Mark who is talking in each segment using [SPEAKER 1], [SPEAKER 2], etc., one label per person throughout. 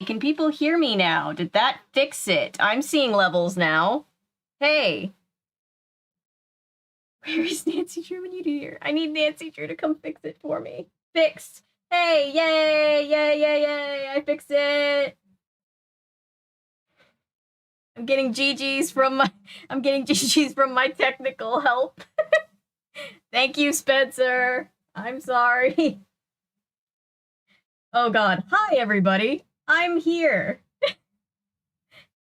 [SPEAKER 1] Can people hear me now? Did that fix it? I'm seeing levels now. Hey. Where is Nancy Drew when you do here? I need Nancy Drew to come fix it for me. Fixed. Hey, yay, yay, yay, yay. I fixed it. I'm getting GG's from my technical help. Thank you, Spencer. I'm sorry. Oh god. Hi, everybody. I'm here.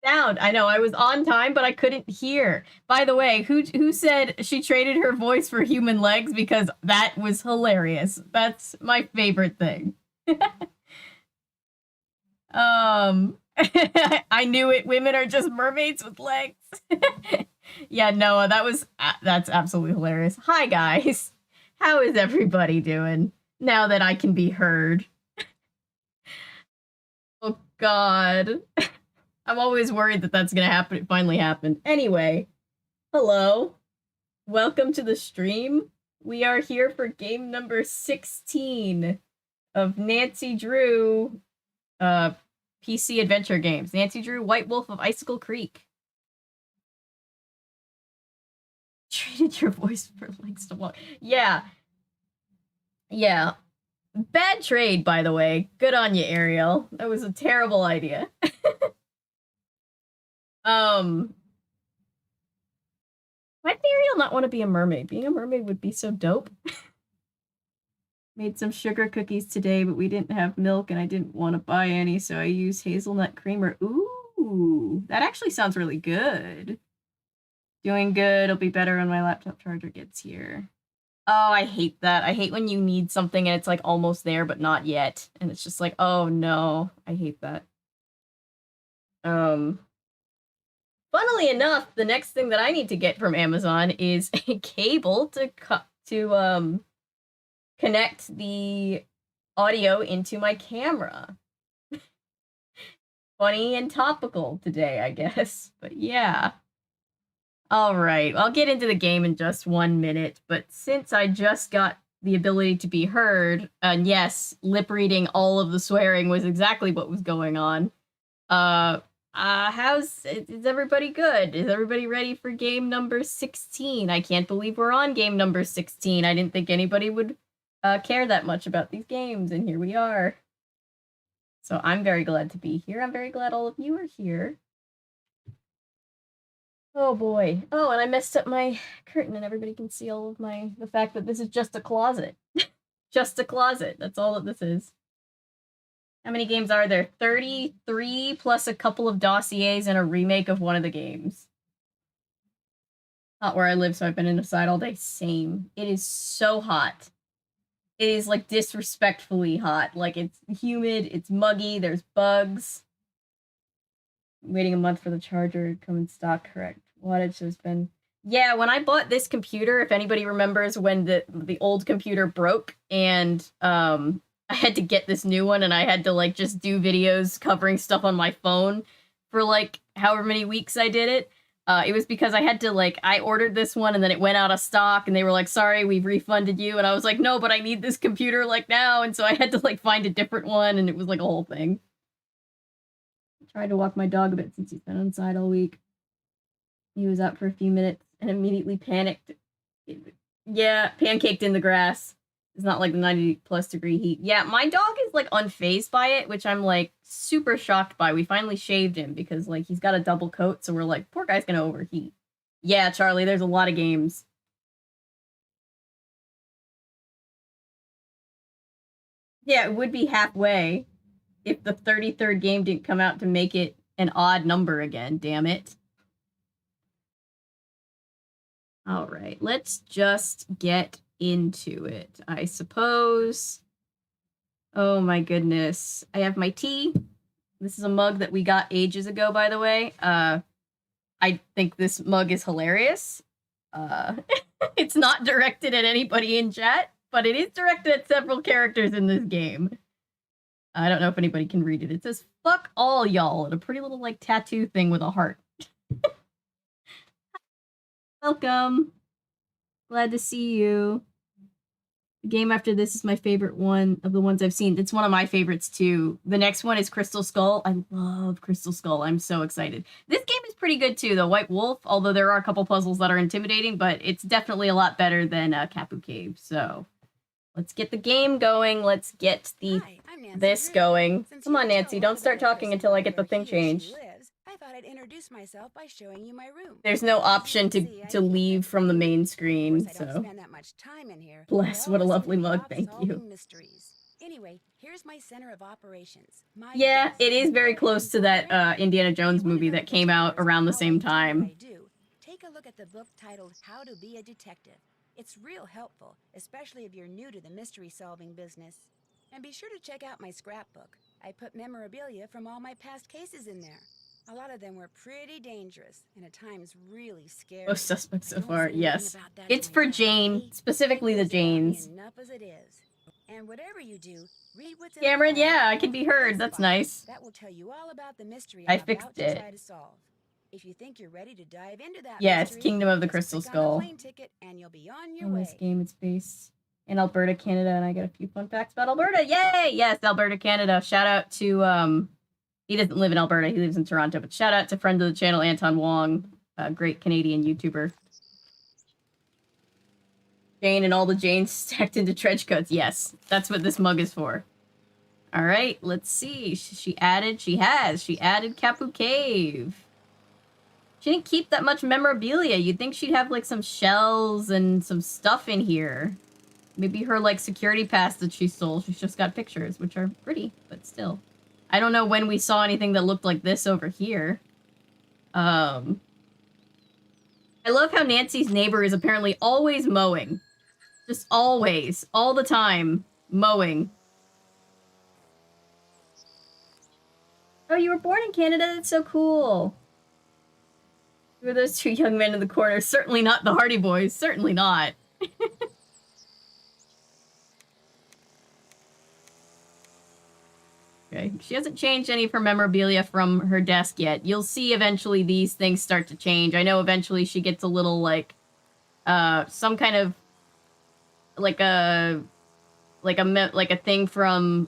[SPEAKER 1] Sound. I know, I was on time, but I couldn't hear. By the way, who said she traded her voice for human legs? Because that was hilarious. That's my favorite thing. I knew it. Women are just mermaids with legs. Yeah, Noah, that's absolutely hilarious. Hi, guys. How is everybody doing now that I can be heard? Oh, God. I'm always worried that that's gonna happen. It finally happened. Anyway, hello. Welcome to the stream. We are here for game number 16 of Nancy Drew PC adventure games. Nancy Drew, White Wolf of Icicle Creek. Traded your voice for legs to walk. Yeah. Yeah. Bad trade, by the way. Good on you, Ariel. That was a terrible idea. Why did Ariel not want to be a mermaid? Being a mermaid would be so dope. Made some sugar cookies today, but we didn't have milk and I didn't want to buy any, so I used hazelnut creamer. Ooh, that actually sounds really good. Doing good. It'll be better when my laptop charger gets here. Oh, I hate that. I hate when you need something and it's like almost there, but not yet. And it's just like, oh no, I hate that. Funnily enough, the next thing that I need to get from Amazon is a cable to connect the audio into my camera. Funny and topical today, I guess. But yeah. Alright, I'll get into the game in just 1 minute, but since I just got the ability to be heard, and yes, lip reading all of the swearing was exactly what was going on, is everybody good? Is everybody ready for game number 16? I can't believe we're on game number 16. I didn't think anybody would care that much about these games, and here we are. So I'm very glad to be here. I'm very glad all of you are here. Oh boy. Oh, and I messed up my curtain and everybody can see all of the fact that this is just a closet. Just a closet. That's all that this is. How many games are there? 33 plus a couple of dossiers and a remake of one of the games. Not where I live, so I've been inside all day. Same. It is so hot. It is, like, disrespectfully hot. Like, it's humid, it's muggy, there's bugs. I'm waiting a month for the charger to come in stock, correct. Wattage has been... Yeah, when I bought this computer, if anybody remembers when the old computer broke, and, I had to get this new one, and I had to, like, just do videos covering stuff on my phone for, like, however many weeks I did it. It was because I had to, like, I ordered this one, and then it went out of stock, and they were like, sorry, we've refunded you, and I was like, no, but I need this computer, like, now, and so I had to, like, find a different one, and it was, like, a whole thing. I tried to walk my dog a bit since he's been inside all week. He was out for a few minutes, and immediately panicked. Yeah, pancaked in the grass. It's not like the 90+ degree heat. Yeah, my dog is, like, unfazed by it, which I'm, like, super shocked by. We finally shaved him because, like, he's got a double coat, so we're like, poor guy's gonna overheat. Yeah, Charlie, there's a lot of games. Yeah, it would be halfway if the 33rd game didn't come out to make it an odd number again, damn it. Alright, let's just get into it, I suppose. Oh my goodness. I have my tea. This is a mug that we got ages ago, by the way. I think this mug is hilarious. It's not directed at anybody in chat, but it is directed at several characters in this game. I don't know if anybody can read it. It says, fuck all y'all, and a pretty little, like, tattoo thing with a heart. Welcome. Glad to see you. The game after this is my favorite one of the ones I've seen. It's one of my favorites too. The next one is Crystal Skull. I love Crystal Skull. I'm so excited. This game is pretty good too, the White Wolf, although there are a couple puzzles that are intimidating, but it's definitely a lot better than Kapu Cave. So let's get the game going. Let's get this going. Come on, Nancy. Don't start talking until I get the thing changed.
[SPEAKER 2] I thought I'd introduce myself by showing you my room.
[SPEAKER 1] There's no option to leave from the main screen, so.
[SPEAKER 2] Spend that much time in here.
[SPEAKER 1] Bless, what a lovely mug. Thank you.
[SPEAKER 2] Mysteries. Anyway, here's my center of operations.
[SPEAKER 1] Yeah, it is very close to that Indiana Jones movie that came out around the same time.
[SPEAKER 2] Take a look at the book titled How to Be a Detective. It's real helpful, especially if you're new to the mystery-solving business. And be sure to check out my scrapbook. I put memorabilia from all my past cases in there. A lot of them were pretty dangerous, and at times really scary.
[SPEAKER 1] Most suspects so far, yes. It's for Jane, specifically the Janes.
[SPEAKER 2] Enough as it is. And whatever you do, read what's in
[SPEAKER 1] Cameron, yeah, I can be heard. That's nice.
[SPEAKER 2] That will tell you all about the mystery
[SPEAKER 1] I fixed it.
[SPEAKER 2] try to solve. If you think you're ready to dive into that
[SPEAKER 1] yeah, it's Kingdom of the Crystal Skull.
[SPEAKER 2] And you'll be on your
[SPEAKER 1] in
[SPEAKER 2] way.
[SPEAKER 1] This game, it's based in Alberta, Canada, and I got a few fun facts about Alberta. Yay! Yes, Alberta, Canada. Shout out to he doesn't live in Alberta, he lives in Toronto, but shout out to friend of the channel, Anton Wong, a great Canadian YouTuber. Jane and all the Janes stacked into trench coats. Yes, that's what this mug is for. All right, let's see. She added Kapu Cave. She didn't keep that much memorabilia. You'd think she'd have, like, some shells and some stuff in here. Maybe her, like, security pass that she stole. She's just got pictures, which are pretty, but still. I don't know when we saw anything that looked like this over here. I love how Nancy's neighbor is apparently always mowing. Just always. All the time. Mowing. Oh, you were born in Canada? That's so cool. Who are those two young men in the corner? Certainly not the Hardy Boys. Certainly not. Okay, she hasn't changed any of her memorabilia from her desk yet. You'll see eventually these things start to change. I know eventually she gets a little, like, some kind of, like a thing from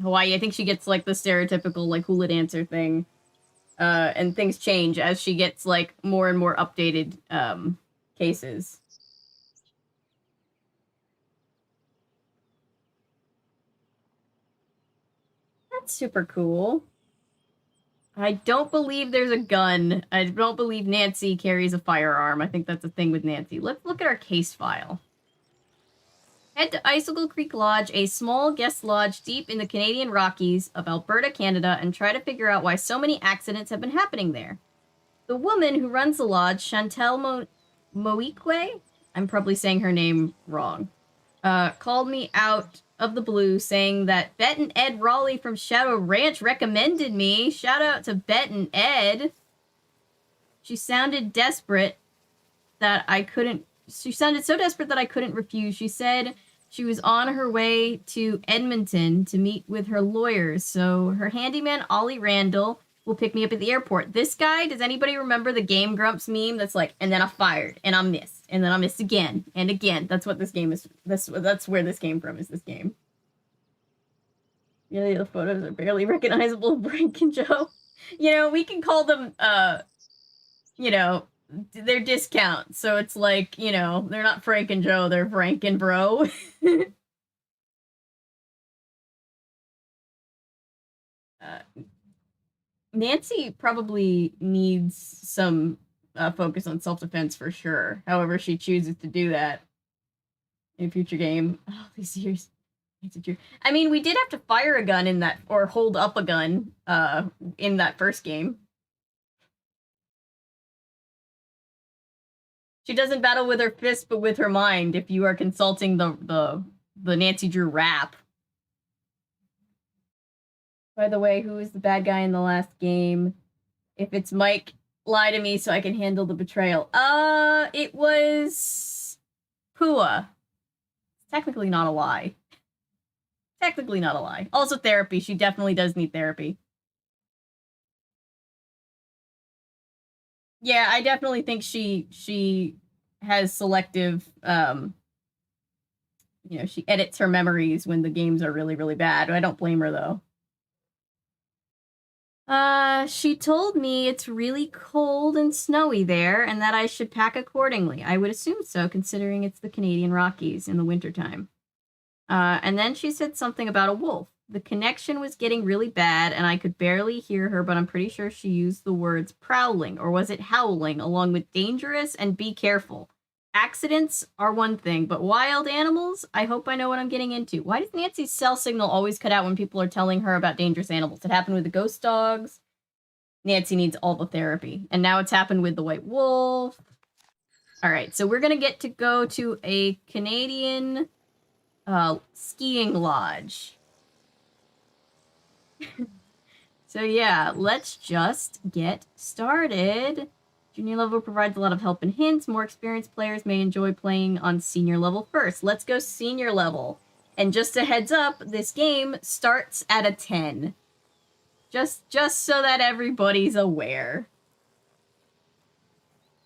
[SPEAKER 1] Hawaii. I think she gets, like, the stereotypical, like, hula dancer thing. And things change as she gets, like, more and more updated, cases. That's super cool. I don't believe there's a gun. I don't believe Nancy carries a firearm. I think that's a thing with Nancy. Let's look at our case file. Head to Icicle Creek Lodge, a small guest lodge deep in the Canadian Rockies of Alberta, Canada, and try to figure out why so many accidents have been happening there. The woman who runs the lodge, Chantel Moique, I'm probably saying her name wrong, called me out of the blue saying that Bet and Ed Raleigh from Shadow Ranch recommended me. Shout out to Bet and Ed. She sounded desperate that I couldn't... She sounded so desperate that I couldn't refuse. She said she was on her way to Edmonton to meet with her lawyers, so her handyman, Ollie Randall, will pick me up at the airport. This guy, does anybody remember the Game Grumps meme that's like, and then I fired, and I missed, and then I missed again, and again. That's what this game is. That's where this came from, is this game. Yeah, the photos are barely recognizable, Frank and Joe. You know, we can call them, you know, they're discounts, so it's like, you know, they're not Frank and Joe, they're Frank and Bro. Nancy probably needs some focus on self-defense for sure. However she chooses to do that in a future game. Oh, these years. I mean, we did have to fire a gun in that, or hold up a gun in that first game. She doesn't battle with her fist, but with her mind, if you are consulting the Nancy Drew rap. By the way, who is the bad guy in the last game? If it's Mike, lie to me so I can handle the betrayal. It was Pua. Technically not a lie. Technically not a lie. Also therapy. She definitely does need therapy. Yeah, I definitely think she has selective You know, she edits her memories when the games are really, really bad. I don't blame her, though. She told me it's really cold and snowy there and that I should pack accordingly. I would assume so, considering it's the Canadian Rockies in the wintertime. And then she said something about a wolf. The connection was getting really bad and I could barely hear her, but I'm pretty sure she used the words prowling, or was it howling, along with dangerous and be careful. Accidents are one thing, but wild animals? I hope I know what I'm getting into. Why does Nancy's cell signal always cut out when people are telling her about dangerous animals? It happened with the ghost dogs. Nancy needs all the therapy. And now it's happened with the white wolf. All right, so we're going to get to go to a Canadian skiing lodge. So yeah, let's just get started. Junior level provides a lot of help and hints. More experienced players may enjoy playing on senior level first. Let's go senior level. And just a heads up, this game starts at a 10. Just so that everybody's aware.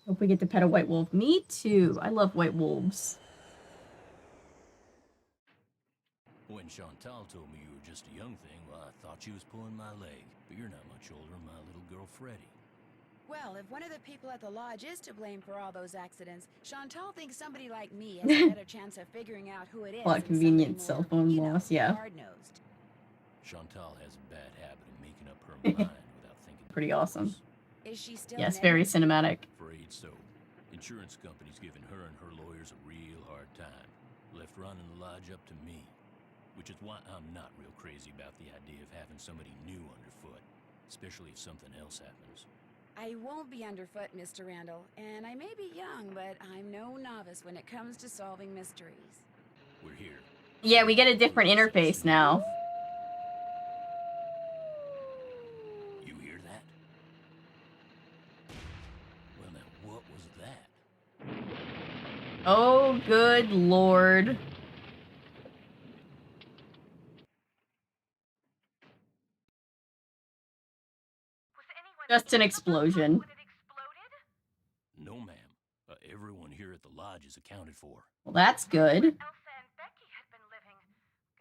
[SPEAKER 1] Hope we get to pet a white wolf. Me too. I love white wolves.
[SPEAKER 3] When Chantal told me you were just a young thing, well, I thought she was pulling my leg. But you're not much older than my little girl, Freddie.
[SPEAKER 2] Well, if one of the people at the lodge is to blame for all those accidents, Chantal thinks somebody like me has a better chance of figuring out who it is.
[SPEAKER 1] A lot of convenient cell phone loss, yeah.
[SPEAKER 2] Hard-nosed.
[SPEAKER 3] Chantal has a bad habit of making up her mind without thinking.
[SPEAKER 1] Pretty awesome.
[SPEAKER 2] Is she still?
[SPEAKER 1] Yes, very cinematic.
[SPEAKER 3] Afraid so. Insurance company's giving her and her lawyers a real hard time. Left running the lodge up to me. Which is why I'm not real crazy about the idea of having somebody new underfoot. Especially if something else happens.
[SPEAKER 2] I won't be underfoot, Mr. Randall, and I may be young, but I'm no novice when it comes to solving mysteries.
[SPEAKER 3] We're here.
[SPEAKER 1] Yeah, we get a different interface now.
[SPEAKER 3] You hear that? Well, now, what was that?
[SPEAKER 1] Oh, good lord. Just an explosion.
[SPEAKER 3] No, ma'am. Everyone here at the lodge is accounted for.
[SPEAKER 1] Well, that's good.
[SPEAKER 4] Elsa and Becky had been living.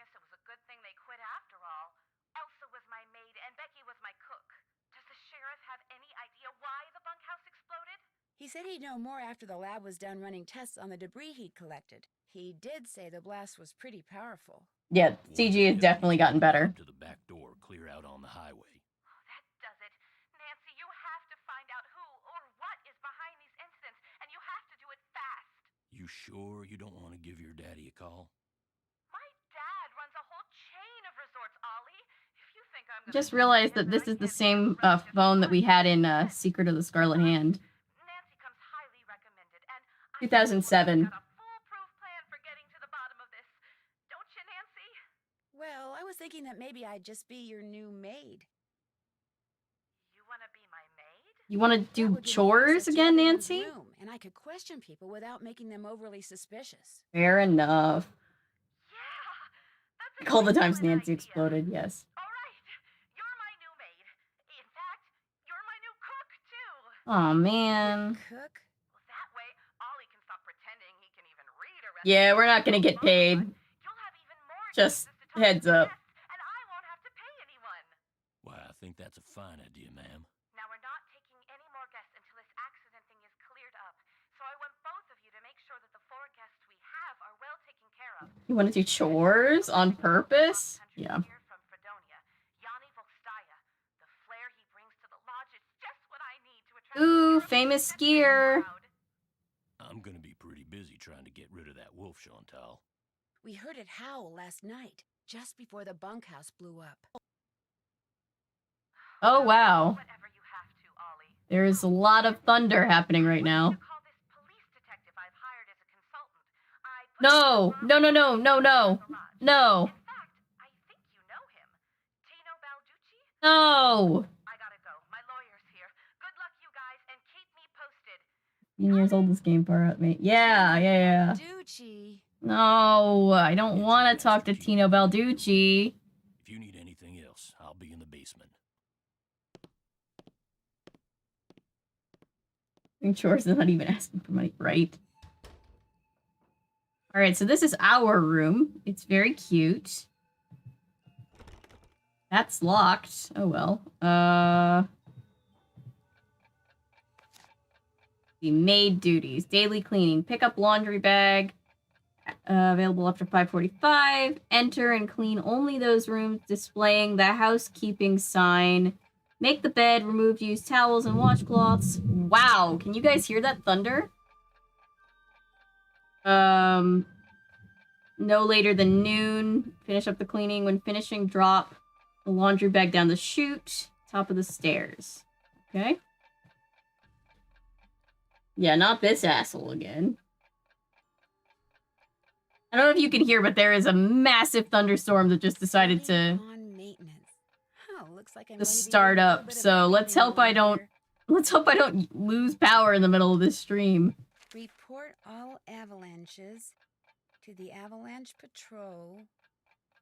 [SPEAKER 4] Guess it was a good thing they quit after all. Elsa was my maid and Becky was my cook. Does the sheriff have any idea why the bunkhouse exploded?
[SPEAKER 2] He said he'd know more after the lab was done running tests on the debris he'd collected. He did say the blast was pretty powerful.
[SPEAKER 1] Yeah, CG has definitely gotten better.
[SPEAKER 3] To the back door, clear out on the highway.
[SPEAKER 4] That does it. Nancy, you have to find out who or what is behind these incidents, and you have to do it fast.
[SPEAKER 3] You sure you don't want to give your daddy a call?
[SPEAKER 4] My dad runs a whole chain of resorts, Ollie. If you think I'm gonna
[SPEAKER 1] Just realized that this is the same phone that we had in Secret of the Scarlet Hand.
[SPEAKER 4] Nancy comes highly recommended, and
[SPEAKER 1] 2007.
[SPEAKER 4] got a foolproof plan for getting to the bottom of this. Don't you, Nancy?
[SPEAKER 2] Well, I was thinking that maybe I'd just be your new maid.
[SPEAKER 4] You want to be my maid?
[SPEAKER 1] You want to
[SPEAKER 2] That
[SPEAKER 1] do
[SPEAKER 2] would give me
[SPEAKER 1] chores
[SPEAKER 2] access to
[SPEAKER 1] again,
[SPEAKER 2] everyone's
[SPEAKER 1] Nancy?
[SPEAKER 2] room, and I could question people without making them overly suspicious.
[SPEAKER 1] Fair enough.
[SPEAKER 4] Yeah, that's a
[SPEAKER 1] All the
[SPEAKER 4] great
[SPEAKER 1] times
[SPEAKER 4] plan
[SPEAKER 1] Nancy
[SPEAKER 4] idea.
[SPEAKER 1] exploded, yes.
[SPEAKER 4] All right, you're my new maid. In fact, you're my new cook too.
[SPEAKER 1] Oh man.
[SPEAKER 2] Cook?
[SPEAKER 4] Well, that way, Ollie can stop pretending he can even read a recipe.
[SPEAKER 1] Yeah, we're not gonna get paid.
[SPEAKER 4] You'll have even more
[SPEAKER 1] Just
[SPEAKER 4] chances to talk
[SPEAKER 1] heads
[SPEAKER 4] to
[SPEAKER 1] up.
[SPEAKER 4] guests, and I won't have to pay anyone.
[SPEAKER 3] Why, I think that's a fine idea, ma'am.
[SPEAKER 4] Now we're not taking any more guests until this accident thing is cleared up. So I want both of you to make sure that the 4 guests we have are well taken care of.
[SPEAKER 1] You want to do chores on purpose? Yeah.
[SPEAKER 4] Here from Fredonia, Yanni Volstaya. The flair he brings to the lodge is just what I need to attract
[SPEAKER 1] Ooh,
[SPEAKER 4] the
[SPEAKER 1] famous
[SPEAKER 4] tourist
[SPEAKER 1] skier.
[SPEAKER 4] crowd.
[SPEAKER 3] I'm gonna be pretty busy trying to get rid of that wolf, Chantal.
[SPEAKER 2] We heard it howl last night, just before the bunkhouse blew up.
[SPEAKER 1] Oh wow.
[SPEAKER 4] Whatever you have to, Ollie.
[SPEAKER 1] There is a lot of thunder happening right
[SPEAKER 4] I
[SPEAKER 1] now.
[SPEAKER 4] want you to call this police detective I've hired as a consultant. I put
[SPEAKER 1] No,
[SPEAKER 4] him
[SPEAKER 1] no,
[SPEAKER 4] on
[SPEAKER 1] no, no, no, no,
[SPEAKER 4] the lodge.
[SPEAKER 1] no,
[SPEAKER 4] In fact, I think you know him. Tino Balducci?
[SPEAKER 1] no.
[SPEAKER 4] I gotta go. My lawyer's here. Good luck, you guys, and keep me posted.
[SPEAKER 1] 15 years old, this game far out, mate. Yeah.
[SPEAKER 2] Ducci.
[SPEAKER 1] No, I don't want to talk to Tino Balducci.
[SPEAKER 3] If you need anything else, I'll be in the basement.
[SPEAKER 1] Doing chores is not even asking for money, right? All right, so this is our room. It's very cute. That's locked. Oh, well. The maid duties. Daily cleaning. Pick up laundry bag. Available after 5:45. Enter and clean only those rooms displaying the housekeeping sign. Make the bed. Remove used towels and washcloths. Wow, can you guys hear that thunder? No later than noon. Finish up the cleaning. When finishing, drop the laundry bag down the chute. Top of the stairs. Okay. Yeah, not this asshole again. I don't know if you can hear, but there is a massive thunderstorm that just decided to
[SPEAKER 2] Looks like I'm
[SPEAKER 1] to start up. So let's hope I don't lose power in the middle of this stream.
[SPEAKER 2] Report all avalanches to the Avalanche Patrol.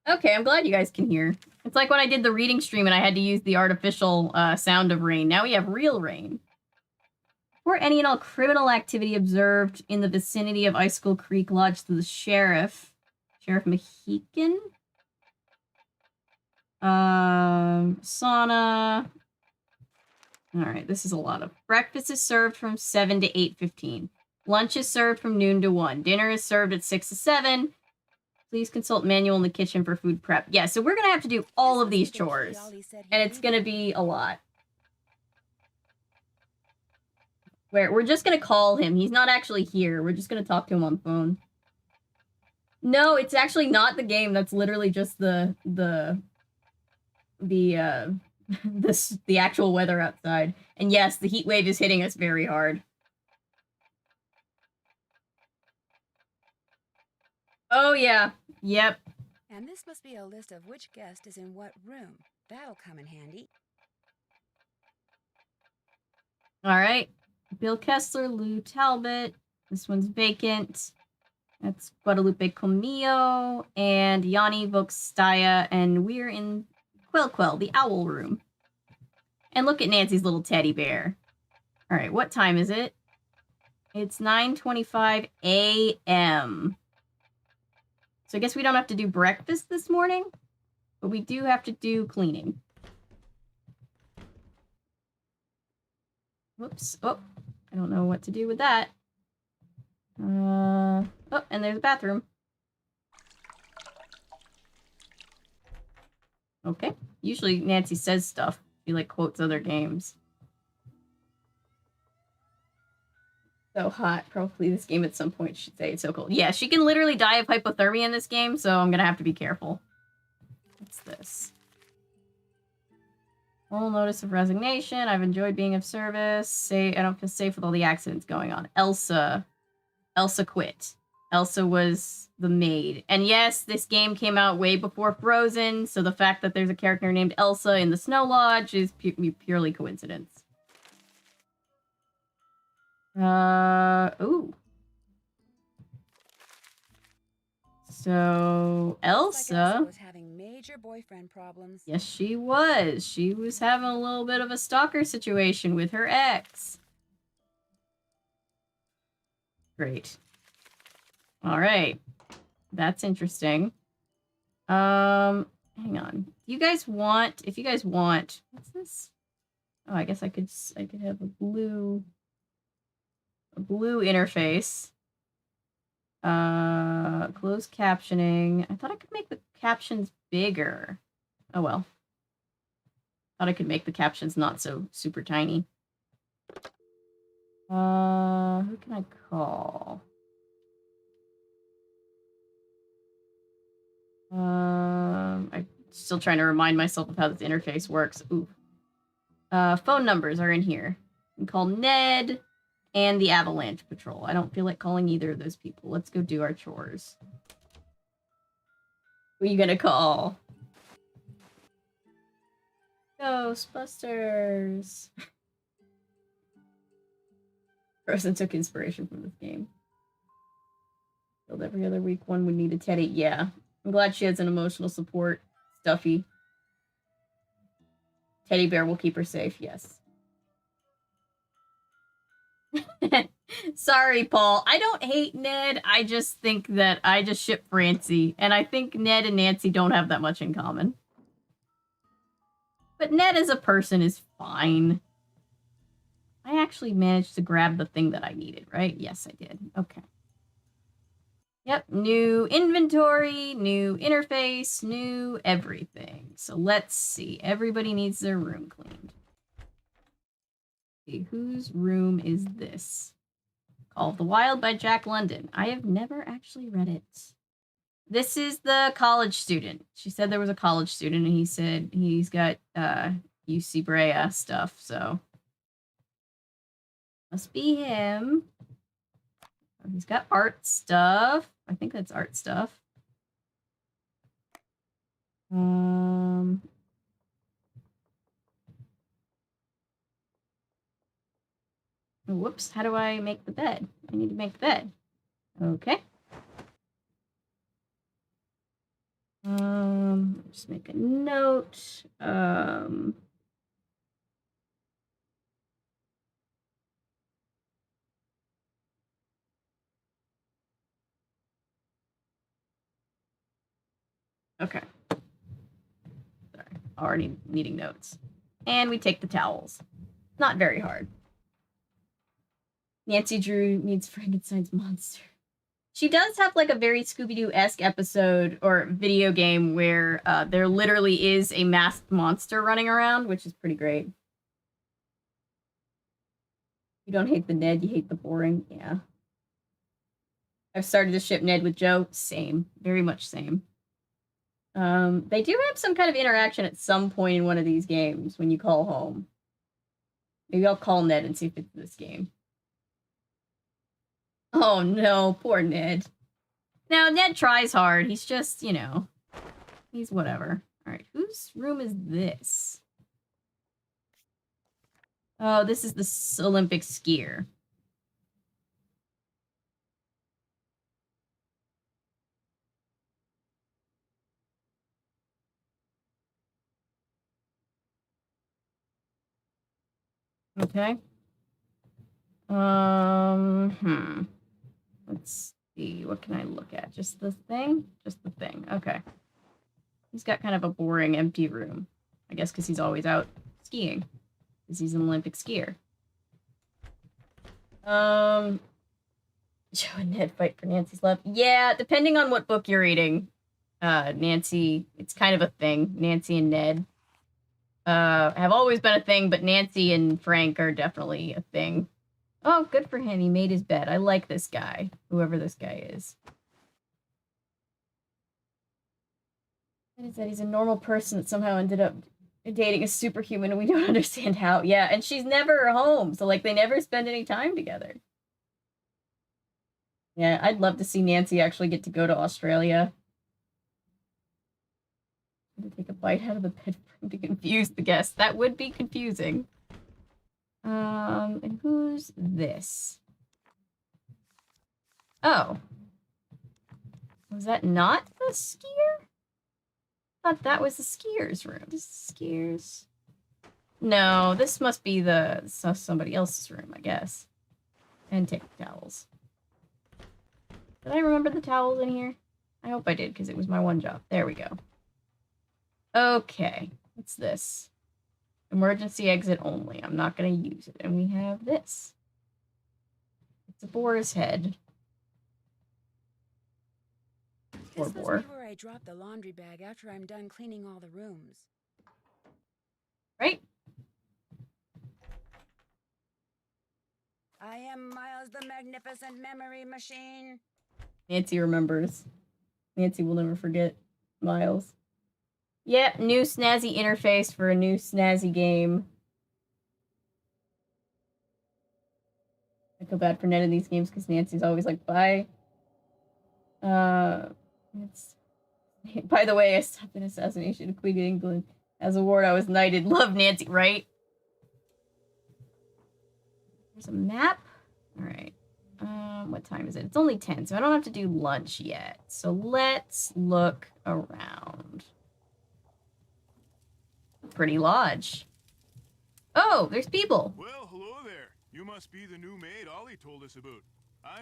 [SPEAKER 1] Okay, I'm glad you guys can hear. It's like when I did the reading stream and I had to use the artificial sound of rain. Now we have real rain. Report any and all criminal activity observed in the vicinity of Icicle Creek Lodge to the sheriff. Sheriff Mohican? Sauna. Alright, this is a lot of... Breakfast is served from 7 to 8:15. Lunch is served from noon to 1. Dinner is served at 6 to 7. Please consult manual in the kitchen for food prep. Yeah, so we're gonna have to do all of these chores. And it's gonna be a lot. We're just gonna call him. He's not actually here. We're just gonna talk to him on the phone. No, it's actually not the game. That's literally just the actual weather outside. And yes, the heat wave is hitting us very hard. Oh yeah. Yep.
[SPEAKER 2] And this must be a list of which guest is in what room. That'll come in handy.
[SPEAKER 1] All right. Bill Kessler, Lou Talbot. This one's vacant. That's Guadalupe Comillo and Yanni Vokstaya, and we're in Quell, the owl room. And look at Nancy's little teddy bear. All right, what time is it? It's 9:25 a.m. So I guess we don't have to do breakfast this morning, but we do have to do cleaning. Whoops. Oh, I don't know what to do with that. Oh, and there's a bathroom. Okay. Usually Nancy says stuff. She, like, quotes other games. So hot. Probably this game at some point should say it's so cold. Yeah, she can literally die of hypothermia in this game, so I'm gonna have to be careful. What's this? Full notice of resignation. I've enjoyed being of service. I don't feel safe with all the accidents going on. Elsa quit. Elsa was the maid. And yes, this game came out way before Frozen, so the fact that there's a character named Elsa in the Snow Lodge is purely coincidence. Ooh. So, Elsa
[SPEAKER 2] was having major boyfriend problems.
[SPEAKER 1] Yes, she was. She was having a little bit of a stalker situation with her ex. Great. All right. That's interesting. Hang on. If you guys want, what's this? Oh, I guess I could have a blue interface. Closed captioning. I thought I could make the captions bigger. Oh well. Thought I could make the captions not so super tiny. Who can I call? I'm still trying to remind myself of how this interface works. Ooh. Phone numbers are in here. You can call Ned and the Avalanche Patrol. I don't feel like calling either of those people. Let's go do our chores. Who are you gonna call? Ghostbusters. Frozen took inspiration from this game. Build every other week. One would need a teddy. Yeah. I'm glad she has an emotional support. Stuffy. Teddy bear will keep her safe. Yes. Sorry, Paul. I don't hate Ned. I just think that I just ship Francie, and I think Ned and Nancy don't have that much in common. But Ned as a person is fine. I actually managed to grab the thing that I needed, right? Yes, I did. Okay. Yep, new inventory, new interface, new everything. So let's see. Everybody needs their room cleaned. Okay, whose room is this? Call of the Wild by Jack London. I have never actually read it. This is the college student. She said there was a college student, and he said he's got UC Brea stuff, so must be him. He's got art stuff. I think that's art stuff. Whoops, how do I make the bed? I need to make the bed. Okay. Just make a note. Okay. Sorry, already needing notes. And we take the towels. Not very hard. Nancy Drew needs Frankenstein's monster. She does have like a very Scooby-Doo-esque episode or video game where there literally is a masked monster running around, which is pretty great. You don't hate the Ned, you hate the boring. Yeah. I've started to ship Ned with Joe. Same. Very much same. They do have some kind of interaction at some point in one of these games when you call home. Maybe I'll call Ned and see if it's this game. Oh no, poor Ned. Now, Ned tries hard. He's just, you know, he's whatever. All right, whose room is this? Oh, this is the Olympic skier. Okay. Let's see. What can I look at? Just the thing? Just the thing. Okay. He's got kind of a boring, empty room. I guess because he's always out skiing. Because he's an Olympic skier. Joe and Ned fight for Nancy's love. Yeah, depending on what book you're reading. Nancy, it's kind of a thing. Nancy and Ned have always been a thing, but Nancy and Frank are definitely a thing. Oh, good for him. He made his bed. I like this guy, whoever this guy is. What is that? He's a normal person that somehow ended up dating a superhuman, and we don't understand how. Yeah, and she's never home, so, like, they never spend any time together. Yeah, I'd love to see Nancy actually get to go to Australia. To take a bite out of the bed for him to confuse the guests. That would be confusing. And who's this? Oh. Was that not the skier? I thought that was the skier's room. Skiers. No, this must be somebody else's room, I guess. And take the towels. Did I remember the towels in here? I hope I did, because it was my one job. There we go. Okay. What's this? Emergency exit only. I'm not going to use it. And we have this. It's a boar's head. Poor
[SPEAKER 2] This must
[SPEAKER 1] boar.
[SPEAKER 2] be where I drop the laundry bag after I'm done cleaning all the rooms.
[SPEAKER 1] Right?
[SPEAKER 2] I am Miles the Magnificent Memory Machine.
[SPEAKER 1] Nancy remembers. Nancy will never forget Miles. Yep, new snazzy interface for a new snazzy game. I feel bad for Ned in these games because Nancy's always like, bye. It's... By the way, I stopped an assassination of Queen of England. As a ward, I was knighted. Love Nancy, right? There's a map. All right. What time is it? It's only 10, so I don't have to do lunch yet. So let's look around. Pretty lodge. Oh, there's people.
[SPEAKER 5] Well, hello there. You must be the new maid Ollie told us about.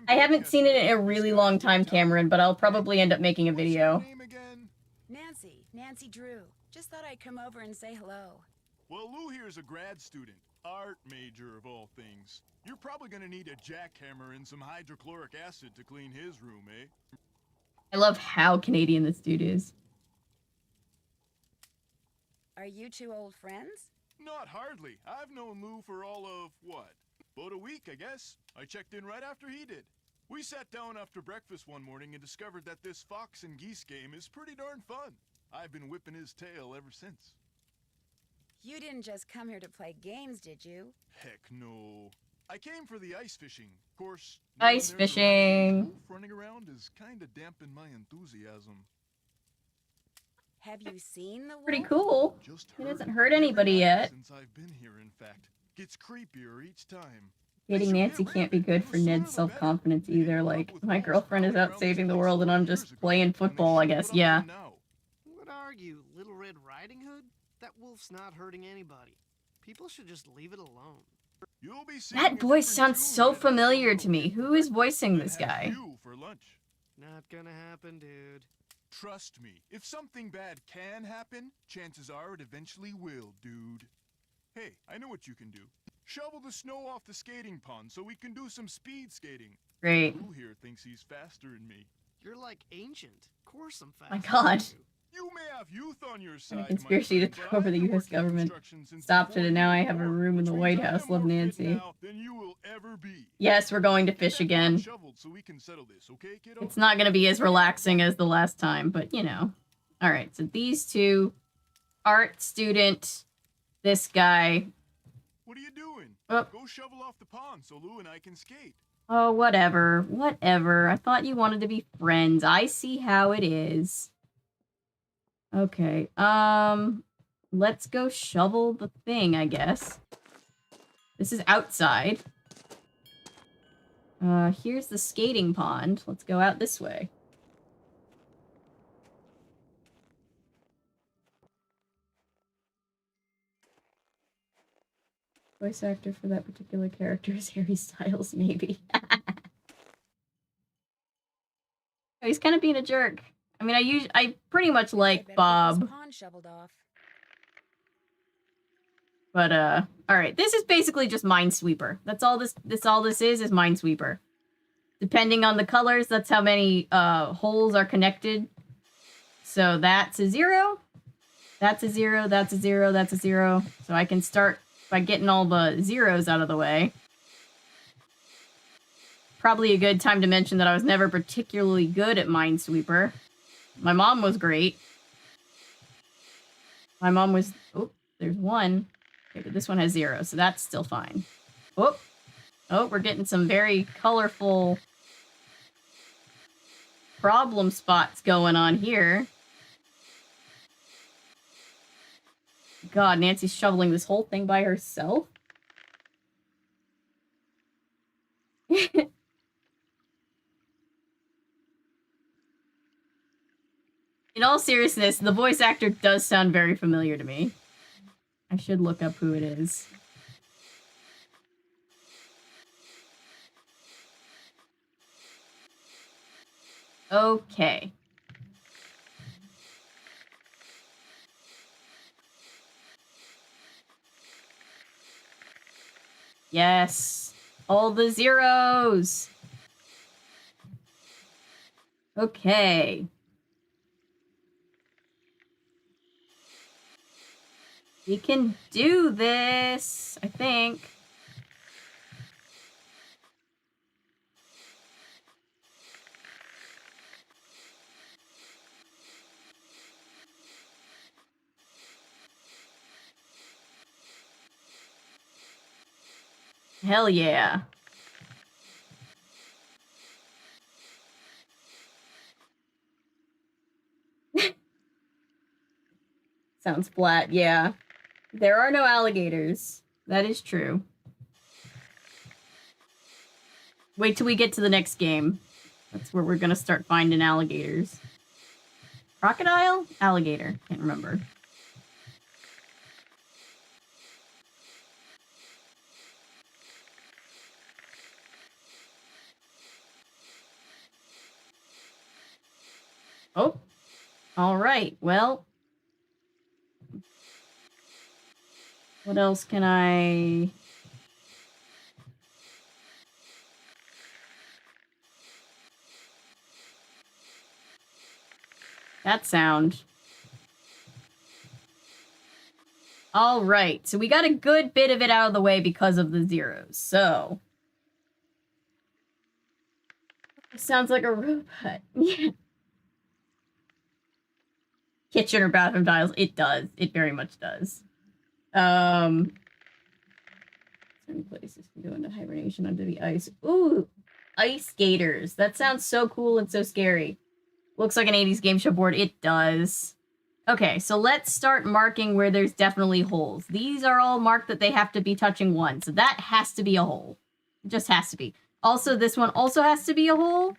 [SPEAKER 1] I haven't seen it in a really long time, Cameron, but I'll probably end up making a
[SPEAKER 5] What's
[SPEAKER 1] video.
[SPEAKER 5] your name again?
[SPEAKER 2] Nancy Drew. Just thought I'd come over and say hello.
[SPEAKER 5] Well, Lou here's a grad student, art major of all things. You're probably gonna need a jackhammer and some hydrochloric acid to clean his room, eh?
[SPEAKER 1] I love how Canadian this dude is.
[SPEAKER 2] Are you two old friends?
[SPEAKER 5] Not hardly. I've known Lou for all of, what? About a week, I guess. I checked in right after he did. We sat down after breakfast one morning and discovered that this fox and geese game is pretty darn fun. I've been whipping his tail ever since.
[SPEAKER 2] You didn't just come here to play games, did you?
[SPEAKER 5] Heck no. I came for the ice fishing. Of course,
[SPEAKER 1] Ice fishing.
[SPEAKER 5] running around is kind of dampened my enthusiasm.
[SPEAKER 2] Have you seen the wolf?
[SPEAKER 1] Pretty cool.
[SPEAKER 5] Just
[SPEAKER 1] He
[SPEAKER 5] heard
[SPEAKER 1] doesn't
[SPEAKER 5] it
[SPEAKER 1] hurt
[SPEAKER 5] every
[SPEAKER 1] anybody
[SPEAKER 5] night
[SPEAKER 1] yet.
[SPEAKER 5] Since I've been here, in fact. Gets creepier each time.
[SPEAKER 1] Dating Nancy can't be good for Ned's self-confidence either. Like, my girlfriend is out saving the world and I'm just playing football, I guess. Yeah.
[SPEAKER 6] What are you, Little Red Riding Hood? That wolf's not hurting anybody. People should just leave it alone.
[SPEAKER 5] You'll be seeing
[SPEAKER 1] That
[SPEAKER 5] a
[SPEAKER 1] voice
[SPEAKER 5] different
[SPEAKER 1] sounds
[SPEAKER 5] tune
[SPEAKER 1] so
[SPEAKER 5] when I
[SPEAKER 1] familiar
[SPEAKER 5] come
[SPEAKER 1] to me.
[SPEAKER 5] over.
[SPEAKER 1] Who is voicing
[SPEAKER 5] I'd
[SPEAKER 1] this
[SPEAKER 5] have
[SPEAKER 1] guy?
[SPEAKER 5] you for lunch.
[SPEAKER 6] Not gonna happen, dude.
[SPEAKER 5] Trust me, if something bad can happen, chances are it eventually will, dude. Hey, I know what you can do. Shovel the snow off the skating pond so we can do some speed skating.
[SPEAKER 1] Great.
[SPEAKER 5] Lou here thinks he's faster than me.
[SPEAKER 6] You're like ancient. Of course I'm fast.
[SPEAKER 1] My God.
[SPEAKER 5] You may have youth on your side,
[SPEAKER 1] And a
[SPEAKER 5] my
[SPEAKER 1] conspiracy to
[SPEAKER 5] friend,
[SPEAKER 1] take
[SPEAKER 5] but
[SPEAKER 1] over
[SPEAKER 5] I've
[SPEAKER 1] the
[SPEAKER 5] been
[SPEAKER 1] U.S.
[SPEAKER 5] working in
[SPEAKER 1] government.
[SPEAKER 5] construction since
[SPEAKER 1] Stopped
[SPEAKER 5] before
[SPEAKER 1] it, and now I
[SPEAKER 5] you
[SPEAKER 1] have a
[SPEAKER 5] were,
[SPEAKER 1] room in the
[SPEAKER 5] which
[SPEAKER 1] White
[SPEAKER 5] means I
[SPEAKER 1] House.
[SPEAKER 5] am
[SPEAKER 1] Love
[SPEAKER 5] more fit
[SPEAKER 1] Nancy.
[SPEAKER 5] now than you will ever be.
[SPEAKER 1] Yes, we're going to
[SPEAKER 5] Get
[SPEAKER 1] fish
[SPEAKER 5] that pond
[SPEAKER 1] again.
[SPEAKER 5] shoveled so we can settle this, okay, kiddo?
[SPEAKER 1] It's not going to be as relaxing as the last time, but you know. Alright, so these two, art student, this guy.
[SPEAKER 5] What are you doing?
[SPEAKER 1] Oh.
[SPEAKER 5] Go shovel off the pond so Lou and I can skate.
[SPEAKER 1] Oh, whatever. Whatever. I thought you wanted to be friends. I see how it is. Okay, let's go shovel the thing, I guess. This is outside. Here's the skating pond. Let's go out this way. Voice actor for that particular character is Harry Styles, maybe. He's kind of being a jerk. I mean, I pretty much
[SPEAKER 2] I
[SPEAKER 1] like
[SPEAKER 2] better get
[SPEAKER 1] Bob.
[SPEAKER 2] this pond shoveled off.
[SPEAKER 1] But, alright. This is basically just Minesweeper. That's all this is Minesweeper. Depending on the colors, that's how many, holes are connected. So that's a 0. That's a 0, that's a 0, that's a 0. So I can start by getting all the zeros out of the way. Probably a good time to mention that I was never particularly good at Minesweeper. My mom was great. My mom was... Oh, there's one. Okay, but this one has 0, so that's still fine. Oh, oh, we're getting some very colorful problem spots going on here. God, Nancy's shoveling this whole thing by herself? In all seriousness, the voice actor does sound very familiar to me. I should look up who it is. Okay. Yes. All the zeros. Okay. We can do this, I think. Hell yeah. Sounds flat, yeah. There are no alligators. That is true. Wait till we get to the next game. That's where we're gonna start finding alligators. Crocodile? Alligator. Can't remember. All right, well. What else can I... That sound. All right, so we got a good bit of it out of the way because of the zeros, so... It sounds like a robot. Yeah. Kitchen or bathroom tiles. It does. It very much does. Certain places can go into hibernation under the ice. Ooh, ice skaters. That sounds so cool and so scary. Looks like an 80s game show board. It does. Okay, so let's start marking where there's definitely holes. These are all marked that they have to be touching one, so that has to be a hole. It just has to be. Also, this one also has to be a hole.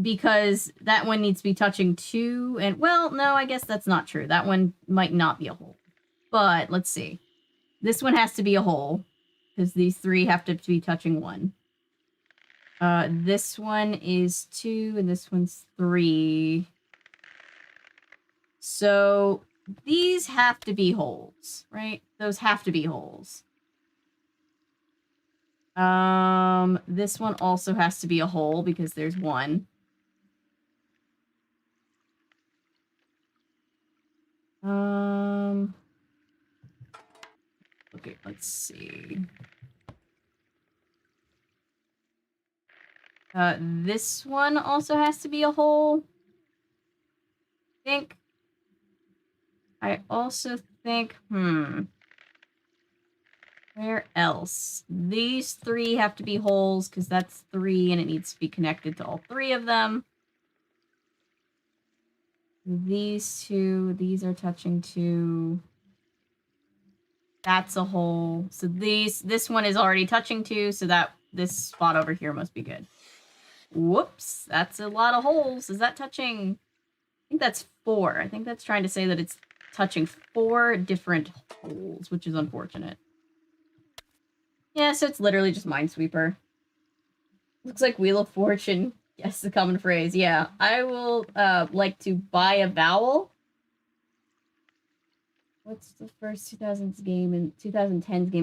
[SPEAKER 1] Because that one needs to be touching two, and, well, no, I guess that's not true. That one might not be a hole. But, let's see. This one has to be a hole, because these three have to be touching one. This one is 2, and this one's 3. So, these have to be holes, right? Those have to be holes. This one also has to be a hole, because there's 1. Okay, let's see. This one also has to be a hole. I also think, where else? These 3 have to be holes, because that's 3, and it needs to be connected to all 3 of them. These 2, these are touching 2. That's a hole. So this one is already touching 2, so that this spot over here must be good. Whoops, that's a lot of holes. Is that touching? I think that's 4. I think that's trying to say that it's touching 4 different holes, which is unfortunate. Yeah, so it's literally just Minesweeper. Looks like Wheel of Fortune. Yes, the common phrase. Yeah, I will like to buy a vowel. What's the first 2010s game in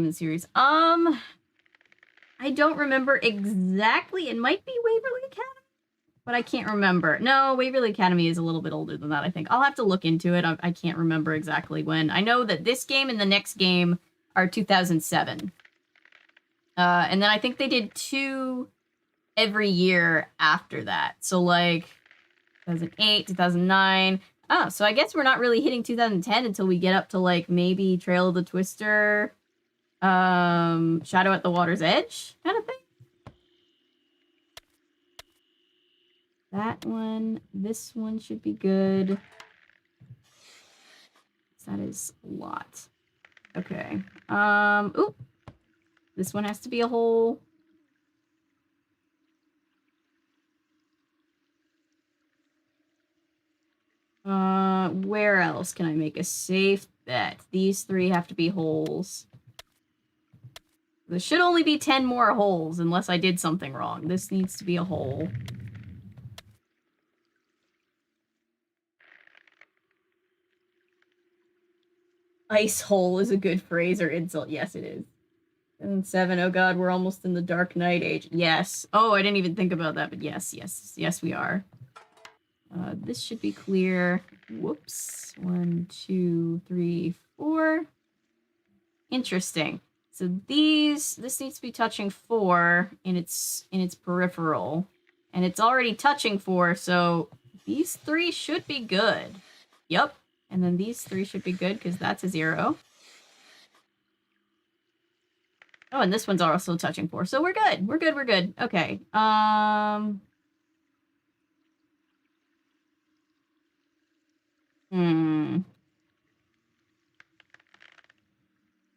[SPEAKER 1] the series? I don't remember exactly. It might be Waverly Academy, but I can't remember. No, Waverly Academy is a little bit older than that, I think. I'll have to look into it. I can't remember exactly when. I know that this game and the next game are 2007. And then I think they did 2 every year after that. So, like, 2008, 2009... Oh, so I guess we're not really hitting 2010 until we get up to, like, maybe Trail of the Twister, Shadow at the Water's Edge kind of thing. That one, this one should be good. That is a lot. Okay. Oop. This one has to be a hole. Where else can I make a safe bet? These 3 have to be holes. There should only be 10 more holes unless I did something wrong. This needs to be a hole. Ice hole is a good phrase or insult. Yes, it is. And 7, oh god, we're almost in the Dark Knight age. Yes. Oh, I didn't even think about that, but yes, we are. This should be clear. Whoops. 1, 2, 3, 4. Interesting. So this needs to be touching 4 in its peripheral. And it's already touching 4, so these 3 should be good. Yep. And then these 3 should be good, because that's a 0. Oh, and this one's also touching 4, so we're good. We're good. Okay.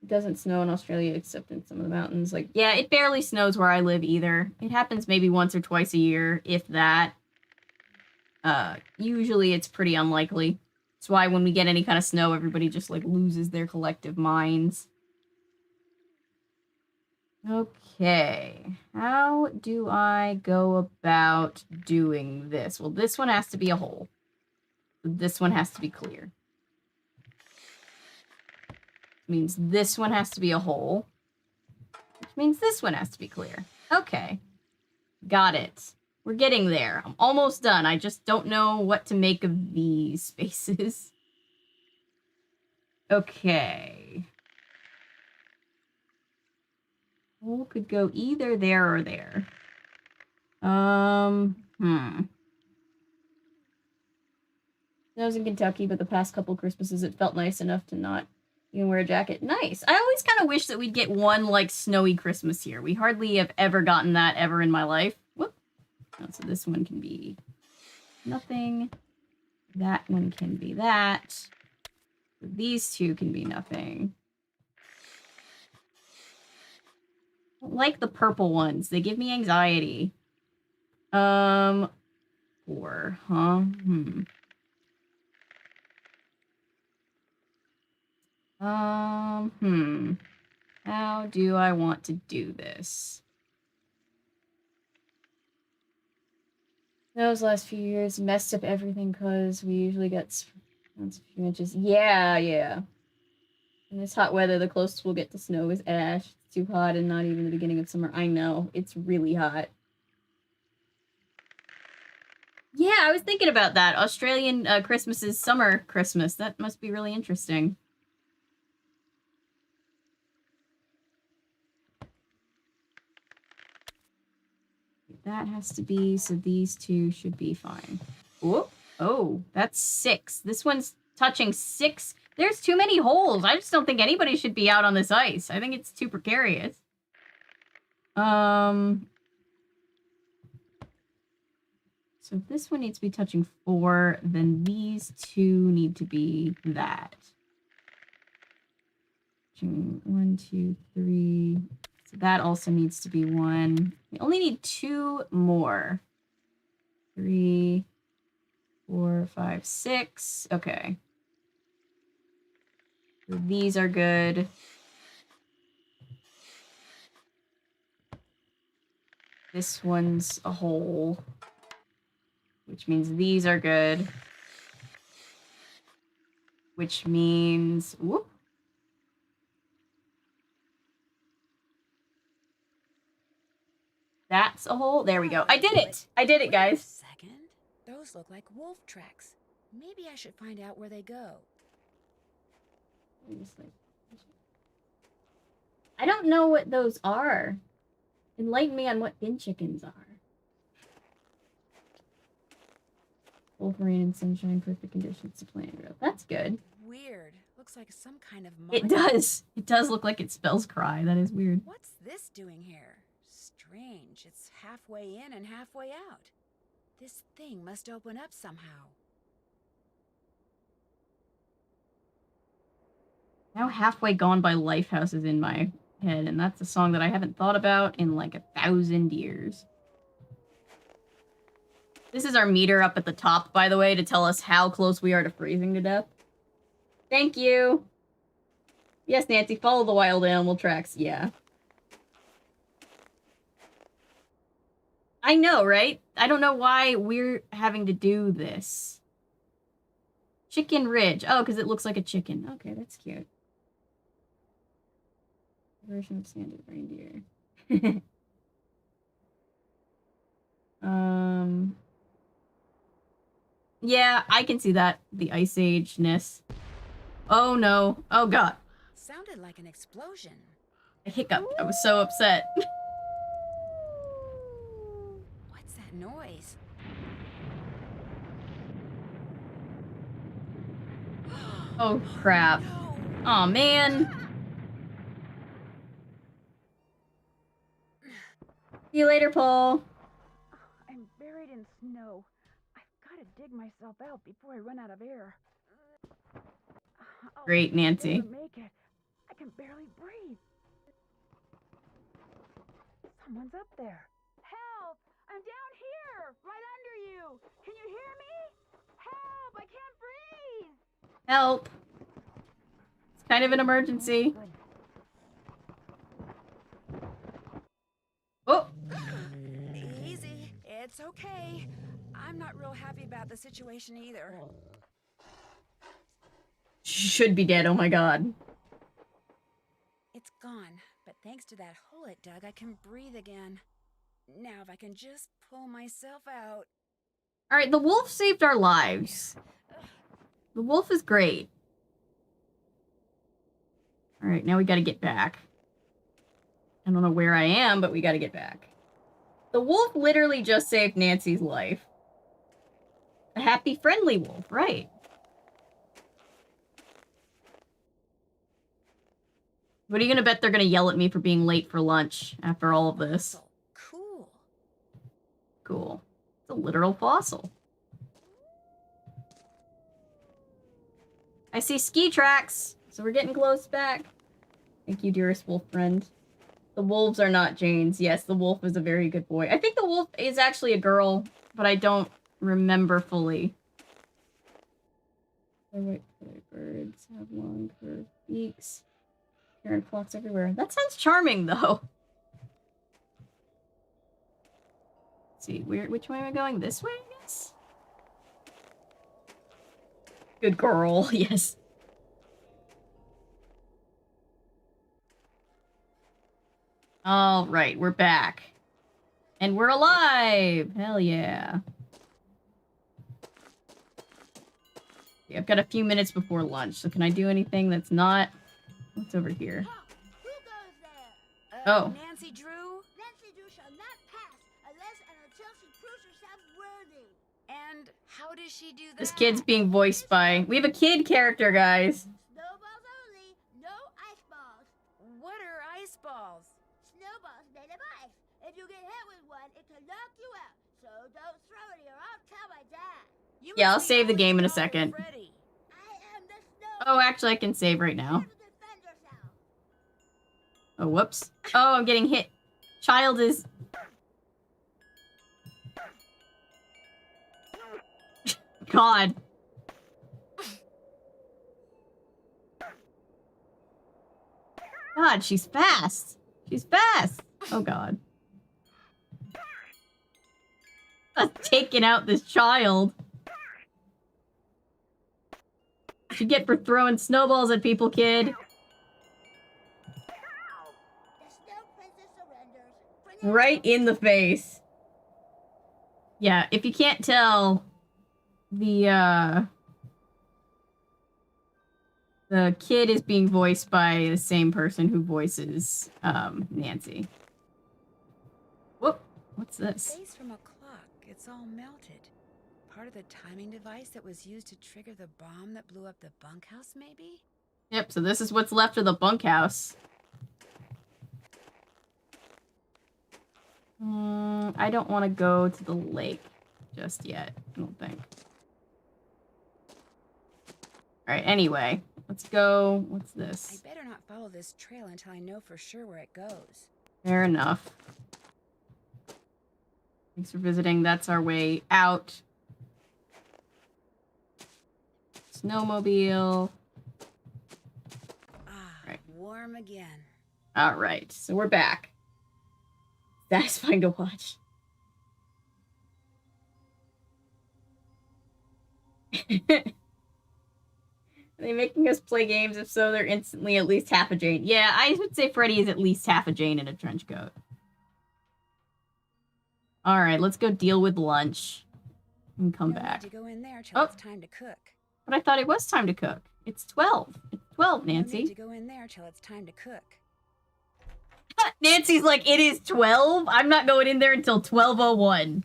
[SPEAKER 1] It doesn't snow in Australia except in some of the mountains. Like, yeah, it barely snows where I live either. It happens maybe once or twice a year, if that. Usually it's pretty unlikely. That's why when we get any kind of snow, everybody just, like, loses their collective minds. Okay. How do I go about doing this? Well, this one has to be a hole. This one has to be clear. Means this one has to be a hole. Which means this one has to be clear. Okay. Got it. We're getting there. I'm almost done. I just don't know what to make of these spaces. Okay. Hole could go either there or there. I was in Kentucky, but the past couple Christmases it felt nice enough to not even wear a jacket. Nice. I always kind of wish that we'd get one, like, snowy Christmas here. We hardly have ever gotten that ever in my life. Whoop. Oh, so this one can be nothing. That one can be that. These two can be nothing. I don't like the purple ones. They give me anxiety. 4, huh? How do I want to do this? Those last few years messed up everything because we usually get a few inches. Yeah. In this hot weather, the closest we'll get to snow is ash. It's too hot and not even the beginning of summer. I know. It's really hot. Yeah, I was thinking about that. Australian Christmas is summer Christmas. That must be really interesting. That has to be, so these two should be fine. Oh, that's 6. This one's touching 6. There's too many holes. I just don't think anybody should be out on this ice. I think it's too precarious. So if this one needs to be touching 4, then these two need to be that. 1, 2, 3. So that also needs to be 1. We only need 2 more. 3, 4, 5, 6. Okay. So these are good. This one's a hole, which means these are good. Which means, whoop. That's a hole. There we go. I did it. I did it,
[SPEAKER 2] Wait a
[SPEAKER 1] guys.
[SPEAKER 2] second. Those look like wolf tracks. Maybe I should find out where they go.
[SPEAKER 1] I don't know what those are. Enlighten me on what bin chickens are. Wolverine and sunshine, perfect conditions to plant growth. That's good.
[SPEAKER 2] Weird. Looks like some kind of
[SPEAKER 1] It
[SPEAKER 2] mine.
[SPEAKER 1] does. It does look like it spells cry. That is weird.
[SPEAKER 2] What's this doing here? Strange. It's halfway in and halfway out. This thing must open up somehow.
[SPEAKER 1] Now Halfway Gone by Lifehouse is in my head, and that's a song that I haven't thought about in like 1,000 years. This is our meter up at the top, by the way, to tell us how close we are to freezing to death. Thank you. Yes, Nancy, follow the wild animal tracks. Yeah. I know, right? I don't know why we're having to do this. Chicken Ridge. Oh, because it looks like a chicken. Okay, that's cute. Version of Santa's reindeer. Yeah, I can see that. The Ice Age-ness. Oh no. Oh god.
[SPEAKER 2] Sounded like an explosion.
[SPEAKER 1] I hiccuped. I was so upset.
[SPEAKER 2] What's that noise?
[SPEAKER 1] Oh crap.
[SPEAKER 2] No.
[SPEAKER 1] Oh man. See you later, Paul.
[SPEAKER 4] I'm buried in snow. I've got to dig myself out before I run out of air. I'll
[SPEAKER 1] Great, Nancy.
[SPEAKER 4] never make it. I can barely breathe. Someone's up there. Help! I'm down here, right under you. Can you hear me? Help! I can't breathe.
[SPEAKER 1] Help. It's kind of an emergency.
[SPEAKER 4] Good.
[SPEAKER 2] It's okay. I'm not real happy about the situation either.
[SPEAKER 1] She should be dead, oh my god.
[SPEAKER 2] It's gone, but thanks to that hole it dug, I can breathe again. Now if I can just pull myself out.
[SPEAKER 1] Alright, the wolf saved our lives. The wolf is great. Alright, now we gotta get back. I don't know where I am, but we gotta get back. The wolf literally just saved Nancy's life. A happy, friendly wolf, right. What are you gonna bet they're gonna yell at me for being late for lunch after all of this?
[SPEAKER 2] Cool.
[SPEAKER 1] Cool. It's a literal fossil. I see ski tracks, so we're getting close back. Thank you, dearest wolf friend. The wolves are not Jane's. Yes, the wolf is a very good boy. I think the wolf is actually a girl, but I don't remember fully. White birds have long curved beaks. Heron flocks everywhere. That sounds charming, though. Let's see, which way am I going? This way, I guess? Good girl, yes. All right, we're back. And we're alive! Hell yeah. Yeah, I've got a few minutes before lunch, so can I do anything that's not... What's over here?
[SPEAKER 7] Who goes there?
[SPEAKER 1] Oh.
[SPEAKER 2] Nancy Drew?
[SPEAKER 7] Nancy Drew shall not pass unless and until she proves herself worthy.
[SPEAKER 2] And how does she do that?
[SPEAKER 1] This kid's being voiced by... We have a kid character, guys.
[SPEAKER 7] Snowballs only, no ice balls.
[SPEAKER 2] What are ice balls?
[SPEAKER 7] Snowballs made of ice. If you get hit with one, it can knock you out. So don't throw it or I'll tell my dad.
[SPEAKER 2] You
[SPEAKER 1] Yeah, I'll
[SPEAKER 2] must be
[SPEAKER 1] save the
[SPEAKER 2] Ollie's
[SPEAKER 1] game in a
[SPEAKER 2] daughter,
[SPEAKER 1] second.
[SPEAKER 7] I
[SPEAKER 2] Freddie.
[SPEAKER 7] am the snow.
[SPEAKER 1] Oh, actually, I can save right now.
[SPEAKER 7] How to defend yourself.
[SPEAKER 1] Oh, whoops. Oh, I'm getting hit. Child is... God. God, she's fast. She's fast. Oh, God. Taking out this child. What you get for throwing snowballs at people, kid.
[SPEAKER 7] The snow princess surrenders.
[SPEAKER 1] Right in the face. Yeah, if you can't tell, the kid is being voiced by the same person who voices, Nancy. Whoop, what's this?
[SPEAKER 2] Face from a clock. It's all melted. Part of the timing device that was used to trigger the bomb that blew up the bunkhouse, maybe?
[SPEAKER 1] Yep, so this is what's left of the bunkhouse. I don't want to go to the lake just yet, I don't think. Alright, anyway, let's go. What's this?
[SPEAKER 2] I better not follow this trail until I know for sure where it goes.
[SPEAKER 1] Fair enough. Thanks for visiting. That's our way out. Snowmobile. Right.
[SPEAKER 2] Warm again.
[SPEAKER 1] Alright, so we're back. Satisfying to watch. Are they making us play games? If so, they're instantly at least half a Jane. Yeah, I would say Freddy is at least half a Jane in a trench coat. Alright, let's go deal with lunch. And come
[SPEAKER 2] No need
[SPEAKER 1] back.
[SPEAKER 2] to go in there till
[SPEAKER 1] Oh.
[SPEAKER 2] it's time to cook.
[SPEAKER 1] But I thought it was time to cook. It's 12. It's 12,
[SPEAKER 2] No need
[SPEAKER 1] Nancy.
[SPEAKER 2] to go in there till it's time to cook.
[SPEAKER 1] Nancy's like, it is 12? I'm not going in there until 12:01.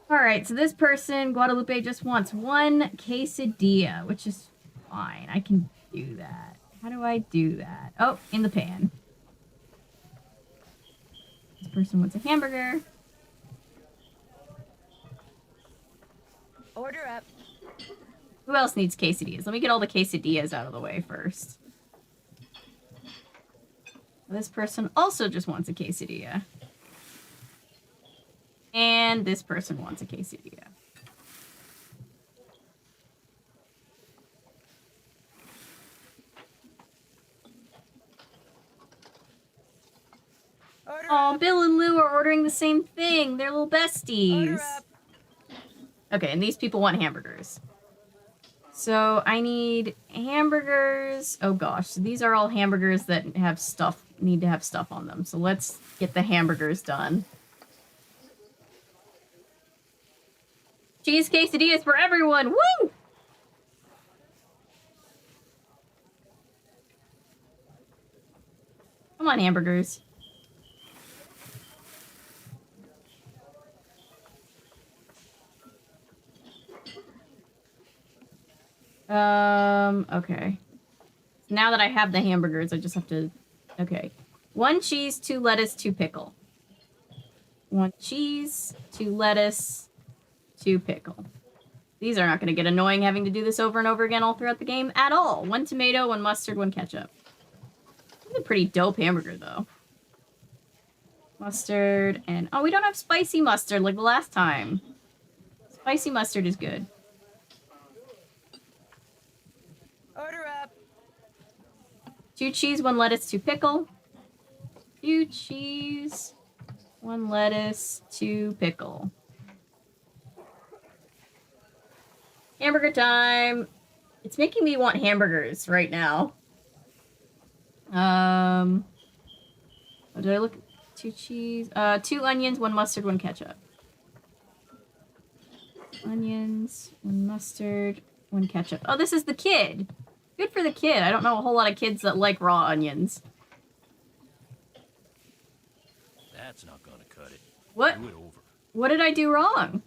[SPEAKER 1] Alright, so this person, Guadalupe, just wants one quesadilla, which is fine. I can do that. How do I do that? Oh, in the pan. This person wants a hamburger.
[SPEAKER 2] Order up.
[SPEAKER 1] Who else needs quesadillas? Let me get all the quesadillas out of the way first. This person also just wants a quesadilla. And this person wants a quesadilla.
[SPEAKER 2] Order Order
[SPEAKER 1] Oh,
[SPEAKER 2] up.
[SPEAKER 1] Bill and Lou are ordering the same thing. They're little besties.
[SPEAKER 2] Order up.
[SPEAKER 1] Okay, and these people want hamburgers. So I need hamburgers. Oh gosh, so these are all hamburgers that have stuff, need to have stuff on them. So let's get the hamburgers done. Cheese quesadillas for everyone. Woo! Come on, hamburgers. Okay. Now that I have the hamburgers, I just have to... Okay. 1 cheese, 2 lettuce, 2 pickle. 1 cheese, 2 lettuce, 2 pickle. These are not going to get annoying having to do this over and over again all throughout the game at all. 1 tomato, 1 mustard, 1 ketchup. This is a pretty dope hamburger, though. Mustard and... Oh, we don't have spicy mustard like the last time. Spicy mustard is good.
[SPEAKER 2] Order up.
[SPEAKER 1] 2 cheese, 1 lettuce, 2 pickle. 2 cheese, 1 lettuce, 2 pickle. Hamburger time. It's making me want hamburgers right now. What did I look? 2 cheese, 2 onions, 1 mustard, 1 ketchup. Onions, 1 mustard, 1 ketchup. Oh, this is the kid. Good for the kid. I don't know a whole lot of kids that like raw onions.
[SPEAKER 3] That's not gonna cut it.
[SPEAKER 1] What?
[SPEAKER 3] Do it over.
[SPEAKER 1] What did I do wrong?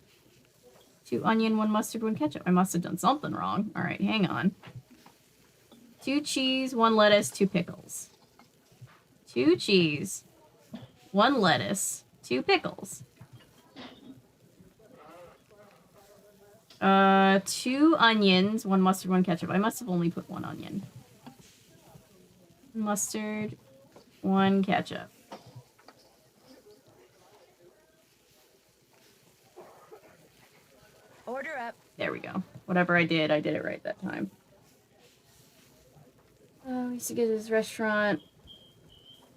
[SPEAKER 1] 2 onion, 1 mustard, 1 ketchup. I must have done something wrong. All right, hang on. 2 cheese, 1 lettuce, 2 pickles. 2 cheese, 1 lettuce, 2 pickles. 2 onions, 1 mustard, 1 ketchup. I must have only put 1 onion. Mustard, 1 ketchup.
[SPEAKER 2] Order up.
[SPEAKER 1] There we go. Whatever I did it right that time. We used to go to this restaurant,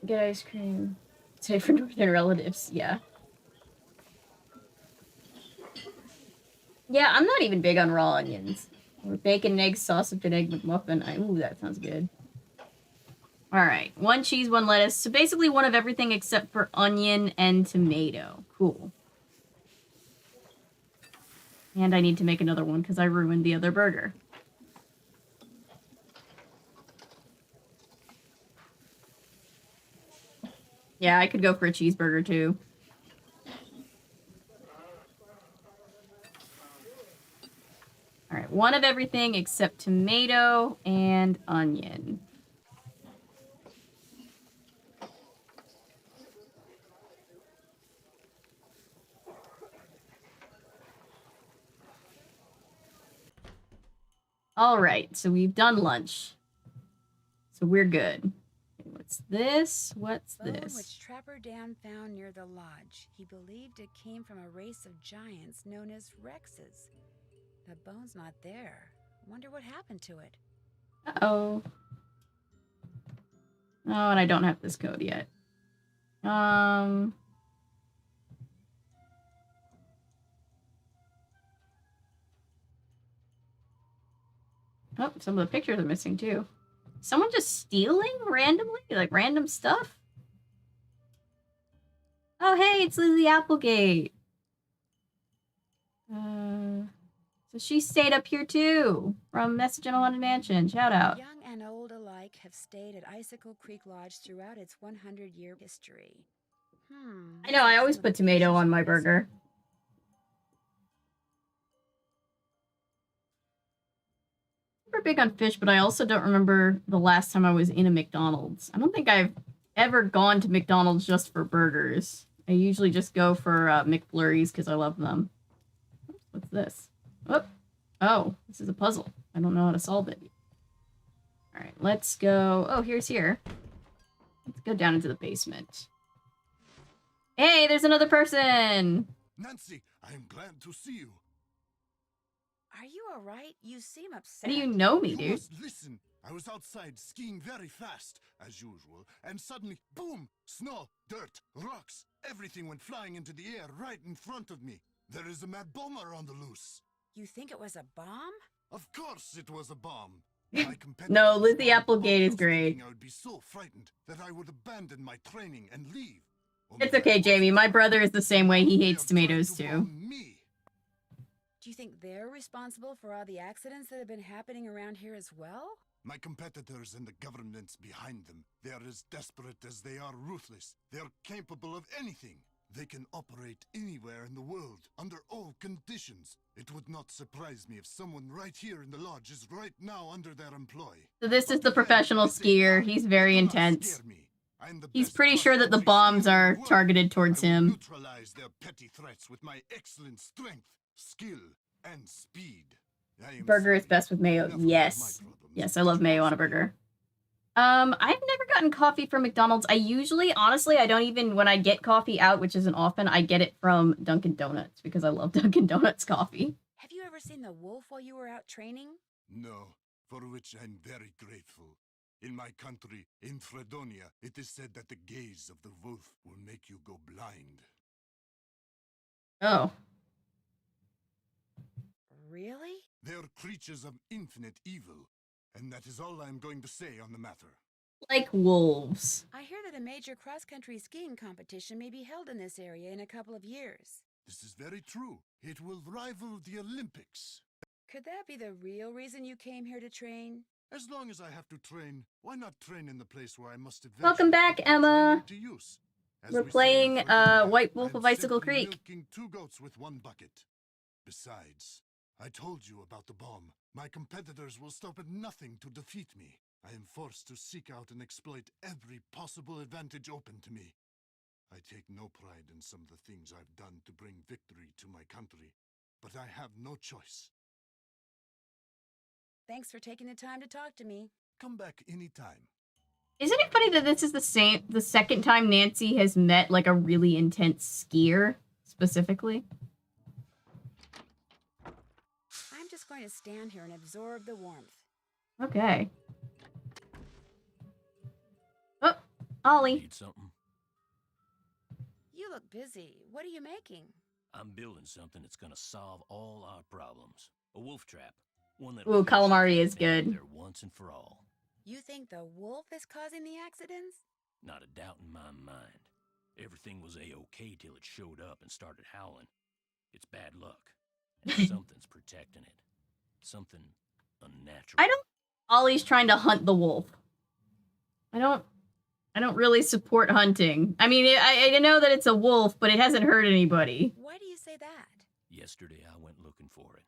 [SPEAKER 1] get ice cream. Today for northern relatives, yeah. Yeah, I'm not even big on raw onions. Or bacon and egg sausage and egg McMuffin. Ooh, that sounds good. Alright, 1 cheese, 1 lettuce. So basically 1 of everything except for onion and tomato. Cool. And I need to make another one because I ruined the other burger. Yeah, I could go for a cheeseburger too. Alright, 1 of everything except tomato and onion. Alright, so we've done lunch. So we're good. What's this? What's
[SPEAKER 2] Bone
[SPEAKER 1] this?
[SPEAKER 2] which Trapper Dan found near the lodge. He believed it came from a race of giants known as Rexes. The bone's not there. Wonder what happened to it.
[SPEAKER 1] Uh-oh. Oh, and I don't have this code yet. Oh, some of the pictures are missing too. Someone just stealing randomly? Like random stuff? Oh, hey, it's Lizzie Applegate. So she stayed up here too, from Message in a Haunted Mansion. Shout out.
[SPEAKER 2] Young and old alike have stayed at Icicle Creek Lodge throughout its 100-year history.
[SPEAKER 1] I know, I always put tomato on my burger. Super big on fish, but I also don't remember the last time I was in a McDonald's. I don't think I've ever gone to McDonald's just for burgers. I usually just go for McFlurries because I love them. What's this? Oh, this is a puzzle. I don't know how to solve it. All right, let's go. Oh, here's here. Let's go down into the basement. Hey, there's another person.
[SPEAKER 5] Nancy, I am glad to see you.
[SPEAKER 2] Are you all right? You seem upset.
[SPEAKER 1] How do you know me,
[SPEAKER 5] You
[SPEAKER 1] dude?
[SPEAKER 5] must listen. I was outside skiing very fast, as usual, and suddenly, boom! Snow, dirt, rocks, everything went flying into the air right in front of me. There is a mad bomber on the loose.
[SPEAKER 2] You think it was a bomb?
[SPEAKER 5] Of course it was a bomb.
[SPEAKER 1] No, Lizzie Applegate is great.
[SPEAKER 5] I would be so frightened that I would abandon my training and leave.
[SPEAKER 1] It's okay, Jamie. My brother is the same way. He hates tomatoes, too.
[SPEAKER 2] Do you think they're responsible for all the accidents that have been happening around here as well?
[SPEAKER 5] My competitors and the governments behind them, they are as desperate as they are ruthless. They are capable of anything. They can operate anywhere in the world, under all conditions. It would not surprise me if someone right here in the lodge is right now under their employ.
[SPEAKER 1] So this is the professional skier. He's very intense. He's pretty sure that the bombs are targeted towards him.
[SPEAKER 5] Neutralize their petty threats with my excellent strength, skill, and speed.
[SPEAKER 1] Burger is best with mayo. Yes. Yes, I love mayo on a burger. I've never gotten coffee from McDonald's. I usually, honestly, I don't even, when I get coffee out, which isn't often, I get it from Dunkin' Donuts because I love Dunkin' Donuts coffee.
[SPEAKER 2] Have you ever seen the wolf while you were out training?
[SPEAKER 5] No, for which I'm very grateful. In my country, in Fredonia, it is said that the gaze of the wolf will make you go blind.
[SPEAKER 1] Oh.
[SPEAKER 2] Really?
[SPEAKER 5] They are creatures of infinite evil, and that is all I am going to say on the matter.
[SPEAKER 1] Like wolves.
[SPEAKER 2] I hear that a major cross-country skiing competition may be held in this area in a couple of years.
[SPEAKER 5] This is very true. It will rival the Olympics.
[SPEAKER 2] Could that be the real reason you came here to train?
[SPEAKER 5] As long as I have to train, why not train in the place where I must eventually
[SPEAKER 1] Welcome back,
[SPEAKER 5] put the
[SPEAKER 1] Emma.
[SPEAKER 5] training to use? As
[SPEAKER 1] We're
[SPEAKER 5] we say in
[SPEAKER 1] playing
[SPEAKER 5] Fredonia,
[SPEAKER 1] White Wolf
[SPEAKER 5] I'm
[SPEAKER 1] of Icicle
[SPEAKER 5] simply
[SPEAKER 1] Creek.
[SPEAKER 5] milking 2 goats with 1 bucket. Besides, I told you about the bomb. My competitors will stop at nothing to defeat me. I am forced to seek out and exploit every possible advantage open to me. I take no pride in some of the things I've done to bring victory to my country, but I have no choice.
[SPEAKER 2] Thanks for taking the time to talk to me.
[SPEAKER 5] Come back anytime.
[SPEAKER 1] Isn't it funny that this is the second time Nancy has met like a really intense skier, specifically?
[SPEAKER 2] I'm just going to stand here and absorb the warmth.
[SPEAKER 1] Okay. Oh, Ollie.
[SPEAKER 3] Need something?
[SPEAKER 2] You look busy. What are you making?
[SPEAKER 3] I'm building something that's gonna solve all our problems. A wolf trap. One that
[SPEAKER 1] Ooh, calamari is good.
[SPEAKER 3] There once and for all.
[SPEAKER 2] You think the wolf is causing the accidents?
[SPEAKER 3] Not a doubt in my mind. Everything was a-okay till it showed up and started howling. It's bad luck. And something's protecting it. Something unnatural.
[SPEAKER 1] Ollie's trying to hunt the wolf. I don't really support hunting. I mean, I know that it's a wolf, but it hasn't hurt anybody.
[SPEAKER 2] Why do you say that?
[SPEAKER 3] Yesterday I went looking for it.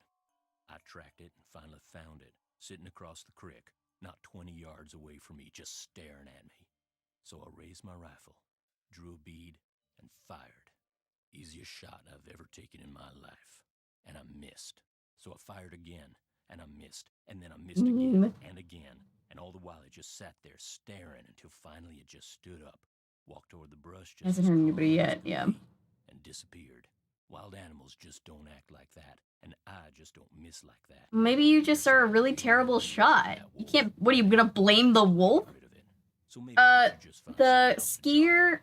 [SPEAKER 3] I tracked it and finally found it, sitting across the creek, not 20 yards away from me, just staring at me. So I raised my rifle, drew a bead, and fired. Easiest shot I've ever taken in my life. And I missed. So I fired again, and I missed, and then I missed again, and again. And all the while it just sat there staring until finally it just stood up, walked toward the brush just
[SPEAKER 1] Hasn't
[SPEAKER 3] as
[SPEAKER 1] hurt
[SPEAKER 3] calm
[SPEAKER 1] anybody
[SPEAKER 3] as
[SPEAKER 1] yet,
[SPEAKER 3] could
[SPEAKER 1] yeah.
[SPEAKER 3] be, and disappeared. Wild animals just don't act like that, and I just don't miss like that.
[SPEAKER 1] Maybe you just are a really terrible shot. You can't. What are you gonna blame the wolf?
[SPEAKER 3] So maybe we should just find
[SPEAKER 1] The
[SPEAKER 3] something else to talk
[SPEAKER 1] skier.
[SPEAKER 3] about.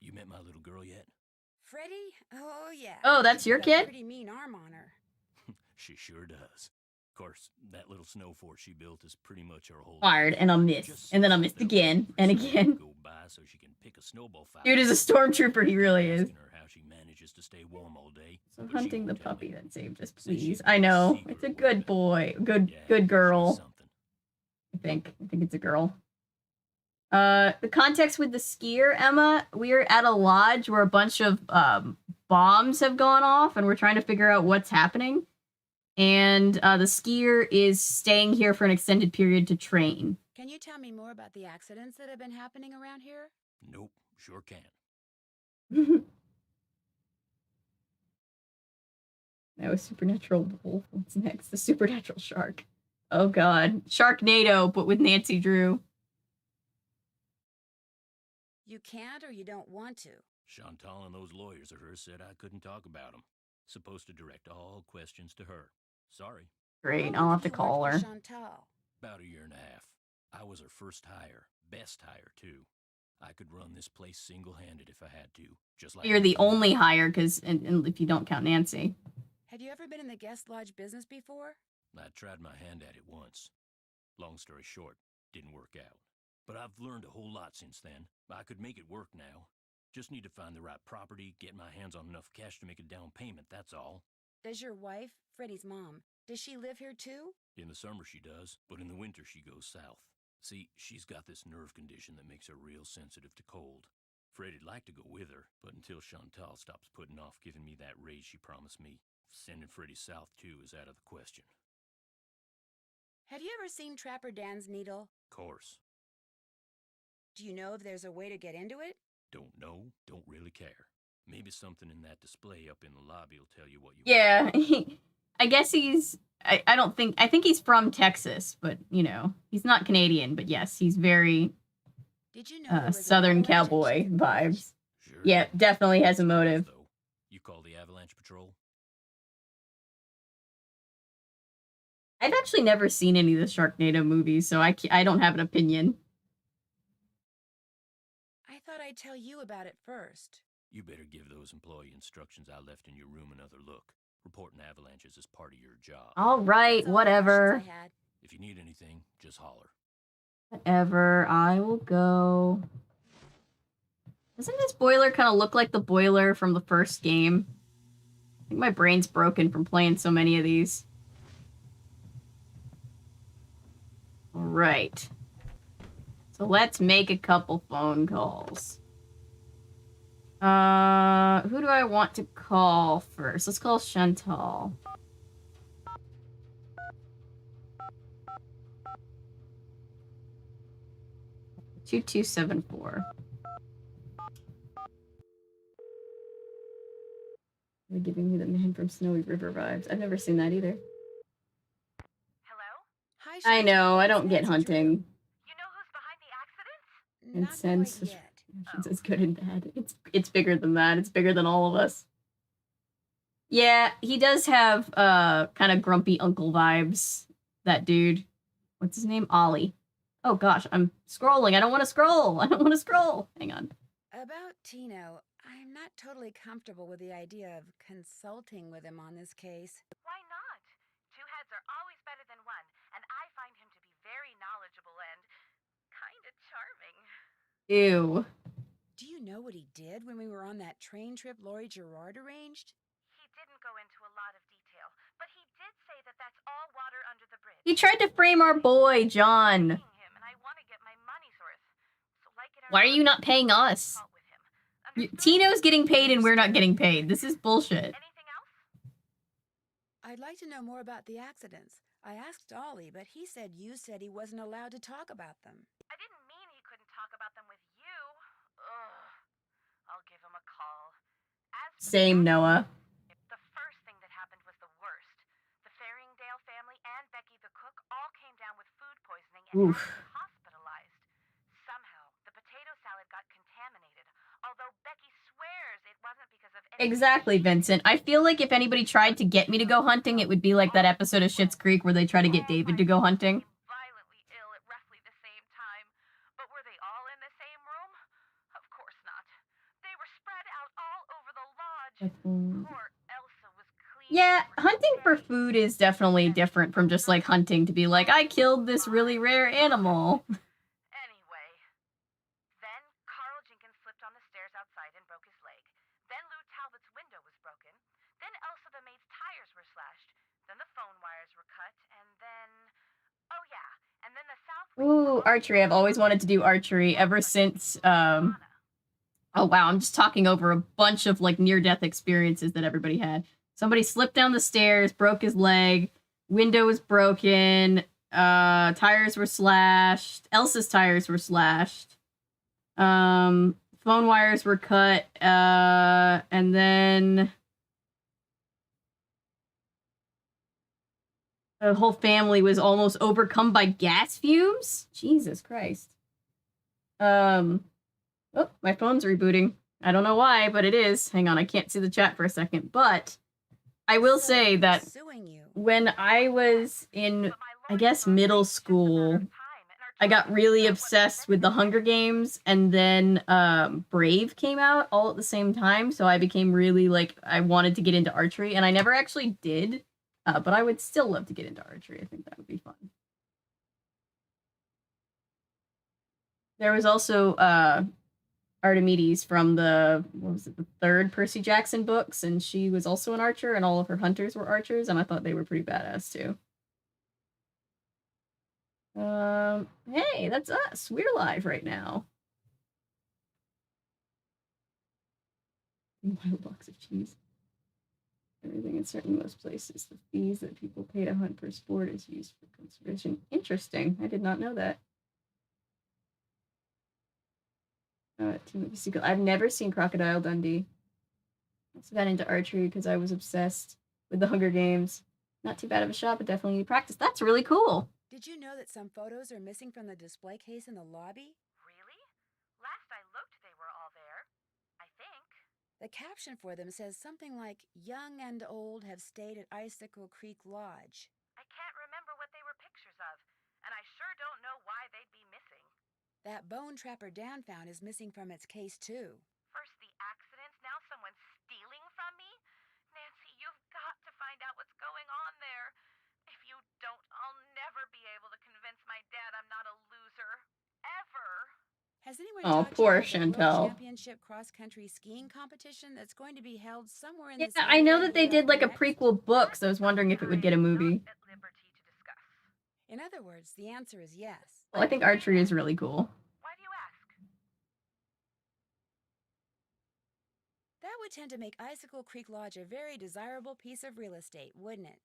[SPEAKER 3] You met my little girl yet?
[SPEAKER 2] Freddie? Oh, yeah.
[SPEAKER 1] Oh, that's your
[SPEAKER 2] She's got a
[SPEAKER 1] kid?
[SPEAKER 2] pretty mean arm on her.
[SPEAKER 3] She sure does. Of course, that little snow fort she built is pretty much her whole
[SPEAKER 1] Fired,
[SPEAKER 3] life.
[SPEAKER 1] and I'll miss,
[SPEAKER 3] Just
[SPEAKER 1] and then I'll
[SPEAKER 3] sits
[SPEAKER 1] miss
[SPEAKER 3] there
[SPEAKER 1] again
[SPEAKER 3] waiting for
[SPEAKER 1] and
[SPEAKER 3] someone to
[SPEAKER 1] again.
[SPEAKER 3] go by so she can pick a snowball fight.
[SPEAKER 1] Dude is a stormtrooper. He really is.
[SPEAKER 3] Asking her how she manages to stay warm all day.
[SPEAKER 1] So
[SPEAKER 3] but she
[SPEAKER 1] hunting the
[SPEAKER 3] won't tell
[SPEAKER 1] puppy
[SPEAKER 3] me.
[SPEAKER 1] that saved us,
[SPEAKER 3] Says she's
[SPEAKER 1] please.
[SPEAKER 3] got
[SPEAKER 1] I
[SPEAKER 3] a
[SPEAKER 1] know.
[SPEAKER 3] secret
[SPEAKER 1] It's a
[SPEAKER 3] weapon.
[SPEAKER 1] good boy. Good
[SPEAKER 3] Yeah,
[SPEAKER 1] good
[SPEAKER 3] she's
[SPEAKER 1] girl.
[SPEAKER 3] something.
[SPEAKER 1] I think it's a girl. The context with the skier, Emma, we're at a lodge where a bunch of bombs have gone off, and we're trying to figure out what's happening. And the skier is staying here for an extended period to train.
[SPEAKER 2] Can you tell me more about the accidents that have been happening around here?
[SPEAKER 3] Nope, sure can.
[SPEAKER 1] That was Supernatural Wolf. What's next? The Supernatural Shark. Oh god. Sharknado, but with Nancy Drew.
[SPEAKER 2] You can't or you don't want to.
[SPEAKER 3] Chantal and those lawyers of hers said I couldn't talk about them. Supposed to direct all questions to her. Sorry.
[SPEAKER 1] Great,
[SPEAKER 2] How
[SPEAKER 1] I'll
[SPEAKER 2] long
[SPEAKER 1] have to
[SPEAKER 2] you
[SPEAKER 1] call
[SPEAKER 2] worked
[SPEAKER 1] her.
[SPEAKER 2] with Chantal?
[SPEAKER 3] About a year and a half. I was her first hire, best hire, too. I could run this place single-handed if I had to, just like...
[SPEAKER 1] You're the only hire, because and if you don't count Nancy.
[SPEAKER 2] Have you ever been in the guest lodge business before?
[SPEAKER 3] I tried my hand at it once. Long story short, didn't work out. But I've learned a whole lot since then. I could make it work now. Just need to find the right property, get my hands on enough cash to make a down payment, that's all.
[SPEAKER 2] Does your wife, Freddie's mom, does she live here too?
[SPEAKER 3] In the summer she does, but in the winter she goes south. See, she's got this nerve condition that makes her real sensitive to cold. Freddie'd like to go with her, but until Chantal stops putting off giving me that raise she promised me, sending Freddie south too is out of the question.
[SPEAKER 2] Have you ever seen Trapper Dan's needle?
[SPEAKER 3] Course.
[SPEAKER 2] Do you know if there's a way to get into it?
[SPEAKER 3] Don't know, don't really care. Maybe something in that display up in the lobby will tell you what you
[SPEAKER 1] Yeah, I guess he's... I think he's from Texas, but, you know, he's not Canadian, but yes, he's very
[SPEAKER 2] Did you know there was an
[SPEAKER 1] Southern
[SPEAKER 2] avalanche in
[SPEAKER 1] cowboy
[SPEAKER 2] Chicken Village?
[SPEAKER 1] vibes.
[SPEAKER 3] Sure.
[SPEAKER 1] Yeah, definitely has a motive.
[SPEAKER 3] Though, you call the Avalanche Patrol?
[SPEAKER 1] I've actually never seen any of the Sharknado movies, so I don't have an opinion.
[SPEAKER 2] I thought I'd tell you about it first.
[SPEAKER 3] You better give those employee instructions I left in your room another look. Reporting avalanches is part of your job.
[SPEAKER 1] All right,
[SPEAKER 2] That's all the
[SPEAKER 1] whatever.
[SPEAKER 2] questions I had.
[SPEAKER 3] If you need anything, just holler.
[SPEAKER 1] Whatever, I will go. Doesn't this boiler kind of look like the boiler from the first game? I think my brain's broken from playing so many of these. All right. So let's make a couple phone calls. Who do I want to call first? Let's call Chantal. $2274. They're giving me the Man from Snowy River vibes. I've never seen that either.
[SPEAKER 4] Hello?
[SPEAKER 2] Hi,
[SPEAKER 1] I
[SPEAKER 2] Chantal.
[SPEAKER 1] know, I don't
[SPEAKER 2] It's
[SPEAKER 1] get
[SPEAKER 2] Nancy
[SPEAKER 1] hunting.
[SPEAKER 4] You know who's behind the accident?
[SPEAKER 2] Drew.
[SPEAKER 1] And
[SPEAKER 2] Not
[SPEAKER 1] sense.
[SPEAKER 2] quite yet.
[SPEAKER 1] It's good and bad. It's bigger than that. It's bigger than all of us. Yeah, he does have kind of grumpy uncle vibes. That dude. What's his name? Ollie. Oh gosh, I'm scrolling. I don't want to scroll. I don't want to scroll. Hang on.
[SPEAKER 2] About Tino, I'm not totally comfortable with the idea of consulting with him on this case.
[SPEAKER 4] Why not? Two heads are always better than one, and I find him to be very knowledgeable and kind of charming.
[SPEAKER 1] Ew.
[SPEAKER 2] Do you know what he did when we were on that train trip Laurie Gerard arranged?
[SPEAKER 4] He didn't go into a lot of detail, but he did say that that's all water under the bridge.
[SPEAKER 1] He tried to frame our boy, John.
[SPEAKER 4] Him, and I want to get my money's worth. So like it or
[SPEAKER 1] Why are you not paying us?
[SPEAKER 4] consult with him. Understood?
[SPEAKER 1] Tino's getting paid and we're not getting paid. This is bullshit.
[SPEAKER 4] Anything else?
[SPEAKER 2] I'd like to know more about the accidents. I asked Ollie, but he said you said he wasn't allowed to talk about them.
[SPEAKER 4] I didn't mean he couldn't talk about them with you. Ugh. I'll give him a call. As for the
[SPEAKER 1] Same, Noah.
[SPEAKER 4] the first thing that happened was the worst. The Faringdale family and Becky the cook all came down with food poisoning and
[SPEAKER 1] Oof.
[SPEAKER 4] had to be hospitalized. Somehow, the potato salad got contaminated, although Becky swears it wasn't because of any...
[SPEAKER 1] Exactly, Vincent. I feel like if anybody tried to get me to go hunting, it would be like that episode of Schitt's Creek where they try to get David to go hunting.
[SPEAKER 4] Violently ill at roughly the same time. But were they all in the same room? Of course not. They were spread out all over the lodge. Poor Elsa was clean.
[SPEAKER 1] Yeah, hunting for food is definitely different from just like hunting to be like, I killed this really rare animal.
[SPEAKER 4] Anyway, then Carl Jenkins slipped on the stairs outside and broke his leg. Then Lou Talbot's window was broken. Then Elsa the maid's tires were slashed. Then the phone wires were cut. And then... Oh yeah, and then the south...
[SPEAKER 1] Ooh, archery. I've always wanted to do archery ever since, oh wow, I'm just talking over a bunch of like near-death experiences that everybody had. Somebody slipped down the stairs, broke his leg, window was broken, tires were slashed, Elsa's tires were slashed, phone wires were cut, and then the whole family was almost overcome by gas fumes? Jesus Christ. Oh, my phone's rebooting. I don't know why, but it is. Hang on, I can't see the chat for a second. But I will say that
[SPEAKER 2] Suing you.
[SPEAKER 1] when I was in, I guess, middle school, I got really obsessed with the Hunger Games, and then Brave came out all at the same time, so I became really, like, I wanted to get into archery, and I never actually did, but I would still love to get into archery. I think that would be fun. There was also Archimedes from the third Percy Jackson books, and she was also an archer, and all of her hunters were archers, and I thought they were pretty badass too. Hey, that's us. We're live right now. Buy a box of cheese. Everything is certain most places. The fees that people pay to hunt for sport is used for conservation. Interesting. I did not know that. Icicle. I've never seen Crocodile Dundee. I also got into archery because I was obsessed with the Hunger Games. Not too bad of a shot, but definitely need practice. That's really cool.
[SPEAKER 2] Did you know that some photos are missing from the display case in the lobby?
[SPEAKER 4] Really? Last I looked, they were all there. I think.
[SPEAKER 2] The caption for them says something like, "Young and old have stayed at Icicle Creek Lodge."
[SPEAKER 4] I can't remember what they were pictures of, and I sure don't know why they'd be missing.
[SPEAKER 2] That bone trapper Dan found is missing from its case, too.
[SPEAKER 4] First the accidents, now someone's stealing from me? Nancy, you've got to find out what's going on there. If you don't, I'll never be able to convince my dad I'm not a loser. Ever.
[SPEAKER 2] Has anyone
[SPEAKER 1] Oh,
[SPEAKER 2] talked
[SPEAKER 1] poor
[SPEAKER 2] to you about the
[SPEAKER 1] Chantel.
[SPEAKER 2] World Championship cross-country skiing competition that's going to be held somewhere in
[SPEAKER 1] Yeah,
[SPEAKER 2] this
[SPEAKER 1] I know
[SPEAKER 2] area
[SPEAKER 1] that they
[SPEAKER 2] year
[SPEAKER 1] did like a
[SPEAKER 2] after next?
[SPEAKER 1] prequel book, so I was wondering if it would get a movie.
[SPEAKER 4] Not at liberty to discuss.
[SPEAKER 2] In other words, the answer is yes.
[SPEAKER 1] Well, I think archery is really cool.
[SPEAKER 4] Why do you ask?
[SPEAKER 2] That would tend to make Icicle Creek Lodge a very desirable piece of real estate, wouldn't it?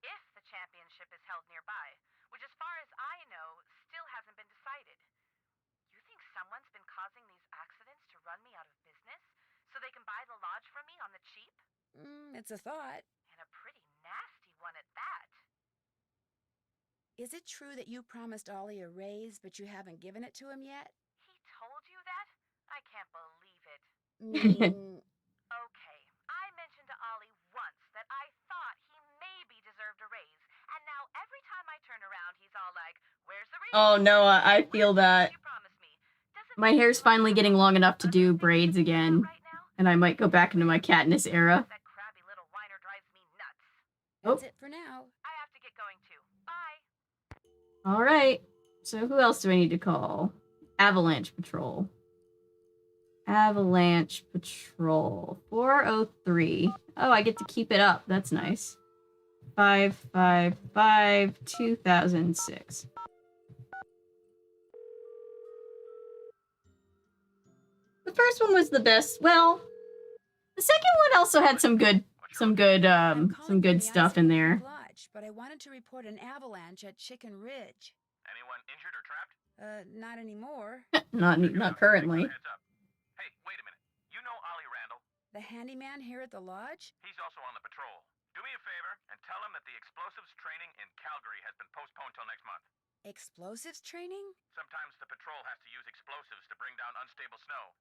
[SPEAKER 4] If the championship is held nearby, which as far as I know, still hasn't been decided. You think someone's been causing these accidents to run me out of business so they can buy the lodge from me on the cheap?
[SPEAKER 2] It's a thought.
[SPEAKER 4] And a pretty nasty one at that.
[SPEAKER 2] Is it true that you promised Ollie a raise, but you haven't given it to him yet?
[SPEAKER 4] He told you that? I can't believe it.
[SPEAKER 2] Meaning,
[SPEAKER 4] Okay, I mentioned to Ollie once that I thought he maybe deserved a raise, and now every time I turn around, he's all like, "Where's the raise?"
[SPEAKER 1] Oh no, I feel that.
[SPEAKER 4] You promised me. Doesn't
[SPEAKER 1] My hair's finally getting long enough to do braids again,
[SPEAKER 4] right now?
[SPEAKER 1] and I might go back into my Katniss era.
[SPEAKER 4] That crabby little whiner drives me nuts.
[SPEAKER 2] that's
[SPEAKER 1] Oh.
[SPEAKER 2] it for now.
[SPEAKER 4] I have to get going too. Bye.
[SPEAKER 1] All right. So who else do I need to call? Avalanche Patrol. Avalanche Patrol. 403. Oh, I get to keep it up. That's nice. 555 2006. The first one was the best. Well, the second one also had some good
[SPEAKER 2] I'm calling from the
[SPEAKER 1] stuff in
[SPEAKER 2] Icicle
[SPEAKER 1] there.
[SPEAKER 2] Creek Lodge, but I wanted to report an avalanche at Chicken Ridge.
[SPEAKER 8] Anyone injured or trapped?
[SPEAKER 2] Not anymore.
[SPEAKER 1] Not currently.
[SPEAKER 8] Heads up. Hey, wait a minute. You know Ollie Randall?
[SPEAKER 2] The handyman here at the lodge?
[SPEAKER 8] He's also on the patrol. Do me a favor and tell him that the explosives training in Calgary has been postponed till next month.
[SPEAKER 2] Explosives training?
[SPEAKER 8] Sometimes the patrol has to use explosives to bring down unstable snow.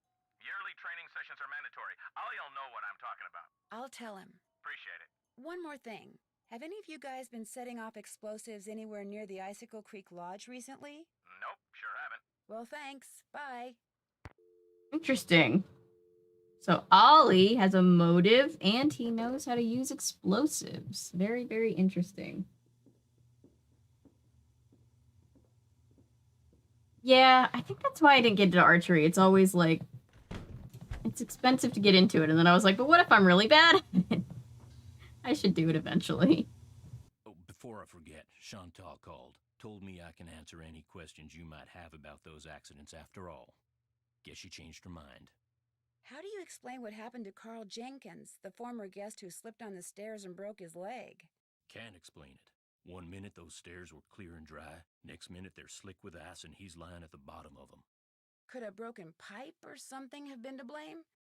[SPEAKER 8] Yearly training sessions are mandatory. Ollie'll know what I'm talking about.
[SPEAKER 2] I'll tell him.
[SPEAKER 8] Appreciate it.
[SPEAKER 2] One more thing. Have any of you guys been setting off explosives anywhere near the Icicle Creek Lodge recently?
[SPEAKER 8] Nope, sure haven't.
[SPEAKER 2] Well, thanks. Bye.
[SPEAKER 1] Interesting. So Ollie has a motive and he knows how to use explosives. Very, very interesting. Yeah, I think that's why I didn't get into archery. It's always like, it's expensive to get into it. And then I was like, but what if I'm really bad at it? I should do it eventually.
[SPEAKER 3] Oh, before I forget, Chantal called. Told me I can answer any questions you might have about those accidents after all. Guess she changed her mind.
[SPEAKER 2] How do you explain what happened to Carl Jenkins, the former guest who slipped on the stairs and broke his leg?
[SPEAKER 3] Can't explain it. One minute those stairs were clear and dry. Next minute they're slick with ice and he's lying at the bottom of them.
[SPEAKER 2] Could a broken pipe or something have been to blame?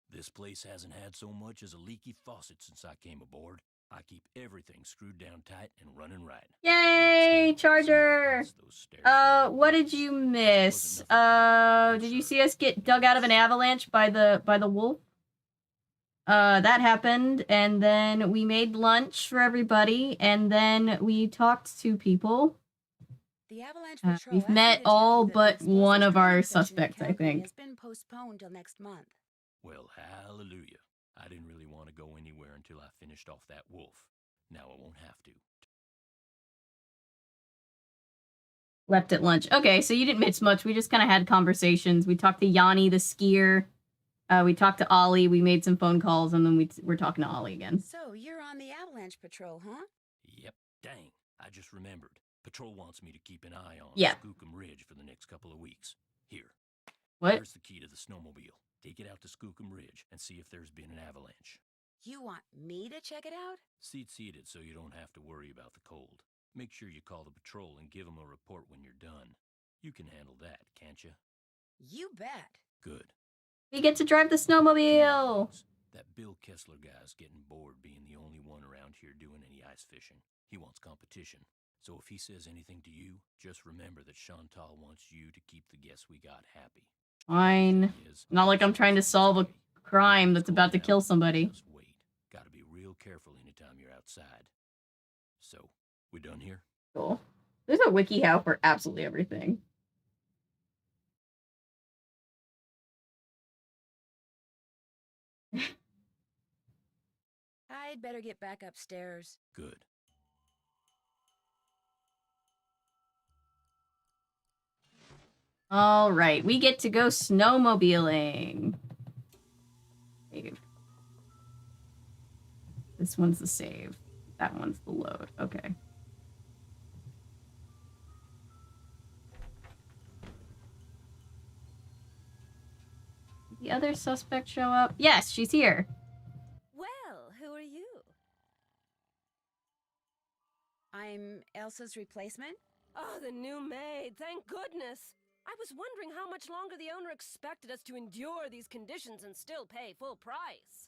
[SPEAKER 3] This place hasn't had so much as a leaky faucet since I came aboard. I keep everything screwed down tight and running right.
[SPEAKER 1] Yay, Charger! What did you miss? Did you see us get dug out of an avalanche by the wolf? That happened, and then we made lunch for everybody, and then we talked to people.
[SPEAKER 2] The Avalanche Patrol
[SPEAKER 1] We've
[SPEAKER 2] asked me
[SPEAKER 1] met
[SPEAKER 2] to tell
[SPEAKER 1] all
[SPEAKER 2] you that the
[SPEAKER 1] but
[SPEAKER 2] explosives
[SPEAKER 1] one of our
[SPEAKER 2] training session in
[SPEAKER 1] suspects, I
[SPEAKER 2] Calgary
[SPEAKER 1] think.
[SPEAKER 2] has been postponed till next month.
[SPEAKER 3] Well, hallelujah. I didn't really want to go anywhere until I finished off that wolf. Now I won't have to.
[SPEAKER 1] Left at lunch. Okay, so you didn't miss much. We just kind of had conversations. We talked to Yanni, the skier. We talked to Ollie. We made some phone calls, and then we're talking to Ollie again.
[SPEAKER 2] So, you're on the Avalanche Patrol, huh?
[SPEAKER 3] Yep, dang. I just remembered. Patrol wants me to keep an eye on
[SPEAKER 1] Yeah.
[SPEAKER 3] Skookum Ridge for the next couple of weeks. Here.
[SPEAKER 1] What?
[SPEAKER 3] Here's the key to the snowmobile. Take it out to Skookum Ridge and see if there's been an avalanche.
[SPEAKER 2] You want me to check it out?
[SPEAKER 3] Seat seated so you don't have to worry about the cold. Make sure you call the patrol and give them a report when you're done. You can handle that, can't you?
[SPEAKER 2] You bet.
[SPEAKER 3] Good.
[SPEAKER 1] We get to drive the snowmobile.
[SPEAKER 3] That Bill Kessler guy's getting bored being the only one around here doing any ice fishing. He wants competition. So if he says anything to you, just remember that Chantal wants you to keep the guests we got happy.
[SPEAKER 1] Fine. Not like I'm trying to solve a crime that's about to kill somebody.
[SPEAKER 3] Just wait. Gotta be real careful anytime you're outside. So, we done here?
[SPEAKER 1] Cool. There's a WikiHow for absolutely everything.
[SPEAKER 2] I'd better get back upstairs.
[SPEAKER 3] Good.
[SPEAKER 1] All right, we get to go snowmobiling. Save. This one's the save. That one's the load. Okay. Did the other suspect show up? Yes, she's here.
[SPEAKER 2] Well, who are you? I'm Elsa's replacement?
[SPEAKER 9] Oh, the new maid. Thank goodness. I was wondering how much longer the owner expected us to endure these conditions and still pay full price.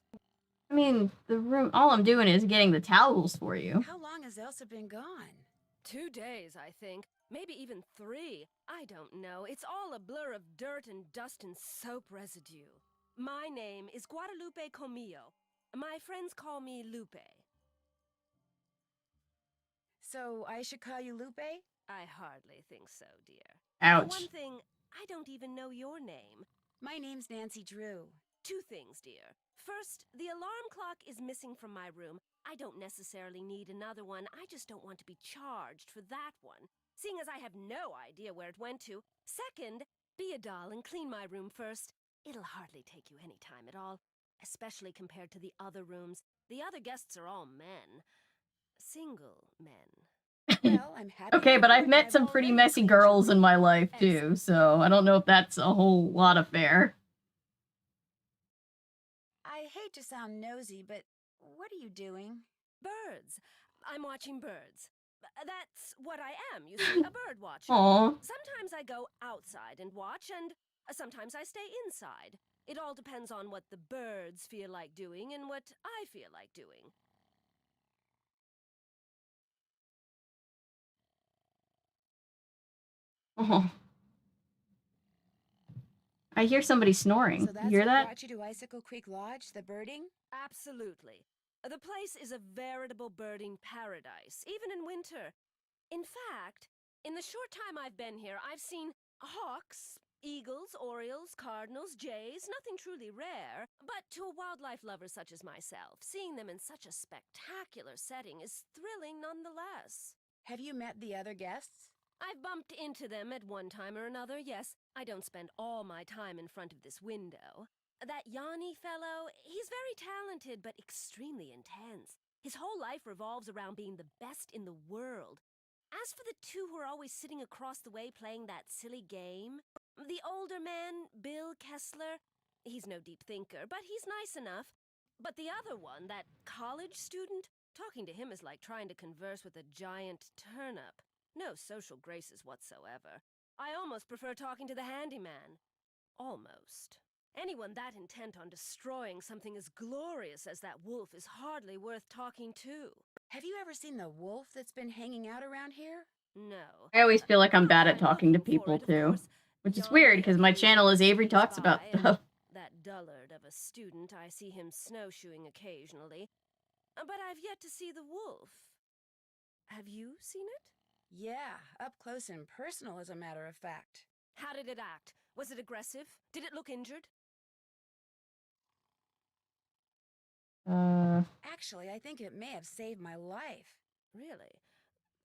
[SPEAKER 1] I mean, the room, all I'm doing is getting the towels for you.
[SPEAKER 2] How long has Elsa been gone?
[SPEAKER 9] 2 days, I think. Maybe even 3. I don't know. It's all a blur of dirt and dust and soap residue. My name is Guadalupe Comillo. My friends call me Lupe.
[SPEAKER 2] So I should call you Lupe?
[SPEAKER 9] I hardly think so, dear.
[SPEAKER 1] Ouch.
[SPEAKER 9] For one thing, I don't even know your name.
[SPEAKER 2] My name's Nancy Drew.
[SPEAKER 9] 2 things, dear. First, the alarm clock is missing from my room. I don't necessarily need another one. I just don't want to be charged for that one, seeing as I have no idea where it went to. Second, be a doll and clean my room first. It'll hardly take you any time at all, especially compared to the other rooms. The other guests are all men. Single men.
[SPEAKER 2] Well, I'm happy.
[SPEAKER 1] Okay, but I've met some pretty messy girls in my life, too, so I don't know if that's a whole lot of fair.
[SPEAKER 2] I hate to sound nosy, but what are you doing?
[SPEAKER 9] Birds. I'm watching birds. That's what I am, you see, a bird watcher.
[SPEAKER 1] Aw.
[SPEAKER 9] Sometimes I go outside and watch, and sometimes I stay inside. It all depends on what the birds feel like doing and what I feel like doing.
[SPEAKER 1] Oh. I hear somebody snoring.
[SPEAKER 2] So that's
[SPEAKER 1] You hear
[SPEAKER 2] what
[SPEAKER 1] that?
[SPEAKER 2] brought you to Icicle Creek Lodge, the birding?
[SPEAKER 9] Absolutely. The place is a veritable birding paradise, even in winter. In fact, in the short time I've been here, I've seen hawks, eagles, orioles, cardinals, jays, nothing truly rare. But to a wildlife lover such as myself, seeing them in such a spectacular setting is thrilling nonetheless.
[SPEAKER 2] Have you met the other guests?
[SPEAKER 9] I've bumped into them at one time or another, yes. I don't spend all my time in front of this window. That Yanni fellow, he's very talented, but extremely intense. His whole life revolves around being the best in the world. As for the 2 who are always sitting across the way playing that silly game, the older man, Bill Kessler, he's no deep thinker, but he's nice enough. But the other one, that college student, talking to him is like trying to converse with a giant turnip. No social graces whatsoever. I almost prefer talking to the handyman. Almost. Anyone that intent on destroying something as glorious as that wolf is hardly worth talking to.
[SPEAKER 2] Have you ever seen the wolf that's been hanging out around here?
[SPEAKER 9] No.
[SPEAKER 1] I always feel like I'm bad at
[SPEAKER 9] I'm
[SPEAKER 1] talking to
[SPEAKER 9] looking for
[SPEAKER 1] people,
[SPEAKER 9] it, of
[SPEAKER 1] too.
[SPEAKER 9] course.
[SPEAKER 1] Which is
[SPEAKER 9] Yanni
[SPEAKER 1] weird, because my
[SPEAKER 9] occasionally
[SPEAKER 1] channel is Avery
[SPEAKER 9] swings
[SPEAKER 1] Talks About
[SPEAKER 9] by, and
[SPEAKER 1] Stuff.
[SPEAKER 9] That dullard of a student, I see him snowshoeing occasionally. But I've yet to see the wolf. Have you seen it?
[SPEAKER 2] Yeah, up close and personal, as a matter of fact.
[SPEAKER 9] How did it act? Was it aggressive? Did it look injured?
[SPEAKER 2] Actually, I think it may have saved my life.
[SPEAKER 9] Really?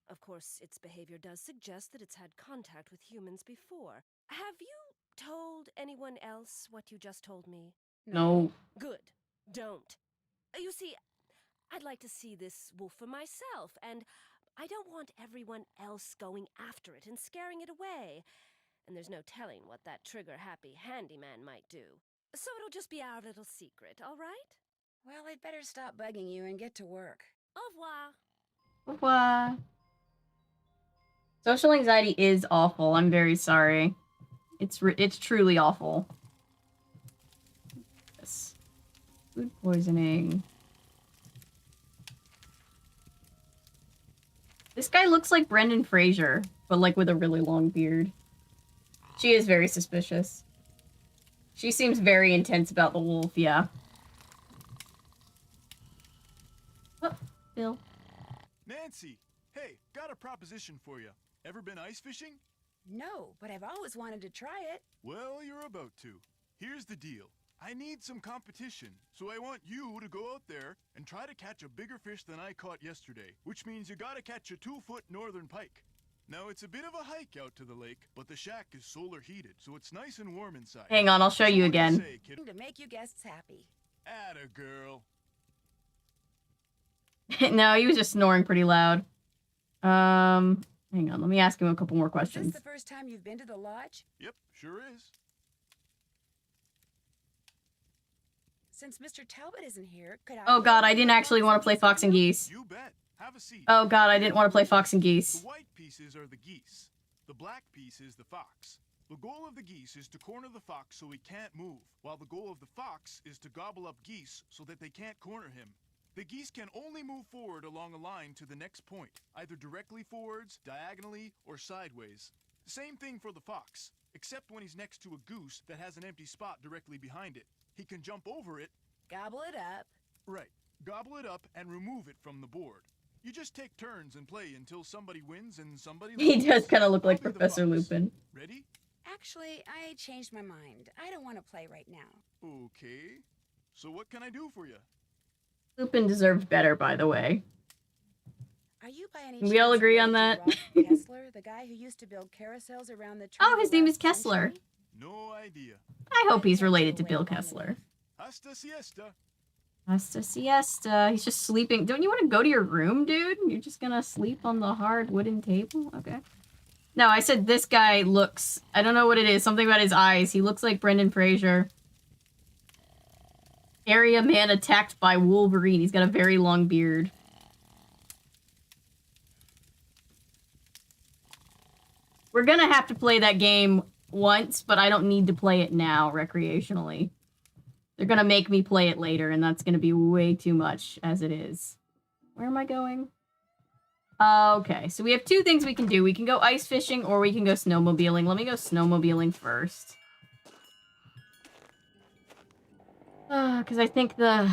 [SPEAKER 9] Of course, its behavior does suggest that it's had contact with humans before. Have you told anyone else what you just told me?
[SPEAKER 1] No.
[SPEAKER 9] Good. Don't. You see, I'd like to see this wolf for myself, and I don't want everyone else going after it and scaring it away. And there's no telling what that trigger-happy handyman might do. So it'll just be our little secret, all right?
[SPEAKER 2] Well, I'd better stop bugging you and get to work.
[SPEAKER 9] Au revoir.
[SPEAKER 1] Au revoir. Social anxiety is awful. I'm very sorry. It's truly awful. Yes. Food poisoning. This guy looks like Brendan Fraser, but like with a really long beard. She is very suspicious. She seems very intense about the wolf, yeah. Oh, Bill.
[SPEAKER 5] Nancy, hey, got a proposition for you. Ever been ice fishing?
[SPEAKER 2] No, but I've always wanted to try it.
[SPEAKER 5] Well, you're about to. Here's the deal. I need some competition, so I want you to go out there and try to catch a bigger fish than I caught yesterday, which means you gotta catch a 2-foot northern pike. Now, it's a bit of a hike out to the lake, but the shack is solar heated, so it's nice and warm inside.
[SPEAKER 1] Hang on, I'll show you again.
[SPEAKER 5] Say, kid?
[SPEAKER 2] To make you guests happy.
[SPEAKER 5] Atta girl.
[SPEAKER 1] No, he was just snoring pretty loud. Hang on, let me ask him a couple more
[SPEAKER 2] Is
[SPEAKER 1] questions.
[SPEAKER 2] this the first time you've been to the lodge?
[SPEAKER 5] Yep, sure is.
[SPEAKER 2] Since Mr. Talbot isn't here, could I...
[SPEAKER 1] Oh god, I didn't actually want to play Fox and Geese.
[SPEAKER 5] You bet. Have a seat.
[SPEAKER 1] Oh god, I didn't want to play Fox and Geese.
[SPEAKER 5] The white pieces are the geese. The black piece is the fox. The goal of the geese is to corner the fox so he can't move, while the goal of the fox is to gobble up geese so that they can't corner him. The geese can only move forward along a line to the next point, either directly forwards, diagonally, or sideways. Same thing for the fox, except when he's next to a goose that has an empty spot directly behind it. He can jump over it.
[SPEAKER 2] Gobble it up.
[SPEAKER 5] Right. Gobble it up and remove it from the board. You just take turns and play until somebody wins and somebody loses.
[SPEAKER 1] He does kind of look like
[SPEAKER 5] I'll be the
[SPEAKER 1] Professor
[SPEAKER 5] fox.
[SPEAKER 1] Lupin.
[SPEAKER 5] Ready?
[SPEAKER 2] Actually, I changed my mind. I don't want to play right now.
[SPEAKER 5] Okay. So what can I do for you?
[SPEAKER 1] Lupin deserved better, by the way.
[SPEAKER 2] Are you by any
[SPEAKER 1] Can we all
[SPEAKER 2] chance
[SPEAKER 1] agree on
[SPEAKER 2] related
[SPEAKER 1] that?
[SPEAKER 2] to Rob Kessler, the guy who used to build carousels around the
[SPEAKER 1] Oh,
[SPEAKER 2] turn
[SPEAKER 1] his
[SPEAKER 2] of the
[SPEAKER 1] name is
[SPEAKER 2] last
[SPEAKER 1] Kessler.
[SPEAKER 2] century?
[SPEAKER 5] No idea.
[SPEAKER 1] I hope he's
[SPEAKER 2] That's
[SPEAKER 1] related
[SPEAKER 2] the
[SPEAKER 1] to
[SPEAKER 2] way
[SPEAKER 1] Bill
[SPEAKER 2] I wanna
[SPEAKER 1] Kessler.
[SPEAKER 2] live.
[SPEAKER 5] Hasta siesta.
[SPEAKER 1] Hasta siesta. He's just sleeping. Don't you want to go to your room, dude? You're just gonna sleep on the hard wooden table? Okay. No, I said this guy looks... I don't know what it is. Something about his eyes. He looks like Brendan Fraser. Area man attacked by Wolverine. He's got a very long beard. We're gonna have to play that game once, but I don't need to play it now recreationally. They're gonna make me play it later, and that's gonna be way too much as it is. Where am I going? Okay, so we have two things we can do. We can go ice fishing, or we can go snowmobiling. Let me go snowmobiling first. Because I think the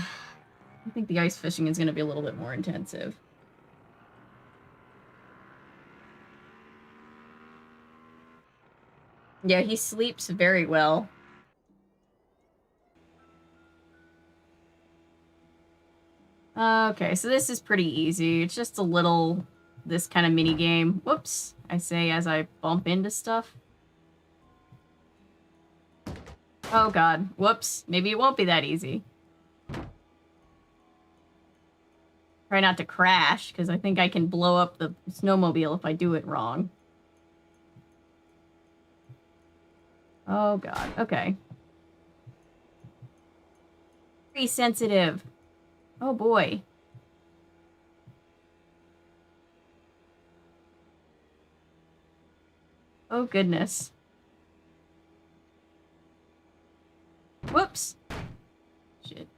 [SPEAKER 1] ice fishing is gonna be a little bit more intensive. Yeah, he sleeps very well. Okay, so this is pretty easy. It's just a little, this kind of mini game. Whoops, I say as I bump into stuff. Oh god, whoops. Maybe it won't be that easy. Try not to crash, because I think I can blow up the snowmobile if I do it wrong. Oh god, okay. Pretty sensitive. Oh boy. Oh goodness. Whoops. Shit.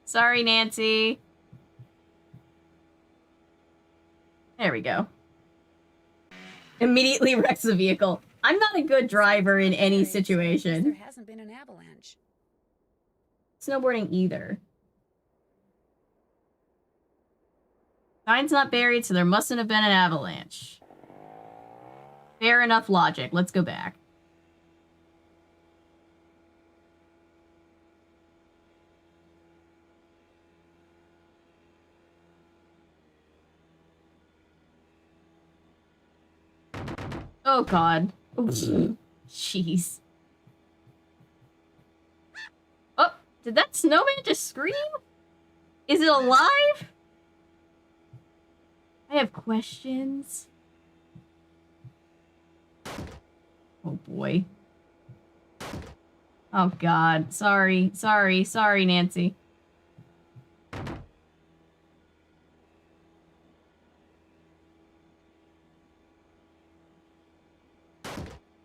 [SPEAKER 1] Sorry, Nancy. There we go. Immediately wrecks the vehicle. I'm not a good driver in any
[SPEAKER 2] There
[SPEAKER 1] situation.
[SPEAKER 2] hasn't been an avalanche.
[SPEAKER 1] Snowboarding either. Sign's not buried, so there mustn't have been an avalanche. Fair enough logic. Let's go back. Oh, God. Jeez. Oh, did that snowman just scream? Is it alive? I have questions. Oh, boy. Oh, God. Sorry, Nancy.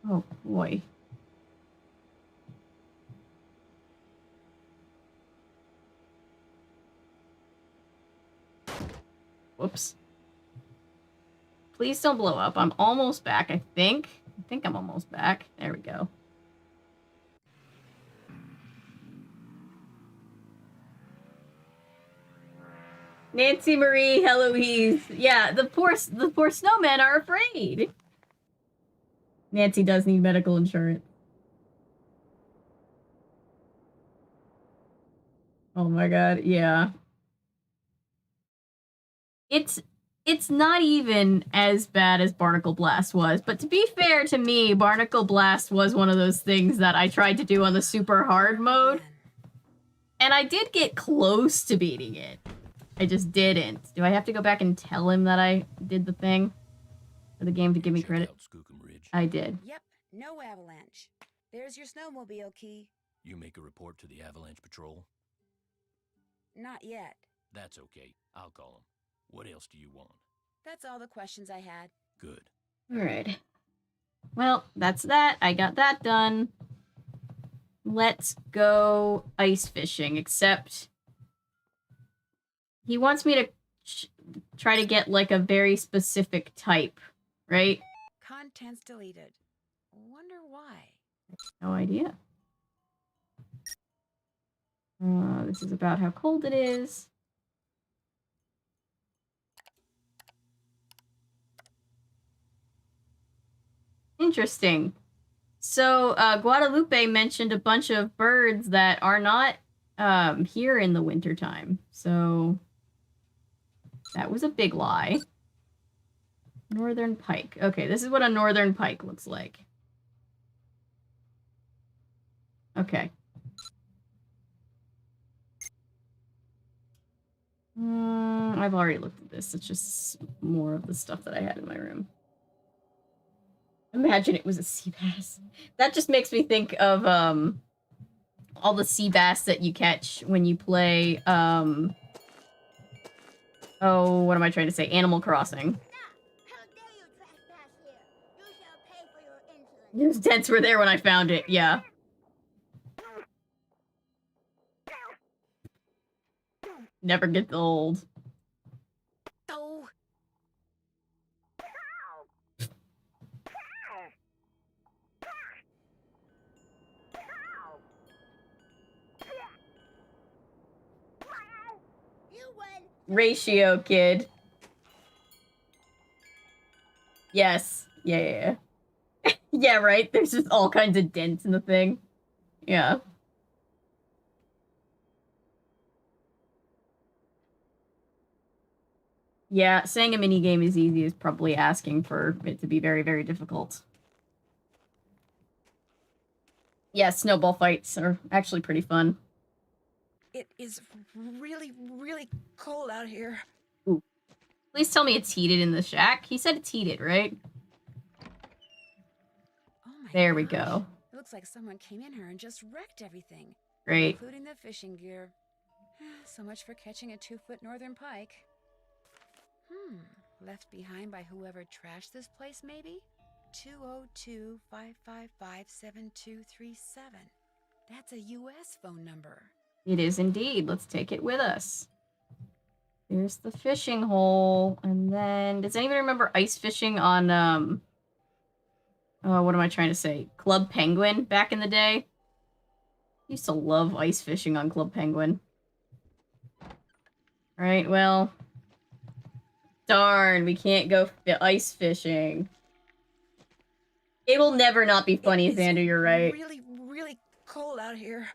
[SPEAKER 1] Oh, boy. Whoops. Please don't blow up. I'm almost back, I think. I think I'm almost back. There we go. Nancy Marie, Heloise. Yeah, the poor snowmen are afraid. Nancy does need medical insurance. Oh my god, yeah. It's not even as bad as Barnacle Blast was, but to be fair to me, Barnacle Blast was one of those things that I tried to do on the super hard mode. And I did get close to beating it. I just didn't. Do I have to go back and tell him that I did the thing? For the game to give me credit? I did.
[SPEAKER 2] Yep, no avalanche. There's your snowmobile key.
[SPEAKER 3] You make a report to the Avalanche Patrol?
[SPEAKER 2] Not yet.
[SPEAKER 3] That's okay. I'll call them. What else do you want?
[SPEAKER 2] That's all the questions I had.
[SPEAKER 3] Good.
[SPEAKER 1] Alright. Well, that's that. I got that done. Let's go ice fishing, except he wants me to try to get, like, a very specific type, right?
[SPEAKER 2] Contents deleted. Wonder why.
[SPEAKER 1] No idea. This is about how cold it is. Interesting. So, Guadalupe mentioned a bunch of birds that are not here in the wintertime. So, that was a big lie. Northern pike. Okay, this is what a northern pike looks like. Okay. I've already looked at this. It's just more of the stuff that I had in my room. Imagine it was a sea bass. That just makes me think of all the sea bass that you catch when you play oh, what am I trying to say? Animal Crossing.
[SPEAKER 7] How dare you trespass here? You shall pay for your insolence.
[SPEAKER 1] Those dents were there when I found it, yeah. Never gets old.
[SPEAKER 2] Oh.
[SPEAKER 7] You win.
[SPEAKER 1] Ratio, kid. Yes. Yeah. Yeah, right? There's just all kinds of dents in the thing. Yeah. Yeah, saying a minigame is easy is probably asking for it to be very, very difficult. Yeah, snowball fights are actually pretty fun.
[SPEAKER 2] It is really, really cold out here.
[SPEAKER 1] Ooh. Please tell me it's heated in the shack. He said it's heated, right?
[SPEAKER 2] Oh my
[SPEAKER 1] There we
[SPEAKER 2] gosh.
[SPEAKER 1] go.
[SPEAKER 2] It looks like someone came in here and just wrecked everything.
[SPEAKER 1] Great.
[SPEAKER 2] Including the fishing gear. So much for catching a 2-foot northern pike. Left behind by whoever trashed this place, maybe? 202-555-7237. That's a U.S. phone number.
[SPEAKER 1] It is indeed. Let's take it with us. Here's the fishing hole. And then, does anybody remember ice fishing on, what am I trying to say? Club Penguin back in the day? I used to love ice fishing on Club Penguin. Alright, well, Darn, we can't go ice fishing. It will never not be funny, Xander, you're right.
[SPEAKER 2] Really, really cold out here.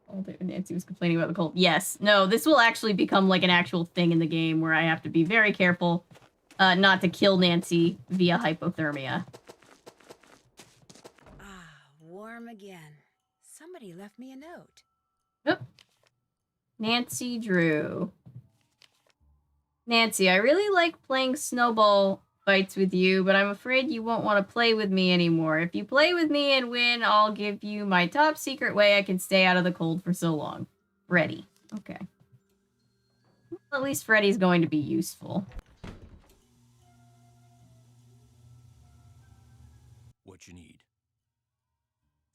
[SPEAKER 1] All day Nancy was complaining about the cold. Yes. No, this will actually become like an actual thing in the game where I have to be very careful not to kill Nancy via hypothermia.
[SPEAKER 2] Ah, warm again. Somebody left me a note.
[SPEAKER 1] Oop. Nancy Drew. Nancy, I really like playing snowball fights with you, but I'm afraid you won't want to play with me anymore. If you play with me and win, I'll give you my top secret way I can stay out of the cold for so long. Freddy. Okay. Well, at least Freddy's going to be useful.
[SPEAKER 3] What you need?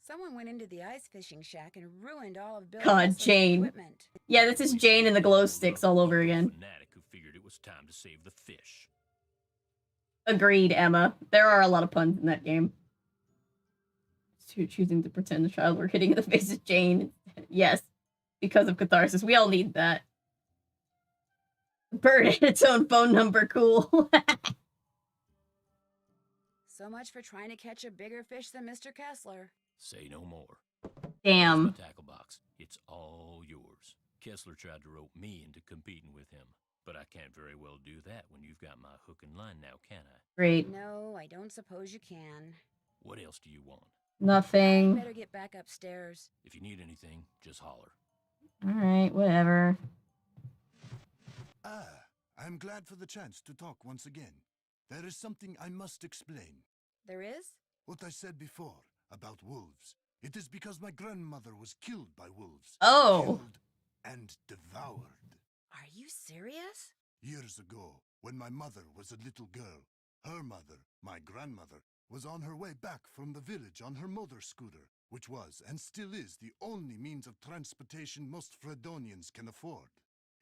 [SPEAKER 2] Someone went into the ice fishing shack and ruined all of Bill's
[SPEAKER 1] God, Jane.
[SPEAKER 2] equipment.
[SPEAKER 1] Yeah, this is Jane and the glow sticks all over again.
[SPEAKER 3] Fanatic who figured it was time to save the fish.
[SPEAKER 1] Agreed, Emma. There are a lot of puns in that game. Choosing to pretend the child we're hitting in the face is Jane. Yes, because of catharsis. We all need that. Bird had its own phone number. Cool.
[SPEAKER 2] So much for trying to catch a bigger fish than Mr. Kessler.
[SPEAKER 3] Say no more.
[SPEAKER 1] Damn.
[SPEAKER 3] Here's my tackle box. It's all yours. Kessler tried to rope me into competing with him, but I can't very well do that when you've got my hook and line now, can I?
[SPEAKER 1] Great.
[SPEAKER 2] No, I don't suppose you can.
[SPEAKER 3] What else do you want?
[SPEAKER 1] Nothing.
[SPEAKER 2] Better get back upstairs.
[SPEAKER 3] If you need anything, just holler.
[SPEAKER 1] Alright, whatever.
[SPEAKER 5] Ah, I'm glad for the chance to talk once again. There is something I must explain.
[SPEAKER 2] There is?
[SPEAKER 5] What I said before about wolves. It is because my grandmother was killed by wolves.
[SPEAKER 1] Oh.
[SPEAKER 5] Killed and devoured.
[SPEAKER 2] Are you serious?
[SPEAKER 5] Years ago, when my mother was a little girl, her mother, my grandmother, was on her way back from the village on her motor scooter, which was and still is the only means of transportation most Fredonians can afford.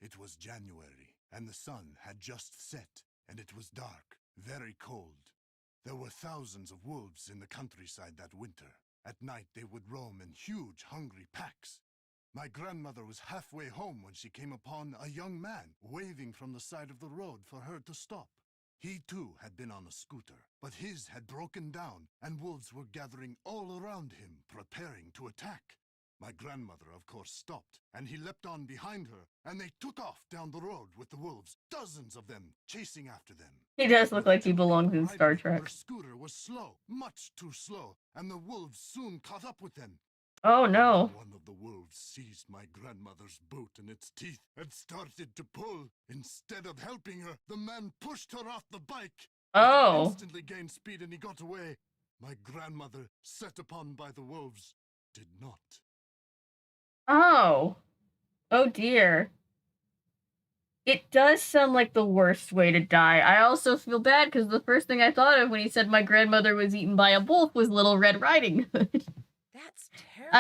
[SPEAKER 5] It was January, and the sun had just set, and it was dark, very cold. There were thousands of wolves in the countryside that winter. At night they would roam in huge, hungry packs. My grandmother was halfway home when she came upon a young man waving from the side of the road for her to stop. He too had been on a scooter, but his had broken down, and wolves were gathering all around him, preparing to attack. My grandmother, of course, stopped, and he leapt on behind her, and they took off down the road with the wolves, dozens of them, chasing after them.
[SPEAKER 1] He does look like he belongs in Star Trek.
[SPEAKER 5] Her scooter was slow, much too slow, and the wolves soon caught up with them.
[SPEAKER 1] Oh no.
[SPEAKER 5] One of the wolves seized my grandmother's boot in its teeth and started to pull. Instead of helping her, the man pushed her off the bike.
[SPEAKER 1] Oh.
[SPEAKER 5] He instantly gained speed and he got away. My grandmother, set upon by the wolves, did not.
[SPEAKER 1] Oh. Oh dear. It does sound like the worst way to die. I also feel bad because the first thing I thought of when he said my grandmother was eaten by a wolf was Little Red Riding Hood.
[SPEAKER 2] That's terrible.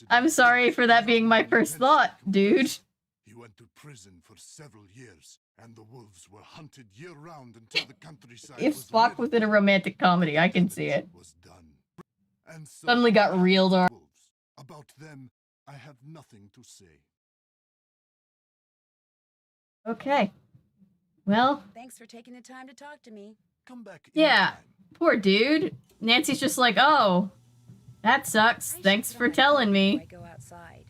[SPEAKER 1] I'm sorry for that being my first thought, dude.
[SPEAKER 5] He went to prison for several years, and the wolves were hunted year-round until the countryside
[SPEAKER 1] If
[SPEAKER 5] was
[SPEAKER 1] Spock was in a romantic comedy, I can see it.
[SPEAKER 5] was done. And so
[SPEAKER 1] Suddenly got real dark.
[SPEAKER 5] wolves. About them, I have nothing to say.
[SPEAKER 1] Okay. Well,
[SPEAKER 2] Thanks for taking the time to talk to me.
[SPEAKER 5] Come back.
[SPEAKER 1] yeah.
[SPEAKER 5] anytime.
[SPEAKER 1] Poor dude. Nancy's just like, oh, that sucks.
[SPEAKER 2] I should
[SPEAKER 1] Thanks
[SPEAKER 2] put
[SPEAKER 1] for
[SPEAKER 2] on my
[SPEAKER 1] telling
[SPEAKER 2] coat
[SPEAKER 1] me.
[SPEAKER 2] before I go outside.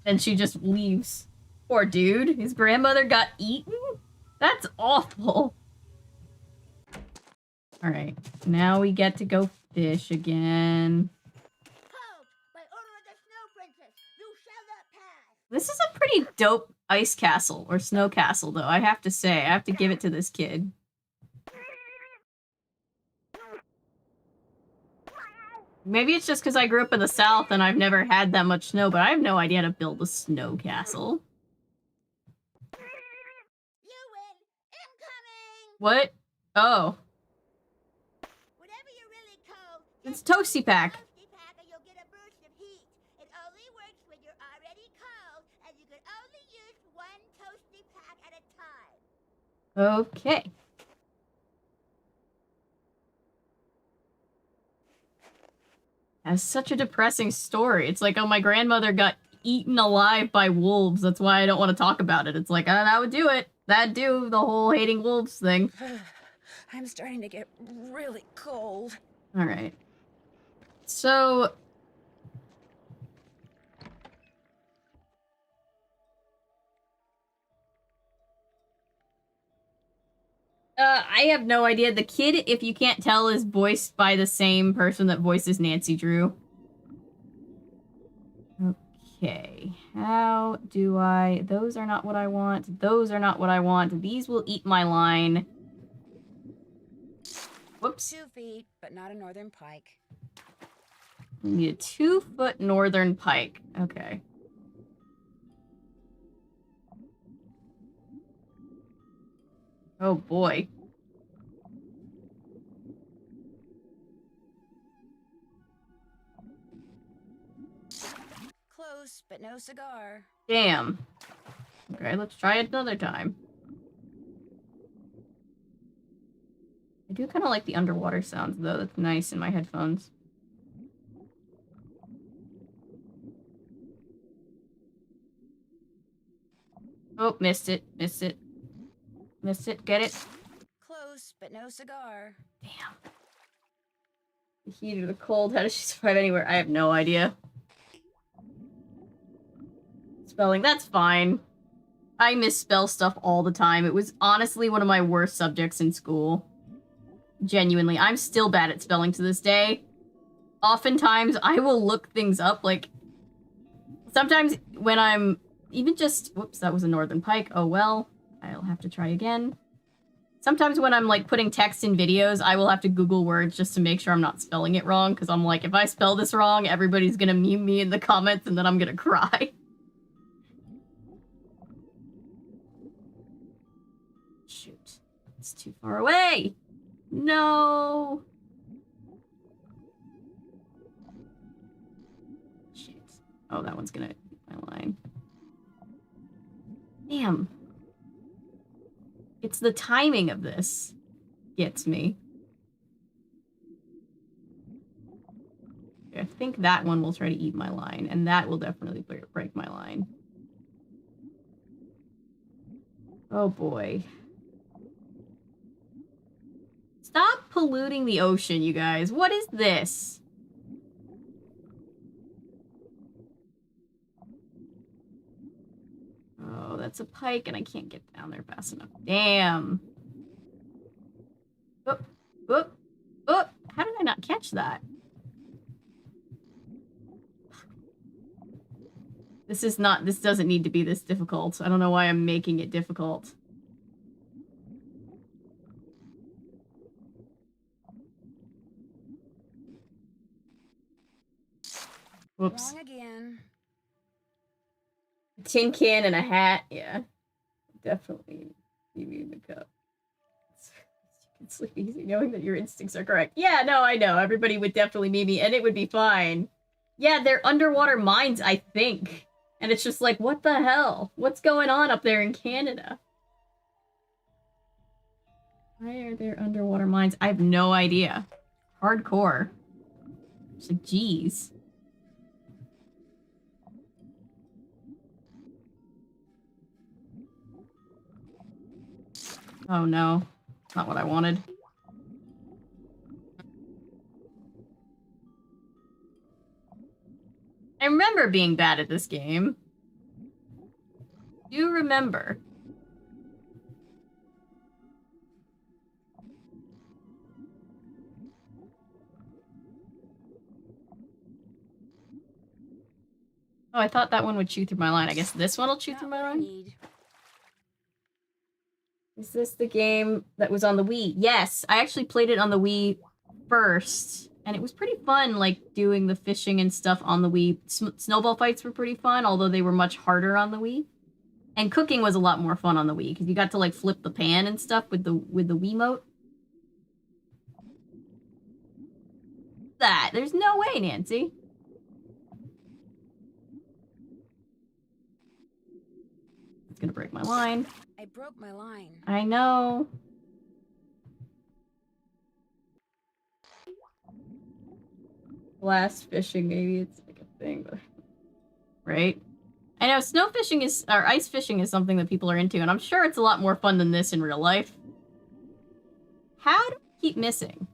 [SPEAKER 1] Then she just leaves. Poor dude. His grandmother got eaten? That's awful. Alright. Now we get to go fish again.
[SPEAKER 7] Halt! By order of the Snow Princess, you shall not pass!
[SPEAKER 1] This is a pretty dope ice castle, or snow castle, though, I have to say. I have to give it to this kid. Maybe it's just because I grew up in the South and I've never had that much snow, but I have no idea how to build a snow castle.
[SPEAKER 7] You win! Incoming!
[SPEAKER 1] What? Oh.
[SPEAKER 7] Whatever you're really cold,
[SPEAKER 1] It's
[SPEAKER 7] just
[SPEAKER 1] Toasty Pack.
[SPEAKER 7] Toasty Pack and you'll get a burst of heat. It only works when you're already cold, and you can only use one Toasty Pack at a time.
[SPEAKER 1] Okay. Has such a depressing story. It's like, oh, my grandmother got eaten alive by wolves. That's why I don't want to talk about it. It's like, that would do it. That'd do the whole hating wolves thing.
[SPEAKER 2] I'm starting to get really cold.
[SPEAKER 1] All right. So... I have no idea. The kid, if you can't tell, is voiced by the same person that voices Nancy Drew. Okay. How do I... Those are not what I want. Those are not what I want. These will eat my line. Whoops.
[SPEAKER 2] 2 feet, but not a northern pike.
[SPEAKER 1] We need a 2-foot northern pike. Okay. Oh boy.
[SPEAKER 2] Close, but no cigar.
[SPEAKER 1] Damn. Okay, let's try it another time. I do kind of like the underwater sounds, though. That's nice in my headphones. Oh, missed it. Missed it. Missed it. Get it?
[SPEAKER 2] Close, but no cigar.
[SPEAKER 1] Damn. The heat or the cold. How does she survive anywhere? I have no idea. Spelling. That's fine. I misspell stuff all the time. It was honestly one of my worst subjects in school. Genuinely. I'm still bad at spelling to this day. Oftentimes, I will look things up, like... Sometimes when I'm... Even just... Whoops, that was a northern pike. Oh well. I'll have to try again. Sometimes when I'm, like, putting text in videos, I will have to Google words just to make sure I'm not spelling it wrong, because I'm like, if I spell this wrong, everybody's gonna meme me in the comments, and then I'm gonna cry. Shoot. It's too far away! No! Shit. Oh, that one's gonna eat my line. Damn. It's the timing of this gets me. I think that one will try to eat my line, and that will definitely break my line. Oh boy. Stop polluting the ocean, you guys. What is this? Oh, that's a pike, and I can't get down there fast enough. Damn. Oh, oh, oh. How did I not catch that? This doesn't need to be this difficult. I don't know why I'm making it difficult. Whoops.
[SPEAKER 2] Wrong again.
[SPEAKER 1] A tin can and a hat, yeah. Definitely TV in the cup. You can sleep easy knowing that your instincts are correct. Yeah, no, I know. Everybody would definitely meme me, and it would be fine. Yeah, they're underwater mines, I think. And it's just like, what the hell? What's going on up there in Canada? Why are there underwater mines? I have no idea. Hardcore. It's like, geez. Oh no. Not what I wanted. I remember being bad at this game. Do remember. Oh, I thought that one would chew through my line. I guess this one will chew through my line? Is this the game that was on the Wii? Yes, I actually played it on the Wii first. And it was pretty fun, like, doing the fishing and stuff on the Wii. Snowball fights were pretty fun, although they were much harder on the Wii. And cooking was a lot more fun on the Wii, because you got to, like, flip the pan and stuff with the Wiimote. That. There's no way, Nancy. It's gonna break my line.
[SPEAKER 2] I broke my line.
[SPEAKER 1] I know. Blast fishing, maybe it's like a thing, but... Right? I know snow fishing is, or ice fishing is something that people are into, and I'm sure it's a lot more fun than this in real life. How do we keep missing?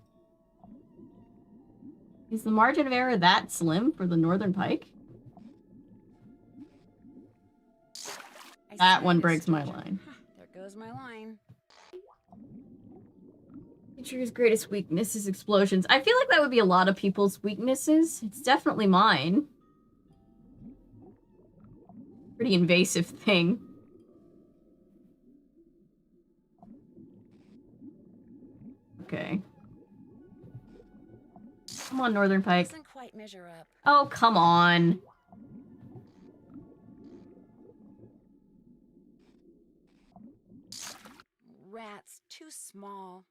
[SPEAKER 1] Is the margin of error that slim for the northern pike? That one breaks my line.
[SPEAKER 2] There goes my line.
[SPEAKER 1] Feature's greatest weakness is explosions. I feel like that would be a lot of people's weaknesses. It's definitely mine. Pretty invasive thing. Okay. Come on, northern pike.
[SPEAKER 2] Doesn't quite measure up.
[SPEAKER 1] Oh, come on.
[SPEAKER 2] Rats, too small.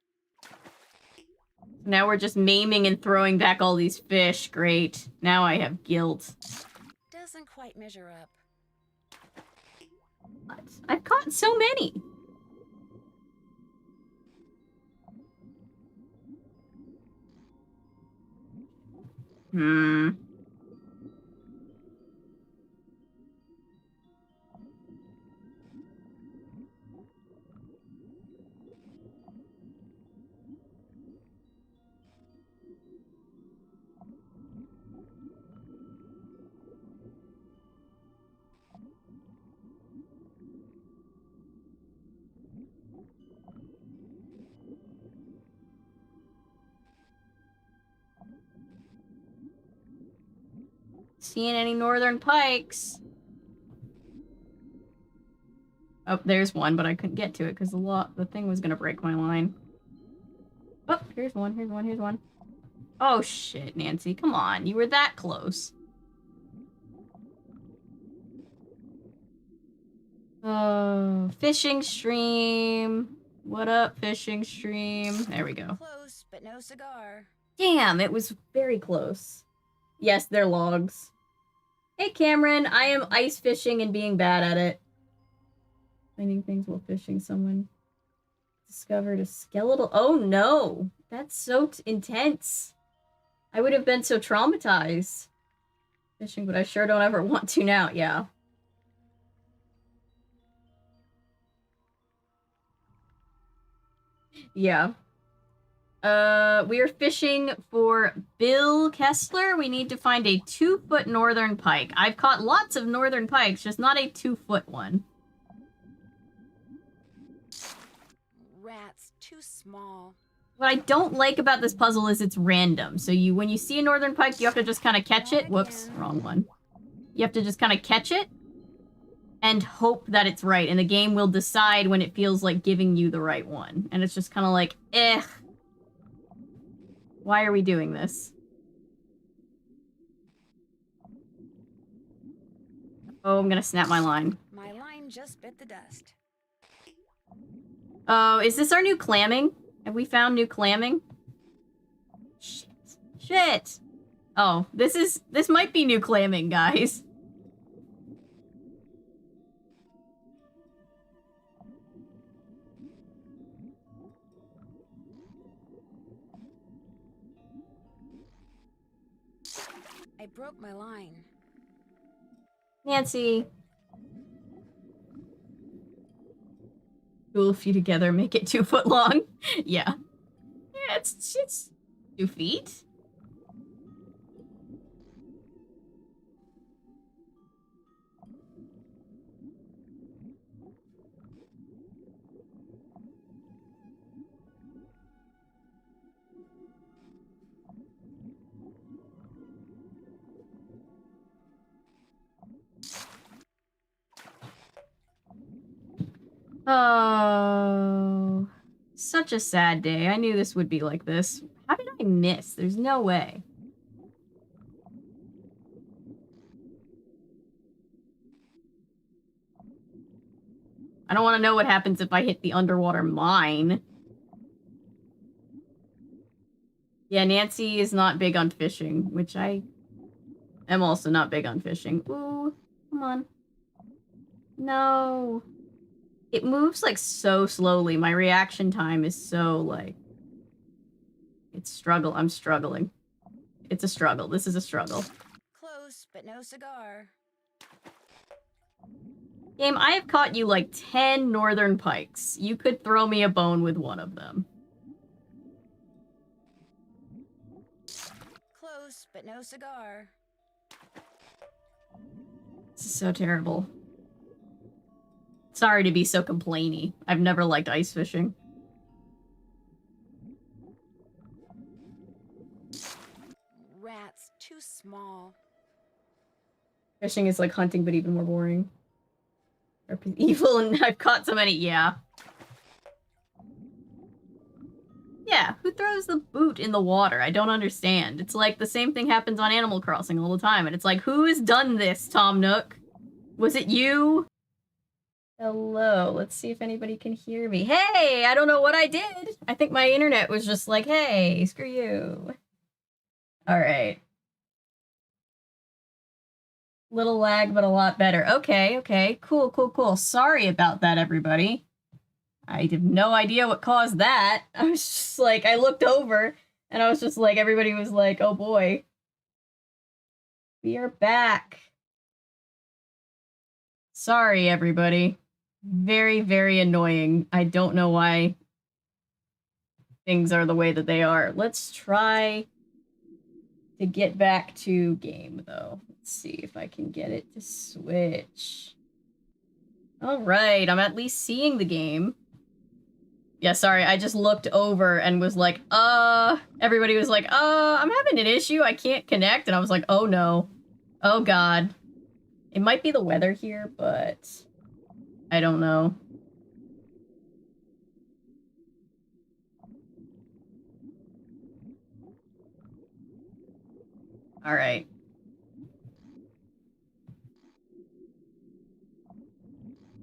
[SPEAKER 1] Now we're just maiming and throwing back all these fish. Great. Now I have guilt.
[SPEAKER 2] Doesn't quite measure up.
[SPEAKER 1] What? I've caught so many. Seeing any northern pikes? Oh, there's one, but I couldn't get to it because the thing was gonna break my line. Oh, here's one, here's one, here's one. Oh shit, Nancy, come on. You were that close. Oh, fishing stream. What up, fishing stream? There we go.
[SPEAKER 2] Close, but no cigar.
[SPEAKER 1] Damn, it was very close. Yes, they're logs. Hey, Cameron, I am ice fishing and being bad at it. Finding things while fishing. Someone discovered a skeletal. Oh no, that's so intense. I would have been so traumatized fishing, but I sure don't ever want to now. Yeah. Yeah. We are fishing for Bill Kessler. We need to find a 2-foot northern pike. I've caught lots of northern pikes, just not a 2-foot one.
[SPEAKER 2] Rats, too small.
[SPEAKER 1] What I don't like about this puzzle is it's random. So when you see a northern pike, you have to just kind of catch it. Whoops, wrong one. You have to just kind of catch it and hope that it's right. And the game will decide when it feels like giving you the right one. And it's just kind of like, eh. Why are we doing this? Oh, I'm gonna snap my line.
[SPEAKER 2] My line just bit the dust.
[SPEAKER 1] Oh, is this our new clamming? Have we found new clamming? Shit. Shit! Oh, this might be new clamming, guys.
[SPEAKER 2] I broke my line.
[SPEAKER 1] Nancy. Cool if you together make it 2 foot long. Yeah. Yeah, it's 2 feet. Oh, such a sad day. I knew this would be like this. How did I miss? There's no way. I don't want to know what happens if I hit the underwater mine. Yeah, Nancy is not big on fishing, which I am also not big on fishing. Ooh, come on. No. It moves, like, so slowly. My reaction time is so, like... I'm struggling. It's a struggle. This is a struggle.
[SPEAKER 2] Close, but no cigar.
[SPEAKER 1] Game, I have caught you like 10 northern pikes. You could throw me a bone with one of them.
[SPEAKER 2] Close, but no cigar.
[SPEAKER 1] This is so terrible. Sorry to be so complainy. I've never liked ice fishing.
[SPEAKER 2] Rats, too small.
[SPEAKER 1] Fishing is like hunting, but even more boring. Or evil, and I've caught so many. Yeah. Yeah, who throws the boot in the water? I don't understand. It's like the same thing happens on Animal Crossing all the time, and it's like, who has done this, Tom Nook? Was it you? Hello, let's see if anybody can hear me. Hey, I don't know what I did. I think my internet was just like, hey, screw you. All right. Little lag, but a lot better. Okay, cool. Sorry about that, everybody. I have no idea what caused that. I was just like, I looked over, and I was just like, everybody was like, oh boy. We are back. Sorry, everybody. Very, very annoying. I don't know why things are the way that they are. Let's try to get back to game, though. Let's see if I can get it to switch. Alright, I'm at least seeing the game. Yeah, sorry, I just looked over and was like, everybody was like, I'm having an issue, I can't connect, and I was like, oh no. Oh god. It might be the weather here, but I don't know. Alright.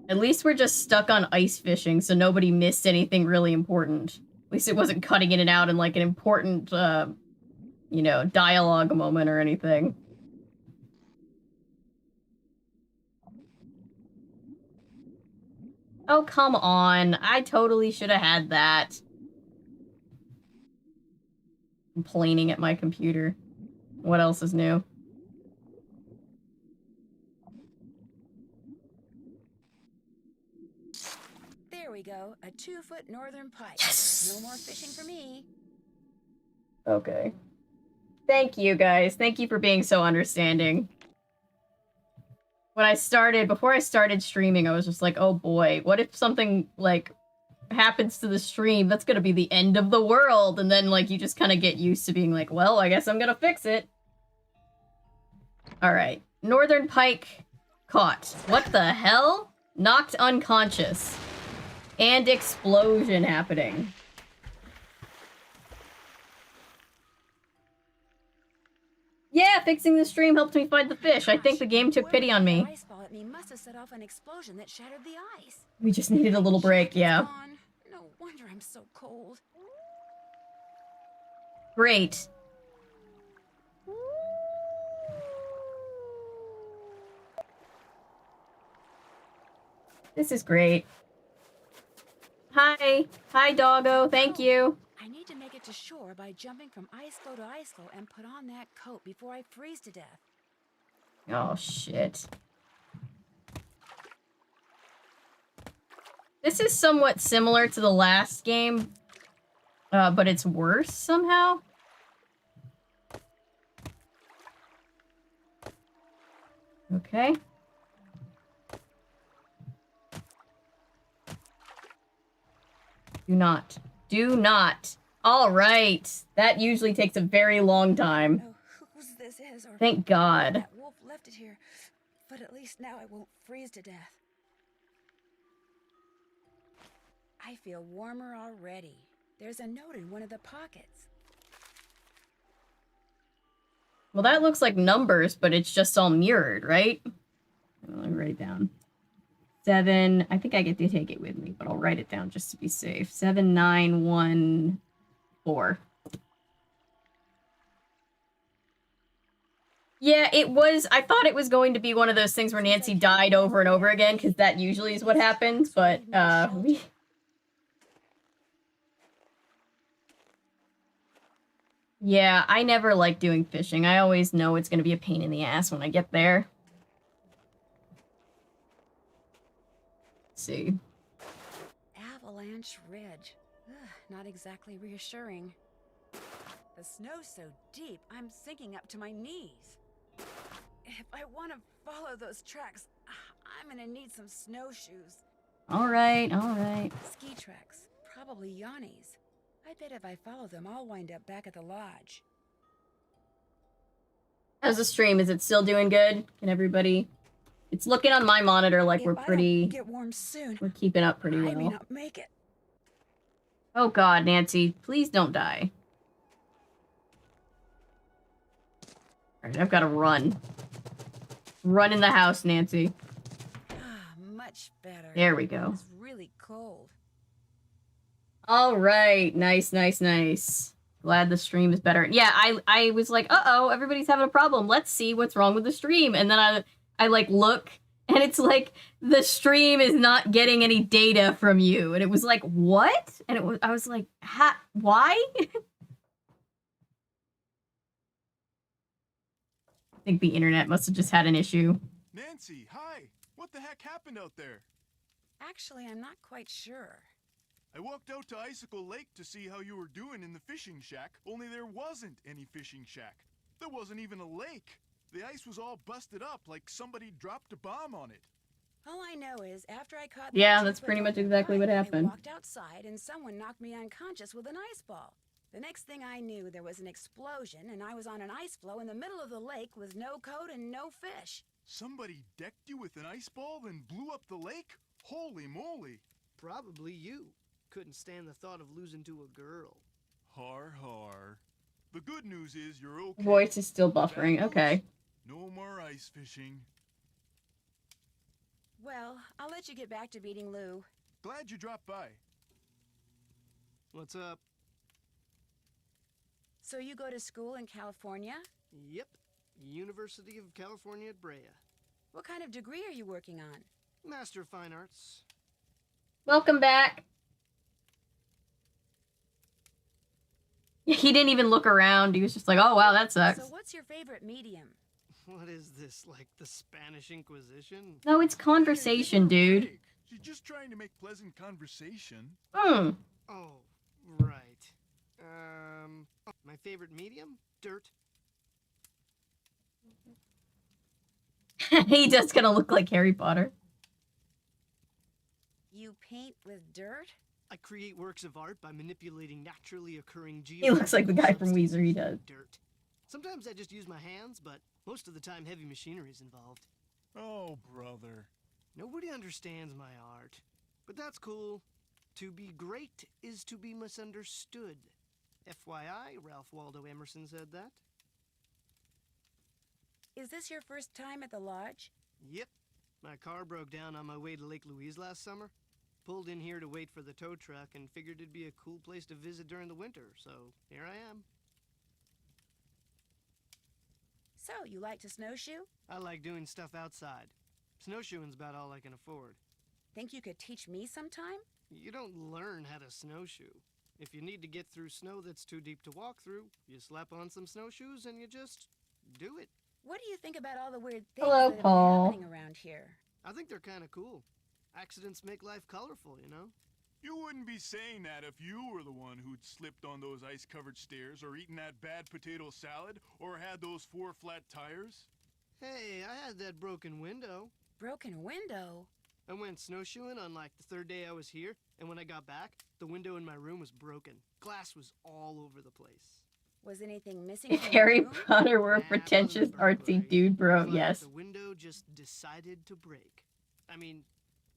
[SPEAKER 1] At least we're just stuck on ice fishing, so nobody missed anything really important. At least it wasn't cutting in and out in, like, an important, you know, dialogue moment or anything. Oh, come on. I totally should have had that. Complaining at my computer. What else is new?
[SPEAKER 2] There we go, a 2-foot northern pike.
[SPEAKER 1] Yes!
[SPEAKER 2] No more fishing for me.
[SPEAKER 1] Okay. Thank you, guys. Thank you for being so understanding. Before I started streaming, I was just like, oh boy, what if something, like, happens to the stream? That's gonna be the end of the world. And then, like, you just kind of get used to being like, well, I guess I'm gonna fix it. Alright. Northern pike caught. What the hell? Knocked unconscious. And explosion happening. Yeah, fixing the stream helped me find the fish. I think the game took pity on me.
[SPEAKER 2] Ice ball at me must have set off an explosion that shattered the ice.
[SPEAKER 1] We just needed a little break, yeah.
[SPEAKER 2] No wonder I'm so cold.
[SPEAKER 1] Great. This is great. Hi. Hi, doggo. Thank you.
[SPEAKER 2] I need to make it to shore by jumping from Icicle to Icicle and put on that coat before I freeze to death.
[SPEAKER 1] Oh, shit. This is somewhat similar to the last game, but it's worse somehow. Okay. Do not. Do not. All right. That usually takes a very long time.
[SPEAKER 2] No, whose this is, or
[SPEAKER 1] Thank God.
[SPEAKER 2] that wolf left it here. But at least now I won't freeze to death. I feel warmer already. There's a note in one of the pockets.
[SPEAKER 1] Well, that looks like numbers, but it's just all mirrored, right? Let me write it down. 7, I think I get to take it with me, but I'll write it down just to be safe. 7914. Yeah, it was, I thought it was going to be one of those things where Nancy died over and over again, because that usually is what happens, but, yeah, I never like doing fishing. I always know it's going to be a pain in the ass when I get there. Let's see.
[SPEAKER 2] Avalanche Ridge. Ugh, not exactly reassuring. The snow's so deep, I'm sinking up to my knees. If I want to follow those tracks, I'm gonna need some snowshoes.
[SPEAKER 1] Alright, alright.
[SPEAKER 2] Ski tracks, probably Yanni's. I bet if I follow them, I'll wind up back at the lodge.
[SPEAKER 1] How's the stream? Is it still doing good? Can everybody... It's looking on my monitor like
[SPEAKER 2] If
[SPEAKER 1] we're
[SPEAKER 2] I
[SPEAKER 1] pretty...
[SPEAKER 2] don't get warm soon,
[SPEAKER 1] We're keeping up pretty
[SPEAKER 2] I may
[SPEAKER 1] well.
[SPEAKER 2] not make it.
[SPEAKER 1] Oh god, Nancy. Please don't die. Alright, I've got to run. Run in the house, Nancy.
[SPEAKER 2] Much better.
[SPEAKER 1] There we go.
[SPEAKER 2] It's really cold.
[SPEAKER 1] Alright, nice, nice, nice. Glad the stream is better. Yeah, I was like, uh-oh, everybody's having a problem. Let's see what's wrong with the stream. And then I like look, and it's like, the stream is not getting any data from you. And it was like, what? And I was like, why? I think the internet must have just had an issue.
[SPEAKER 5] Nancy, hi. What the heck happened out there?
[SPEAKER 2] Actually, I'm not quite sure.
[SPEAKER 5] I walked out to Icicle Lake to see how you were doing in the fishing shack, only there wasn't any fishing shack. There wasn't even a lake. The ice was all busted up like somebody dropped a bomb on it.
[SPEAKER 2] All I know is after I caught
[SPEAKER 1] Yeah, that's pretty much exactly what happened.
[SPEAKER 2] I walked outside and someone knocked me unconscious with an ice ball. The next thing I knew, there was an explosion and I was on an ice floe in the middle of the lake with no coat and no fish.
[SPEAKER 5] Somebody decked you with an ice ball, then blew up the lake? Holy moly.
[SPEAKER 6] Probably you. Couldn't stand the thought of losing to a girl.
[SPEAKER 5] Har har. The good news is you're okay.
[SPEAKER 1] Voice is still buffering.
[SPEAKER 5] Bad
[SPEAKER 1] Okay.
[SPEAKER 5] news, no more ice fishing.
[SPEAKER 2] Well, I'll let you get back to beating Lou.
[SPEAKER 5] Glad you dropped by.
[SPEAKER 6] What's up?
[SPEAKER 2] So you go to school in California?
[SPEAKER 6] Yep. University of California at Brea.
[SPEAKER 2] What kind of degree are you working on?
[SPEAKER 6] Master of Fine Arts.
[SPEAKER 1] Welcome back. He didn't even look around. He was just like, oh, wow, that sucks.
[SPEAKER 2] So what's your favorite medium?
[SPEAKER 6] What is this, like the Spanish Inquisition?
[SPEAKER 1] No, it's conversation,
[SPEAKER 5] Hey,
[SPEAKER 1] dude.
[SPEAKER 5] She's just trying to make pleasant conversation.
[SPEAKER 6] Oh, right. My favorite medium? Dirt.
[SPEAKER 1] He does kind of look like Harry Potter.
[SPEAKER 2] You paint with dirt?
[SPEAKER 6] I create works of art by manipulating naturally occurring
[SPEAKER 1] He looks like the guy from
[SPEAKER 6] substances
[SPEAKER 1] Weezer, he
[SPEAKER 6] like
[SPEAKER 1] does.
[SPEAKER 6] Dirt. Sometimes I just use my hands, but most of the time heavy machinery is involved.
[SPEAKER 5] Oh, brother.
[SPEAKER 6] Nobody understands my art, but that's cool. To be great is to be misunderstood. FYI, Ralph Waldo Emerson said that.
[SPEAKER 2] Is this your first time at the lodge?
[SPEAKER 6] Yep. My car broke down on my way to Lake Louise last summer. Pulled in here to wait for the tow truck and figured it'd be a cool place to visit during the winter, so here I am.
[SPEAKER 2] So, you like to snowshoe?
[SPEAKER 6] I like doing stuff outside. Snowshoeing's about all I can afford.
[SPEAKER 2] Think you could teach me sometime?
[SPEAKER 6] You don't learn how to snowshoe. If you need to get through snow that's too deep to walk through, you slap on some snowshoes and you just do it.
[SPEAKER 2] What do you think about all the weird things
[SPEAKER 1] Hello,
[SPEAKER 2] that have been
[SPEAKER 1] Paul.
[SPEAKER 2] happening around here?
[SPEAKER 6] I think they're kind of cool. Accidents make life colorful, you know?
[SPEAKER 5] You wouldn't be saying that if you were the one who'd slipped on those ice-covered stairs or eaten that bad potato salad or had those 4 flat tires.
[SPEAKER 6] Hey, I had that broken window.
[SPEAKER 2] Broken window?
[SPEAKER 6] I went snowshoeing on like the 3rd day I was here, and when I got back, the window in my room was broken. Glass was all over the place.
[SPEAKER 2] Was anything missing
[SPEAKER 1] If
[SPEAKER 2] from
[SPEAKER 1] Harry
[SPEAKER 2] your room?
[SPEAKER 1] Potter were a
[SPEAKER 6] Nah, it wasn't
[SPEAKER 1] pretentious,
[SPEAKER 6] burglary.
[SPEAKER 1] artsy dude, bro,
[SPEAKER 6] It was like
[SPEAKER 1] yes.
[SPEAKER 6] The window just decided to break. I mean,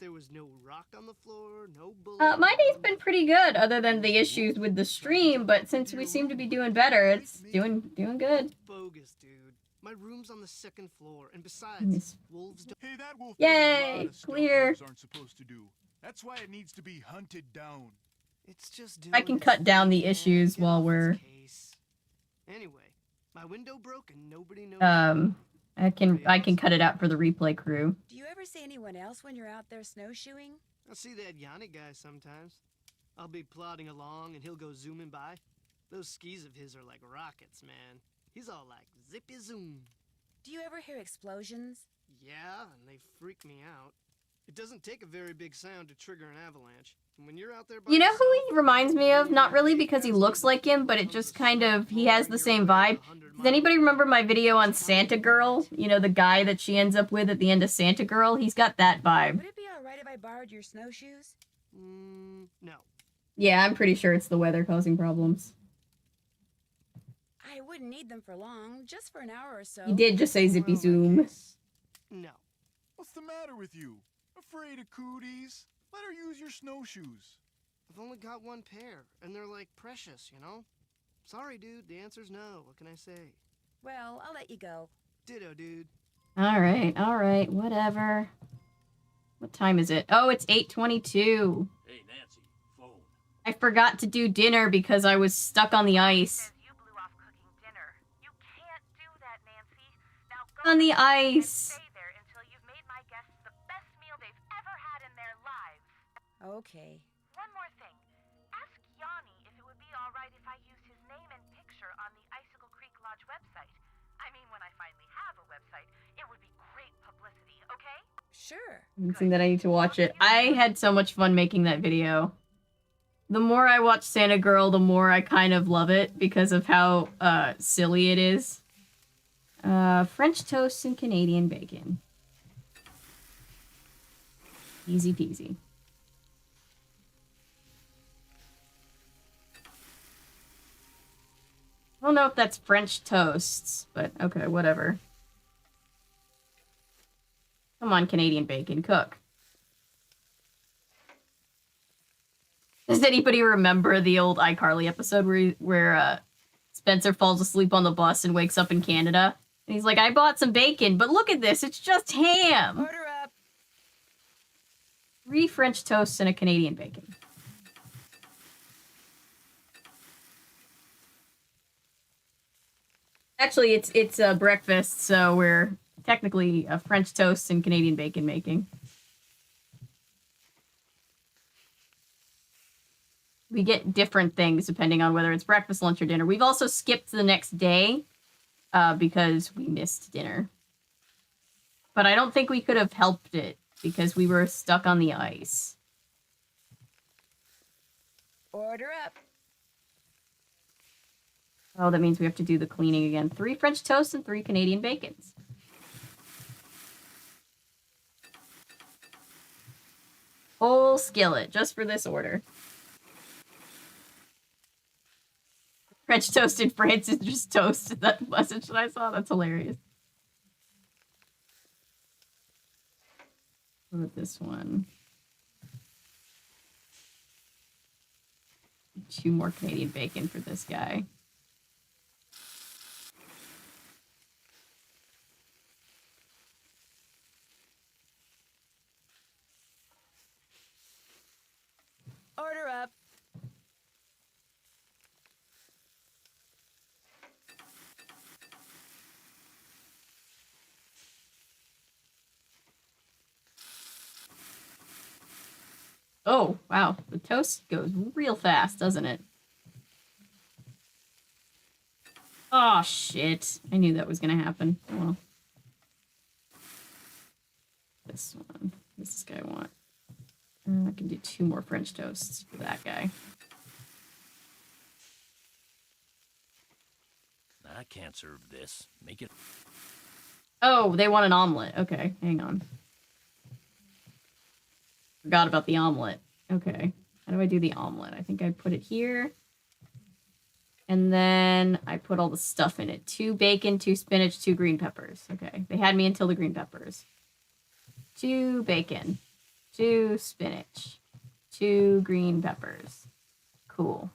[SPEAKER 6] there was no rock on the floor, no bullet.
[SPEAKER 1] My day's been pretty good, other than the issues with the stream, but since we seem to be doing better, it's doing good.
[SPEAKER 6] Bogus, dude. My room's on the 2nd floor, and besides,
[SPEAKER 1] Yes.
[SPEAKER 6] wolves don't...
[SPEAKER 5] Hey, that wolf
[SPEAKER 1] Yay,
[SPEAKER 5] does a lot of stuff
[SPEAKER 1] clear.
[SPEAKER 5] wolves aren't supposed to do. That's why it needs to be hunted down.
[SPEAKER 6] It's just
[SPEAKER 1] I
[SPEAKER 6] doing
[SPEAKER 1] can
[SPEAKER 6] its
[SPEAKER 1] cut down the
[SPEAKER 6] thing, man.
[SPEAKER 1] issues
[SPEAKER 6] Get
[SPEAKER 1] while
[SPEAKER 6] off its
[SPEAKER 1] we're
[SPEAKER 6] case. Anyway, my window broke and nobody knows.
[SPEAKER 1] I can cut it out for the replay crew.
[SPEAKER 2] Do you ever see anyone else when you're out there snowshoeing?
[SPEAKER 6] I see that Yanni guy sometimes. I'll be plodding along and he'll go zooming by. Those skis of his are like rockets, man. He's all like zippy zoom.
[SPEAKER 2] Do you ever hear explosions?
[SPEAKER 6] Yeah, and they freak me out. It doesn't take a very big sound to trigger an avalanche. And when you're out there by
[SPEAKER 1] You know who
[SPEAKER 6] yourself,
[SPEAKER 1] he reminds me of? Not really
[SPEAKER 6] big
[SPEAKER 1] because he
[SPEAKER 6] ass
[SPEAKER 1] looks like him, but it
[SPEAKER 6] comes
[SPEAKER 1] just
[SPEAKER 6] a
[SPEAKER 1] kind
[SPEAKER 6] sweat
[SPEAKER 1] of, he has the
[SPEAKER 6] roaring
[SPEAKER 1] same
[SPEAKER 6] your way
[SPEAKER 1] vibe.
[SPEAKER 6] 100
[SPEAKER 1] Does anybody
[SPEAKER 6] miles
[SPEAKER 1] remember
[SPEAKER 6] an
[SPEAKER 1] my
[SPEAKER 6] hour.
[SPEAKER 1] video on Santa Girl? You know, the guy that she ends up with at the end of Santa Girl? He's got that vibe.
[SPEAKER 2] Would it be all right if I borrowed your snowshoes?
[SPEAKER 6] No.
[SPEAKER 1] Yeah, I'm pretty sure it's the weather causing problems.
[SPEAKER 2] I wouldn't need them for long, just for an hour or so.
[SPEAKER 1] He did just say zippy
[SPEAKER 6] Well, in that
[SPEAKER 1] zoom.
[SPEAKER 6] case, no.
[SPEAKER 5] What's the matter with you? Afraid of cooties? Let her use your snowshoes.
[SPEAKER 6] I've only got one pair, and they're like precious, you know? Sorry, dude. The answer's no. What can I say?
[SPEAKER 2] Well, I'll let you go.
[SPEAKER 6] Ditto, dude.
[SPEAKER 1] Alright, whatever. What time is it? Oh, it's 8:22.
[SPEAKER 3] Hey, Nancy, phone.
[SPEAKER 1] I forgot to do dinner because I was stuck on the ice.
[SPEAKER 4] Says you blew off cooking dinner. You can't do that, Nancy. Now go
[SPEAKER 1] On the
[SPEAKER 4] to bed and
[SPEAKER 1] ice.
[SPEAKER 4] stay there until you've made my guests the best meal they've ever had in their lives.
[SPEAKER 2] Okay.
[SPEAKER 4] One more thing. Ask Yanni if it would be all right if I used his name and picture on the Icicle Creek Lodge website. I mean, when I finally have a website, it would be great publicity, okay?
[SPEAKER 2] Sure.
[SPEAKER 1] I'm thinking that I need to watch it. I had so much fun making that video. The more I watch Santa Girl, the more I kind of love it because of how silly it is. French toast and Canadian bacon. Easy peasy. I don't know if that's French toasts, but okay, whatever. Come on, Canadian bacon, cook. Does anybody remember the old iCarly episode where Spencer falls asleep on the bus and wakes up in Canada? And he's like, I bought some bacon, but look at this, it's just ham!
[SPEAKER 2] Order up.
[SPEAKER 1] 3 French toasts and a Canadian bacon. Actually, it's a breakfast, so we're technically a French toast and Canadian bacon making. We get different things depending on whether it's breakfast, lunch, or dinner. We've also skipped the next day because we missed dinner. But I don't think we could have helped it because we were stuck on the ice.
[SPEAKER 2] Order up.
[SPEAKER 1] Oh, that means we have to do the cleaning again. 3 French toasts and 3 Canadian bacons. Whole skillet, just for this order. French toast in France is just toast. That message that I saw, that's hilarious. What about this one? 2 more Canadian bacon for this guy.
[SPEAKER 2] Order up.
[SPEAKER 1] Oh, wow. The toast goes real fast, doesn't it? Oh, shit. I knew that was going to happen. Well. This one. What does this guy want? I can do 2 more French toasts for that guy.
[SPEAKER 3] I can't serve this. Make it.
[SPEAKER 1] Oh, they want an omelet. Okay, hang on. Forgot about the omelet. Okay. How do I do the omelet? I think I put it here. And then I put all the stuff in it. 2 bacon, 2 spinach, 2 green peppers. Okay. They had me until the green peppers. 2 bacon, 2 spinach, 2 green peppers. Cool.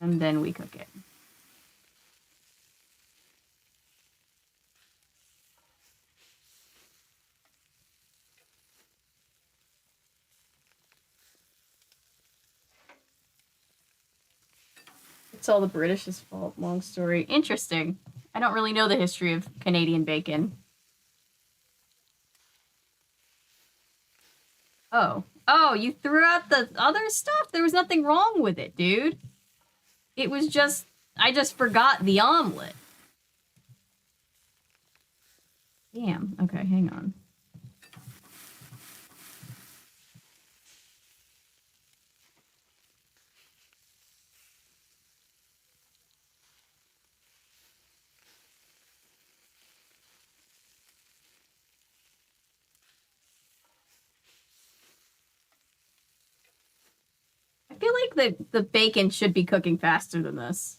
[SPEAKER 1] And then we cook it. It's all the British's fault. Long story. Interesting. I don't really know the history of Canadian bacon. Oh. Oh, you threw out the other stuff? There was nothing wrong with it, dude. It was just... I just forgot the omelet. Damn. Okay, hang on. like the bacon should be cooking faster than this.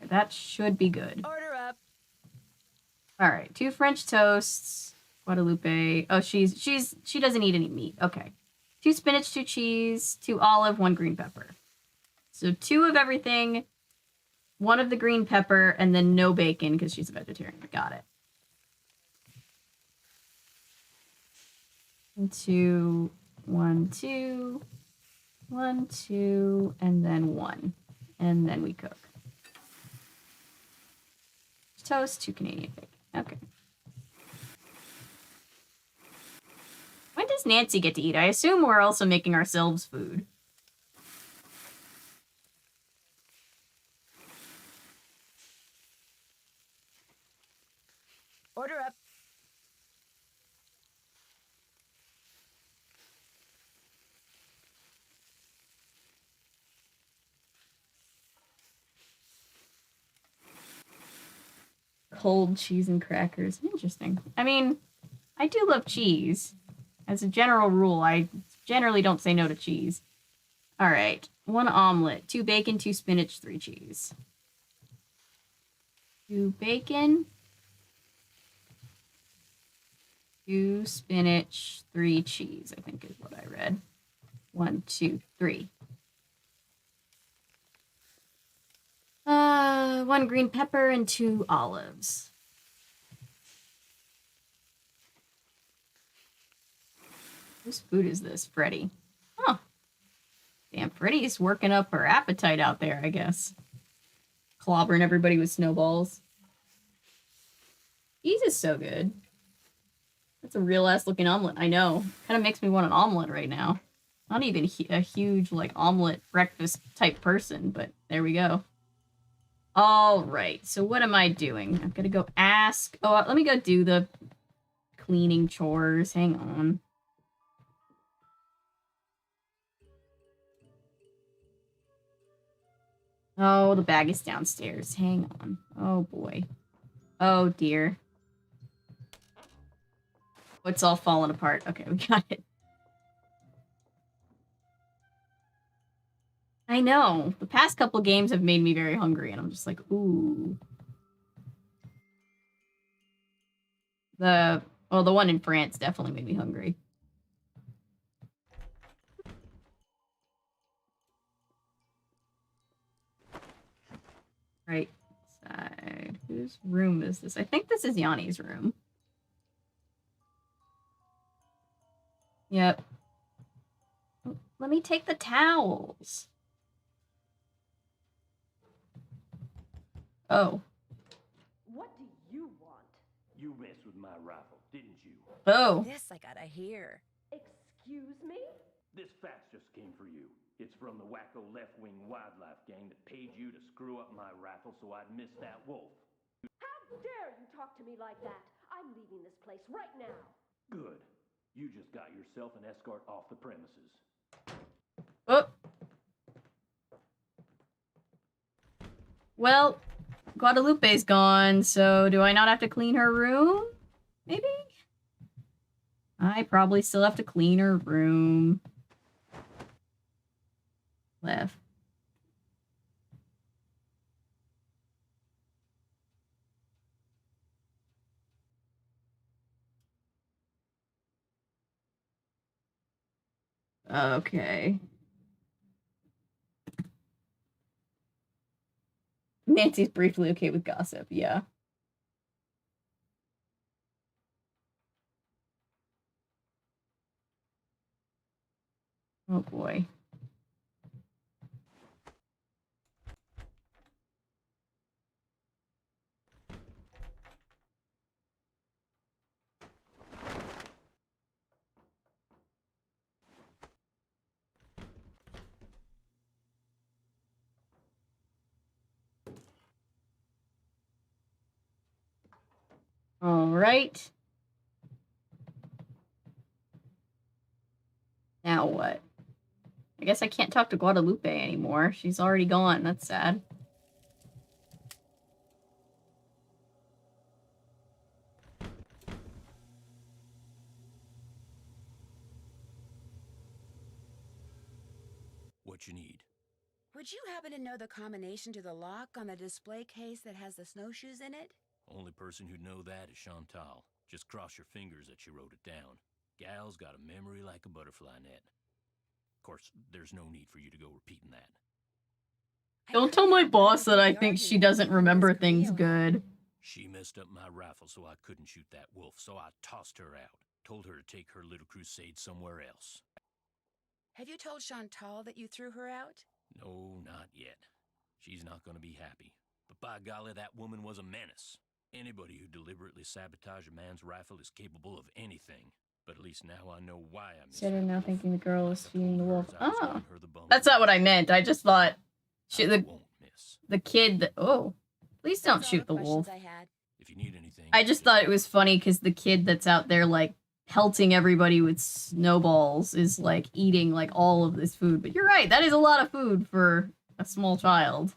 [SPEAKER 1] That should be good.
[SPEAKER 9] Order up.
[SPEAKER 1] All right, 2 French toasts. Guadalupe. Oh, she doesn't eat any meat. Okay. 2 spinach, 2 cheese, 2 olive, 1 green pepper. So 2 of everything, 1 of the green pepper, and then no bacon because she's a vegetarian. Got it. 2, 1, 2, 1, 2, and then 1. And then we cook. Toast, 2 Canadian bacon. Okay. When does Nancy get to eat? I assume we're also making ourselves food.
[SPEAKER 2] Order up.
[SPEAKER 1] Cold cheese and crackers. Interesting. I mean, I do love cheese. As a general rule, I generally don't say no to cheese. All right. 1 omelet, 2 bacon, 2 spinach, 3 cheese. 2 bacon, 2 spinach, 3 cheese, I think is what I read. 1, 2, 3. 1 green pepper and 2 olives. Whose food is this? Freddy. Huh. Damn, Freddy's working up her appetite out there, I guess. Clobbering everybody with snowballs. Cheese is so good. That's a real ass looking omelet. I know. Kind of makes me want an omelet right now. Not even a huge, like, omelet breakfast type person, but there we go. All right, so what am I doing? I'm gonna go ask. Oh, let me go do the cleaning chores. Hang on. Oh, the bag is downstairs. Hang on. Oh, boy. Oh, dear. Oh, it's all falling apart. Okay, we got it. I know. The past couple games have made me very hungry, and I'm just like, ooh. The one in France definitely made me hungry. Right side. Whose room is this? I think this is Yanni's room. Yep. Let me take the towels. Oh.
[SPEAKER 10] What do you want?
[SPEAKER 3] You messed with my rifle, didn't you?
[SPEAKER 1] Oh.
[SPEAKER 2] This I gotta hear.
[SPEAKER 10] Excuse me?
[SPEAKER 3] This fax just came for you. It's from the wacko left-wing wildlife gang that paid you to screw up my rifle so I'd miss that wolf.
[SPEAKER 10] How dare you talk to me like that? I'm leaving this place right now.
[SPEAKER 3] Good. You just got yourself an escort off the premises.
[SPEAKER 1] Oh. Well, Guadalupe's gone, so do I not have to clean her room? Maybe? I probably still have to clean her room. Left. Okay. Nancy's briefly okay with gossip, yeah. Oh boy. All right. Now what? I guess I can't talk to Guadalupe anymore. She's already gone. That's sad.
[SPEAKER 3] what you need.
[SPEAKER 2] Would you happen to know the combination to the lock on the display case that has the snowshoes in it?
[SPEAKER 3] Only person who'd know that is Chantal. Just cross your fingers that she wrote it down. Gal's got a memory like a butterfly net. Of course, there's no need for you to go repeating that.
[SPEAKER 1] Don't tell my boss that I think she doesn't remember things good.
[SPEAKER 3] She messed up my rifle so I couldn't shoot that wolf, so I tossed her out. Told her to take her little crusade somewhere else.
[SPEAKER 2] Have you told Chantal that you threw her out?
[SPEAKER 3] No, not yet. She's not going to be happy. But by golly, that woman was a menace. Anybody who deliberately sabotaged a man's rifle is capable of anything. But at least now I know why I missed
[SPEAKER 1] Said her
[SPEAKER 3] that
[SPEAKER 1] now
[SPEAKER 3] wolf.
[SPEAKER 1] thinking the girl is
[SPEAKER 3] Like I
[SPEAKER 1] feeding the
[SPEAKER 3] told her
[SPEAKER 1] wolf.
[SPEAKER 3] as I was
[SPEAKER 1] Oh,
[SPEAKER 3] giving her the bum
[SPEAKER 1] that's not what I
[SPEAKER 3] rush.
[SPEAKER 1] meant. I just thought
[SPEAKER 3] I won't miss.
[SPEAKER 1] the kid that. Oh, please don't
[SPEAKER 2] That's all
[SPEAKER 1] shoot the
[SPEAKER 2] questions
[SPEAKER 1] wolf.
[SPEAKER 2] I had.
[SPEAKER 3] If you need anything,
[SPEAKER 1] I just thought it was funny because the kid that's out there like pelting everybody with snowballs is like eating like all of this food. But you're right, that is a lot of food for a small child.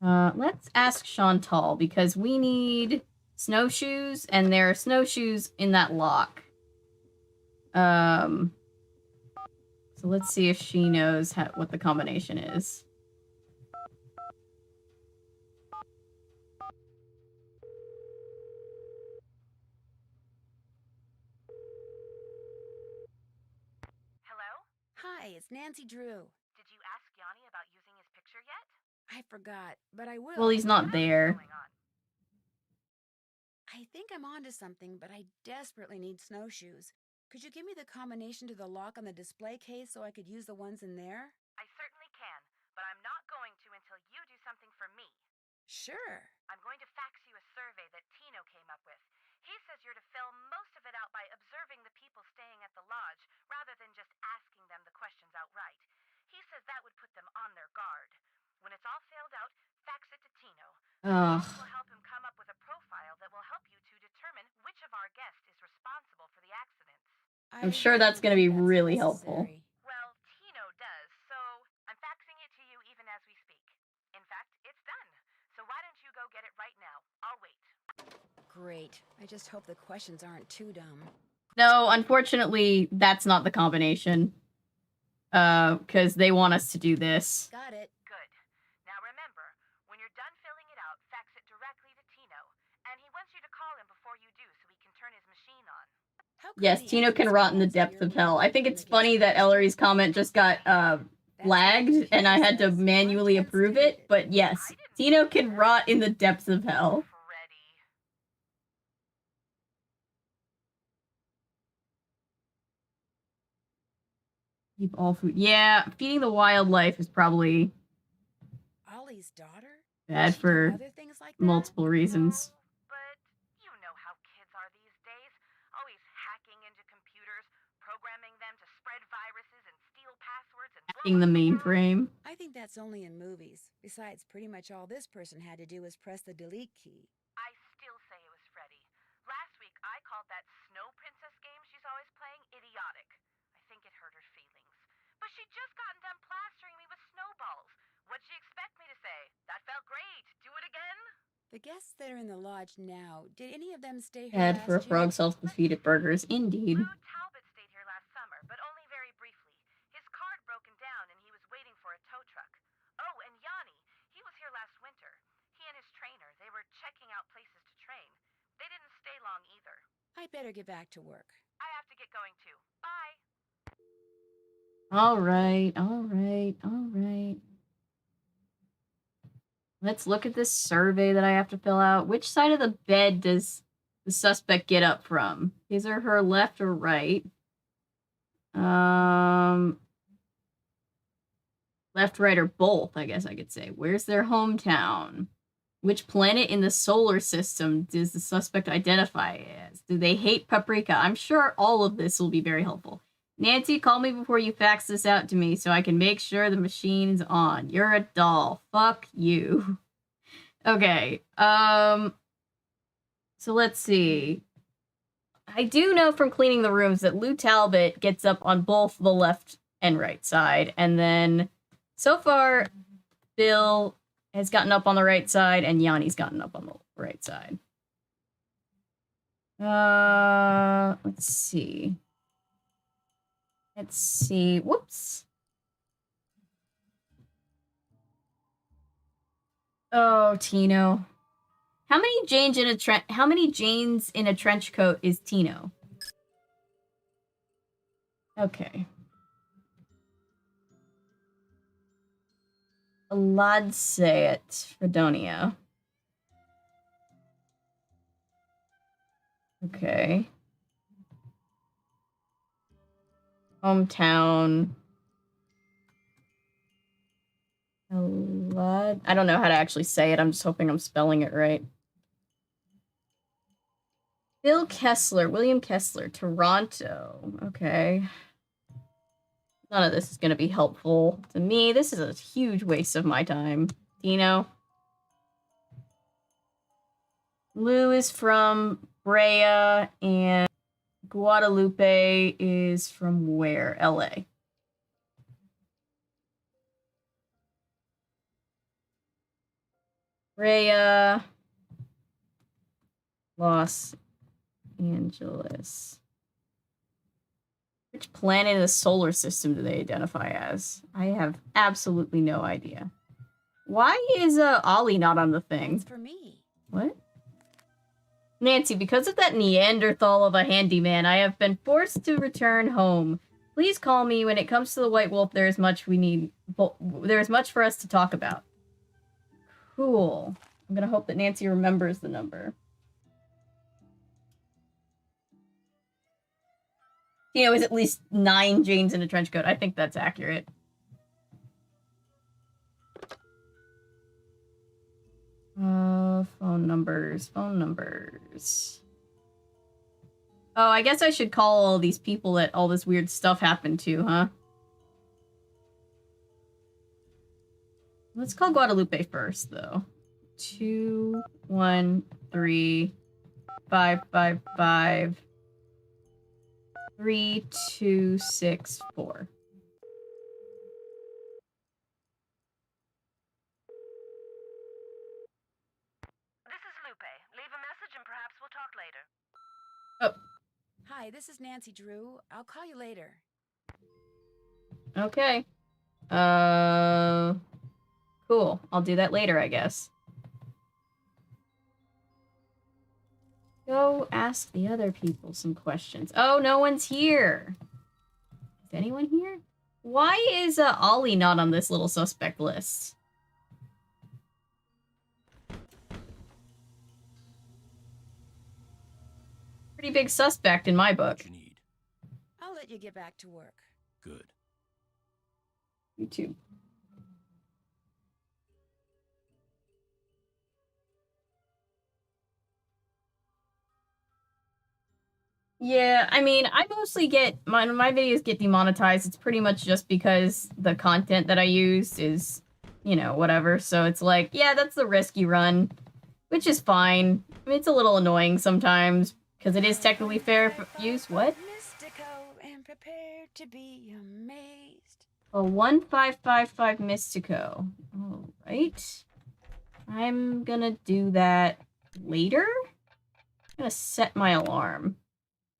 [SPEAKER 1] Let's ask Chantal because we need snowshoes and there are snowshoes in that lock. So let's see if she knows what the combination is.
[SPEAKER 4] Hello?
[SPEAKER 2] Hi, it's Nancy Drew.
[SPEAKER 4] Did you ask Yanni about using his picture yet?
[SPEAKER 2] I forgot, but I will.
[SPEAKER 1] Well, he's not
[SPEAKER 4] What else is
[SPEAKER 1] there.
[SPEAKER 4] going on?
[SPEAKER 2] I think I'm onto something, but I desperately need snowshoes. Could you give me the combination to the lock on the display case so I could use the ones in there?
[SPEAKER 4] I certainly can, but I'm not going to until you do something for me.
[SPEAKER 2] Sure.
[SPEAKER 4] I'm going to fax you a survey that Tino came up with. He says you're to fill most of it out by observing the people staying at the lodge rather than just asking them the questions outright. He says that would put them on their guard. When it's all filled out, fax it to Tino.
[SPEAKER 1] Ugh.
[SPEAKER 4] This will help him come up with a profile that will help you to determine which of our guests is responsible for the accidents.
[SPEAKER 1] I'm sure that's going to be really helpful.
[SPEAKER 4] Well, Tino does, so I'm faxing it to you even as we speak. In fact, it's done. So why don't you go get it right now? I'll wait.
[SPEAKER 2] Great. I just hope the questions aren't too dumb.
[SPEAKER 1] No, unfortunately, that's not the combination. Because they want us to do this.
[SPEAKER 2] Got it.
[SPEAKER 4] Good. Now remember, when you're done filling it out, fax it directly to Tino. And he wants you to call him before you do so he can turn his machine on.
[SPEAKER 1] Yes, Tino can rot in the depths of hell. I think it's funny that Ellery's comment just got flagged and I had to manually approve it, but yes, Tino can rot in the depths of hell. Keep all food. Yeah, feeding the wildlife is probably
[SPEAKER 2] Ollie's daughter?
[SPEAKER 1] bad for multiple reasons.
[SPEAKER 4] But you know how kids are these days. Always hacking into computers, programming them to spread viruses and steal passwords and
[SPEAKER 1] Hacking the mainframe.
[SPEAKER 2] I think that's only in movies. Besides, pretty much all this person had to do was press the delete key.
[SPEAKER 4] I still say it was Freddy. Last week I called that Snow Princess game she's always playing idiotic. I think it hurt her feelings. But she'd just gotten done plastering me with snowballs. What'd she expect me to say? That felt great. Do it again?
[SPEAKER 2] The guests that are in the lodge now, did any of them stay here
[SPEAKER 1] Bad for a
[SPEAKER 2] last
[SPEAKER 1] frog
[SPEAKER 2] year?
[SPEAKER 1] self-defeated burgers, indeed.
[SPEAKER 4] Lou Talbot stayed here last summer, but only very briefly. His car had broken down and he was waiting for a tow truck. Oh, and Yanni, he was here last winter. He and his trainer, they were checking out places to train. They didn't stay long either.
[SPEAKER 2] I'd better get back to work.
[SPEAKER 4] I have to get going too. Bye.
[SPEAKER 1] Alright, alright, alright. Let's look at this survey that I have to fill out. Which side of the bed does the suspect get up from? His or her left or right? Left, right, or both, I guess I could say. Where's their hometown? Which planet in the solar system does the suspect identify as? Do they hate paprika? I'm sure all of this will be very helpful. Nancy, call me before you fax this out to me so I can make sure the machine's on. You're a doll. Fuck you. Okay. So let's see. I do know from cleaning the rooms that Lou Talbot gets up on both the left and right side. And then so far, Bill has gotten up on the right side and Yanni's gotten up on the right side. Let's see. Let's see. Whoops. Oh, Tino. How many Janes in a trench coat is Tino? Okay. Ladset, Fredonia. Okay. Hometown. I don't know how to actually say it. I'm just hoping I'm spelling it right. William Kessler, Toronto. Okay. None of this is going to be helpful to me. This is a huge waste of my time. Dino. Lou is from Brea, and Guadalupe is from where? LA. Brea, Los Angeles. Which planet in the solar system do they identify as? I have absolutely no idea. Why is Ollie not on the thing?
[SPEAKER 2] That's for me.
[SPEAKER 1] What? Nancy, because of that Neanderthal of a handyman, I have been forced to return home. Please call me when it comes to the White Wolf. There is much for us to talk about. Cool. I'm gonna hope that Nancy remembers the number. You know, is at least 9 Janes in a trench coat. I think that's accurate. Phone numbers. Oh, I guess I should call all these people that all this weird stuff happened to, huh? Let's call Guadalupe first, though. 213-555-3264.
[SPEAKER 4] This is Lupe. Leave a message and perhaps we'll talk later.
[SPEAKER 1] Oh.
[SPEAKER 2] Hi, this is Nancy Drew. I'll call you later.
[SPEAKER 1] Okay. Cool. I'll do that later, I guess. Go ask the other people some questions. Oh, no one's here. Is anyone here? Why is Ollie not on this little suspect list? Pretty big suspect in my book.
[SPEAKER 3] What you need?
[SPEAKER 2] I'll let you get back to work.
[SPEAKER 3] Good.
[SPEAKER 1] You too. Yeah, I mean, I mostly get my videos get demonetized. It's pretty much just because the content that I use is, you know, whatever. So it's like, yeah, that's the risk you run, which is fine. I mean, it's a little annoying sometimes because it is technically fair use. What?
[SPEAKER 2] Mystico and prepare to be amazed.
[SPEAKER 1] A 1555 Mystico. All right. I'm gonna do that later. I'm gonna set my alarm.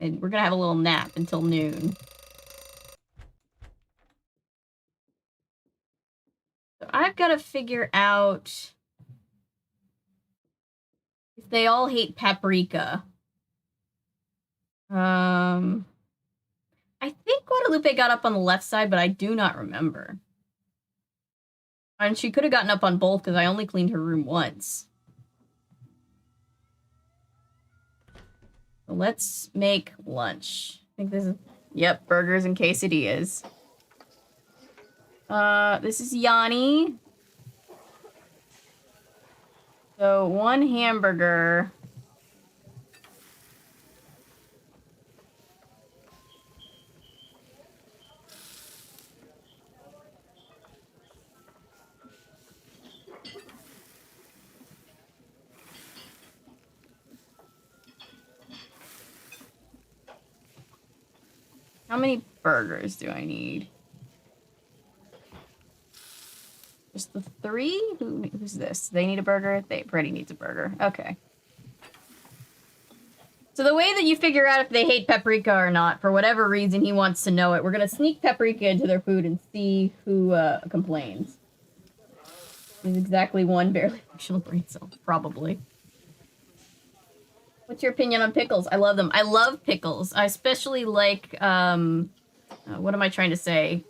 [SPEAKER 1] And we're gonna have a little nap until noon. So I've got to figure out if they all hate paprika. I think Guadalupe got up on the left side, but I do not remember. And she could have gotten up on both because I only cleaned her room once. So let's make lunch. I think this is... Yep, burgers and quesadillas. This is Yanni. So 1 hamburger. How many burgers do I need? Just the 3? Who's this? They need a burger? Freddie needs a burger. Okay. So the way that you figure out if they hate paprika or not, for whatever reason he wants to know it, we're going to sneak paprika into their food and see who complains. Is exactly one barely functional brain cell, probably. What's your opinion on pickles? I love them. I love pickles. I especially like, what am I trying to say?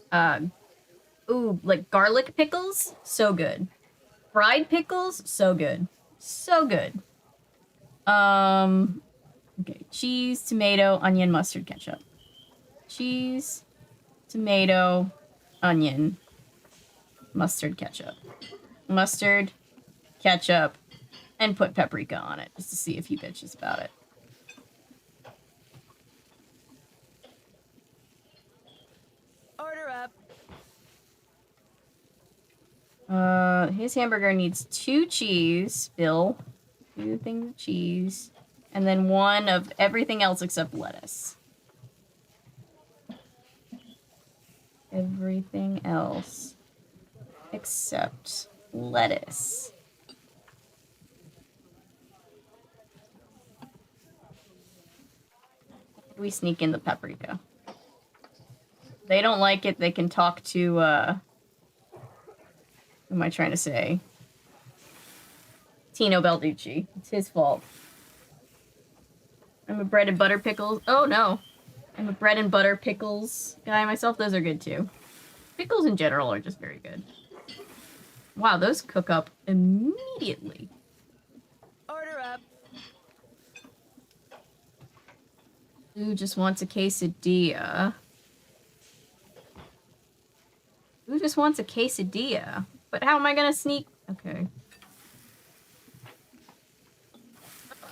[SPEAKER 1] Ooh, like garlic pickles? So good. Fried pickles? So good. So good. Okay. Cheese, tomato, onion, mustard, ketchup. Cheese, tomato, onion, mustard, ketchup. Mustard, ketchup, and put paprika on it, just to see if he bitches about it.
[SPEAKER 2] Order up.
[SPEAKER 1] His hamburger needs 2 cheese, Bill. 2 things of cheese. And then 1 of everything else except lettuce. Everything else except lettuce. We sneak in the paprika. If they don't like it, they can talk to, who am I trying to say? Tino Balducci. It's his fault. I'm a bread and butter pickles. Oh, no. I'm a bread and butter pickles guy myself. Those are good, too. Pickles in general are just very good. Wow, those cook up immediately.
[SPEAKER 2] Order up.
[SPEAKER 1] Lou just wants a quesadilla. Lou just wants a quesadilla. But how am I gonna sneak? Okay.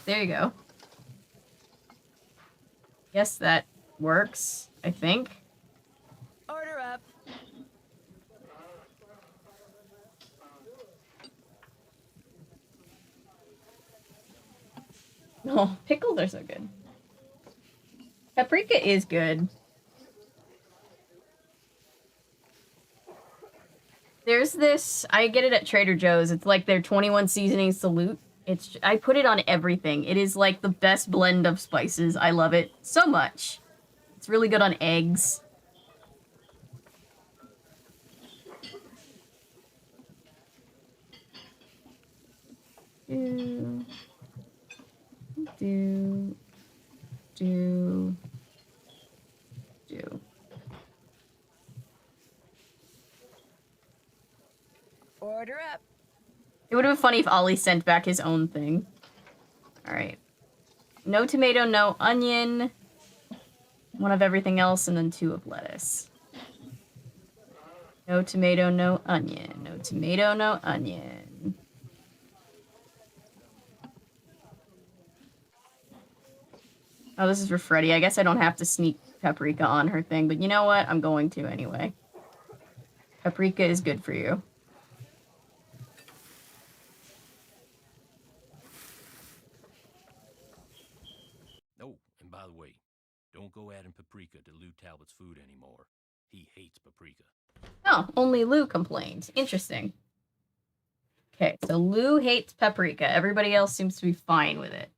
[SPEAKER 1] There you go. Yes, that works, I think.
[SPEAKER 2] Order up.
[SPEAKER 1] Oh, pickles are so good. Paprika is good. There's this, I get it at Trader Joe's. It's like their 21 seasoning salute. I put it on everything. It is like the best blend of spices. I love it so much. It's really good on eggs. Do.
[SPEAKER 2] Order up.
[SPEAKER 1] It would have been funny if Ollie sent back his own thing. Alright. No tomato, no onion. 1 of everything else, and then 2 of lettuce. No tomato, no onion. No tomato, no onion. Oh, this is for Freddy. I guess I don't have to sneak paprika on her thing, but you know what? I'm going to anyway. Paprika is good for you.
[SPEAKER 3] Oh, and by the way, don't go adding paprika to Lou Talbot's food anymore. He hates paprika.
[SPEAKER 1] Oh, only Lou complained. Interesting. Okay, so Lou hates paprika. Everybody else seems to be fine with it.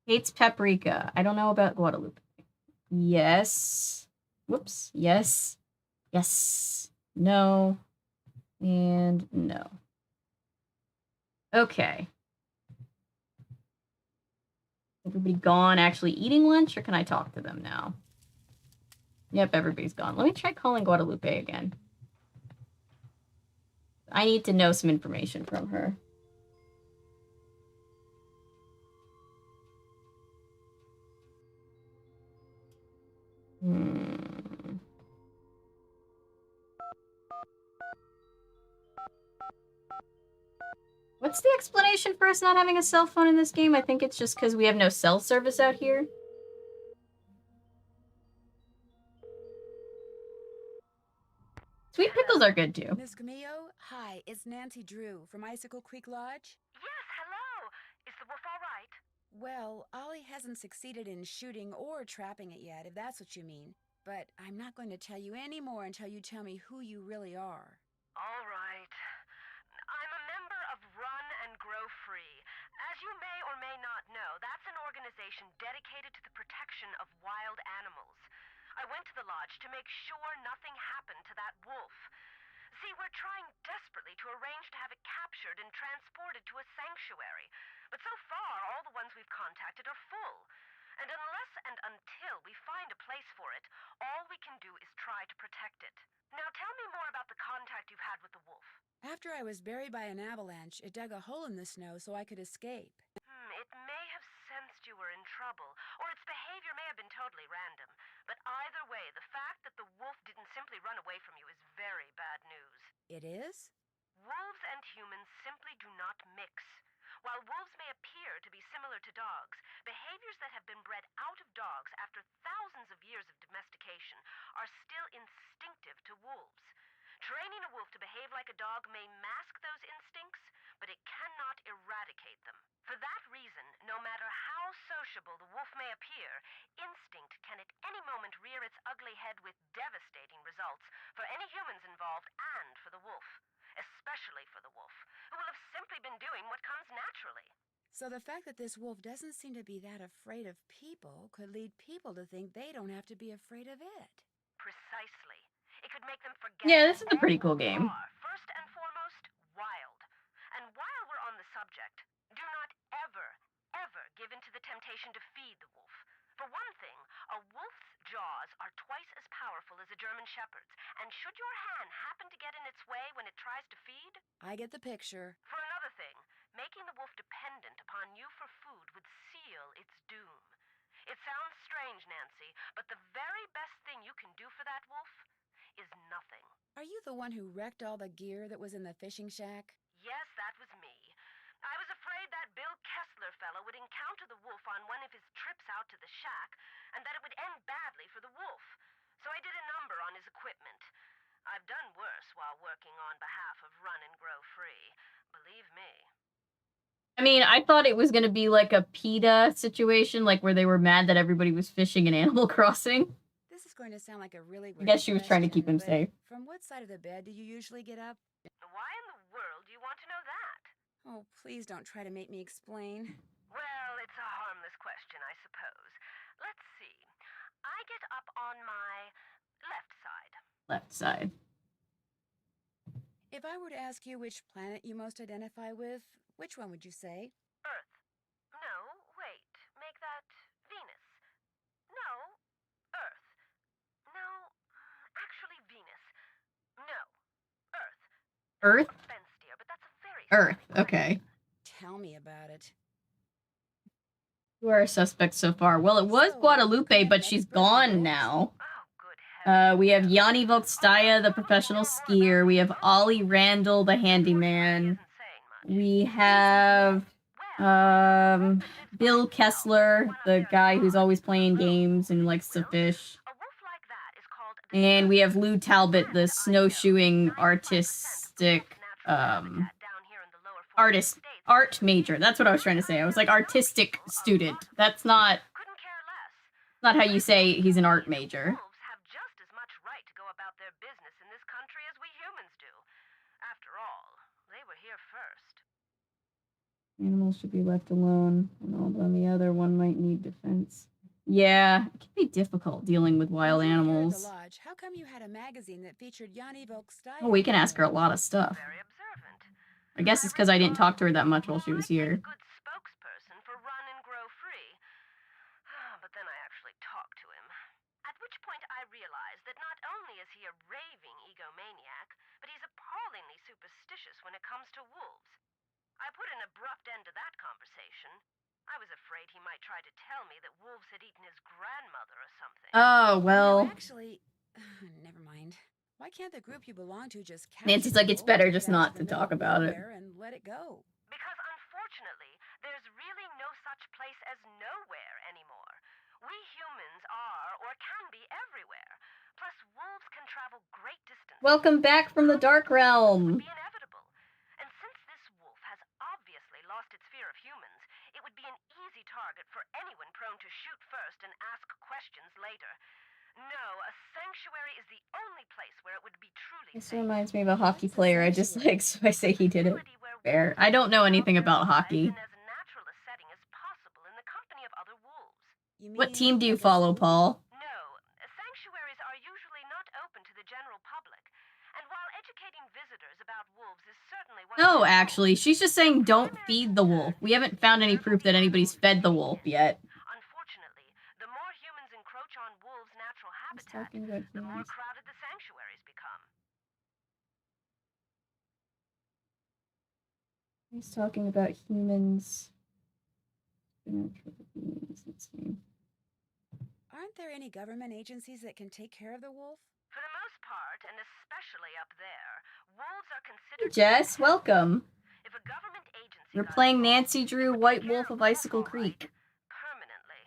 [SPEAKER 1] Hates paprika. I don't know about Guadalupe. Yes. Whoops. Yes. Yes. No. And no. Okay. Everybody gone actually eating lunch, or can I talk to them now? Yep, everybody's gone. Let me try calling Guadalupe again. I need to know some information from her. What's the explanation for us not having a cell phone in this game? I think it's just because we have no cell service out here. Sweet pickles are good too.
[SPEAKER 2] Miss Camillo, hi, it's Nancy Drew from Icicle Creek Lodge.
[SPEAKER 4] Yes, hello. Is the wolf all right?
[SPEAKER 2] Well, Ollie hasn't succeeded in shooting or trapping it yet, if that's what you mean. But I'm not going to tell you any more until you tell me who you really are.
[SPEAKER 4] All right. I'm a member of Run and Grow Free. As you may or may not know, that's an organization dedicated to the protection of wild animals. I went to the lodge to make sure nothing happened to that wolf. See, we're trying desperately to arrange to have it captured and transported to a sanctuary. But so far, all the ones we've contacted are full. And unless and until we find a place for it, all we can do is try to protect it. Now tell me more about the contact you've had with the wolf.
[SPEAKER 2] After I was buried by an avalanche, it dug a hole in the snow so I could escape.
[SPEAKER 4] It may have sensed you were in trouble, or its behavior may have been totally random. But either way, the fact that the wolf didn't simply run away from you is very bad news.
[SPEAKER 2] It is?
[SPEAKER 4] Wolves and humans simply do not mix. While wolves may appear to be similar to dogs, behaviors that have been bred out of dogs after thousands of years of domestication are still instinctive to wolves. Training a wolf to behave like a dog may mask those instincts, but it cannot eradicate them. For that reason, no matter how sociable the wolf may appear, instinct can at any moment rear its ugly head with devastating results for any humans involved and for the wolf. Especially for the wolf, who will have simply been doing what comes naturally.
[SPEAKER 2] So the fact that this wolf doesn't seem to be that afraid of people could lead people to think they don't have to be afraid of it.
[SPEAKER 4] Precisely. It could make them forget.
[SPEAKER 1] Yeah, this is a pretty cool game.
[SPEAKER 4] First and foremost, wild. And while we're on the subject, do not ever give in to the temptation to feed the wolf. For one thing, a wolf's jaws are twice as powerful as a German shepherd's, and should your hand happen to get in its way when it tries to feed...
[SPEAKER 2] I get the picture.
[SPEAKER 4] For another thing, making the wolf dependent upon you for food would seal its doom. It sounds strange, Nancy, but the very best thing you can do for that wolf is nothing.
[SPEAKER 2] Are you the one who wrecked all the gear that was in the fishing shack?
[SPEAKER 4] Yes, that was me. I was afraid that Bill Kessler fellow would encounter the wolf on one of his trips out to the shack, and that it would end badly for the wolf. So I did a number on his equipment. I've done worse while working on behalf of Run and Grow Free. Believe me.
[SPEAKER 1] I mean, I thought it was going to be like a PETA situation, like where they were mad that everybody was fishing in Animal Crossing.
[SPEAKER 2] This is going to sound like a really weird
[SPEAKER 1] I guess she was trying to keep him safe.
[SPEAKER 2] From what side of the bed do you usually get up?
[SPEAKER 4] Why in the world do you want to know that?
[SPEAKER 2] Oh, please don't try to make me explain.
[SPEAKER 4] Well, it's a harmless question, I suppose. Let's see. I get up on my left side.
[SPEAKER 1] Left side.
[SPEAKER 2] If I were to ask you which planet you most identify with, which one would you say?
[SPEAKER 4] Earth. No, wait. Make that Venus. No, Earth. No, actually Venus. No, Earth.
[SPEAKER 1] Earth?
[SPEAKER 4] Offense, dear, but that's a very
[SPEAKER 1] Earth, okay.
[SPEAKER 2] Tell me about it.
[SPEAKER 1] Who are our suspects so far? Well, it was Guadalupe, but she's gone now. We have Yanni Volkstaya, the professional skier. We have Ollie Randall, the handyman. We have Bill Kessler, the guy who's always playing games and likes to fish. And we have Lou Talbot, the snowshoeing artistic art major. That's what I was trying to say. I was like artistic student. That's not how you say he's an art major. Animals should be left alone, and although the other one might need defense. Yeah, it can be difficult dealing with wild animals.
[SPEAKER 2] How come you had a magazine that featured Yanni Volkstaya?
[SPEAKER 1] Well, we can ask her a lot of stuff. I guess it's because I didn't talk to her that much while she was here.
[SPEAKER 4] Good spokesperson for Run and Grow Free. But then I actually talked to him. At which point I realized that not only is he a raving egomaniac, but he's appallingly superstitious when it comes to wolves. I put an abrupt end to that conversation. I was afraid he might try to tell me that wolves had eaten his grandmother or something.
[SPEAKER 1] Oh, well.
[SPEAKER 2] Actually, never mind. Why can't the group you belong to just
[SPEAKER 1] Nancy's like, it's better just not to talk about it.
[SPEAKER 2] And let it go?
[SPEAKER 4] Because unfortunately, there's really no such place as nowhere anymore. We humans are or can be everywhere. Plus, wolves can travel great distances.
[SPEAKER 1] Welcome back from the Dark Realm.
[SPEAKER 4] Be inevitable. And since this wolf has obviously lost its fear of humans, it would be an easy target for anyone prone to shoot first and ask questions later. No, a sanctuary is the only place where it would be truly
[SPEAKER 1] This reminds me of a hockey player I dislike, so I say he did it. Fair. I don't know anything about hockey. What team do you follow, Paul?
[SPEAKER 4] No, sanctuaries are usually not open to the general public, And while educating visitors about wolves is certainly one
[SPEAKER 1] No,
[SPEAKER 4] of their
[SPEAKER 1] actually, she's just saying don't feed the wolf. We haven't found any proof that anybody's fed the wolf yet.
[SPEAKER 4] Unfortunately, the more humans encroach on wolves' natural
[SPEAKER 1] He's
[SPEAKER 4] habitat,
[SPEAKER 1] talking about
[SPEAKER 4] the more
[SPEAKER 1] humans.
[SPEAKER 4] crowded the sanctuaries become.
[SPEAKER 1] He's talking about humans. Let's see.
[SPEAKER 2] Aren't there any government agencies that can take care of the wolf?
[SPEAKER 4] For the most part, and especially up there, wolves are
[SPEAKER 1] Hey,
[SPEAKER 4] considered
[SPEAKER 1] Jess, welcome.
[SPEAKER 4] If a government agency
[SPEAKER 1] We're
[SPEAKER 4] got
[SPEAKER 1] playing
[SPEAKER 4] involved,
[SPEAKER 1] Nancy Drew,
[SPEAKER 4] it would
[SPEAKER 1] White
[SPEAKER 4] take care
[SPEAKER 1] Wolf of
[SPEAKER 4] wolf
[SPEAKER 1] Icicle
[SPEAKER 4] all right,
[SPEAKER 1] Creek.
[SPEAKER 4] permanently.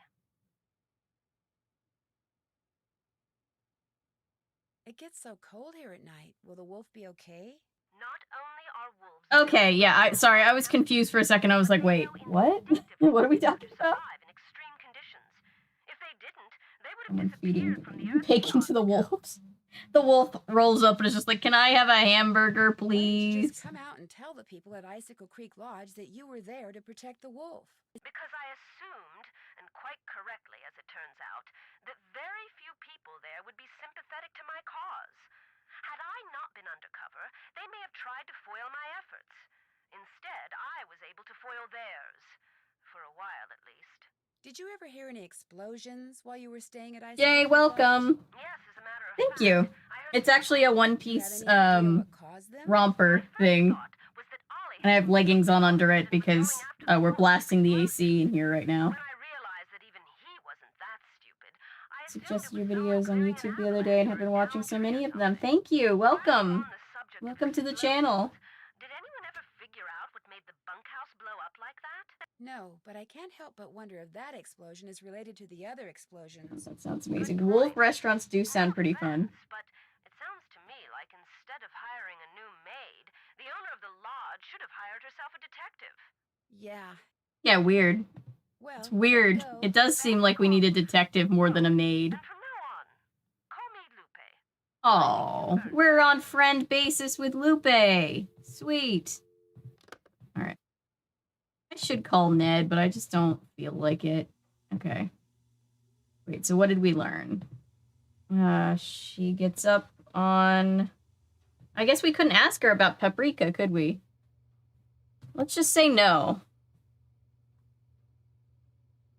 [SPEAKER 2] It gets so cold here at night. Will the wolf be okay?
[SPEAKER 4] Not only are wolves
[SPEAKER 1] Okay, yeah, sorry, I was confused for a second. I was like, wait, what? What are we talking about?
[SPEAKER 4] survive in extreme conditions. If they didn't, they would have
[SPEAKER 1] Someone
[SPEAKER 4] disappeared from the earth.
[SPEAKER 1] baking to the wolves. The wolf rolls up and is just like, can I have a hamburger,
[SPEAKER 2] Why don't you
[SPEAKER 1] please?
[SPEAKER 2] just come out and tell the people at Icicle Creek Lodge that you were there to protect the wolf?
[SPEAKER 4] Because I assumed, and quite correctly as it turns out, that very few people there would be sympathetic to my cause. Had I not been undercover, they may have tried to foil my efforts. Instead, I was able to foil theirs. For a while, at least.
[SPEAKER 2] Did you ever hear any explosions while you were staying at Icicle
[SPEAKER 1] Jay,
[SPEAKER 2] Creek Lodge?
[SPEAKER 1] welcome.
[SPEAKER 4] Yes, as a matter of
[SPEAKER 1] Thank
[SPEAKER 4] fact,
[SPEAKER 1] you.
[SPEAKER 4] I heard
[SPEAKER 1] It's actually a One
[SPEAKER 2] Do you have
[SPEAKER 1] Piece
[SPEAKER 2] any idea what caused them?
[SPEAKER 1] romper thing.
[SPEAKER 4] was that Ollie
[SPEAKER 1] And I have leggings on under it
[SPEAKER 4] and was
[SPEAKER 1] because
[SPEAKER 4] going after the
[SPEAKER 1] we're
[SPEAKER 4] wolf
[SPEAKER 1] blasting the
[SPEAKER 4] because
[SPEAKER 1] AC in here right now.
[SPEAKER 4] when I realized that even he wasn't that stupid, I assumed
[SPEAKER 1] Suggested
[SPEAKER 4] it
[SPEAKER 1] your
[SPEAKER 4] was someone
[SPEAKER 1] videos on
[SPEAKER 4] clearing an
[SPEAKER 1] YouTube the other day and have
[SPEAKER 4] avalanche
[SPEAKER 1] been
[SPEAKER 4] or a
[SPEAKER 1] watching so
[SPEAKER 4] downed tree
[SPEAKER 1] many
[SPEAKER 4] or
[SPEAKER 1] of them.
[SPEAKER 4] something.
[SPEAKER 1] Thank you.
[SPEAKER 4] While
[SPEAKER 1] Welcome.
[SPEAKER 4] on the subject of
[SPEAKER 1] Welcome to the
[SPEAKER 4] explosions,
[SPEAKER 1] channel.
[SPEAKER 4] Did anyone ever figure out what made the bunkhouse blow up like that?
[SPEAKER 2] No, but I can't help but wonder if that explosion is related to the other explosions.
[SPEAKER 1] That sounds amazing. Wolf restaurants do sound pretty fun.
[SPEAKER 4] But it sounds to me like instead of hiring a new maid, the owner of the lodge should have hired herself a detective.
[SPEAKER 2] Yeah.
[SPEAKER 1] Yeah, weird.
[SPEAKER 2] Well,
[SPEAKER 1] It's
[SPEAKER 2] I'll let you
[SPEAKER 1] weird.
[SPEAKER 2] go.
[SPEAKER 1] It does seem like we need a detective more than a maid.
[SPEAKER 4] And from now on, call me Lupe.
[SPEAKER 1] Oh, we're on friend basis with Lupe. Sweet. All right. I should call Ned, but I just don't feel like it. Okay. Wait, so what did we learn? She gets up on... I guess we couldn't ask her about paprika, could we? Let's just say no.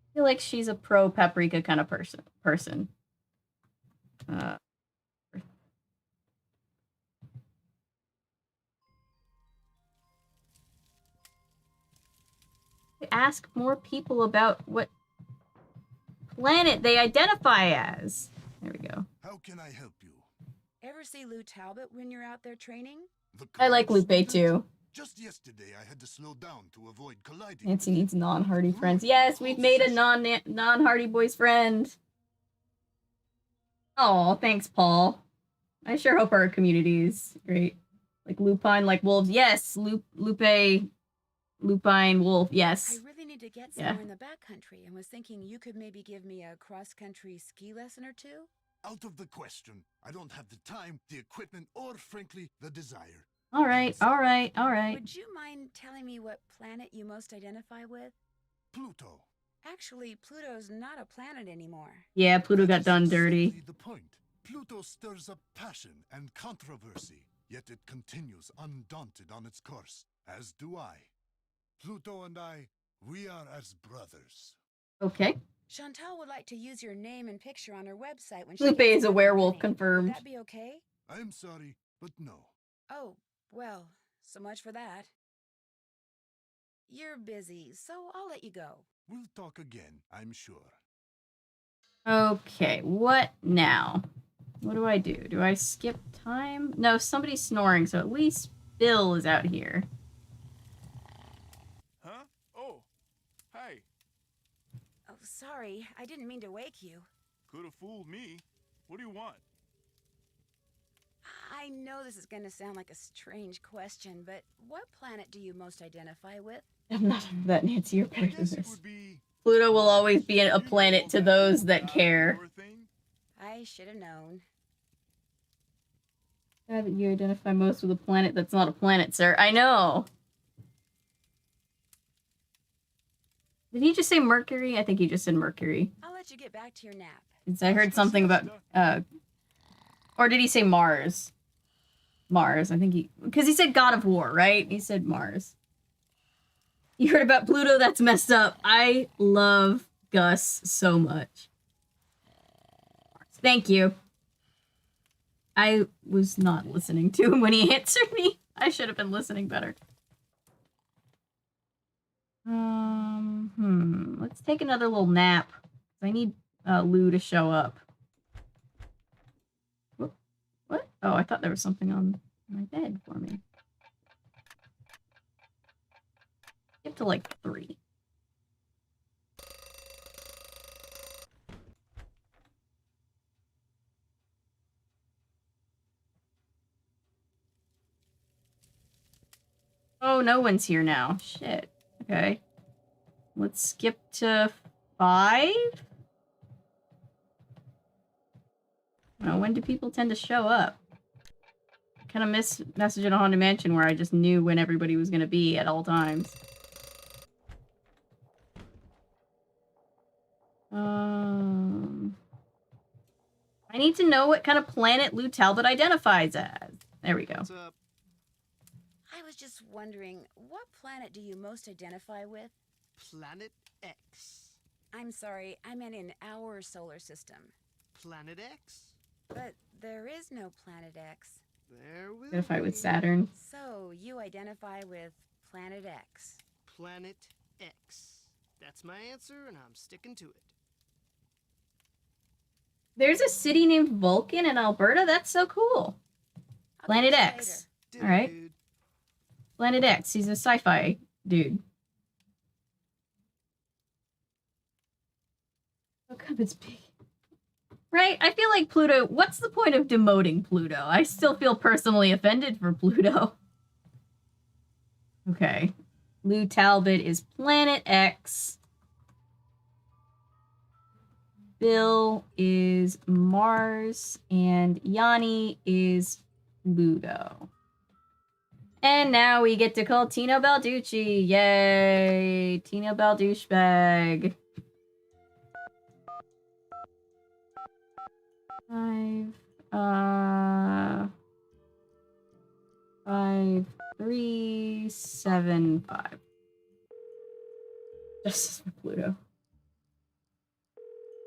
[SPEAKER 1] I feel like she's a pro paprika kind of person. Ask more people about what planet they identify as. There we go.
[SPEAKER 5] How can I help you?
[SPEAKER 2] Ever see Lou Talbot when you're out there training?
[SPEAKER 1] I like Lupe too.
[SPEAKER 5] Just yesterday, I had to slow down to avoid colliding.
[SPEAKER 1] Nancy needs non-Hardy friends. Yes, we've made a non-Hardy Boys friend. Oh, thanks, Paul. I sure hope our community is great. Like lupine, like wolves. Yes, Lupe, lupine, wolf. Yes.
[SPEAKER 2] I really need to get somewhere in the backcountry and was thinking you could maybe give me a cross-country ski lesson or two?
[SPEAKER 5] Out of the question. I don't have the time, the equipment, or frankly, the desire.
[SPEAKER 1] All right.
[SPEAKER 2] Would you mind telling me what planet you most identify with?
[SPEAKER 5] Pluto.
[SPEAKER 2] Actually, Pluto's not a planet anymore.
[SPEAKER 1] Yeah, Pluto got done
[SPEAKER 5] That's
[SPEAKER 1] dirty.
[SPEAKER 5] exactly the point. Pluto stirs up passion and controversy, yet it continues undaunted on its course, as do I. Pluto and I, we are as brothers.
[SPEAKER 1] Okay.
[SPEAKER 2] Chantal would like to use your name and picture on her website when she
[SPEAKER 1] Lupe
[SPEAKER 2] gets
[SPEAKER 1] is a
[SPEAKER 2] up and
[SPEAKER 1] werewolf,
[SPEAKER 2] running.
[SPEAKER 1] confirmed.
[SPEAKER 2] Would that be okay?
[SPEAKER 5] I'm sorry, but no.
[SPEAKER 2] Oh, well, so much for that. You're busy, so I'll let you go.
[SPEAKER 5] We'll talk again, I'm sure.
[SPEAKER 1] Okay, what now? What do I do? Do I skip time? No, somebody's snoring, so at least Bill is out here.
[SPEAKER 5] Huh? Oh, hi.
[SPEAKER 2] Oh, sorry, I didn't mean to wake you.
[SPEAKER 5] Could have fooled me. What do you want?
[SPEAKER 2] I know this is going to sound like a strange question, but what planet do you most identify with?
[SPEAKER 1] I'm not that Nancy, you're
[SPEAKER 5] I
[SPEAKER 1] better
[SPEAKER 5] guess
[SPEAKER 1] than
[SPEAKER 5] it
[SPEAKER 1] this.
[SPEAKER 5] would be...
[SPEAKER 1] Pluto will always be a
[SPEAKER 5] You know
[SPEAKER 1] planet to
[SPEAKER 5] that
[SPEAKER 1] those that
[SPEAKER 5] God
[SPEAKER 1] care.
[SPEAKER 5] war thing?
[SPEAKER 2] I should have known.
[SPEAKER 1] Glad that you identify most with a planet that's not a planet, sir. I know. Did he just say Mercury? I think he just said Mercury.
[SPEAKER 2] I'll let you get back to your nap.
[SPEAKER 1] 'Cause I heard something about, or did he say Mars? Mars. I think because he said God of War, right? He said Mars. You heard about Pluto? That's messed up. I love Gus so much. Thank you. I was not listening to him when he answered me. I should have been listening better. Let's take another little nap. I need Lou to show up. What? Oh, I thought there was something on my bed for me. Get to like 3. Oh, no one's here now. Shit. Okay. Let's skip to 5. Oh, when do people tend to show up? I kind of miss Message in a Haunted Mansion where I just knew when everybody was going to be at all times. I need to know what kind of planet Lou Talbot identifies as. There we go.
[SPEAKER 6] What's up?
[SPEAKER 2] I was just wondering, what planet do you most identify with?
[SPEAKER 6] Planet X.
[SPEAKER 2] I'm sorry, I meant in our solar system.
[SPEAKER 6] Planet X?
[SPEAKER 2] But there is no Planet X.
[SPEAKER 6] There will
[SPEAKER 1] Identify with
[SPEAKER 6] be.
[SPEAKER 1] Saturn.
[SPEAKER 2] So, you identify with Planet X.
[SPEAKER 6] Planet X. That's my answer, and I'm sticking to it.
[SPEAKER 1] There's a city named Vulcan in Alberta? That's so cool. Planet X.
[SPEAKER 6] Dude.
[SPEAKER 1] All right. Planet X. He's a sci-fi dude. How come it's big? Right? I feel like Pluto... What's the point of demoting Pluto? I still feel personally offended for Pluto. Okay. Lou Talbot is Planet X. Bill is Mars. And Yanni is Pluto. And now we get to call Tino Balducci. Yay! Tino Baldouchebag. 5375. Justice for Pluto.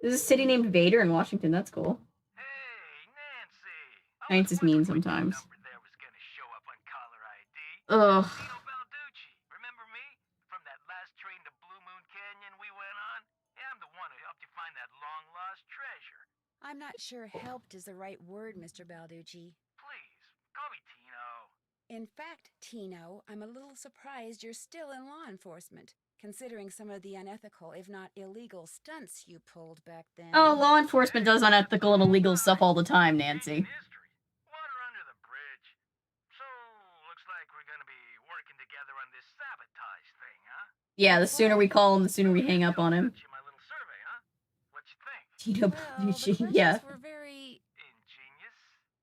[SPEAKER 1] There's a city named Vader in Washington. That's cool.
[SPEAKER 8] Hey, Nancy.
[SPEAKER 1] Science is mean sometimes.
[SPEAKER 8] There was gonna show up on caller ID.
[SPEAKER 1] Ugh.
[SPEAKER 8] Tino Balducci. Remember me? From that last train to Blue Moon Canyon we went on? Yeah, I'm the one who helped you find that long-lost treasure.
[SPEAKER 2] I'm not sure helped is the right word, Mr. Balducci.
[SPEAKER 8] Please, call me Tino.
[SPEAKER 2] In fact, Tino, I'm a little surprised you're still in law enforcement, considering some of the unethical, if not illegal, stunts you pulled back then.
[SPEAKER 1] Oh, law enforcement does unethical and illegal stuff all the time, Nancy.
[SPEAKER 8] History. Water under the bridge. So, looks like we're gonna be working together on this sabotage thing, huh?
[SPEAKER 1] Yeah, the sooner we call him, the sooner we hang up on him.
[SPEAKER 8] My little survey, huh? What you think?
[SPEAKER 1] Tino
[SPEAKER 2] Well, the
[SPEAKER 1] Balducci,
[SPEAKER 2] questions
[SPEAKER 1] yeah.
[SPEAKER 2] were very...
[SPEAKER 8] Ingenious?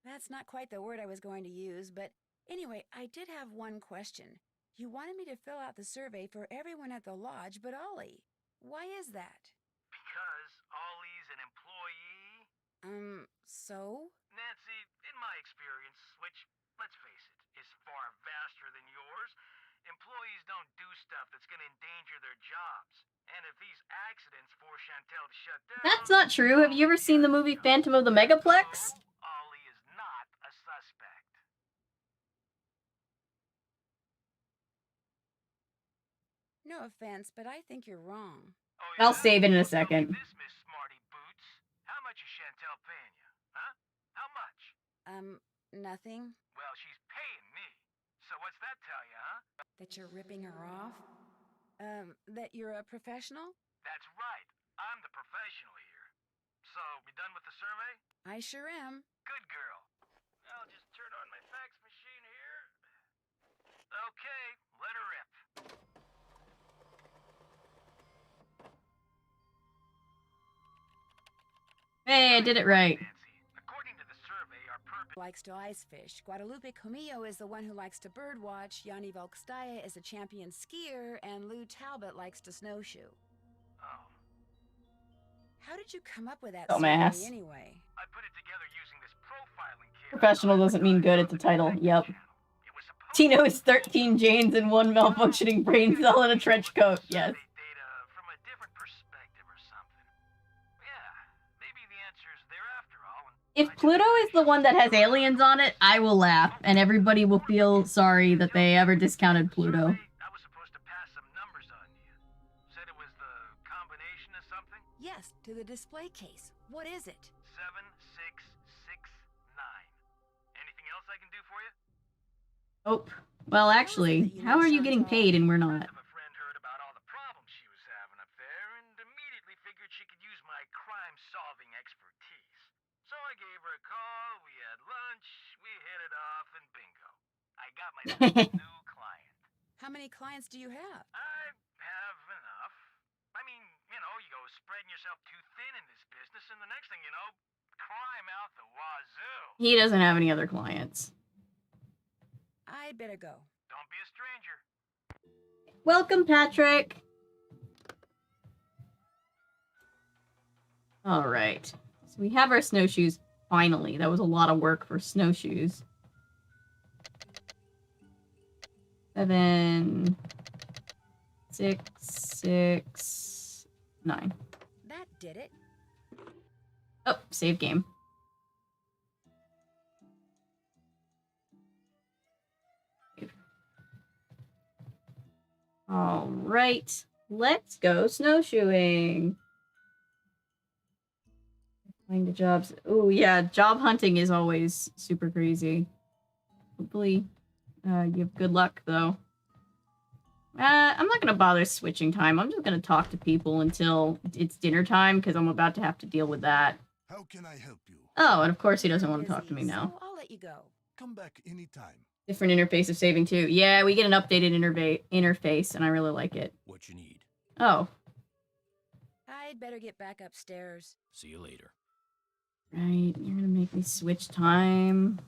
[SPEAKER 2] That's not quite the word I was going to use, but anyway, I did have one question. You wanted me to fill out the survey for everyone at the lodge but Ollie. Why is that?
[SPEAKER 8] Because Ollie's an employee?
[SPEAKER 2] So?
[SPEAKER 8] Nancy, in my experience, which, let's face it, is far vaster than yours, employees don't do stuff that's gonna endanger their jobs. And if these accidents force Chantel to shut down...
[SPEAKER 1] That's not true. Have you ever seen the movie Phantom of the Megaplex?
[SPEAKER 8] Ollie is not a suspect.
[SPEAKER 2] No offense, but I think you're wrong.
[SPEAKER 8] Oh,
[SPEAKER 1] I'll save it in a second.
[SPEAKER 8] This, Miss Smarty Boots. How much is Chantel paying you? Huh? How much?
[SPEAKER 2] Nothing?
[SPEAKER 8] Well, she's paying me. So what's that tell you, huh?
[SPEAKER 2] That you're ripping her off? That you're a professional?
[SPEAKER 8] That's right. I'm the professional here. So, we done with the survey?
[SPEAKER 2] I sure am.
[SPEAKER 8] Good girl. I'll just turn on my fax machine here. Okay, let her rip.
[SPEAKER 1] Hey, I did it right.
[SPEAKER 8] According to the survey, our purpose
[SPEAKER 2] Likes to ice fish. Guadalupe Comillo is the one who likes to birdwatch. Yanni Volkstaya is a champion skier, and Lou Talbot likes to snowshoe.
[SPEAKER 8] Oh.
[SPEAKER 2] How did you come up with that
[SPEAKER 1] Dumbass.
[SPEAKER 2] story anyway?
[SPEAKER 8] I put it together using this profiling kit.
[SPEAKER 1] Professional doesn't mean good, it's a title. Yep.
[SPEAKER 8] It was supposed
[SPEAKER 1] Tino is 13 Janes and 1 malfunctioning brain cell in a trench coat. Yes.
[SPEAKER 8] data from a different perspective or something. Yeah, maybe the answer's there after all.
[SPEAKER 1] If Pluto is the one that has aliens on it, I will laugh, and everybody will feel sorry that they ever discounted Pluto.
[SPEAKER 8] I was supposed to pass some numbers on you. Said it was the combination of something?
[SPEAKER 2] Yes, to the display case. What is it?
[SPEAKER 8] 7669. Anything else I can do for you?
[SPEAKER 1] Oh, well, actually, how are you getting paid and we're not?
[SPEAKER 8] A friend heard about all the problems she was having up there and immediately figured she could use my crime-solving expertise. So I gave her a call, we had lunch, we hit it off, and bingo. I got myself a new client.
[SPEAKER 2] How many clients do you have?
[SPEAKER 8] I have enough. I mean, you go spreading yourself too thin in this business, and the next thing you know, crime out the wazoo.
[SPEAKER 1] He doesn't have any other clients.
[SPEAKER 2] I'd better go.
[SPEAKER 8] Don't be a stranger.
[SPEAKER 1] Welcome, Patrick. All right. So we have our snowshoes finally. That was a lot of work for snowshoes. 7, 6, 6, 9.
[SPEAKER 2] That did it.
[SPEAKER 1] Oh, save game. All right, let's go snowshoeing. Applying to jobs. Oh yeah, job hunting is always super crazy. Hopefully, you have good luck though. I'm not gonna bother switching time. I'm just gonna talk to people until it's dinner time because I'm about to have to deal with that.
[SPEAKER 11] How can I help you?
[SPEAKER 1] Oh, and of course he doesn't want to talk to me now.
[SPEAKER 2] So I'll let you go.
[SPEAKER 11] Come back anytime.
[SPEAKER 1] Different interface of saving too. Yeah, we get an updated interface, and I really like it.
[SPEAKER 3] What you need.
[SPEAKER 1] Oh,
[SPEAKER 2] I'd better get back upstairs.
[SPEAKER 3] See you later.
[SPEAKER 1] right. You're gonna make me switch time.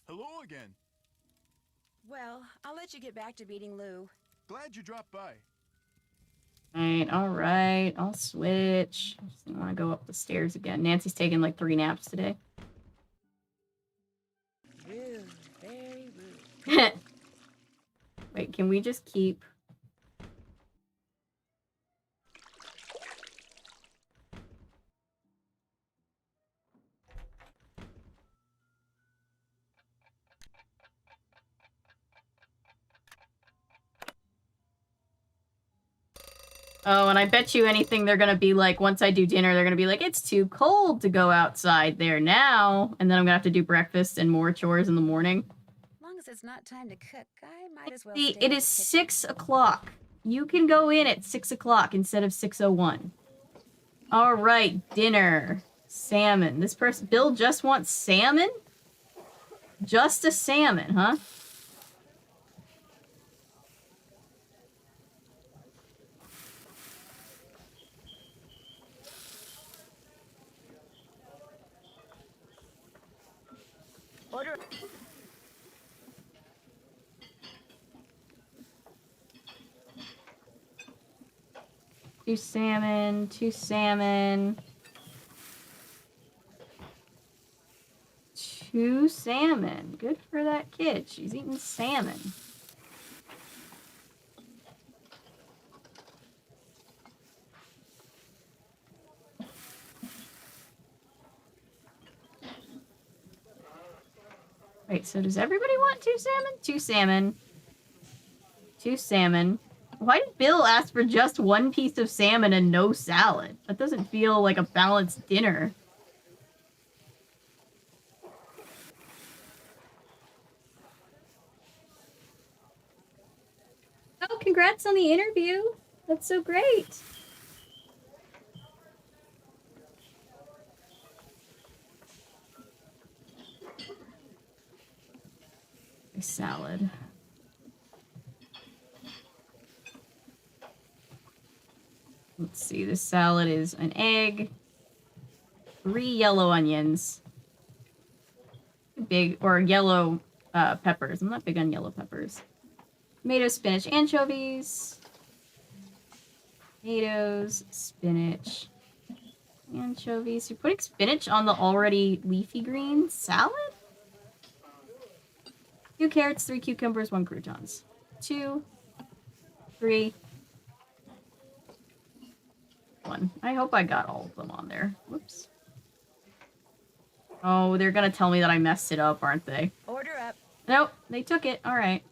[SPEAKER 5] Hello again.
[SPEAKER 2] Well, I'll let you get back to beating Lou.
[SPEAKER 5] Glad you dropped by.
[SPEAKER 1] All right. I'll switch. I just want to go up the stairs again. Nancy's taking like 3 naps today.
[SPEAKER 2] Rude, very rude.
[SPEAKER 1] Wait, can we just keep... Oh, and I bet you anything they're gonna be like, once I do dinner, they're gonna be like, it's too cold to go outside there now. And then I'm gonna have to do breakfast and more chores in the morning.
[SPEAKER 2] As long as it's not time to cook, I might as well
[SPEAKER 1] See,
[SPEAKER 2] stay
[SPEAKER 1] it
[SPEAKER 2] in
[SPEAKER 1] is
[SPEAKER 2] the
[SPEAKER 1] 6 o'clock. You can go in at 6 o'clock instead of 6:01. All right, dinner. Salmon. This person, Bill, just wants salmon? Just a salmon, huh?
[SPEAKER 2] Order.
[SPEAKER 1] 2 salmon, 2 salmon. 2 salmon. Good for that kid. She's eating salmon. Wait, so does everybody want 2 salmon? 2 salmon. 2 salmon. Why did Bill ask for just 1 piece of salmon and no salad? That doesn't feel like a balanced dinner. Oh, congrats on the interview. That's so great. Salad. Let's see, this salad is an egg, 3 yellow onions, big, or yellow peppers. I'm not big on yellow peppers. Tomato, spinach, anchovies. Tomatoes, spinach, anchovies. You're putting spinach on the already leafy green salad? 2 carrots, 3 cucumbers, 1 croutons. 2, 3, 1. I hope I got all of them on there. Whoops. Oh, they're gonna tell me that I messed it up, aren't they?
[SPEAKER 2] Order up.
[SPEAKER 1] Nope, they took it. Alright.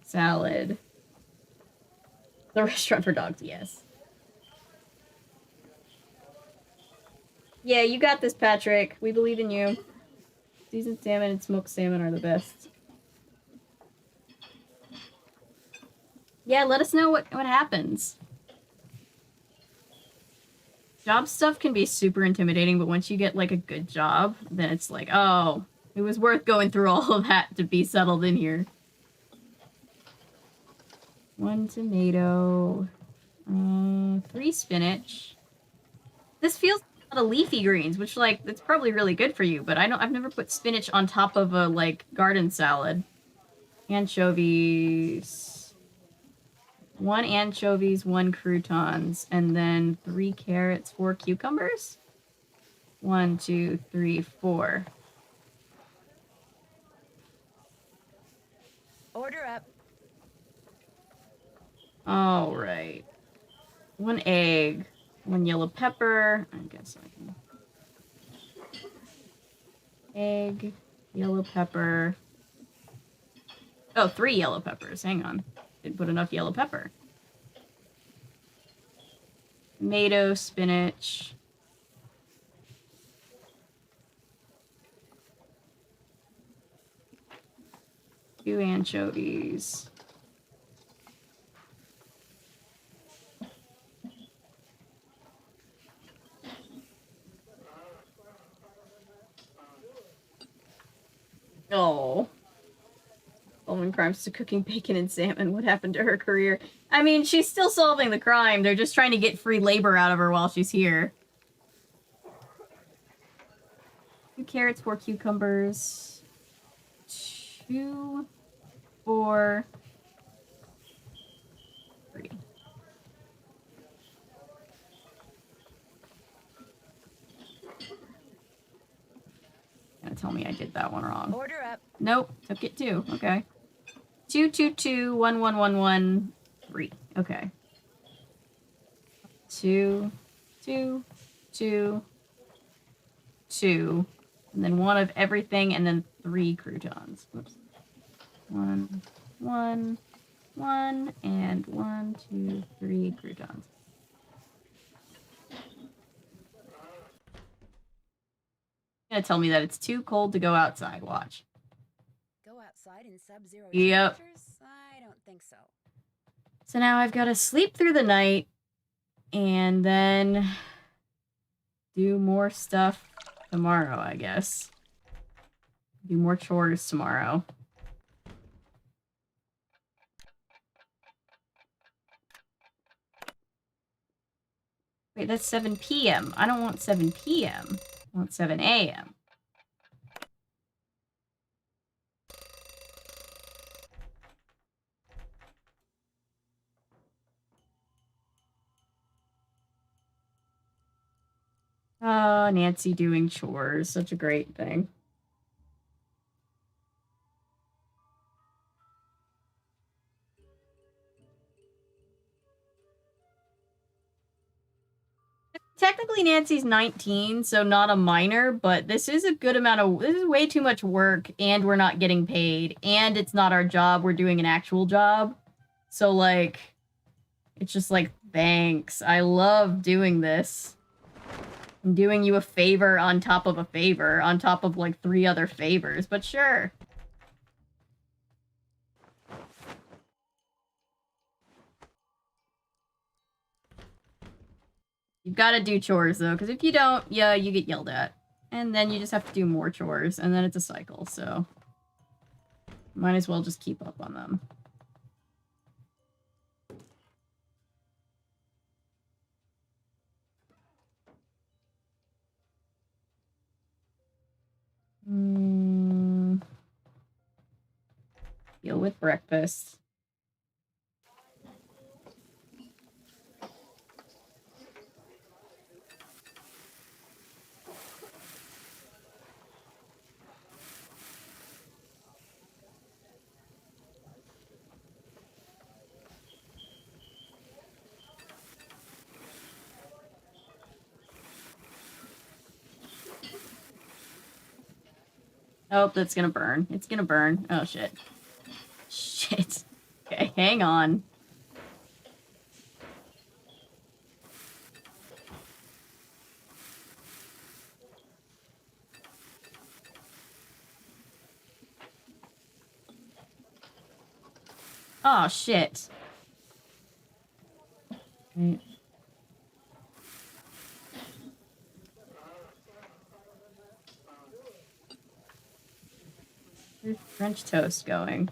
[SPEAKER 1] Salad. The restaurant for dogs, yes. Yeah, you got this, Patrick. We believe in you. Seasoned salmon and smoked salmon are the best. Yeah, let us know what happens. Job stuff can be super intimidating, but once you get, like, a good job, then it's like, oh, it was worth going through all of that to be settled in here. 1 tomato. 3 spinach. This feels like a lot of leafy greens, which, like, that's probably really good for you, but I've never put spinach on top of a, like, garden salad. Anchovies. 1 anchovies, 1 croutons, and then 3 carrots, 4 cucumbers? 1, 2, 3, 4.
[SPEAKER 2] Order up.
[SPEAKER 1] Alright. 1 egg, 1 yellow pepper. I guess I can... Egg, yellow pepper. Oh, 3 yellow peppers. Hang on. Didn't put enough yellow pepper. Tomato, spinach. Two anchovies. Oh. Solving crimes to cooking bacon and salmon. What happened to her career? I mean, she's still solving the crime. They're just trying to get free labor out of her while she's here. 2 carrots, 4 cucumbers. 2, 4, 3. Gonna tell me I did that one wrong.
[SPEAKER 2] Order up.
[SPEAKER 1] Nope, took it too. Okay. 2, 2, 2, 1, 1, 1, 1, 3. Okay. 2, 2, 2, 2, and then 1 of everything, and then 3 croutons. Whoops. 1, 1, 1, and 1, 2, 3 croutons. Gonna tell me that it's too cold to go outside. Watch.
[SPEAKER 2] Go outside in sub-zero
[SPEAKER 1] Yep.
[SPEAKER 2] temperatures? I don't think so.
[SPEAKER 1] So now I've got to sleep through the night and then do more stuff tomorrow, I guess. Do more chores tomorrow. Wait, that's 7 p.m. I don't want 7 p.m. I want 7 a.m. Oh, Nancy doing chores. Such a great thing. Technically, Nancy's 19, so not a minor, but this is a good amount of... This is way too much work, and we're not getting paid, and it's not our job. We're doing an actual job. So, like, it's just like, thanks. I love doing this. I'm doing you a favor on top of a favor, on top of, like, 3 other favors, but sure. You've got to do chores, though, because if you don't, yeah, you get yelled at. And then you just have to do more chores, and then it's a cycle, so... Might as well just keep up on them. Deal with breakfast. Oh, that's gonna burn. It's gonna burn. Oh, shit. Shit. Okay, hang on. Oh, shit. Right. Where's French toast going?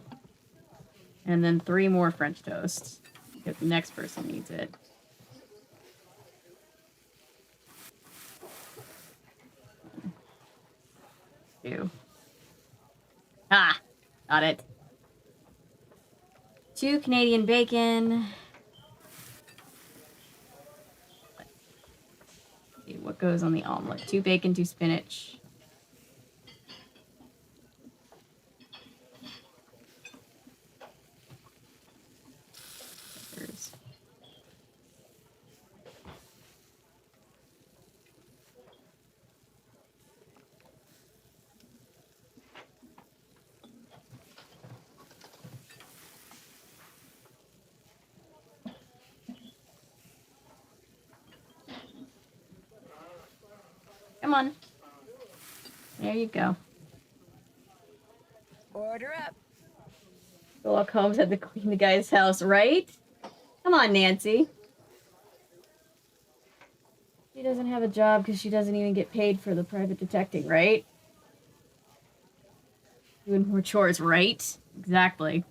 [SPEAKER 1] And then 3 more French toasts. Because the next person needs it. Two. Ah! Got it. 2 Canadian bacon. Let's see what goes on the omelet. 2 bacon, 2 spinach. Peppers. Come on. There you go.
[SPEAKER 2] Order up.
[SPEAKER 1] Sherlock Holmes had to clean the guy's house, right? Come on, Nancy. She doesn't have a job because she doesn't even get paid for the private detecting, right? Doing more chores, right? Exactly.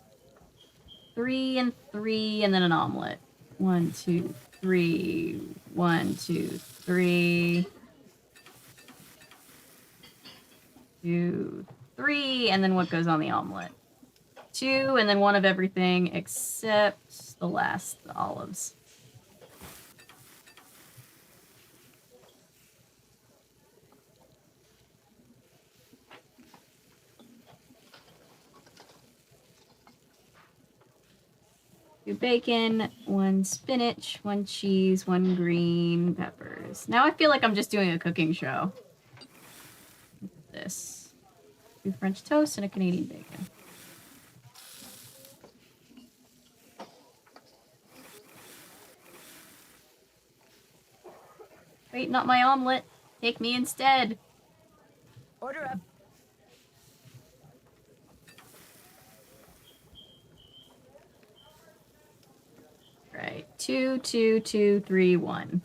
[SPEAKER 1] 3 and 3, and then an omelet. 1, 2, 3. 1, 2, 3. 2, 3, and then what goes on the omelet? 2, and then 1 of everything except the last, the olives. Two bacon, 1 spinach, 1 cheese, 1 green peppers. Now I feel like I'm just doing a cooking show. Look at this. 2 French toast and a Canadian bacon. Wait, not my omelet. Take me instead.
[SPEAKER 2] Order up.
[SPEAKER 1] Right. 2, 2, 2, 3, 1.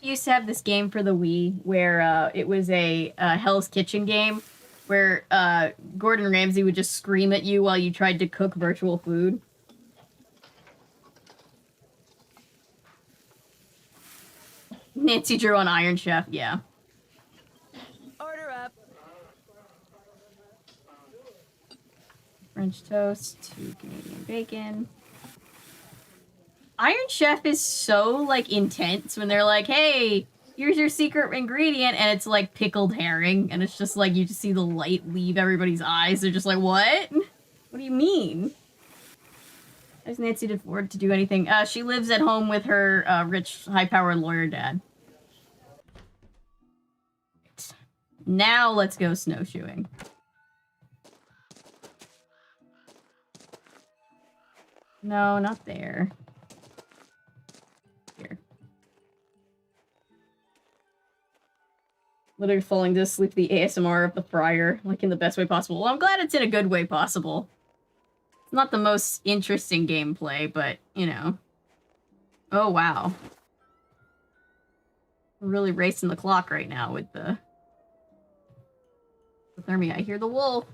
[SPEAKER 1] I used to have this game for the Wii where it was a Hell's Kitchen game where Gordon Ramsay would just scream at you while you tried to cook virtual food. Nancy Drew on Iron Chef, yeah.
[SPEAKER 2] Order up.
[SPEAKER 1] French toast, 2 Canadian bacon. Iron Chef is so, like, intense when they're like, hey, here's your secret ingredient, and it's, like, pickled herring, and it's just, like, you just see the light leave everybody's eyes. They're just like, what? What do you mean? How does Nancy afford to do anything? She lives at home with her rich, high-powered lawyer dad. Now let's go snowshoeing. No, not there. Here. Literally falling to sleep to the ASMR of the fryer, like in the best way possible. Well, I'm glad it's in a good way possible. It's not the most interesting gameplay, but, you know. Oh, wow. We're really racing the clock right now with the thermia. I hear the wolf.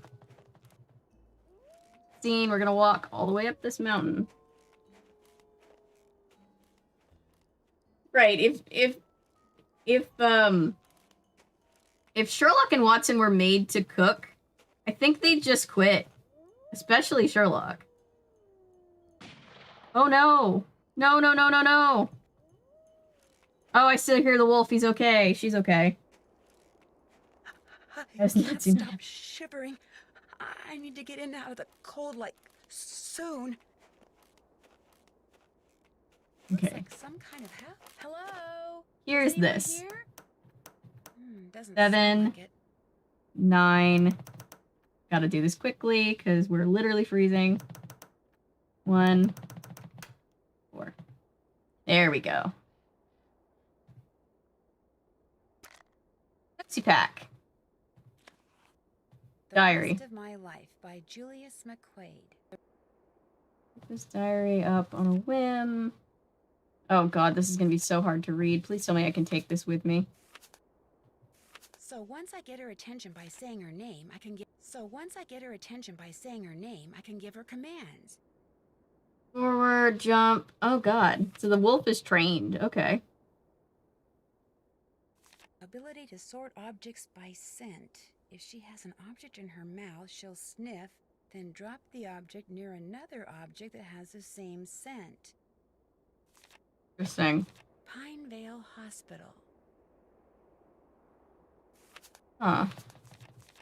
[SPEAKER 1] Scene, we're gonna walk all the way up this mountain. Right, if Sherlock and Watson were made to cook, I think they'd just quit. Especially Sherlock. Oh no! No, no, no, no, no! Oh, I still hear the wolf. He's okay. She's okay.
[SPEAKER 2] I can't stop shivering. I need to get in and out of the cold, like, soon. Looks
[SPEAKER 1] Okay.
[SPEAKER 2] like some kind of house. Hello?
[SPEAKER 1] Here's
[SPEAKER 2] Is anyone
[SPEAKER 1] this.
[SPEAKER 2] here? Doesn't
[SPEAKER 1] 7,
[SPEAKER 2] sound like it.
[SPEAKER 1] 9. Gotta do this quickly because we're literally freezing. 1, 4. There we go. Pepsi pack.
[SPEAKER 2] The
[SPEAKER 1] Diary.
[SPEAKER 2] Rest of My Life by Julius McQuaid.
[SPEAKER 1] Put this diary up on a whim. Oh god, this is gonna be so hard to read. Please tell me I can take this with me.
[SPEAKER 2] So once I get her attention by saying her name, I can give her commands.
[SPEAKER 1] Forward, jump. Oh god. So the wolf is trained. Okay.
[SPEAKER 2] Ability to sort objects by scent. If she has an object in her mouth, she'll sniff, then drop the object near another object that has the same scent.
[SPEAKER 1] Interesting.
[SPEAKER 2] Pinevale Hospital.
[SPEAKER 1] Huh.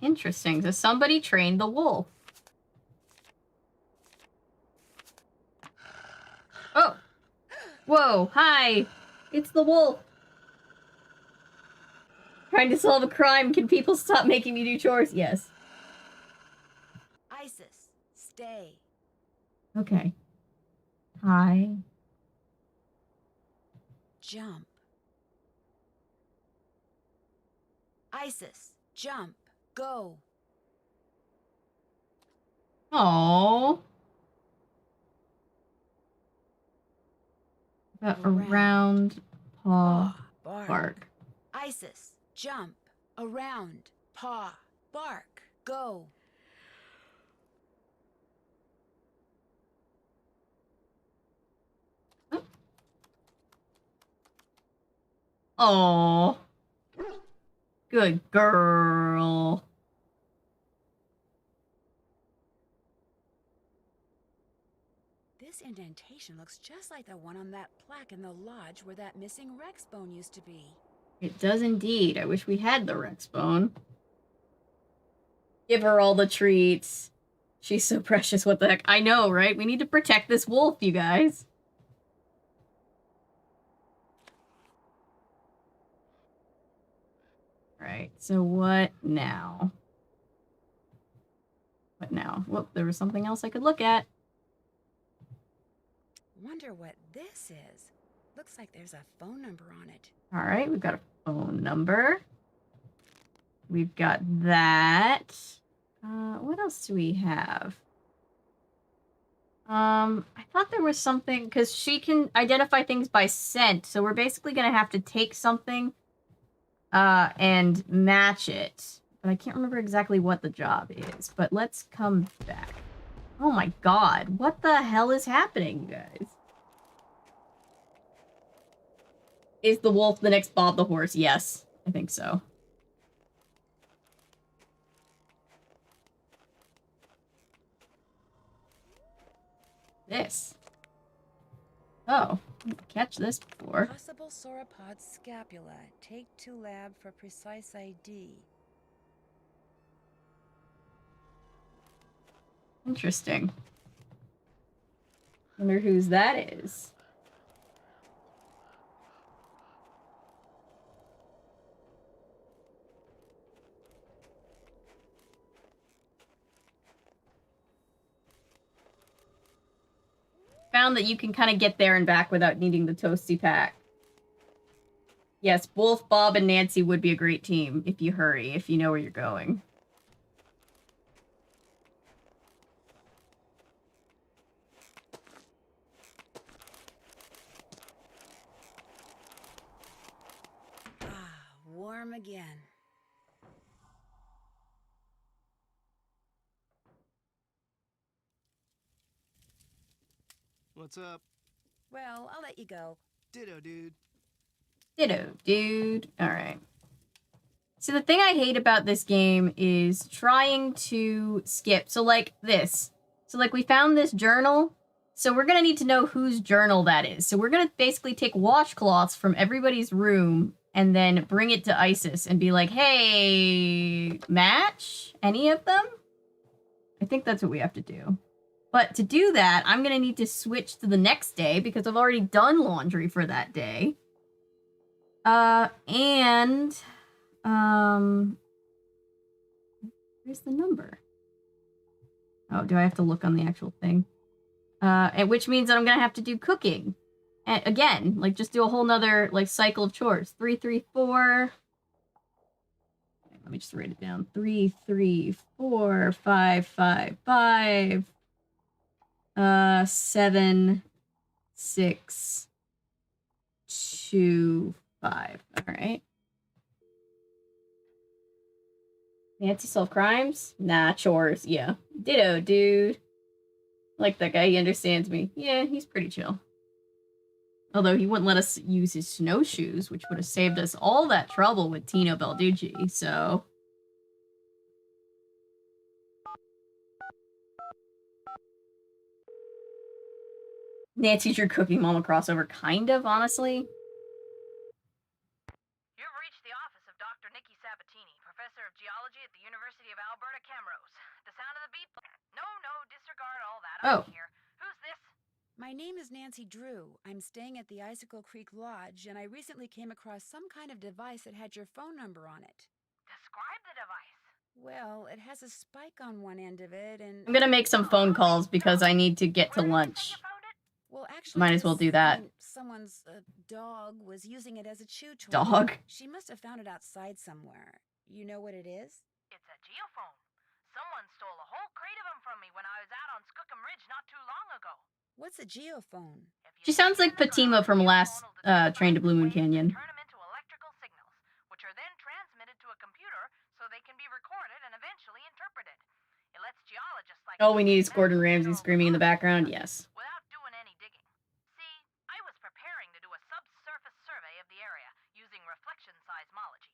[SPEAKER 1] Interesting. So somebody trained the wolf. Oh! Whoa, hi! It's the wolf! Trying to solve a crime. Can people stop making me do chores? Yes.
[SPEAKER 2] Isis, stay.
[SPEAKER 1] Okay. Hi.
[SPEAKER 2] Jump. Isis, jump. Go.
[SPEAKER 1] Oh. Around paw bark.
[SPEAKER 2] Isis, jump. Around. Paw. Bark. Go.
[SPEAKER 1] Oh. Good girl.
[SPEAKER 2] This indentation looks just like the one on that plaque in the lodge where that missing Rex bone used to be.
[SPEAKER 1] It does indeed. I wish we had the Rex bone. Give her all the treats. She's so precious. What the heck? I know, right? We need to protect this wolf, you guys. Right, so what now? What now? Whoop, there was something else I could look at.
[SPEAKER 2] Wonder what this is. Looks like there's a phone number on it.
[SPEAKER 1] All right, we've got a phone number. We've got that. What else do we have? I thought there was something, because she can identify things by scent, so we're basically going to have to take something and match it. But I can't remember exactly what the job is. But let's come back. Oh my god, what the hell is happening, you guys? Is the wolf the next Bob the horse? Yes, I think so. This. Oh, didn't catch this before.
[SPEAKER 2] Possible sauropod scapula. Take to lab for precise ID.
[SPEAKER 1] Interesting. Wonder whose that is. Found that you can kind of get there and back without needing the toasty pack. Yes, both Bob and Nancy would be a great team if you hurry, if you know where you're going.
[SPEAKER 2] Warm again.
[SPEAKER 6] What's up?
[SPEAKER 2] Well, I'll let you go.
[SPEAKER 6] Ditto, dude.
[SPEAKER 1] Ditto, dude. Alright. So the thing I hate about this game is trying to skip. So like this. So like we found this journal. So we're going to need to know whose journal that is. So we're going to basically take washcloths from everybody's room and then bring it to Isis and be like, hey, match any of them? I think that's what we have to do. But to do that, I'm going to need to switch to the next day because I've already done laundry for that day. Where's the number? Oh, do I have to look on the actual thing? And which means that I'm going to have to do cooking. And again, like, just do a whole nother, like, cycle of chores. 3, 3, 4... Let me just write it down. 3, 3, 4, 5, 5, 5. 7, 6, 2, 5. All right. Nancy solve crimes? Nah, chores. Yeah. Ditto, dude. Like that guy, he understands me. Yeah, he's pretty chill. Although he wouldn't let us use his snowshoes, which would have saved us all that trouble with Tino Balducci, so... Nancy's your Cooking Mama crossover, kind of, honestly.
[SPEAKER 4] You've reached the office of Dr. Nikki Sabatini, professor of geology at the University of Alberta, Camrose. The sound of the beep... No, disregard all that.
[SPEAKER 1] Oh.
[SPEAKER 4] I'm here. Who's this?
[SPEAKER 2] My name is Nancy Drew. I'm staying at the Icicle Creek Lodge, and I recently came across some kind of device that had your phone number on it.
[SPEAKER 4] Describe the device.
[SPEAKER 2] Well, it has a spike on one end of it, and...
[SPEAKER 1] I'm gonna make some phone calls because I need to get to lunch.
[SPEAKER 2] Well, actually,
[SPEAKER 1] Might as well do that.
[SPEAKER 2] Someone's dog was using it as a chew toy.
[SPEAKER 1] Dog?
[SPEAKER 2] She must have found it outside somewhere. You know what it is?
[SPEAKER 4] It's a geophone. Someone stole a whole crate of them from me when I was out on Skookum Ridge not too long ago.
[SPEAKER 2] What's a geophone?
[SPEAKER 1] She sounds like Fatima from last Train to Blue Moon Canyon.
[SPEAKER 4] Turn them into electrical signals, which are then transmitted to a computer so they can be recorded and eventually interpreted. It lets geologists like...
[SPEAKER 1] All we need is Gordon Ramsay screaming in the background, yes.
[SPEAKER 4] Without doing any digging. See, I was preparing to do a subsurface survey of the area using reflection seismology.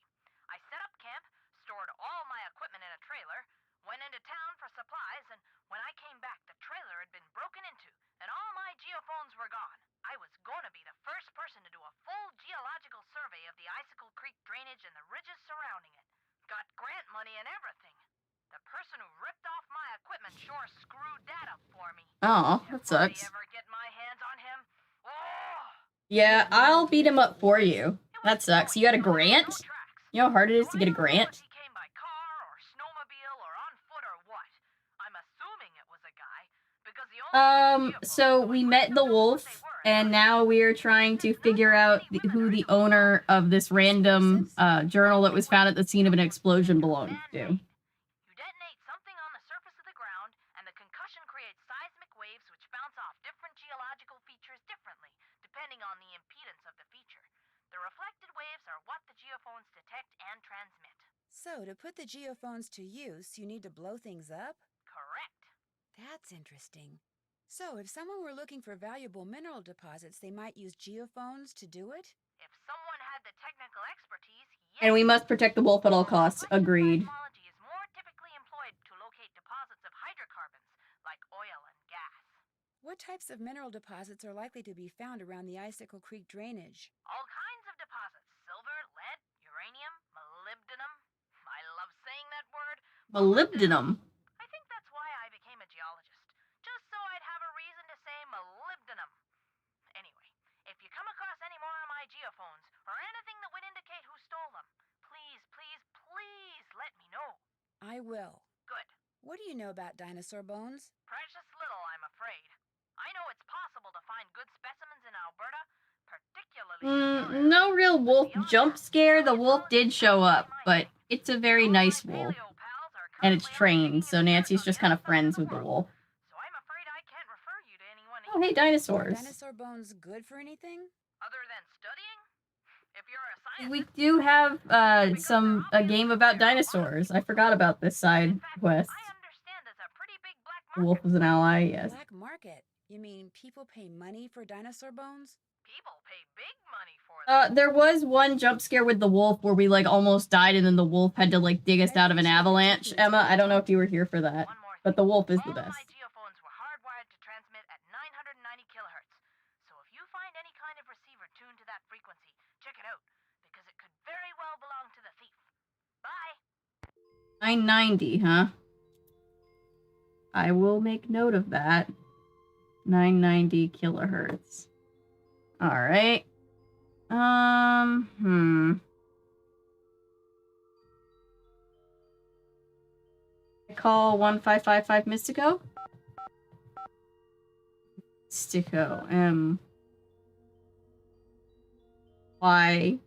[SPEAKER 4] I set up camp, stored all my equipment in a trailer, went into town for supplies, and when I came back, the trailer had been broken into, and all my geophones were gone. I was gonna be the first person to do a full geological survey of the Icicle Creek drainage and the ridges surrounding it. Got grant money and everything. The person who ripped off my equipment sure screwed that up for me.
[SPEAKER 1] Oh, that sucks.
[SPEAKER 4] If I ever get my hands on him, oh!
[SPEAKER 1] Yeah, I'll beat him up for you. That sucks. You got a grant? You know how hard it is to get a grant?
[SPEAKER 4] He came by car or snowmobile or on foot or what? I'm assuming it was a guy because the only
[SPEAKER 1] So we met the wolf, and now we're trying to figure out who the owner of this random journal that was found at the scene of an explosion belonged to.
[SPEAKER 4] You detonate something on the surface of the ground, and the concussion creates seismic waves which bounce off different geological features differently, depending on the impedance of the feature. The reflected waves are what the geophones detect and transmit.
[SPEAKER 2] So, to put the geophones to use, you need to blow things up?
[SPEAKER 4] Correct.
[SPEAKER 2] That's interesting. So, if someone were looking for valuable mineral deposits, they might use geophones to do it?
[SPEAKER 4] If someone had the technical expertise, yes.
[SPEAKER 1] And we must protect the wolf at all costs. Agreed.
[SPEAKER 4] Seismology is more typically employed to locate deposits of hydrocarbons, like oil and gas.
[SPEAKER 2] What types of mineral deposits are likely to be found around the Icicle Creek drainage?
[SPEAKER 4] All kinds of deposits. Silver, lead, uranium, molybdenum. I love saying that word.
[SPEAKER 1] Molybdenum.
[SPEAKER 4] I think that's why I became a geologist. Just so I'd have a reason to say molybdenum. Anyway, if you come across any more of my geophones, or anything that would indicate who stole them, please, please, please let me know.
[SPEAKER 2] I will.
[SPEAKER 4] Good.
[SPEAKER 2] What do you know about dinosaur bones?
[SPEAKER 4] Precious little, I'm afraid. I know it's possible to find good specimens in Alberta, particularly...
[SPEAKER 1] No real wolf jump scare. The wolf did show up, but it's a very nice wolf. And it's trained, so Nancy's just kind of friends with the wolf.
[SPEAKER 4] So I'm afraid I can't refer you to anyone...
[SPEAKER 1] Oh, hey, dinosaurs.
[SPEAKER 2] Are dinosaur bones good for anything?
[SPEAKER 4] Other than studying? If you're a scientist...
[SPEAKER 1] We do have a game about dinosaurs. I forgot about this side quest.
[SPEAKER 4] I understand there's a pretty big black
[SPEAKER 1] The
[SPEAKER 4] market.
[SPEAKER 1] wolf is an ally, yes.
[SPEAKER 2] Black market? You mean people pay money for dinosaur bones?
[SPEAKER 4] People pay big money for them.
[SPEAKER 1] There was one jump scare with the wolf where we, like, almost died and then the wolf had to, like, dig us out of an avalanche. Emma, I don't know if you were here for that, but the wolf is the
[SPEAKER 4] All of
[SPEAKER 1] best.
[SPEAKER 4] my geophones were hardwired to transmit at 990 kilohertz. So if you find any kind of receiver tuned to that frequency, check it out, because it could very well belong to the thief. Bye.
[SPEAKER 1] 990, huh? I will make note of that. 990 kilohertz. Alright. I call 1555 Mystico? Mystico. Y.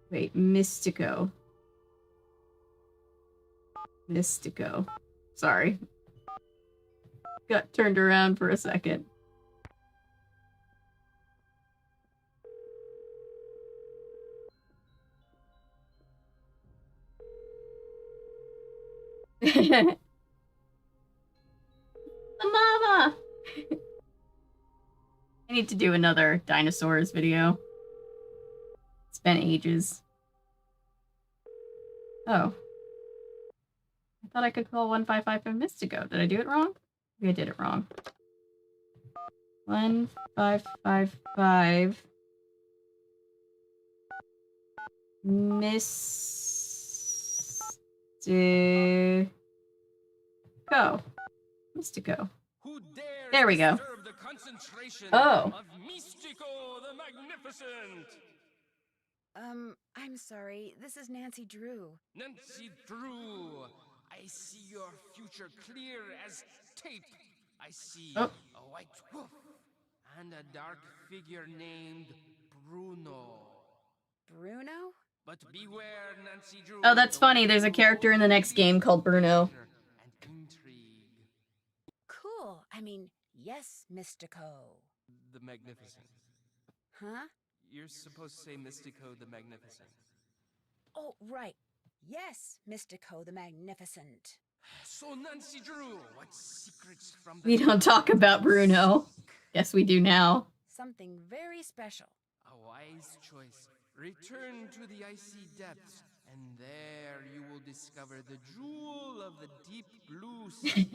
[SPEAKER 1] Wait, Mystico. Mystico. Sorry. Got turned around for a second. The mama! I need to do another dinosaurs video. It's been ages. Oh. I thought I could call 1555 Mystico. Did I do it wrong? Maybe I did it wrong. 1555 Mystico. Mystico. There we go. Oh.
[SPEAKER 8] Mystico the Magnificent.
[SPEAKER 2] I'm sorry. This is Nancy Drew.
[SPEAKER 8] Nancy Drew, I see your future clear as tape. I see a white wolf and a dark figure named Bruno.
[SPEAKER 2] Bruno?
[SPEAKER 8] But beware, Nancy Drew.
[SPEAKER 1] Oh, that's funny. There's a character in the next game called Bruno.
[SPEAKER 2] Cool. I mean, yes, Mystico.
[SPEAKER 8] The Magnificent.
[SPEAKER 2] Huh?
[SPEAKER 8] You're supposed to say Mystico the Magnificent.
[SPEAKER 2] Oh, right. Yes, Mystico the Magnificent.
[SPEAKER 8] So, Nancy Drew, what secrets from the...
[SPEAKER 1] We don't talk about Bruno. Yes, we do now.
[SPEAKER 2] Something very special.
[SPEAKER 8] A wise choice. Return to the icy depths, and there you will discover the jewel of the deep blue sea.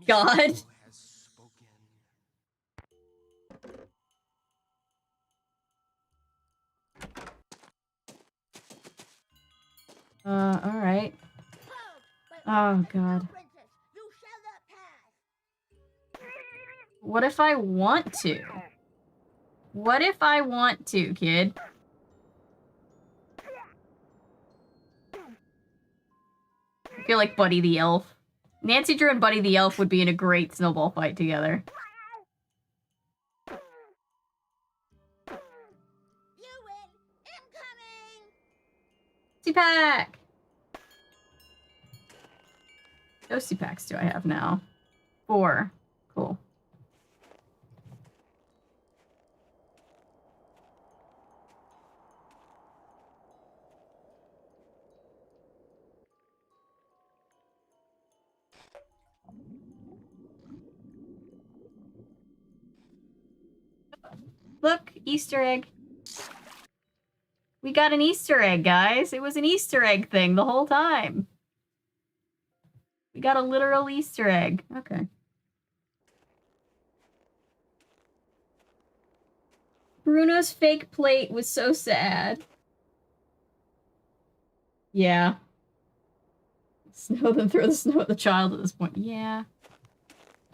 [SPEAKER 1] God.
[SPEAKER 8] Mystico has spoken.
[SPEAKER 1] Alright. Oh, God. What if I want to? What if I want to, kid? I feel like Buddy the Elf. Nancy Drew and Buddy the Elf would be in a great snowball fight together. Pack. Those packs do I have now? 4. Cool. Look, Easter egg. We got an Easter egg, guys. It was an Easter egg thing the whole time. We got a literal Easter egg. Okay. Bruno's fake plate was so sad. Yeah. Snow, then throw the snow at the child at this point. Yeah.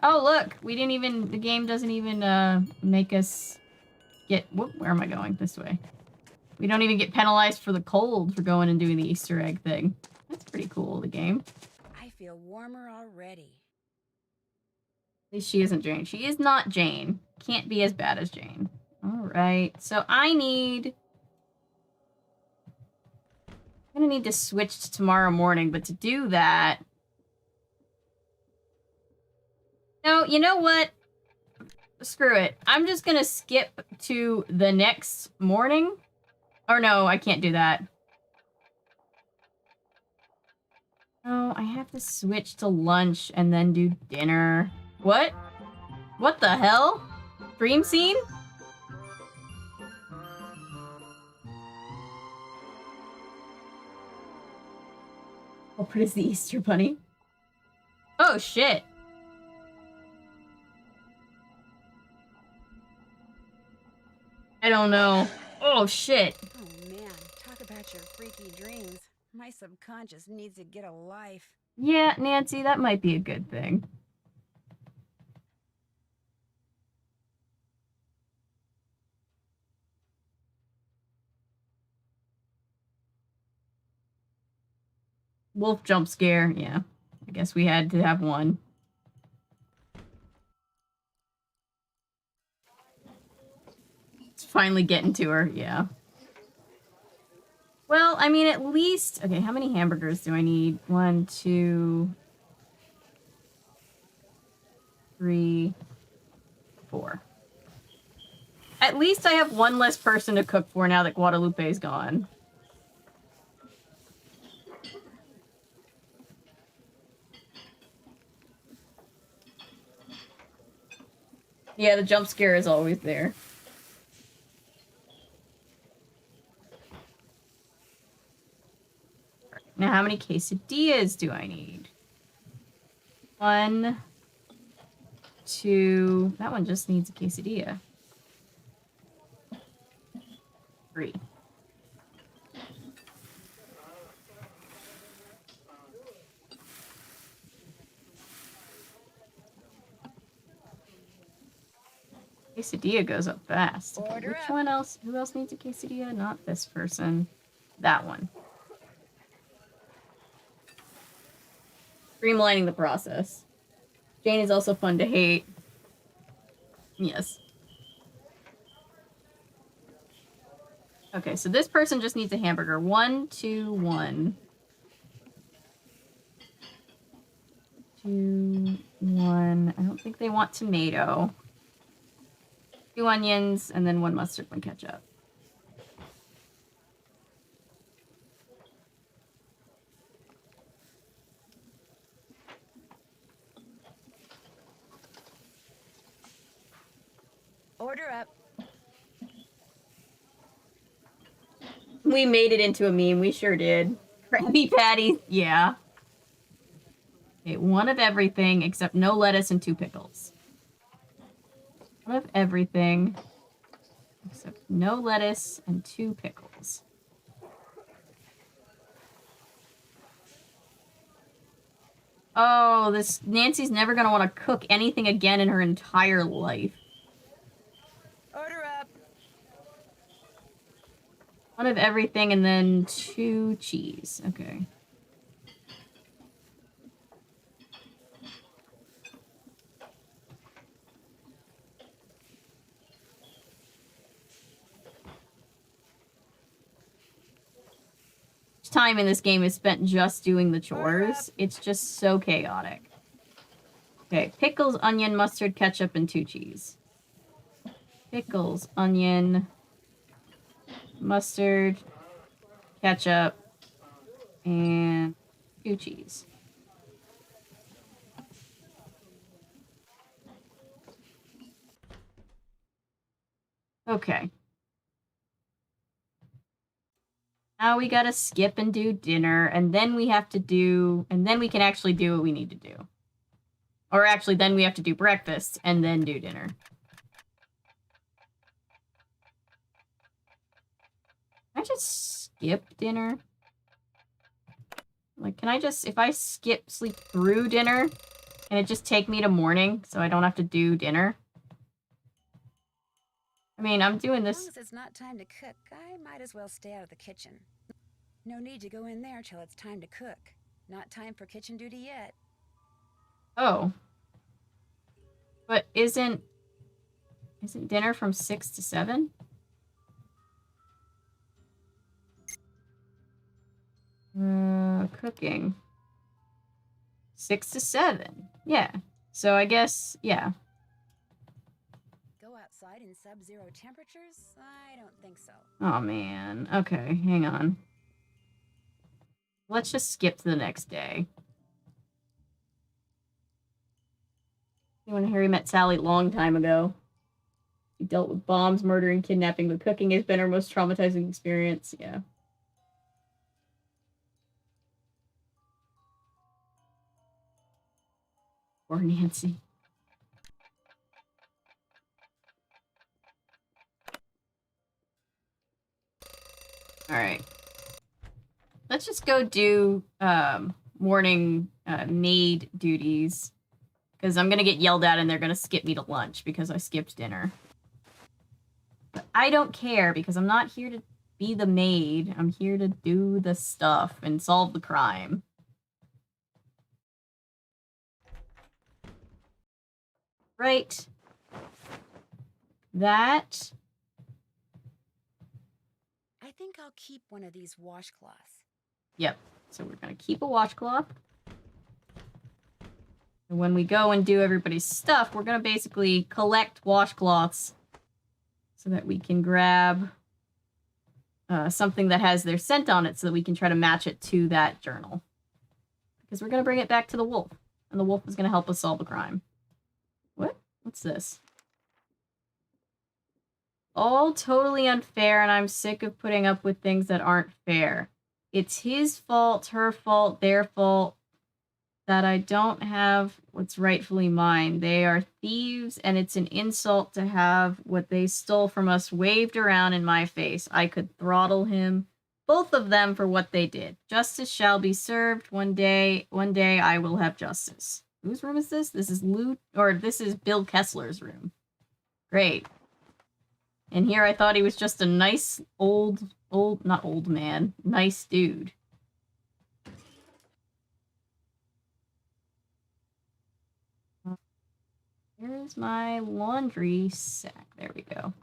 [SPEAKER 1] Oh, look. We didn't even... The game doesn't even make us get... Whoop, where am I going? This way. We don't even get penalized for the cold for going and doing the Easter egg thing. That's pretty cool, the game.
[SPEAKER 2] I feel warmer already.
[SPEAKER 1] At least she isn't Jane. She is not Jane. Can't be as bad as Jane. Alright, so I need... I'm gonna need to switch to tomorrow morning, but to do that... No, you know what? Screw it. I'm just gonna skip to the next morning. Or no, I can't do that. No, I have to switch to lunch and then do dinner. What? What the hell? Dream scene? How pretty is the Easter Bunny? Oh, shit. I don't know. Oh, shit.
[SPEAKER 2] Oh, man. Talk about your freaky dreams. My subconscious needs to get a life.
[SPEAKER 1] Yeah, Nancy, that might be a good thing. Wolf jump scare, yeah. I guess we had to have one. It's finally getting to her, yeah. Well, I mean, at least... Okay, how many hamburgers do I need? 1, 2, 3, 4. At least I have one less person to cook for now that Guadalupe's gone. Yeah, the jump scare is always there. Now, how many quesadillas do I need? 1, 2... That one just needs a quesadilla. 3. Quesadilla goes up fast. Okay, which one else? Who else needs a quesadilla? Not this person. That one. Streamlining the process. Jane is also fun to hate. Yes. Okay, so this person just needs a hamburger. 1, 2, 1. 2, 1. I don't think they want tomato. 2 onions, and then 1 mustard, 1 ketchup.
[SPEAKER 2] Order up.
[SPEAKER 1] We made it into a meme. We sure did. Krabby Patties. Yeah. Okay, 1 of everything except no lettuce and 2 pickles. 1 of everything except no lettuce and 2 pickles. Oh, this Nancy's never gonna want to cook anything again in her entire life.
[SPEAKER 2] Order up.
[SPEAKER 1] 1 of everything and then 2 cheese. Okay. Time in this game is spent just doing the chores. It's just so chaotic. Okay, pickles, onion, mustard, ketchup, and 2 cheese. Pickles, onion, mustard, ketchup, and 2 cheese. Okay. Now we gotta skip and do dinner, and then we have to do... And then we can actually do what we need to do. Or actually, then we have to do breakfast, and then do dinner. Can I just skip dinner? Like, can I just... If I sleep through dinner, can it just take me to morning, so I don't have to do dinner? I mean, I'm doing this...
[SPEAKER 2] As long as it's not time to cook, I might as well stay out of the kitchen. No need to go in there till it's time to cook. Not time for kitchen duty yet.
[SPEAKER 1] Oh. But isn't dinner from 6 to 7? Cooking. 6 to 7. Yeah. So I guess, yeah.
[SPEAKER 2] Go outside in sub-zero temperatures? I don't think so.
[SPEAKER 1] Oh, man. Okay, hang on. Let's just skip to the next day. When Harry met Sally long time ago. He dealt with bombs, murder, and kidnapping, but cooking has been her most traumatizing experience. Yeah. Poor Nancy. Alright. Let's just go do morning maid duties. Because I'm going to get yelled at and they're going to skip me to lunch because I skipped dinner. But I don't care because I'm not here to be the maid. I'm here to do the stuff and solve the crime. Right. That.
[SPEAKER 2] I think I'll keep one of these washcloths.
[SPEAKER 1] Yep. So we're going to keep a washcloth. And when we go and do everybody's stuff, we're going to basically collect washcloths so that we can grab something that has their scent on it so that we can try to match it to that journal. Because we're going to bring it back to the wolf. And the wolf is going to help us solve the crime. What? What's this? All totally unfair, and I'm sick of putting up with things that aren't fair. It's his fault, her fault, their fault that I don't have what's rightfully mine. They are thieves, and it's an insult to have what they stole from us waved around in my face. I could throttle him, both of them, for what they did. Justice shall be served. One day I will have justice. Whose room is this? This is this is Bill Kessler's room. Great. And here I thought he was just a nice not old man, nice dude. Here's my laundry sack. There we go.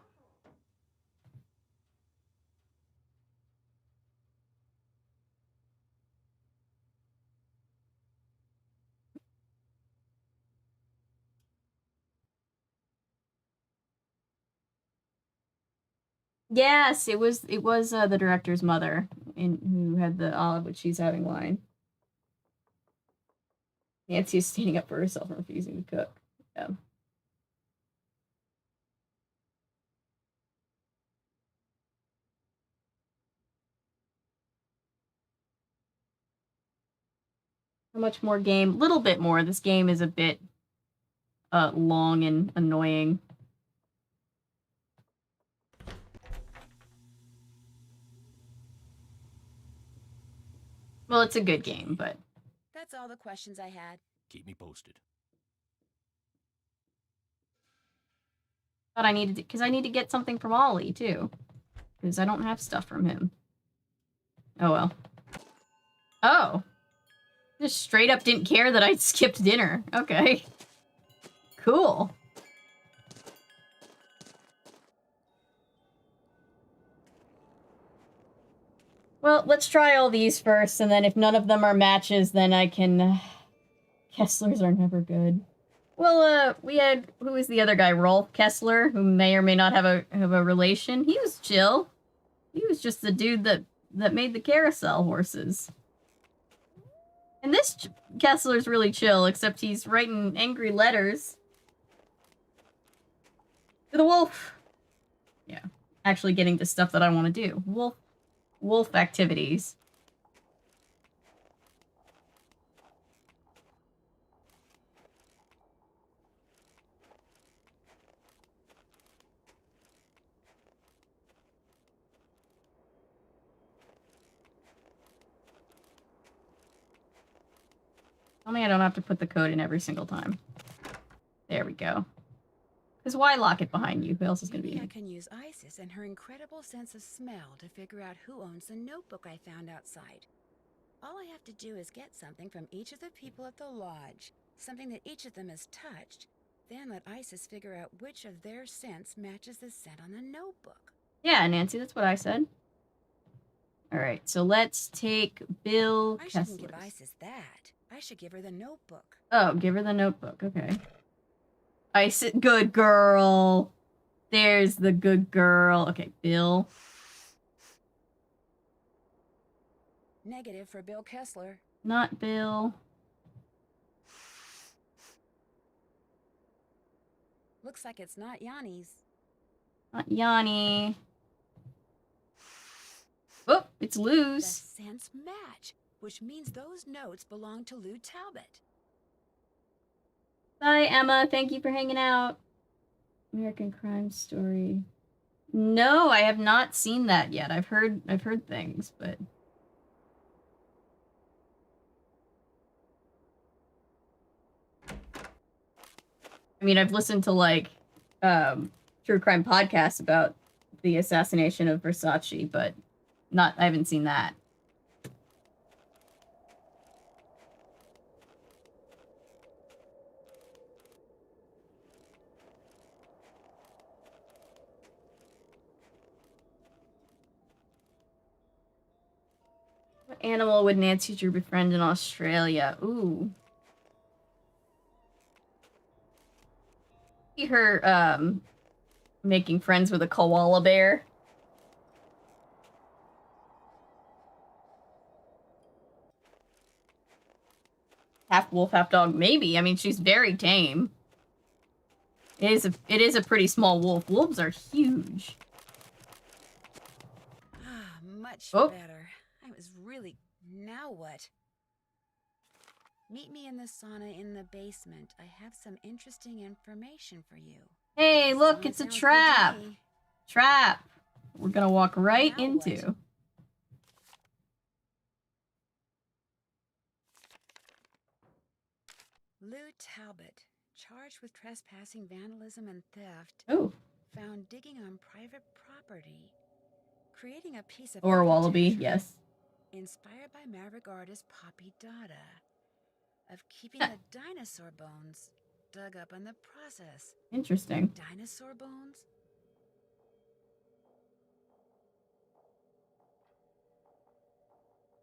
[SPEAKER 1] Yes, it was the director's mother who had the olive, which she's having wine. Nancy is standing up for herself and refusing to cook. Yeah. How much more game? Little bit more. This game is a bit long and annoying. Well, it's a good game, but...
[SPEAKER 2] That's all the questions I had.
[SPEAKER 3] Keep me posted.
[SPEAKER 1] But I needed to... Because I need to get something from Ollie, too. Because I don't have stuff from him. Oh, well. Oh. Just straight up didn't care that I'd skipped dinner. Okay. Cool. Well, let's try all these first, and then if none of them are matches, then I can... Kesslers are never good. Well, we had... Who was the other guy? Rolf Kessler, who may or may not have a relation. He was chill. He was just the dude that made the carousel horses. And this Kessler's really chill, except he's writing angry letters to the wolf. Yeah. Actually getting to stuff that I want to do. Wolf activities. Only I don't have to put the code in every single time. There we go. Because why lock it behind you? Who else is going to be in
[SPEAKER 2] Maybe
[SPEAKER 1] it?
[SPEAKER 2] I can use Isis and her incredible sense of smell to figure out who owns the notebook I found outside. All I have to do is get something from each of the people at the lodge, something that each of them has touched, then let Isis figure out which of their scents matches the scent on the notebook.
[SPEAKER 1] Yeah, Nancy, that's what I said. Alright, so let's take Bill
[SPEAKER 2] I shouldn't
[SPEAKER 1] Kessler.
[SPEAKER 2] give Isis that. I should give her the notebook.
[SPEAKER 1] Oh, give her the notebook. Okay. Isis, good girl. There's the good girl. Okay, Bill.
[SPEAKER 2] Negative for Bill Kessler.
[SPEAKER 1] Not Bill.
[SPEAKER 2] Looks like it's not Yanni's.
[SPEAKER 1] Not Yanni. Oh, it's
[SPEAKER 2] The
[SPEAKER 1] Lou's.
[SPEAKER 2] scents match, which means those notes belong to Lou Talbot.
[SPEAKER 1] Bye, Emma. Thank you for hanging out. American Crime Story. No, I have not seen that yet. I've heard things, but I mean, I've listened to, like, true crime podcasts about the assassination of Versace, but I haven't seen that. What animal would Nancy Drew befriend in Australia? Ooh. See her, making friends with a koala bear. Half wolf, half dog, maybe. I mean, she's very tame. It is a pretty small wolf. Wolves are huge.
[SPEAKER 2] Ah, much
[SPEAKER 1] Oh.
[SPEAKER 2] better. I was really... Now what? Meet me in the sauna in the basement. I have some interesting information for you.
[SPEAKER 1] Hey, look,
[SPEAKER 2] Sauna
[SPEAKER 1] it's a
[SPEAKER 2] sounds good to
[SPEAKER 1] trap.
[SPEAKER 2] me.
[SPEAKER 1] Trap. We're gonna walk right
[SPEAKER 2] Now what?
[SPEAKER 1] into.
[SPEAKER 2] Lou Talbot, charged with trespassing, vandalism, and theft.
[SPEAKER 1] Oh.
[SPEAKER 2] Found digging on private property. Creating a piece of
[SPEAKER 1] Or a wallaby,
[SPEAKER 2] architecture
[SPEAKER 1] yes.
[SPEAKER 2] inspired by Maverick artist Poppy Dada. Of keeping the dinosaur bones dug up in the process.
[SPEAKER 1] Interesting.
[SPEAKER 2] Dinosaur bones?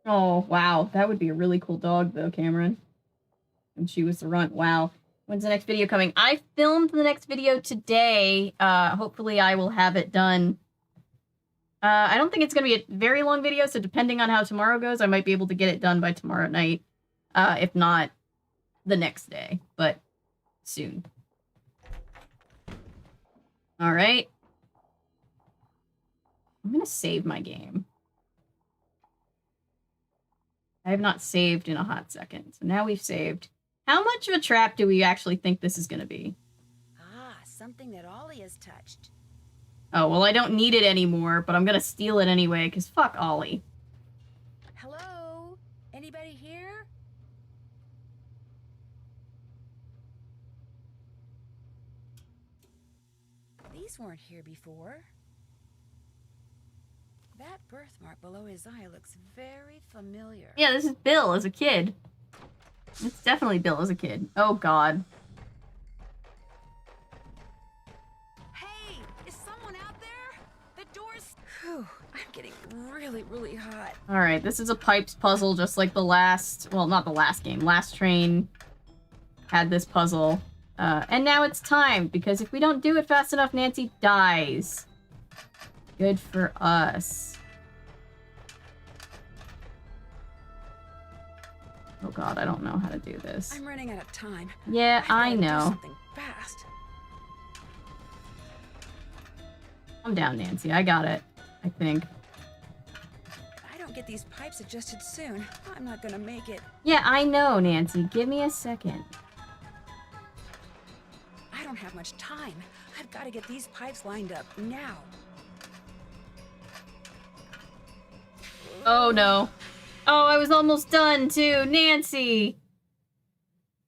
[SPEAKER 1] Oh, wow. That would be a really cool dog, though, Cameron. And she was the runt. Wow. When's the next video coming? I filmed the next video today. Hopefully I will have it done. I don't think it's going to be a very long video, so depending on how tomorrow goes, I might be able to get it done by tomorrow night. If not, the next day. But soon. Alright. I'm going to save my game. I have not saved in a hot second. So now we've saved. How much of a trap do we actually think this is going to be?
[SPEAKER 2] Ah, something that Ollie has touched.
[SPEAKER 1] Oh, well, I don't need it anymore, but I'm going to steal it anyway, because fuck Ollie.
[SPEAKER 2] Hello? Anybody here? These weren't here before. That birthmark below his eye looks very familiar.
[SPEAKER 1] Yeah, this is Bill as a kid. It's definitely Bill as a kid. Oh, God.
[SPEAKER 2] Hey, is someone out there? The door's... Whew, I'm getting really, really hot.
[SPEAKER 1] Alright, this is a pipes puzzle, just like the last... Well, not the last game. Last Train had this puzzle. And now it's time, because if we don't do it fast enough, Nancy dies. Good for us. Oh god, I don't know how to do this.
[SPEAKER 2] I'm running out of time.
[SPEAKER 1] Yeah, I
[SPEAKER 2] gotta do
[SPEAKER 1] know.
[SPEAKER 2] something fast.
[SPEAKER 1] Calm down, Nancy. I got it. I think.
[SPEAKER 2] If I don't get these pipes adjusted soon, I'm not gonna make it.
[SPEAKER 1] Yeah, I know, Nancy. Give me a second.
[SPEAKER 2] I don't have much time. I've got to get these pipes lined up now.
[SPEAKER 1] Oh, no. Oh, I was almost done, too. Nancy!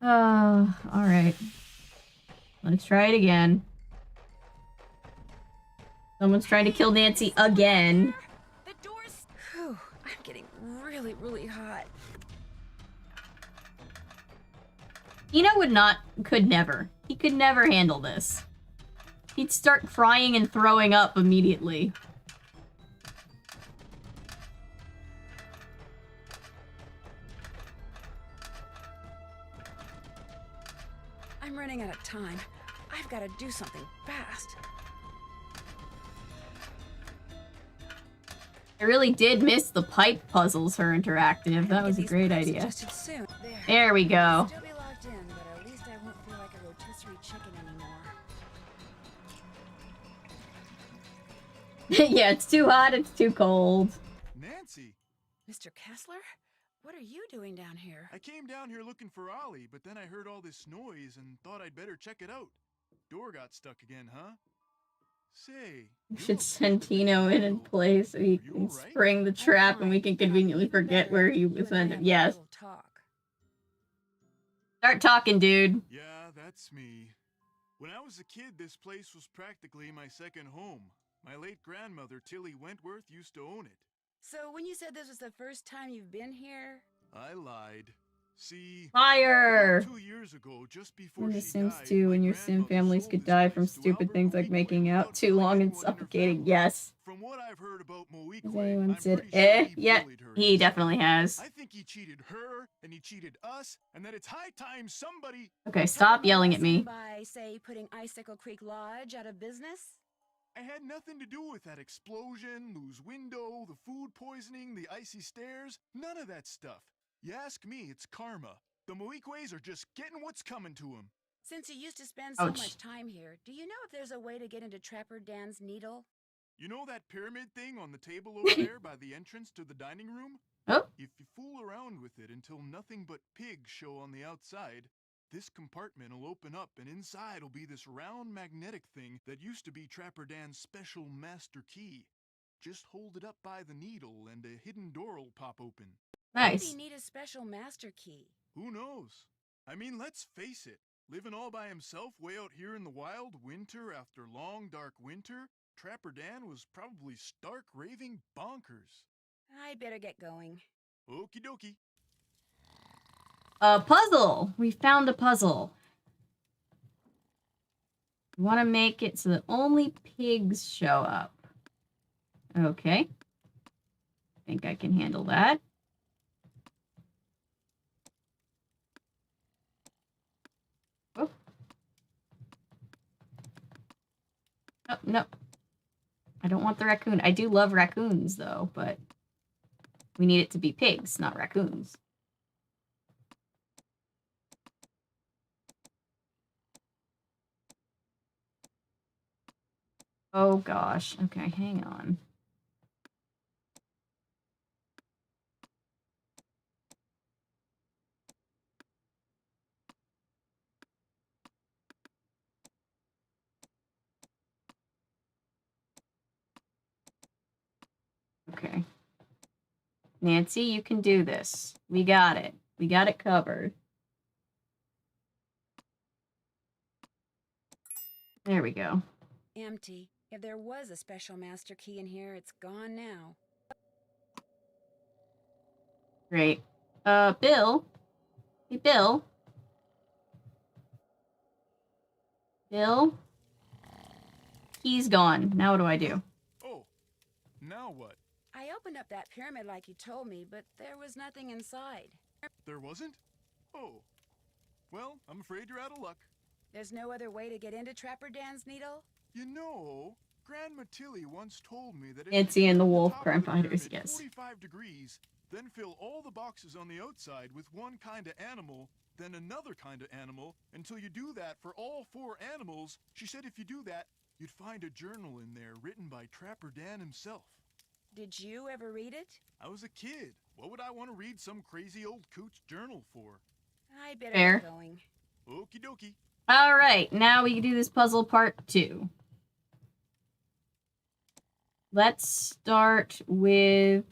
[SPEAKER 1] Alright. Let's try it again. Someone's trying to kill Nancy again.
[SPEAKER 2] The door's... Whew, I'm getting really, really hot.
[SPEAKER 1] Eno could never. He could never handle this. He'd start crying and throwing up immediately.
[SPEAKER 2] I'm running out of time. I've got to do something fast.
[SPEAKER 1] I really did miss the pipe puzzles for interactive. That was a great idea. There we go.
[SPEAKER 2] Still be locked in, but at least I won't feel like a rotisserie chicken anymore.
[SPEAKER 1] Yeah, it's too hot, it's too cold.
[SPEAKER 5] Nancy!
[SPEAKER 2] Mr. Kessler? What are you doing down here?
[SPEAKER 5] I came down here looking for Ollie, but then I heard all this noise and thought I'd better check it out. Door got stuck again, huh? Say,
[SPEAKER 1] We should send Tino in place so he can spring the trap and we can conveniently forget where he was sent. Yes.
[SPEAKER 2] Talk.
[SPEAKER 1] Start talking, dude.
[SPEAKER 5] Yeah, that's me. When I was a kid, this place was practically my second home. My late grandmother, Tilly Wentworth, used to own it.
[SPEAKER 2] So when you said this was the first time you've been here?
[SPEAKER 5] I lied. See,
[SPEAKER 1] Liar!
[SPEAKER 5] about 2 years ago, just before
[SPEAKER 1] In The
[SPEAKER 5] she
[SPEAKER 1] Sims
[SPEAKER 5] died,
[SPEAKER 1] 2,
[SPEAKER 5] my
[SPEAKER 1] when your sim
[SPEAKER 5] grandmother
[SPEAKER 1] families
[SPEAKER 5] sold
[SPEAKER 1] could
[SPEAKER 5] this
[SPEAKER 1] die
[SPEAKER 5] place
[SPEAKER 1] from
[SPEAKER 5] to
[SPEAKER 1] stupid
[SPEAKER 5] Albert
[SPEAKER 1] things like
[SPEAKER 5] Moequay
[SPEAKER 1] making out
[SPEAKER 5] without
[SPEAKER 1] too
[SPEAKER 5] telling
[SPEAKER 1] long and
[SPEAKER 5] anyone in her
[SPEAKER 1] suffocating.
[SPEAKER 5] family.
[SPEAKER 1] Yes.
[SPEAKER 5] From what I've heard about
[SPEAKER 1] Has
[SPEAKER 5] Moequay,
[SPEAKER 1] anyone
[SPEAKER 5] I'm
[SPEAKER 1] said
[SPEAKER 5] pretty sure he
[SPEAKER 1] Yeah,
[SPEAKER 5] bullied her
[SPEAKER 1] he
[SPEAKER 5] inside.
[SPEAKER 1] definitely has.
[SPEAKER 5] I think he cheated her, and he cheated us, and that it's high time somebody...
[SPEAKER 1] Okay,
[SPEAKER 2] Taught
[SPEAKER 1] stop
[SPEAKER 2] him a
[SPEAKER 1] yelling at
[SPEAKER 2] lesson
[SPEAKER 1] me.
[SPEAKER 2] by, say, putting Icicle Creek Lodge out of business?
[SPEAKER 5] I had nothing to do with that explosion, loose window, the food poisoning, the icy stairs. None of that stuff. You ask me, it's karma. The Moequays are just getting what's coming to them.
[SPEAKER 2] Since you used to spend so
[SPEAKER 1] Ouch.
[SPEAKER 2] much time here, do you know if there's a way to get into Trapper Dan's Needle?
[SPEAKER 5] You know that pyramid thing on the table over there by the entrance to the dining room?
[SPEAKER 1] Oh.
[SPEAKER 5] If you fool around with it until nothing but pigs show on the outside, this compartment will open up and inside will be this round magnetic thing that used to be Trapper Dan's special master key. Just hold it up by the needle and a hidden door will pop open.
[SPEAKER 2] Why would
[SPEAKER 1] Nice.
[SPEAKER 2] he need a special master key?
[SPEAKER 5] Who knows? I mean, let's face it. Living all by himself way out here in the wild, winter after long dark winter, Trapper Dan was probably stark raving bonkers.
[SPEAKER 2] I better get going.
[SPEAKER 5] Okie dokie.
[SPEAKER 1] A puzzle! We found a puzzle. We want to make it so that only pigs show up. Okay. Think I can handle that. Oh. Oh, no. I don't want the raccoon. I do love raccoons, though, but we need it to be pigs, not raccoons. Oh, gosh. Okay, hang on. Okay. Nancy, you can do this. We got it. We got it covered. There we go.
[SPEAKER 2] Empty. If there was a special master key in here, it's gone now.
[SPEAKER 1] Great. Bill? Hey, Bill? Bill? Key's gone. Now what do I do?
[SPEAKER 5] Oh, now what?
[SPEAKER 2] I opened up that pyramid like you told me, but there was nothing inside.
[SPEAKER 5] There wasn't? Oh. Well, I'm afraid you're out of luck.
[SPEAKER 2] There's no other way to get into Trapper Dan's Needle?
[SPEAKER 5] You know, Grandma Tilly once told me that if
[SPEAKER 1] Nancy
[SPEAKER 5] you
[SPEAKER 1] and the
[SPEAKER 5] turn
[SPEAKER 1] wolf
[SPEAKER 5] top of
[SPEAKER 1] crime
[SPEAKER 5] the
[SPEAKER 1] fighters,
[SPEAKER 5] pyramid
[SPEAKER 1] yes.
[SPEAKER 5] 45 degrees, then fill all the boxes on the outside with one kind of animal, then another kind of animal, until you do that for all 4 animals, she said if you do that, you'd find a journal in there written by Trapper Dan himself.
[SPEAKER 2] Did you ever read it?
[SPEAKER 5] I was a kid. What would I want to read some crazy old coot's journal for?
[SPEAKER 2] I better
[SPEAKER 1] Fair.
[SPEAKER 2] get going.
[SPEAKER 5] Okie dokie.
[SPEAKER 1] All right, now we can do this puzzle part 2. Let's start with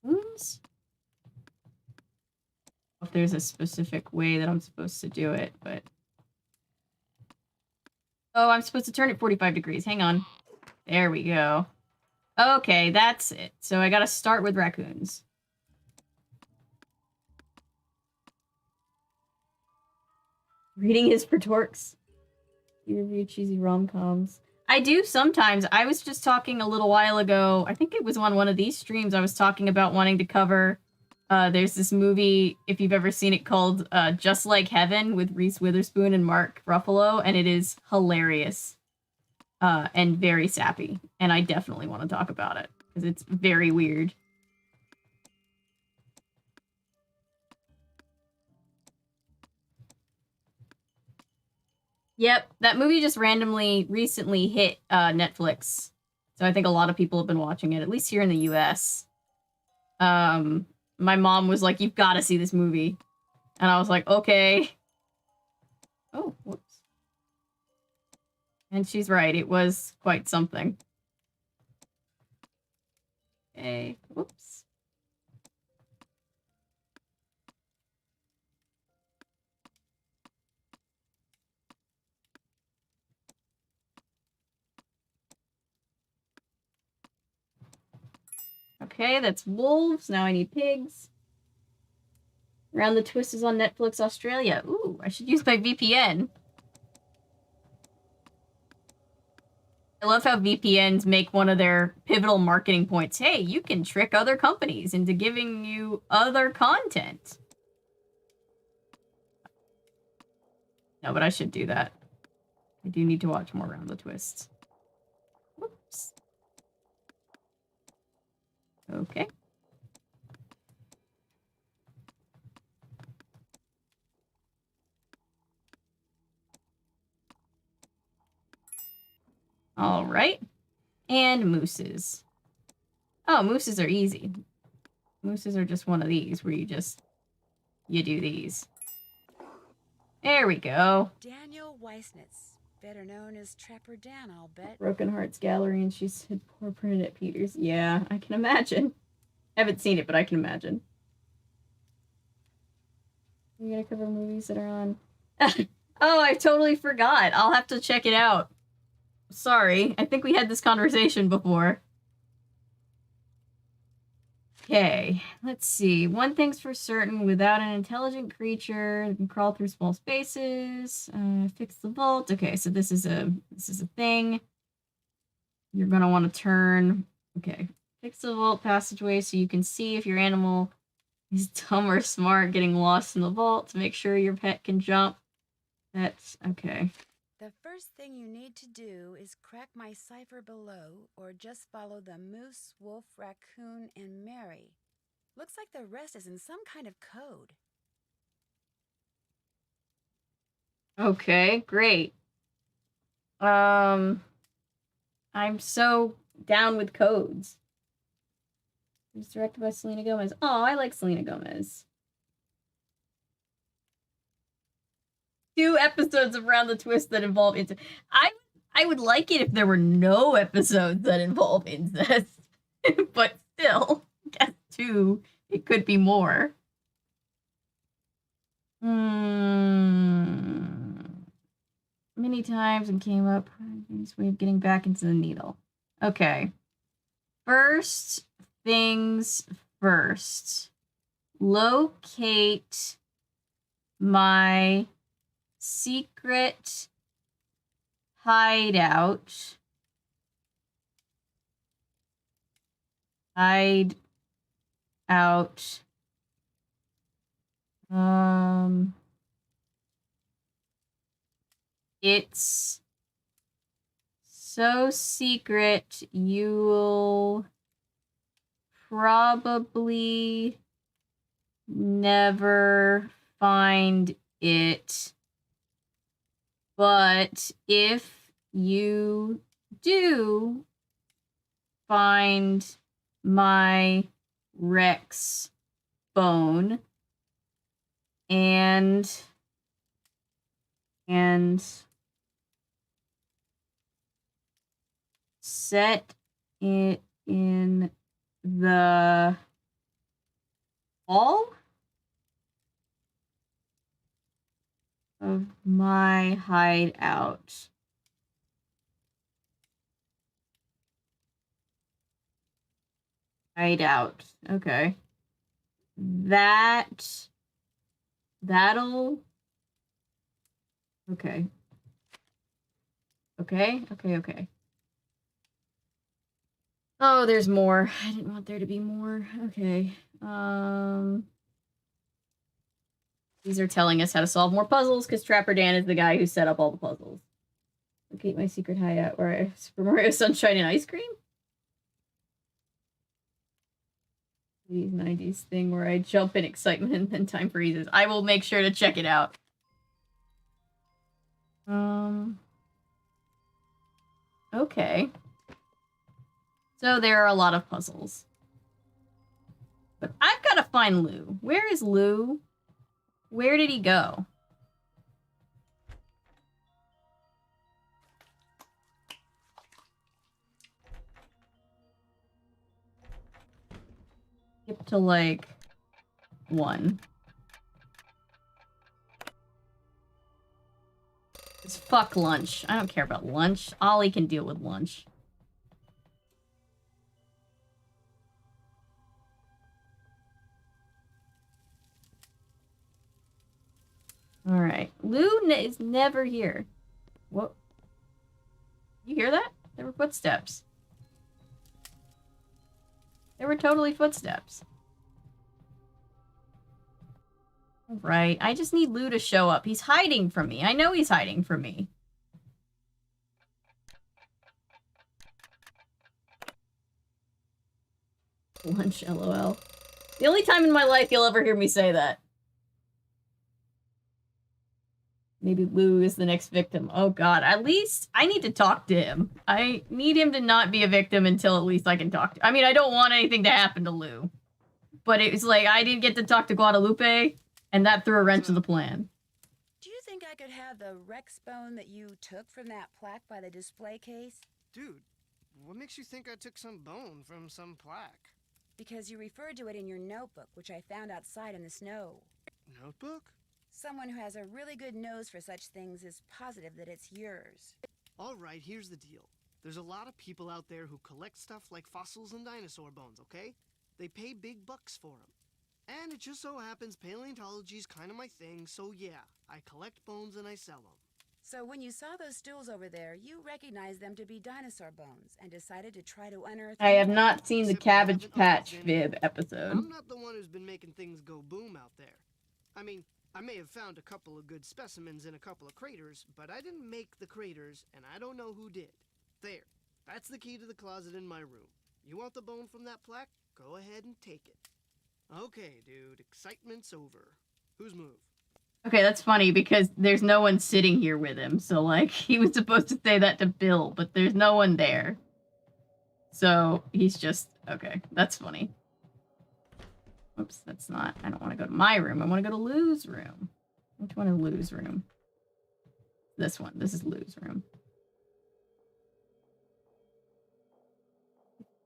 [SPEAKER 1] wounds. If there's a specific way that I'm supposed to do it, but oh, I'm supposed to turn it 45 degrees. Hang on. There we go. Okay, that's it. So I gotta start with raccoons. Reading is for dorks. You review cheesy rom-coms. I do sometimes. I was just talking a little while ago. I think it was on one of these streams. I was talking about wanting to cover. There's this movie, if you've ever seen it, called Just Like Heaven with Reese Witherspoon and Mark Ruffalo, and it is hilarious and very sappy. And I definitely want to talk about it because it's very weird. Yep, that movie just randomly recently hit Netflix. So I think a lot of people have been watching it, at least here in the US. My mom was like, "You've got to see this movie." And I was like, "Okay." Oh, whoops. And she's right, it was quite something. Okay, whoops. Okay, that's wolves. Now I need pigs. Round the Twist is on Netflix Australia. Ooh, I should use my VPN. I love how VPNs make one of their pivotal marketing points. Hey, you can trick other companies into giving you other content. No, but I should do that. I do need to watch more Round the Twist. Whoops. Okay. All right. And mooses. Oh, mooses are easy. Mooses are just one of these where you do these. There we go.
[SPEAKER 2] Daniel Weissnitz, better known as Trapper Dan, I'll bet.
[SPEAKER 1] Broken Hearts Gallery, and she said poor printed at Peters. Yeah, I can imagine. I haven't seen it, but I can imagine. We gotta cover movies that are on. Oh, I totally forgot. I'll have to check it out. Sorry, I think we had this conversation before. Okay, let's see. One thing's for certain, without an intelligent creature, it can crawl through small spaces. Fix the vault. Okay, so this is a thing. You're gonna want to turn. Okay, fix the vault passageway so you can see if your animal is dumb or smart, getting lost in the vault to make sure your pet can jump. That's okay.
[SPEAKER 2] The first thing you need to do is crack my cipher below, or just follow the moose, wolf, raccoon, and Mary. Looks like the rest is in some kind of code.
[SPEAKER 1] Okay, great. I'm so down with codes. It was directed by Selena Gomez. Oh, I like Selena Gomez. 2 episodes of Round the Twist that involve incest. I would like it if there were no episodes that involve incest. But still, guess 2. It could be more. Many times and came up. This way of getting back into the needle. Okay. First things first. Locate my secret hideout. It's so secret you'll probably never find it. But if you do find my Rex bone and set it in the hall of my hideout. Okay. That'll. Okay. Okay. Oh, there's more. I didn't want there to be more. Okay. These are telling us how to solve more puzzles because Trapper Dan is the guy who set up all the puzzles. Locate my secret hideout where I Super Mario Sunshine and Ice Cream? 90s thing where I jump in excitement and then time freezes. I will make sure to check it out. Okay. So there are a lot of puzzles. But I've got to find Lou. Where is Lou? Where did he go? Skip to like 1. Just fuck lunch. I don't care about lunch. Ollie can deal with lunch. Alright. Lou is never here. What? You hear that? There were footsteps. There were totally footsteps. Right. I just need Lou to show up. He's hiding from me. I know he's hiding from me. Lunch, LOL. The only time in my life you'll ever hear me say that. Maybe Lou is the next victim. Oh god, at least I need to talk to him. I need him to not be a victim until at least I can talk to him. I mean, I don't want anything to happen to Lou. But it was like, I didn't get to talk to Guadalupe, and that threw a wrench in the plan.
[SPEAKER 2] Do you think I could have the Rex bone that you took from that plaque by the display case?
[SPEAKER 6] Dude, what makes you think I took some bone from some plaque?
[SPEAKER 2] Because you referred to it in your notebook, which I found outside in the snow.
[SPEAKER 6] Notebook?
[SPEAKER 2] Someone who has a really good nose for such things is positive that it's yours.
[SPEAKER 6] All right, here's the deal. There's a lot of people out there who collect stuff like fossils and dinosaur bones, okay? They pay big bucks for them. And it just so happens paleontology's kind of my thing, so yeah, I collect bones and I sell them.
[SPEAKER 2] So when you saw those stools over there, you recognized them to be dinosaur bones and decided to try to unearth...
[SPEAKER 1] I have not seen the Cabbage Patch Fib episode.
[SPEAKER 6] I'm not the one who's been making things go boom out there. I mean, I may have found a couple of good specimens in a couple of craters, but I didn't make the craters, and I don't know who did. There. That's the key to the closet in my room. You want the bone from that plaque? Go ahead and take it. Okay, dude. Excitement's over. Whose move?
[SPEAKER 1] Okay, that's funny because there's no one sitting here with him. So, like, he was supposed to say that to Bill, but there's no one there. So, he's just... Okay, that's funny. Oops, that's not... I don't want to go to my room. I want to go to Lou's room. Which one is Lou's room? This one. This is Lou's room.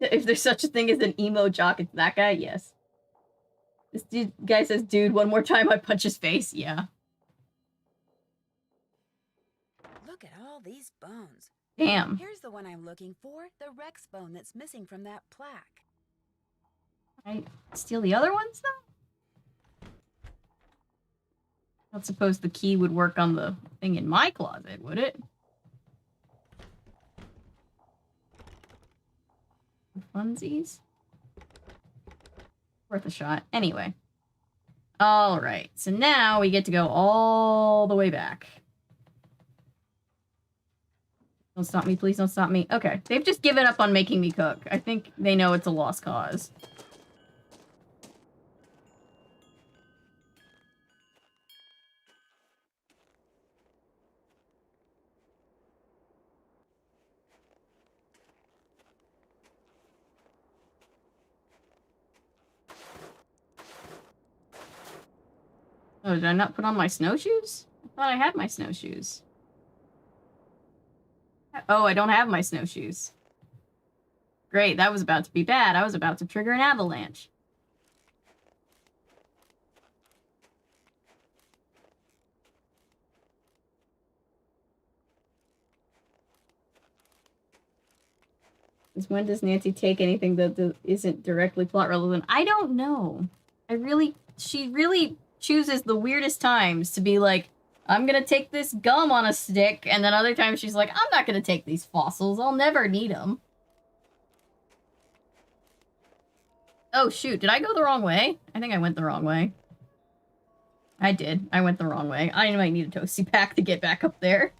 [SPEAKER 1] If there's such a thing as an emo jock, it's that guy? Yes. This guy says, dude, one more time I punch his face. Yeah.
[SPEAKER 2] Look at all these bones.
[SPEAKER 1] Damn.
[SPEAKER 2] Here's the one I'm looking for, the Rex bone that's missing from that plaque.
[SPEAKER 1] I steal the other ones, though? I don't suppose the key would work on the thing in my closet, would it? Funsies? Worth a shot. Anyway. Alright, so now we get to go all the way back. Don't stop me, please don't stop me. Okay, they've just given up on making me cook. I think they know it's a lost cause. Oh, did I not put on my snowshoes? I thought I had my snowshoes. Oh, I don't have my snowshoes. Great, that was about to be bad. I was about to trigger an avalanche. When does Nancy take anything that isn't directly plot relevant? I don't know. She really chooses the weirdest times to be like, I'm gonna take this gum on a stick, and then other times she's like, I'm not gonna take these fossils. I'll never need them. Oh, shoot. Did I go the wrong way? I think I went the wrong way. I did. I went the wrong way. I might need a toasty pack to get back up there.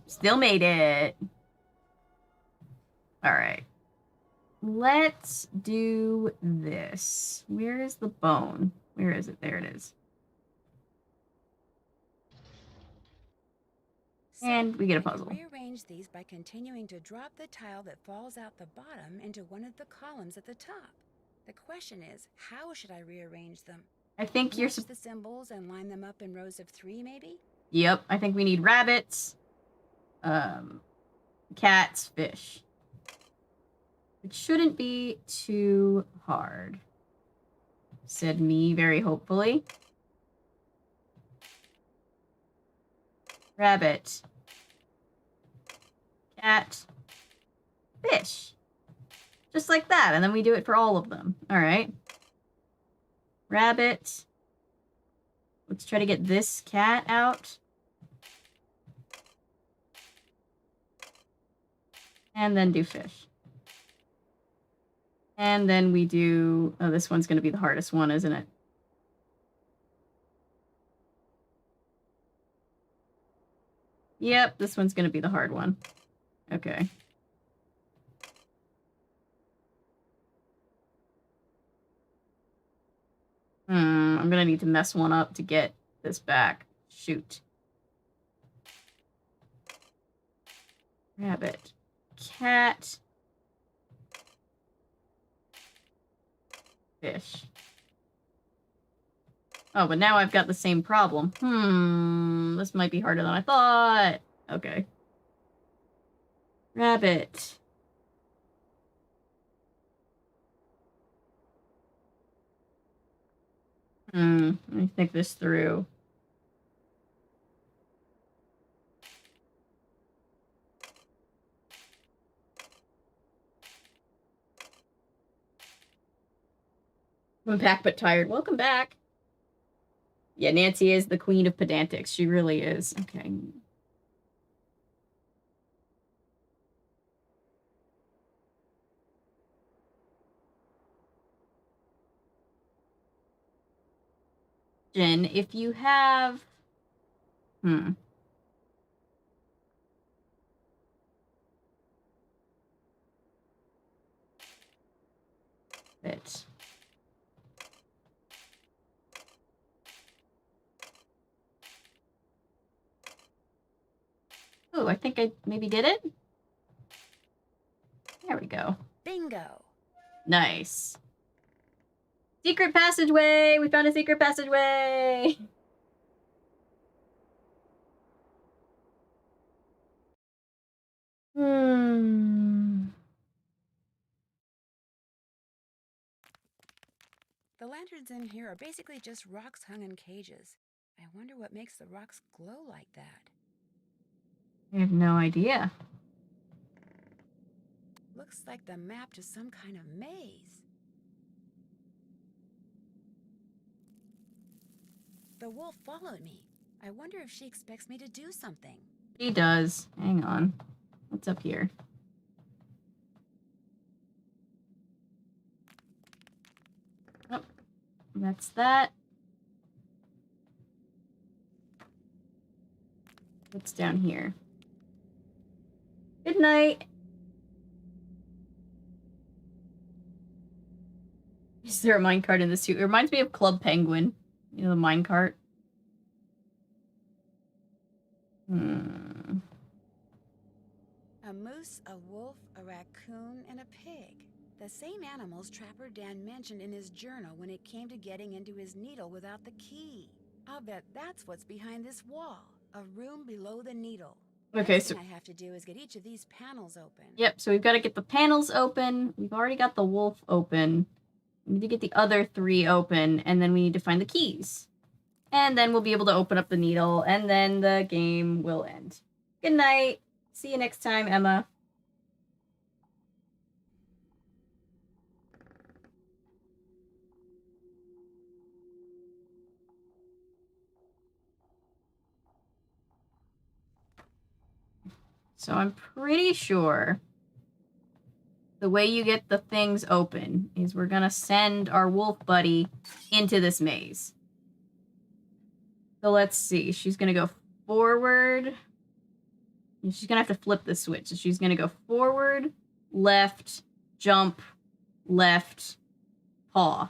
[SPEAKER 1] Still made it. Alright. Let's do this. Where is the bone? Where is it? There it is. And we get a puzzle.
[SPEAKER 2] Rearrange these by continuing to drop the tile that falls out the bottom into one of the columns at the top. The question is, how should I rearrange them?
[SPEAKER 1] I think you're...
[SPEAKER 2] Match the symbols and line them up in rows of 3, maybe?
[SPEAKER 1] Yep, I think we need rabbits. Cats, fish. It shouldn't be too hard, said me very hopefully. Rabbit. Cat. Fish. Just like that, and then we do it for all of them. All right. Rabbit. Let's try to get this cat out. And then do fish. And then we do... Oh, this one's going to be the hardest one, isn't it? Yep, this one's going to be the hard one. Okay. I'm going to need to mess one up to get this back. Shoot. Rabbit. Cat. Fish. Oh, but now I've got the same problem. This might be harder than I thought. Okay. Rabbit. Let me think this through. I'm back but tired. Welcome back. Yeah, Nancy is the queen of pedantics. She really is. Okay. Jen, if you have... Bit. Oh, I think I maybe did it. There we go.
[SPEAKER 2] Bingo.
[SPEAKER 1] Nice. Secret passageway! We found a secret passageway!
[SPEAKER 2] The lanterns in here are basically just rocks hung in cages. I wonder what makes the rocks glow like that.
[SPEAKER 1] I have no idea.
[SPEAKER 2] Looks like the map to some kind of maze. The wolf followed me. I wonder if she expects me to do something.
[SPEAKER 1] She does. Hang on. What's up here? Oh, that's that. What's down here? Good night. Is there a minecart in the suit? It reminds me of Club Penguin. You know, the minecart.
[SPEAKER 2] A moose, a wolf, a raccoon, and a pig. The same animals Trapper Dan mentioned in his journal when it came to getting into his needle without the key. I'll bet that's what's behind this wall. A room below the needle.
[SPEAKER 1] Okay,
[SPEAKER 2] Next
[SPEAKER 1] so...
[SPEAKER 2] thing I have to do is get each of these panels open.
[SPEAKER 1] Yep, so we've got to get the panels open. We've already got the wolf open. We need to get the other 3 open, and then we need to find the keys. And then we'll be able to open up the needle, and then the game will end. Good night. See you next time, Emma. So I'm pretty sure the way you get the things open is we're going to send our wolf buddy into this maze. So let's see. She's going to go forward. She's going to have to flip the switch. So she's going to go forward, left, jump, left, paw.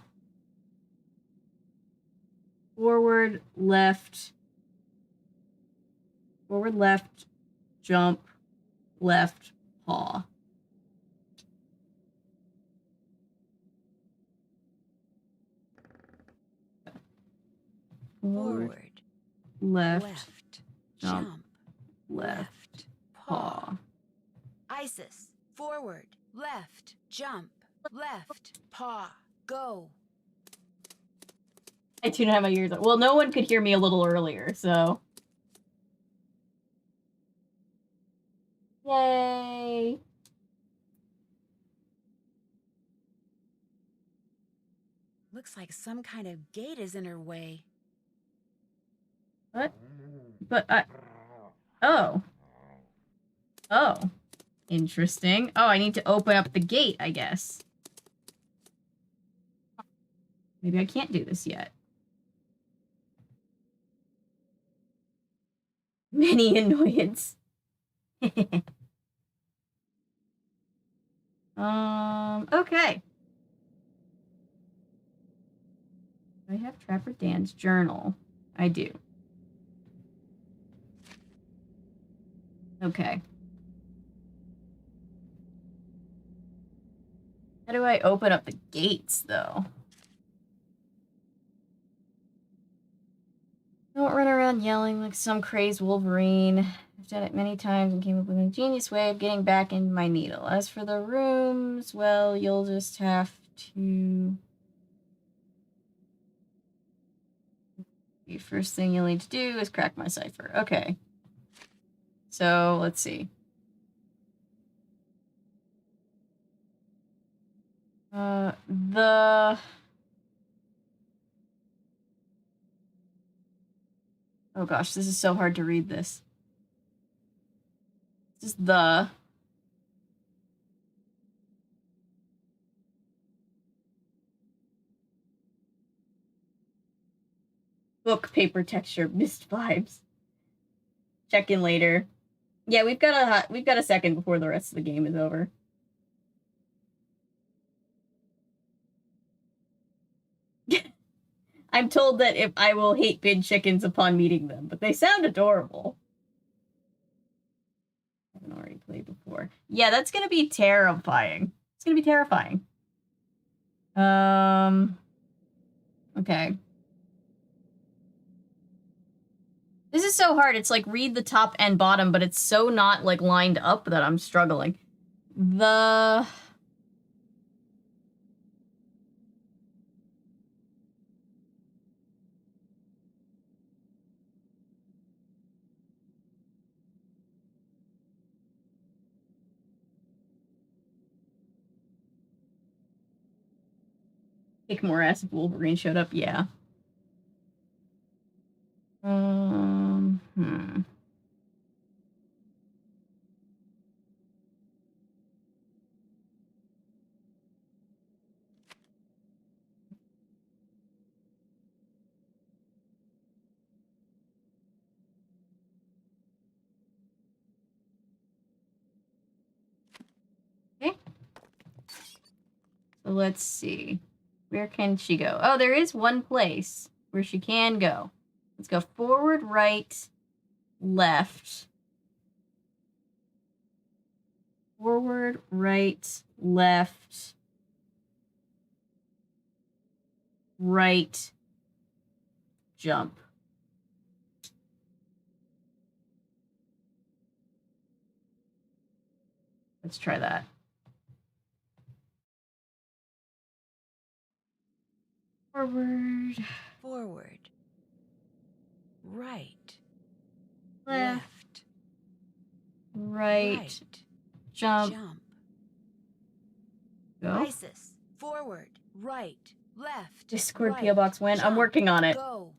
[SPEAKER 1] Forward, left, jump, left, paw. Forward, left, jump, left, paw.
[SPEAKER 2] Isis. Forward. Left. Jump. Left. Paw. Go.
[SPEAKER 1] I do not have my ears on. Well, no one could hear me a little earlier, so. Yay!
[SPEAKER 2] Looks like some kind of gate is in her way.
[SPEAKER 1] What? But oh. Oh. Interesting. Oh, I need to open up the gate, I guess. Maybe I can't do this yet. Many annoyance. Okay. Do I have Trapper Dan's journal? I do. Okay. How do I open up the gates, though? Don't run around yelling like some crazed Wolverine. I've done it many times and came up with an ingenious way of getting back in my needle. As for the rooms, well, you'll just have to... The first thing you'll need to do is crack my cipher. Okay. So, let's see. Oh gosh, this is so hard to read this. Just the... Book paper texture, missed vibes. Check in later. Yeah, we've got a second before the rest of the game is over. I'm told that if I will hate bin chickens upon meeting them, but they sound adorable. I haven't already played before. Yeah, that's gonna be terrifying. It's gonna be terrifying. Okay. This is so hard. It's like read the top and bottom, but it's so not like lined up that I'm struggling. Kick more ass if Wolverine showed up, yeah. Okay. So let's see. Where can she go? Oh, there is one place where she can go. Let's go forward, right, left. Forward, right, left, right, jump. Let's try that. Forward.
[SPEAKER 2] Forward. Right.
[SPEAKER 1] Left. Right. Jump. Go.
[SPEAKER 2] Isis. Forward. Right. Left.
[SPEAKER 1] Discord
[SPEAKER 2] right,
[SPEAKER 1] PO Box win. I'm working on it.
[SPEAKER 2] Go.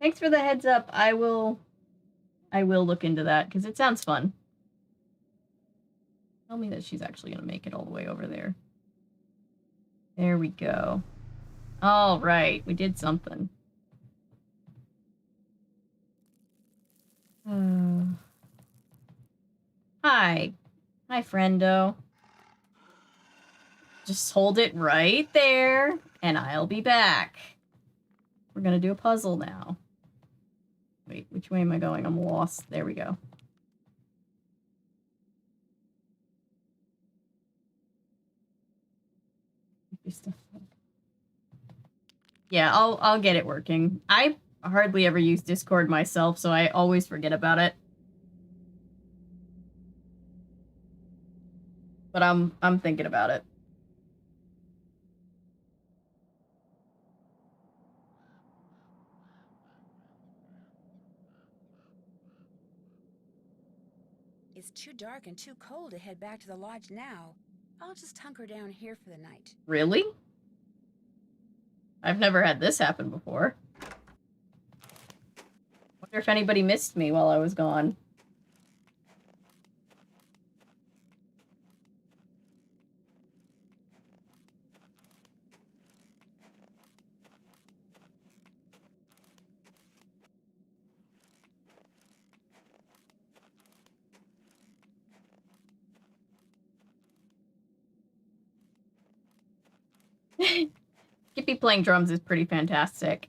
[SPEAKER 1] Thanks for the heads up. I will look into that because it sounds fun. Tell me that she's actually going to make it all the way over there. There we go. All right, we did something. Hi. Hi, friendo. Just hold it right there, and I'll be back. We're going to do a puzzle now. Wait, which way am I going? I'm lost. There we go. Yeah, I'll get it working. I hardly ever use Discord myself, so I always forget about it. But I'm thinking about it.
[SPEAKER 2] It's too dark and too cold to head back to the lodge now. I'll just hunker down here for the night.
[SPEAKER 1] Really? I've never had this happen before. Wonder if anybody missed me while I was gone. Skippy playing drums is pretty fantastic.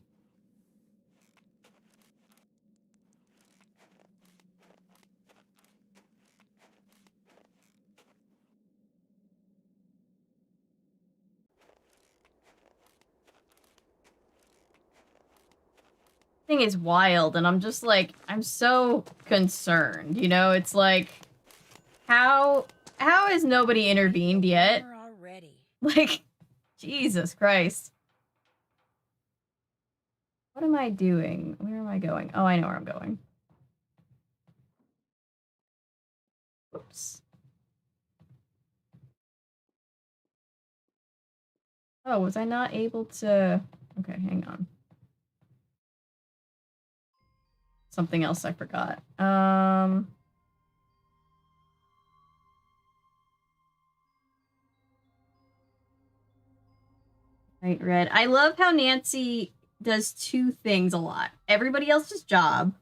[SPEAKER 1] Thing is wild, and I'm just like, I'm so concerned, you know? It's like, how has nobody intervened yet?
[SPEAKER 2] Already.
[SPEAKER 1] Like, Jesus Christ. What am I doing? Where am I going? Oh, I know where I'm going. Whoops. Oh, was I not able to... Okay, hang on. Something else I forgot. Right, red. I love how Nancy does two things a lot. Everybody else's job,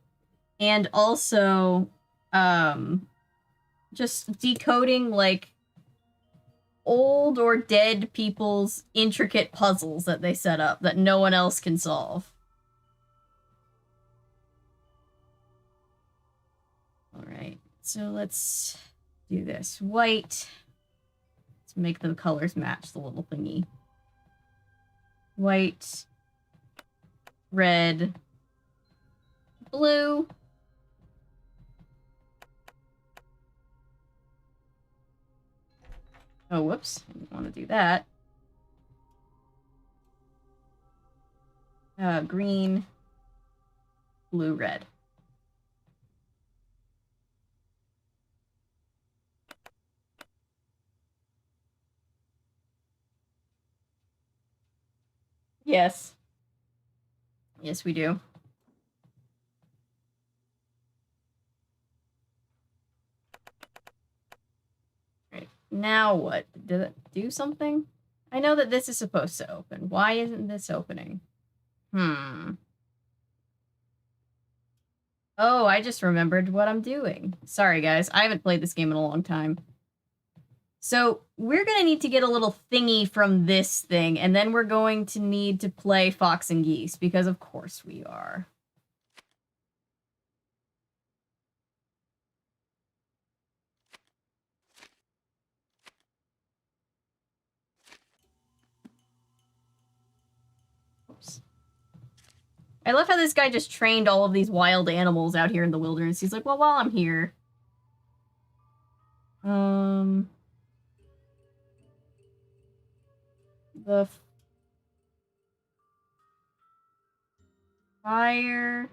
[SPEAKER 1] and also, just decoding, like, old or dead people's intricate puzzles that they set up that no one else can solve. Alright, so let's do this. White. Let's make the colors match the little thingy. White. Red. Blue. Oh, whoops. I didn't want to do that. Green. Blue, red. Yes. Yes, we do. Right. Now what? Did it do something? I know that this is supposed to open. Why isn't this opening? Oh, I just remembered what I'm doing. Sorry, guys. I haven't played this game in a long time. So, we're going to need to get a little thingy from this thing, and then we're going to need to play Fox and Geese, because of course we are. Oops. I love how this guy just trained all of these wild animals out here in the wilderness. He's like, well, while I'm here... The fire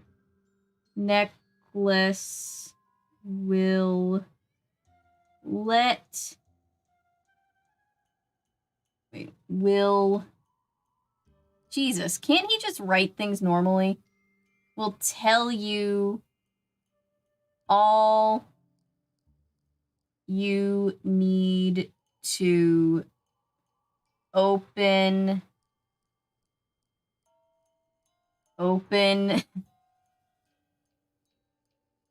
[SPEAKER 1] necklace will let... Wait, will... Jesus, can't he just write things normally? Will tell you all you need to open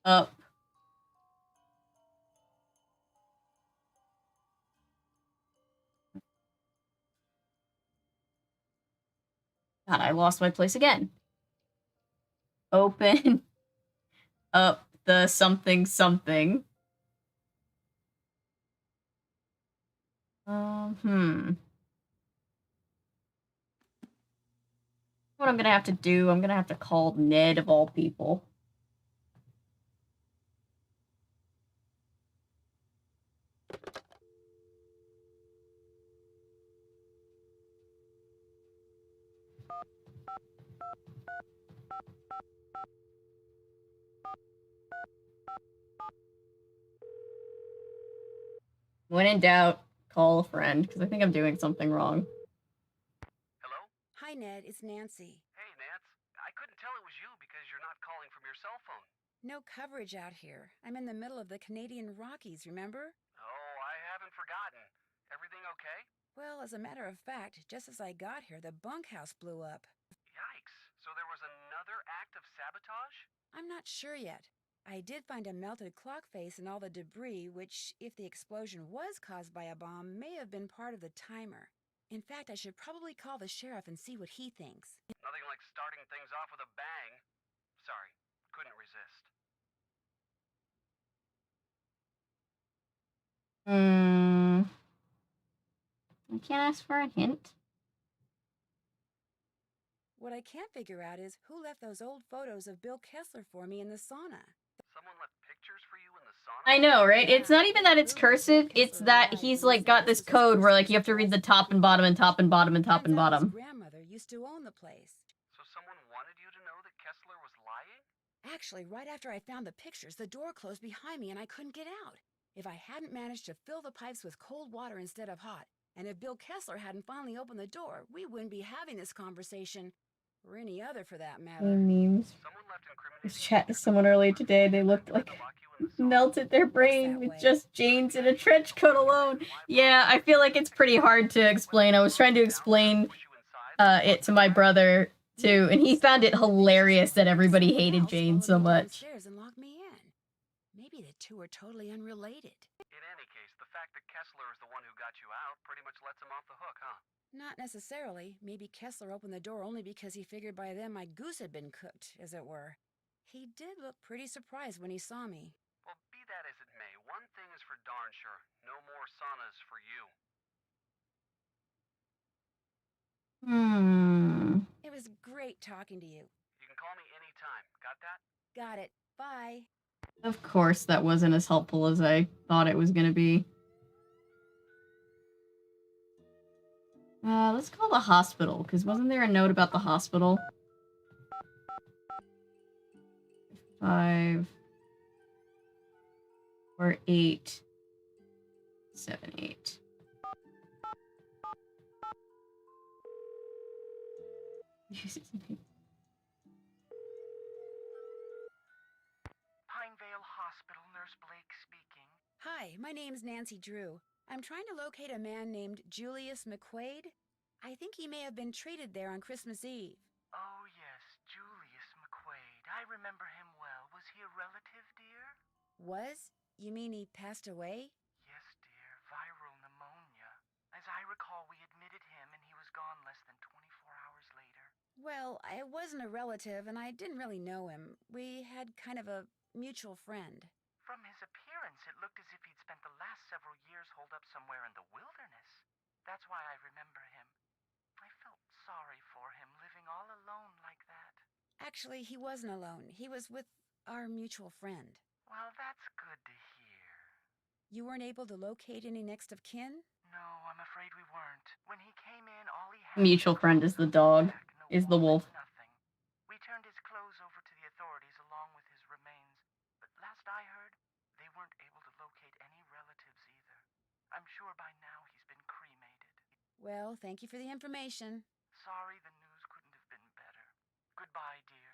[SPEAKER 1] up God, I lost my place again. Open up the something something. What I'm gonna have to do, I'm gonna have to call Ned of all people. When in doubt, call a friend, because I think I'm doing something wrong.
[SPEAKER 8] Hello?
[SPEAKER 2] Hi, Ned. It's Nancy.
[SPEAKER 8] Hey, Nance. I couldn't tell it was you because you're not calling from your cell phone.
[SPEAKER 2] No coverage out here. I'm in the middle of the Canadian Rockies, remember?
[SPEAKER 8] Oh, I haven't forgotten. Everything okay?
[SPEAKER 2] Well, as a matter of fact, just as I got here, the bunkhouse blew up.
[SPEAKER 8] Yikes. So there was another act of sabotage?
[SPEAKER 2] I'm not sure yet. I did find a melted clock face and all the debris, which, if the explosion was caused by a bomb, may have been part of the timer. In fact, I should probably call the sheriff and see what he thinks.
[SPEAKER 8] Nothing like starting things off with a bang. Sorry, couldn't resist.
[SPEAKER 1] I can't ask for a hint.
[SPEAKER 2] What I can't figure out is who left those old photos of Bill Kessler for me in the sauna.
[SPEAKER 8] Someone left pictures for you in the sauna?
[SPEAKER 1] I know, right? It's not even that it's cursive, it's that he's like got this code where like you have to read the top and bottom and top and bottom and top and
[SPEAKER 2] Turns out
[SPEAKER 1] bottom.
[SPEAKER 2] his grandmother used to own the place.
[SPEAKER 8] So someone wanted you to know that Kessler was lying?
[SPEAKER 2] Actually, right after I found the pictures, the door closed behind me and I couldn't get out. If I hadn't managed to fill the pipes with cold water instead of hot, and if Bill Kessler hadn't finally opened the door, we wouldn't be having this conversation. Or any other for that matter.
[SPEAKER 1] Memes.
[SPEAKER 8] Someone left
[SPEAKER 1] I was chatting to someone earlier today, they looked like melted their brain with just jeans and a trench coat alone. Yeah, I feel like it's pretty hard to explain. I was trying to explain it to my brother too, and he found it hilarious that everybody hated Jane so much.
[SPEAKER 2] And locked me in. Maybe the two are totally unrelated.
[SPEAKER 8] In any case, the fact that Kessler is the one who got you out pretty much lets him off the hook, huh?
[SPEAKER 2] Not necessarily. Maybe Kessler opened the door only because he figured by then my goose had been cooked, as it were. He did look pretty surprised when he saw me.
[SPEAKER 8] Well, be that as it may, one thing is for darn sure. No more saunas for you.
[SPEAKER 2] It was great talking to you.
[SPEAKER 8] You can call me anytime. Got that?
[SPEAKER 2] Got it. Bye.
[SPEAKER 1] Of course, that wasn't as helpful as I thought it was gonna be. Let's call the hospital, because wasn't there a note about the hospital? 5 or 8 7 8.
[SPEAKER 8] Pinevale Hospital, Nurse Blake speaking.
[SPEAKER 2] Hi, my name's Nancy Drew. I'm trying to locate a man named Julius McQuaid. I think he may have been treated there on Christmas Eve.
[SPEAKER 8] Oh, yes, Julius McQuaid. I remember him well. Was he a relative, dear?
[SPEAKER 2] Was? You mean he passed away?
[SPEAKER 8] Yes, dear. Viral pneumonia. As I recall, we admitted him and he was gone less than 24 hours later.
[SPEAKER 2] Well, I wasn't a relative and I didn't really know him. We had kind of a mutual friend.
[SPEAKER 8] From his appearance, it looked as if he'd spent the last several years holed up somewhere in the wilderness. That's why I remember him. I felt sorry for him, living all alone like that.
[SPEAKER 2] Actually, he wasn't alone. He was with our mutual friend.
[SPEAKER 8] Well, that's good to hear.
[SPEAKER 2] You weren't able to locate any next of kin?
[SPEAKER 8] No, I'm afraid we weren't. When he came in, all he had
[SPEAKER 1] Mutual friend is the dog, is the wolf.
[SPEAKER 8] Nothing. We turned his clothes over to the authorities along with his remains. But last I heard, they weren't able to locate any relatives either. I'm sure by now he's been cremated.
[SPEAKER 2] Well, thank you for the information.
[SPEAKER 8] Sorry the news couldn't have been better. Goodbye, dear.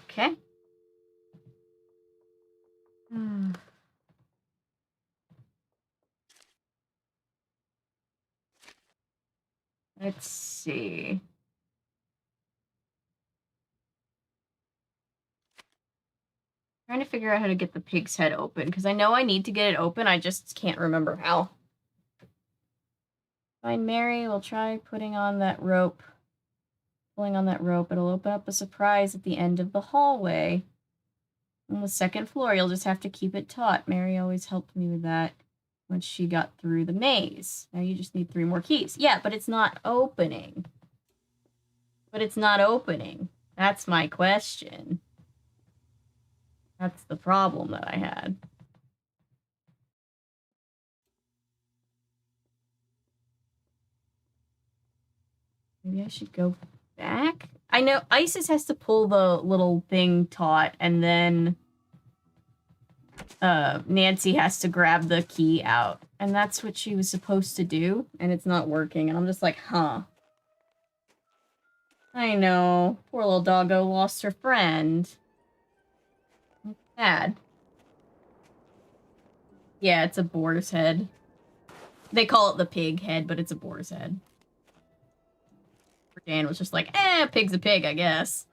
[SPEAKER 1] Okay. Let's see. Trying to figure out how to get the pig's head open, because I know I need to get it open, I just can't remember how. Find Mary, we'll try putting on that rope. Pulling on that rope, it'll open up a surprise at the end of the hallway. On the second floor, you'll just have to keep it taut. Mary always helped me with that once she got through the maze. Now you just need 3 more keys. Yeah, but it's not opening. But it's not opening. That's my question. That's the problem that I had. Maybe I should go back? I know Isis has to pull the little thing taut, and then Nancy has to grab the key out. And that's what she was supposed to do, and it's not working. And I'm just like, huh. I know. Poor little doggo lost her friend. Sad. Yeah, it's a boar's head. They call it the pig head, but it's a boar's head. Dan was just like, pig's a pig, I guess.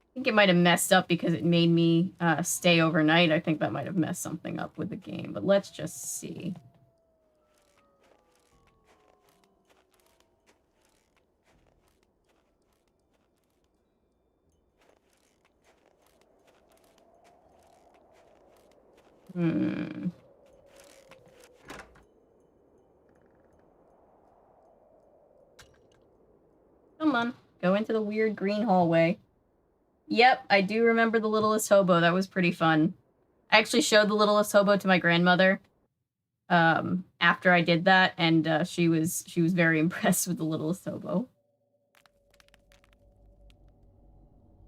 [SPEAKER 1] I think it might have messed up because it made me stay overnight. I think that might have messed something up with the game, but let's just see. Come on, go into the weird green hallway. Yep, I do remember the Littlest Hobo. That was pretty fun. I actually showed the Littlest Hobo to my grandmother after I did that, and she was very impressed with the Littlest Hobo.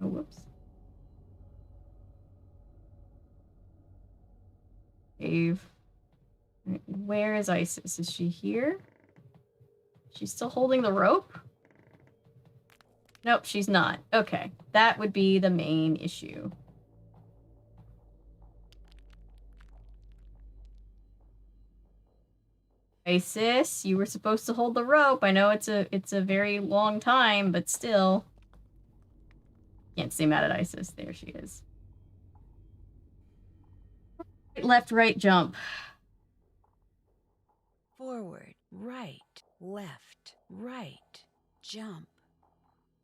[SPEAKER 1] Oh, whoops. Cave. Right, where is Isis? Is she here? She's still holding the rope? Nope, she's not. Okay, that would be the main issue. Isis, you were supposed to hold the rope. I know it's a very long time, but still. Can't stay mad at Isis. There she is. Left, right, jump.
[SPEAKER 2] Forward, right, left, right, jump.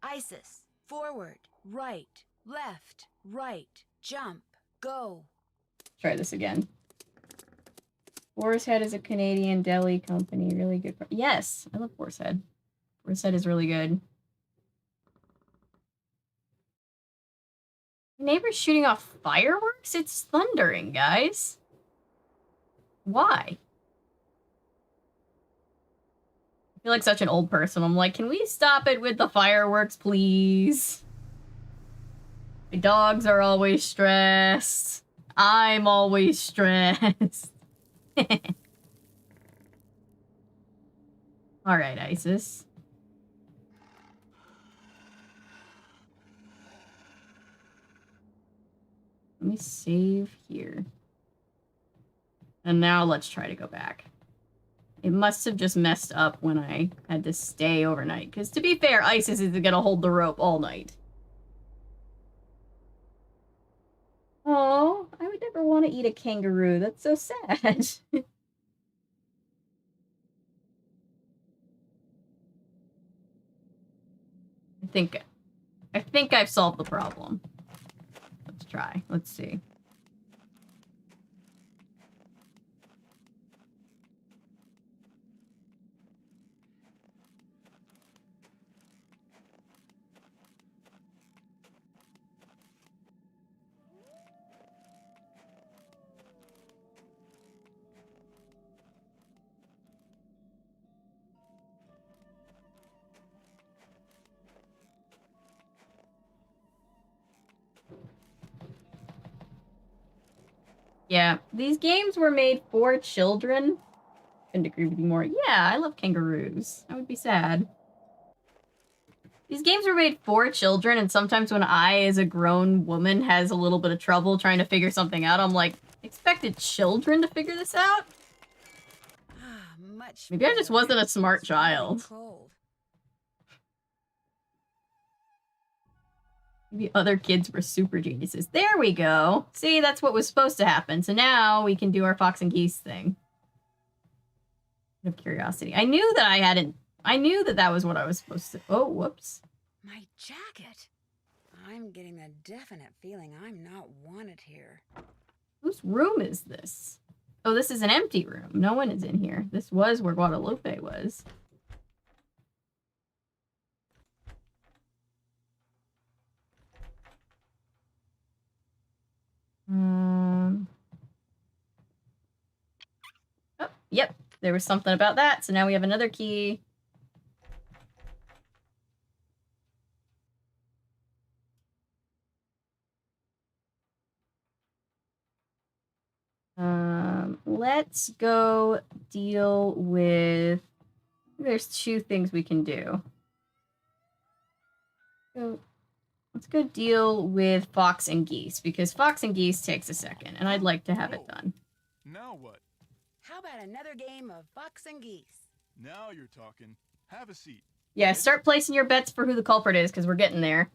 [SPEAKER 2] Isis, forward, right, left, right, jump, go.
[SPEAKER 1] Try this again. Boar's Head is a Canadian deli company. Really good. Yes, I love Boar's Head. Boar's Head is really good. My neighbor's shooting off fireworks? It's thundering, guys. Why? I feel like such an old person. I'm like, can we stop it with the fireworks, please? My dogs are always stressed. I'm always stressed. Alright, Isis. Let me save here. And now let's try to go back. It must have just messed up when I had to stay overnight. Because to be fair, Isis isn't going to hold the rope all night. Oh, I would never want to eat a kangaroo. That's so sad. I think I've solved the problem. Let's try. Let's see. Yeah, these games were made for children. Couldn't agree with you more. Yeah, I love kangaroos. I would be sad. These games were made for children, and sometimes when I, as a grown woman, has a little bit of trouble trying to figure something out, I'm like, expected children to figure this out? Maybe I just wasn't a smart child. Maybe other kids were super geniuses. There we go. See, that's what was supposed to happen. So now we can do our fox and geese thing. Of curiosity. I knew that that was what I was supposed to... Oh, whoops.
[SPEAKER 2] My jacket. I'm getting the definite feeling I'm not wanted here.
[SPEAKER 1] Whose room is this? Oh, this is an empty room. No one is in here. This was where Guadalupe was. Oh, yep. There was something about that, so now we have another key. Let's go deal with... There's two things we can do. So, let's go deal with Fox and Geese, because Fox and Geese takes a second, and I'd like to have it done.
[SPEAKER 5] Now what?
[SPEAKER 2] How about another game of Fox and Geese?
[SPEAKER 5] Now you're talking. Have a seat.
[SPEAKER 1] Yeah, start placing your bets for who the culprit is, because we're getting there.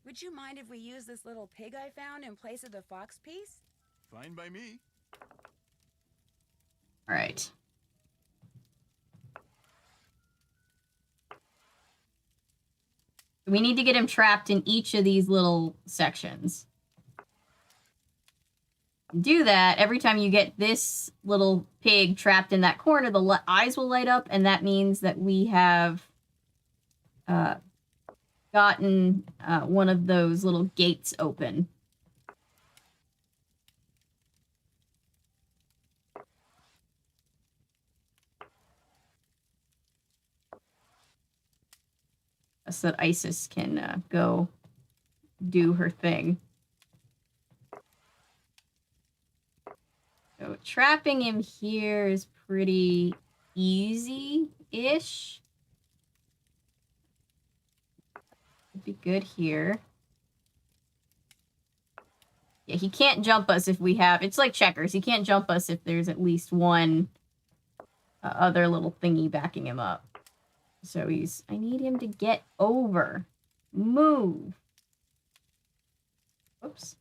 [SPEAKER 2] Would you mind if we use this little pig I found in place of the fox piece?
[SPEAKER 5] Fine by me.
[SPEAKER 1] All right. We need to get him trapped in each of these little sections. Do that, every time you get this little pig trapped in that corner, the eyes will light up, and that means that we have gotten one of those little gates open. So that Isis can go do her thing. So trapping him here is pretty easy-ish. Would be good here. Yeah, he can't jump us if we have... It's like checkers. He can't jump us if there's at least one other little thingy backing him up. So he's... I need him to get over. Move. Whoops.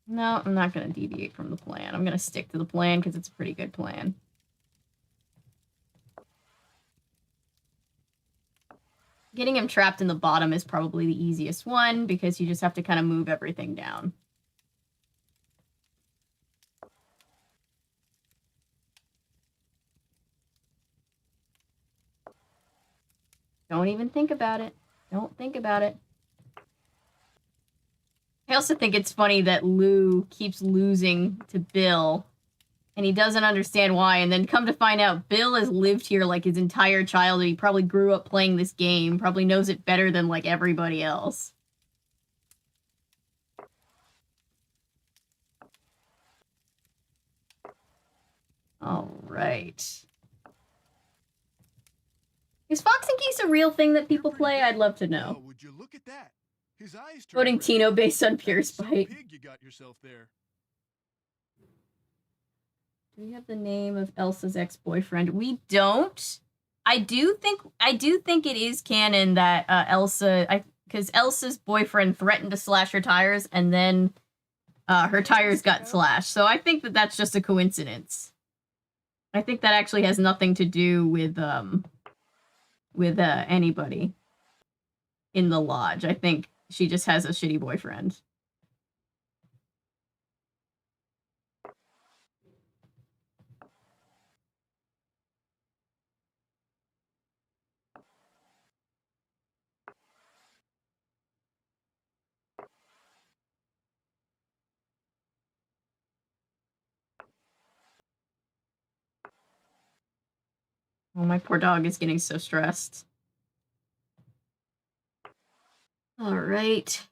[SPEAKER 1] No, I'm not going to deviate from the plan. I'm going to stick to the plan because it's a pretty good plan. Getting him trapped in the bottom is probably the easiest one because you just have to kind of move everything down. Don't even think about it. Don't think about it. I also think it's funny that Lou keeps losing to Bill, and he doesn't understand why, and then come to find out Bill has lived here like his entire childhood. He probably grew up playing this game, probably knows it better than like everybody else. All right. Is Fox and Geese a real thing that people play? I'd love to know.
[SPEAKER 5] Oh, would you look at that? His eyes
[SPEAKER 1] Voting
[SPEAKER 5] red.
[SPEAKER 1] Tino based on pure
[SPEAKER 5] That's some
[SPEAKER 1] spite.
[SPEAKER 5] pig you got yourself there.
[SPEAKER 1] Do we have the name of Elsa's ex-boyfriend? We don't. I do think it is canon that because Elsa's boyfriend threatened to slash her tires, and then her tires got slashed. So I think that that's just a coincidence. I think that actually has nothing to do with anybody in the lodge. I think she just has a shitty boyfriend. Oh, my poor dog is getting so stressed. All right.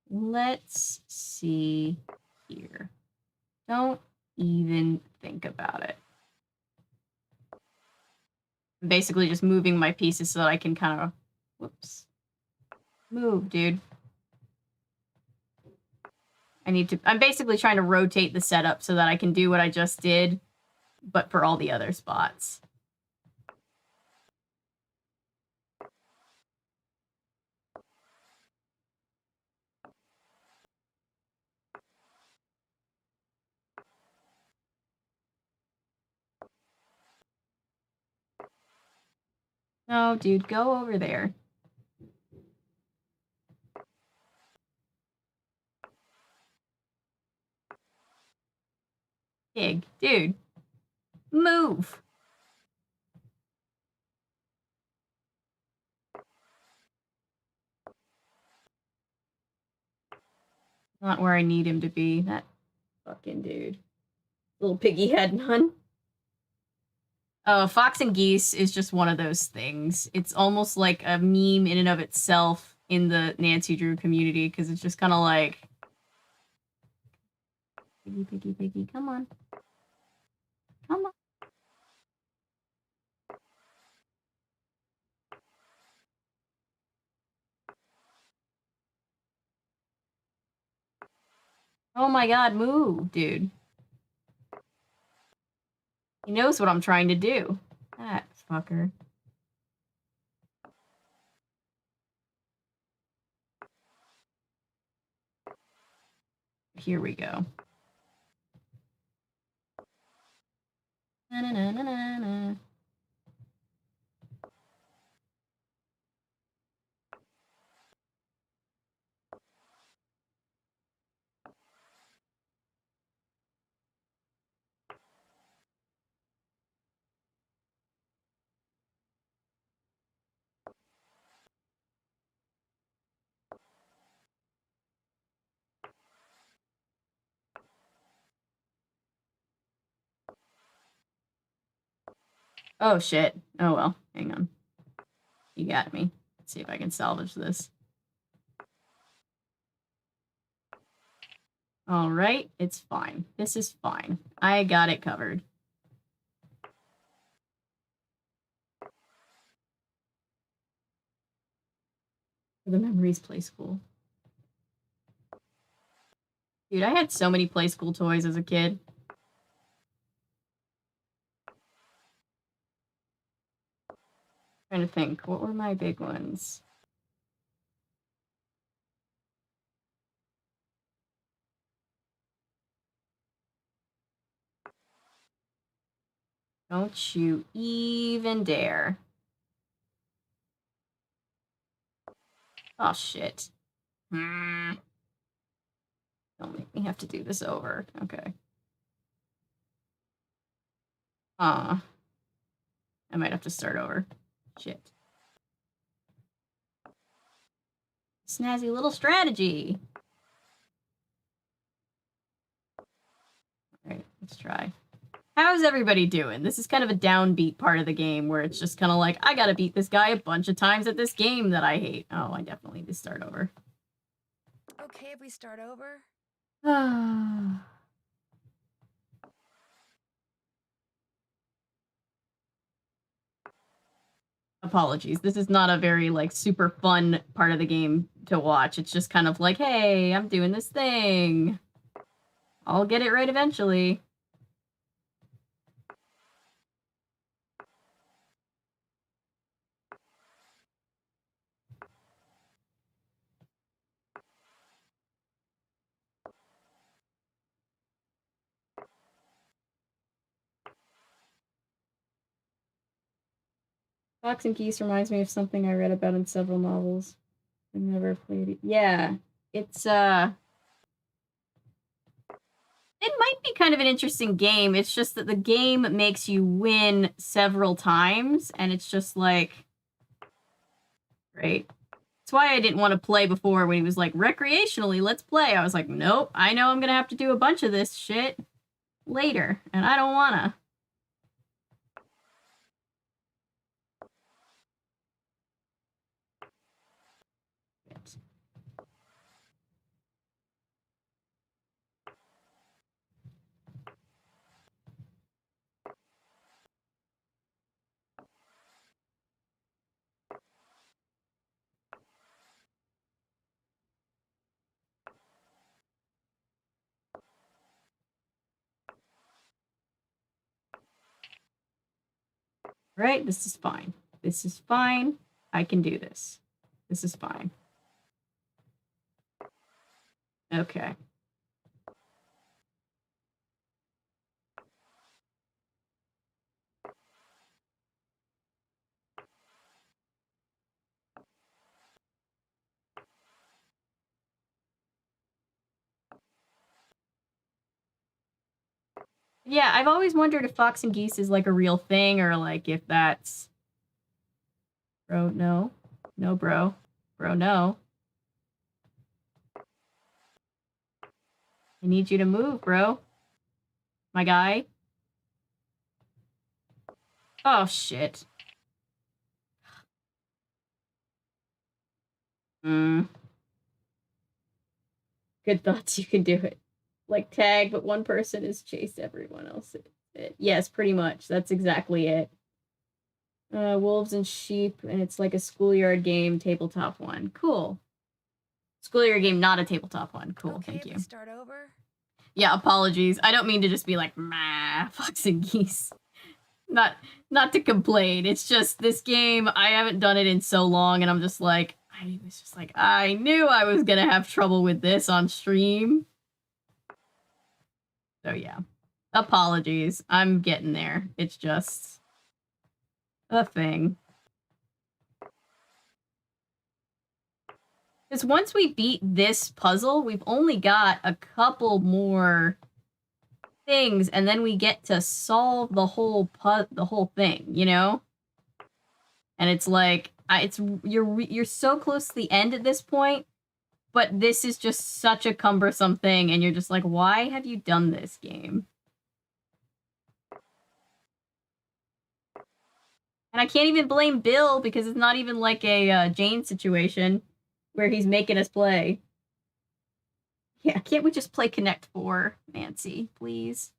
[SPEAKER 1] Let's see here. Don't even think about it. I'm basically just moving my pieces so that I can kind of... Whoops. Move, dude. I'm basically trying to rotate the setup so that I can do what I just did, but for all the other spots. No, dude, go over there. Pig, dude. Move. Not where I need him to be. That fucking dude. Little piggy had none. Oh, Fox and Geese is just one of those things. It's almost like a meme in and of itself in the Nancy Drew community, because it's just kind of like... Piggy, piggy, piggy, come on. Come on. Oh my god, move, dude. He knows what I'm trying to do. That fucker. Here we go. Na na na na na na. Oh shit. Oh well. Hang on. You got me. Let's see if I can salvage this. Alright, it's fine. This is fine. I got it covered. The memories play school. Dude, I had so many play school toys as a kid. Trying to think, what were my big ones? Don't you even dare. Oh, shit. Don't make me have to do this over. Okay. I might have to start over. Shit. Snazzy little strategy. Alright, let's try. How's everybody doing? This is kind of a downbeat part of the game where it's just kind of like, I gotta beat this guy a bunch of times at this game that I hate. Oh, I definitely need to start over.
[SPEAKER 2] Okay if we start over?
[SPEAKER 1] Apologies. This is not a very, like, super fun part of the game to watch. It's just kind of like, hey, I'm doing this thing. I'll get it right eventually. Fox and Geese reminds me of something I read about in several novels. I've never played it. Yeah. It's, it might be kind of an interesting game. It's just that the game makes you win several times, and it's just like, great. That's why I didn't want to play before when he was like, recreationally, let's play. I was like, nope, I know I'm gonna have to do a bunch of this shit later, and I don't wanna. Right, this is fine. This is fine. I can do this. This is fine. Okay. Yeah, I've always wondered if Fox and Geese is like a real thing or like if that's... Bro, no. No, bro. Bro, no. I need you to move, bro. My guy. Oh, shit. Good thoughts, you can do it. Like tag, but one person is chase everyone else. Yes, pretty much. That's exactly it. Wolves and sheep, and it's like a schoolyard game, tabletop one. Cool. Schoolyard game, not a tabletop one. Cool,
[SPEAKER 2] Okay,
[SPEAKER 1] thank
[SPEAKER 2] if
[SPEAKER 1] you.
[SPEAKER 2] we start over?
[SPEAKER 1] Yeah, apologies. I don't mean to just be like, meh, Fox and Geese. Not to complain. It's just this game, I haven't done it in so long, and I'm just like, I knew I was gonna have trouble with this on stream. So yeah. Apologies. I'm getting there. It's just a thing. Because once we beat this puzzle, we've only got a couple more things, and then we get to solve the whole thing, you know? And it's like, you're so close to the end at this point, but this is just such a cumbersome thing, and you're just like, why have you done this, game? And I can't even blame Bill, because it's not even like a Jane situation where he's making us play. Yeah, can't we just play Connect 4, Nancy, please?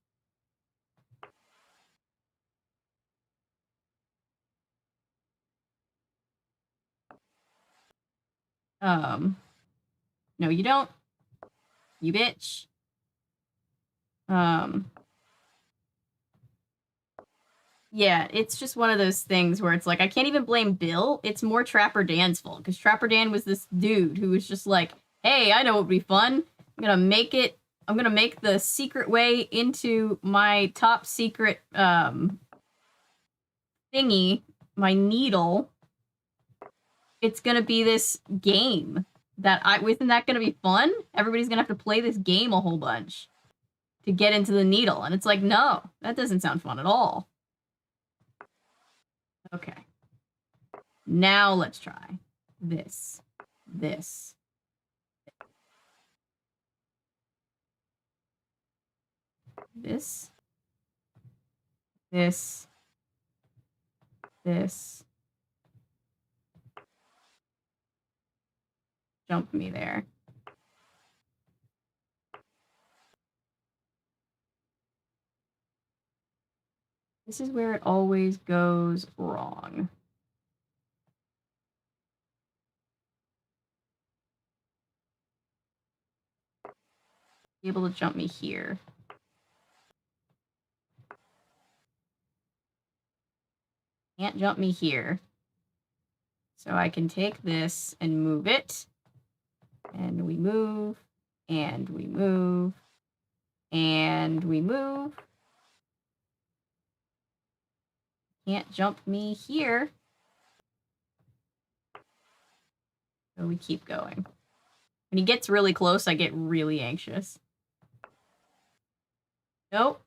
[SPEAKER 1] No, you don't. You bitch. Yeah, it's just one of those things where it's like, I can't even blame Bill. It's more Trapper Dan's fault, because Trapper Dan was this dude who was just like, hey, I know what would be fun. I'm gonna make the secret way into my top secret, thingy, my needle. It's gonna be this game that isn't that gonna be fun? Everybody's gonna have to play this game a whole bunch to get into the needle. And it's like, no, that doesn't sound fun at all. Okay. Now let's try this. This. This. This. This. Jump me there. This is where it always goes wrong. Be able to jump me here. Can't jump me here. So I can take this and move it. And we move. And we move. And we move. Can't jump me here. So we keep going. When he gets really close, I get really anxious. Nope.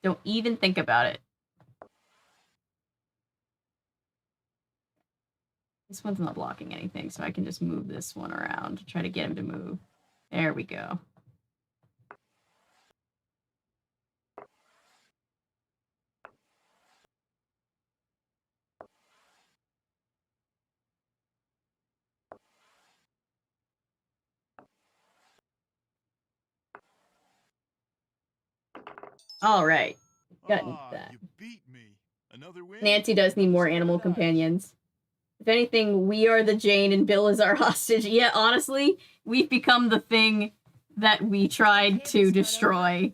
[SPEAKER 1] Don't even think about it. This one's not blocking anything, so I can just move this one around to try to get him to move. There we go. All right. Gotten that.
[SPEAKER 5] You beat me. Another win?
[SPEAKER 1] Nancy does need more animal companions. If anything, we are the Jane and Bill is our hostage. Yeah, honestly, we've become the thing that we tried to destroy.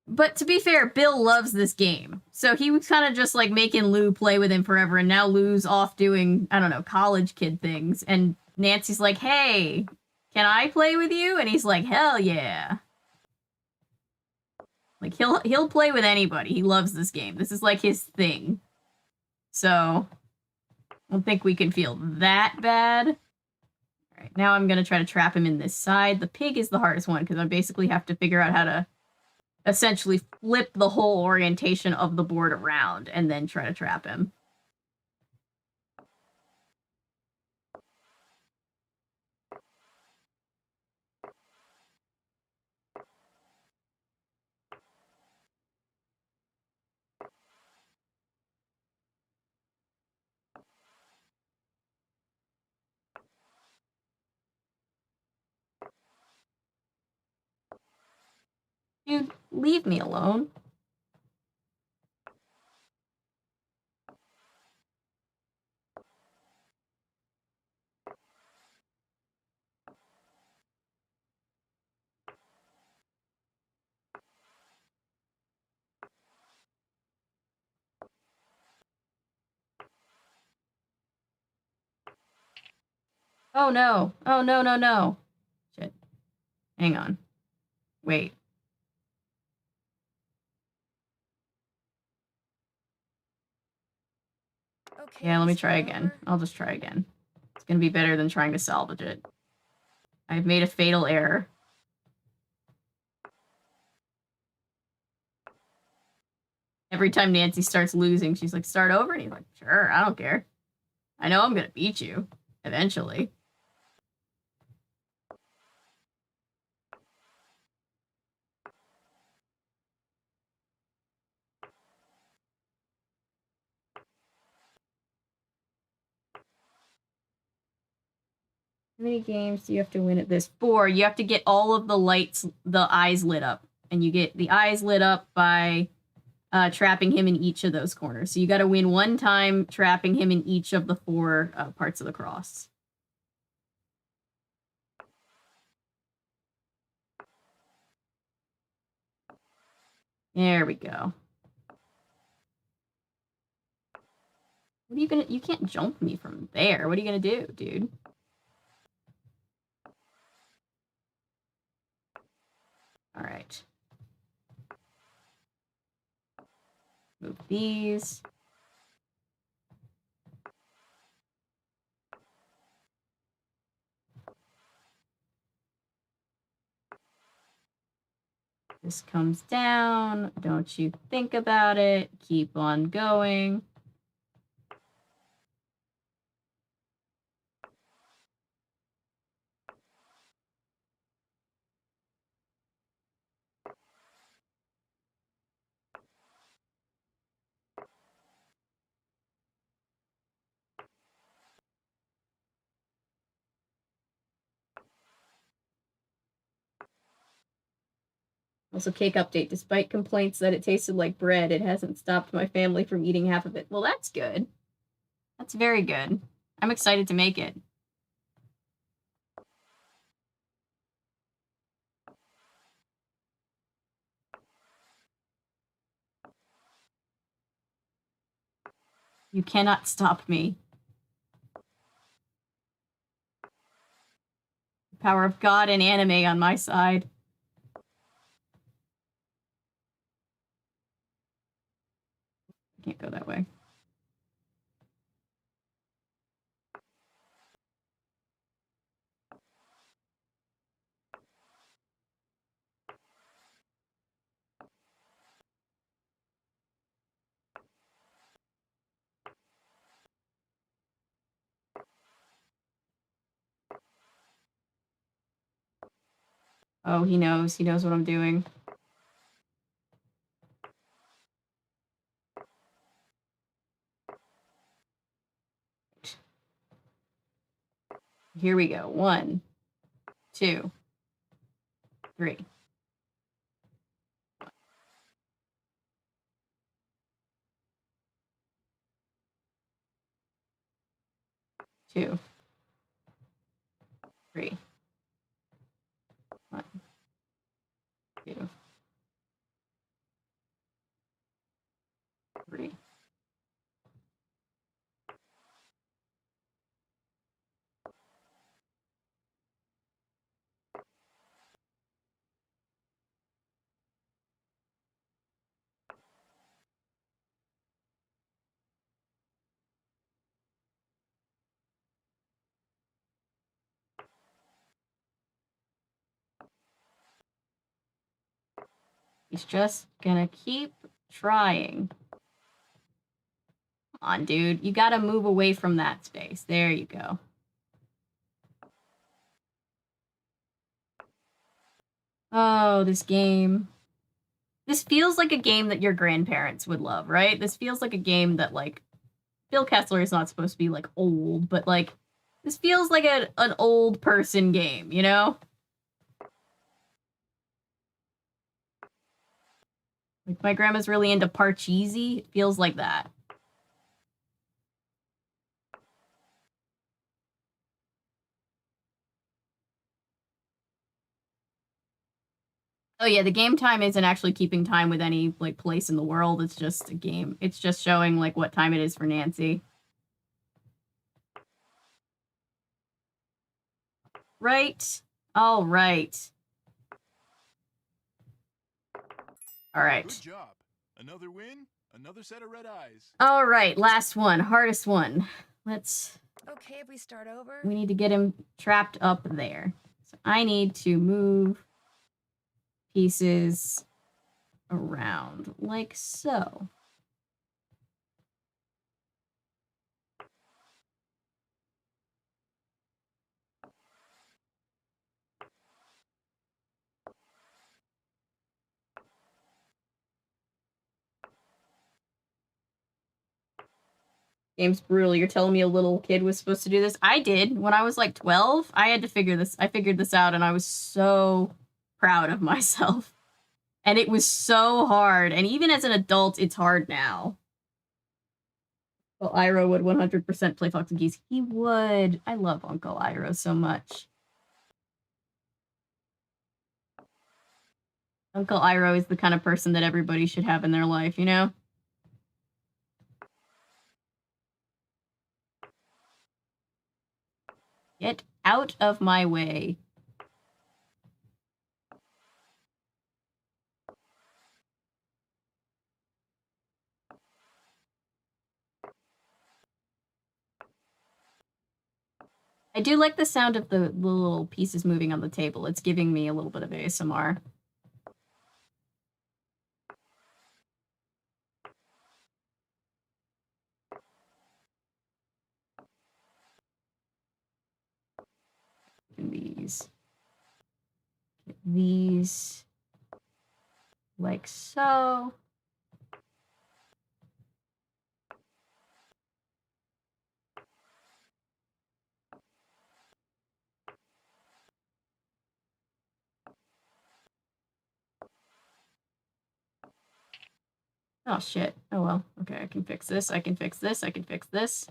[SPEAKER 1] But to be fair, Bill loves this game. So he was kind of just like making Lou play with him forever, and now Lou's off doing, I don't know, college kid things. And Nancy's like, hey, can I play with you? And he's like, hell yeah. Like, he'll play with anybody. He loves this game. This is like his thing. So, I don't think we can feel that bad. Alright, now I'm gonna try to trap him in this side. The pig is the hardest one, because I basically have to figure out how to essentially flip the whole orientation of the board around and then try to trap him. Dude, leave me alone. Oh no. Oh no, no, no. Shit. Hang on. Wait.
[SPEAKER 2] Okay,
[SPEAKER 1] Yeah, let me
[SPEAKER 2] start
[SPEAKER 1] try again.
[SPEAKER 2] over.
[SPEAKER 1] I'll just try again. It's gonna be better than trying to salvage it. I've made a fatal error. Every time Nancy starts losing, she's like, start over? And he's like, sure, I don't care. I know I'm gonna beat you. Eventually. How many games do you have to win at this? 4. You have to get all of the lights, the eyes lit up. And you get the eyes lit up by trapping him in each of those corners. So you got to win 1 time trapping him in each of the 4 parts of the cross. There we go. What are you gonna... You can't jump me from there. What are you gonna do, dude? All right. Move these. This comes down. Don't you think about it. Keep on going. Also, cake update. Despite complaints that it tasted like bread, it hasn't stopped my family from eating half of it. Well, that's good. That's very good. I'm excited to make it. You cannot stop me. The power of God and anime on my side. I can't go that way. Oh, he knows. He knows what I'm doing. Here we go. 1, 2, 3. 2, 3. 1, 2, 3. He's just gonna keep trying. Come on, dude. You gotta move away from that space. There you go. Oh, this game. This feels like a game that your grandparents would love, right? This feels like a game that, like, Bill Kessler is not supposed to be, like, old, but, like, this feels like an old person game, you know? Like, my grandma's really into Parcheesi. It feels like that. Oh yeah, the game time isn't actually keeping time with any, like, place in the world. It's just a game. It's just showing, like, what time it is for Nancy. Right? All right. All right.
[SPEAKER 5] Good job. Another win, another set of red eyes.
[SPEAKER 1] All right, last one, hardest one. Let's...
[SPEAKER 2] Okay, if we start over?
[SPEAKER 1] We need to get him trapped up there. So I need to move pieces around, like so. Game's brutal. You're telling me a little kid was supposed to do this? I did. When I was like 12, I had to figure this. I figured this out, and I was so proud of myself. And it was so hard. And even as an adult, it's hard now. Well, Iro would 100% play Fox and Geese. He would. I love Uncle Iro so much. Uncle Iro is the kind of person that everybody should have in their life, you know? Get out of my way. I do like the sound of the little pieces moving on the table. It's giving me a little bit of ASMR. These like so. Oh shit. Oh well. Okay, I can fix this. I can fix this. I can fix this.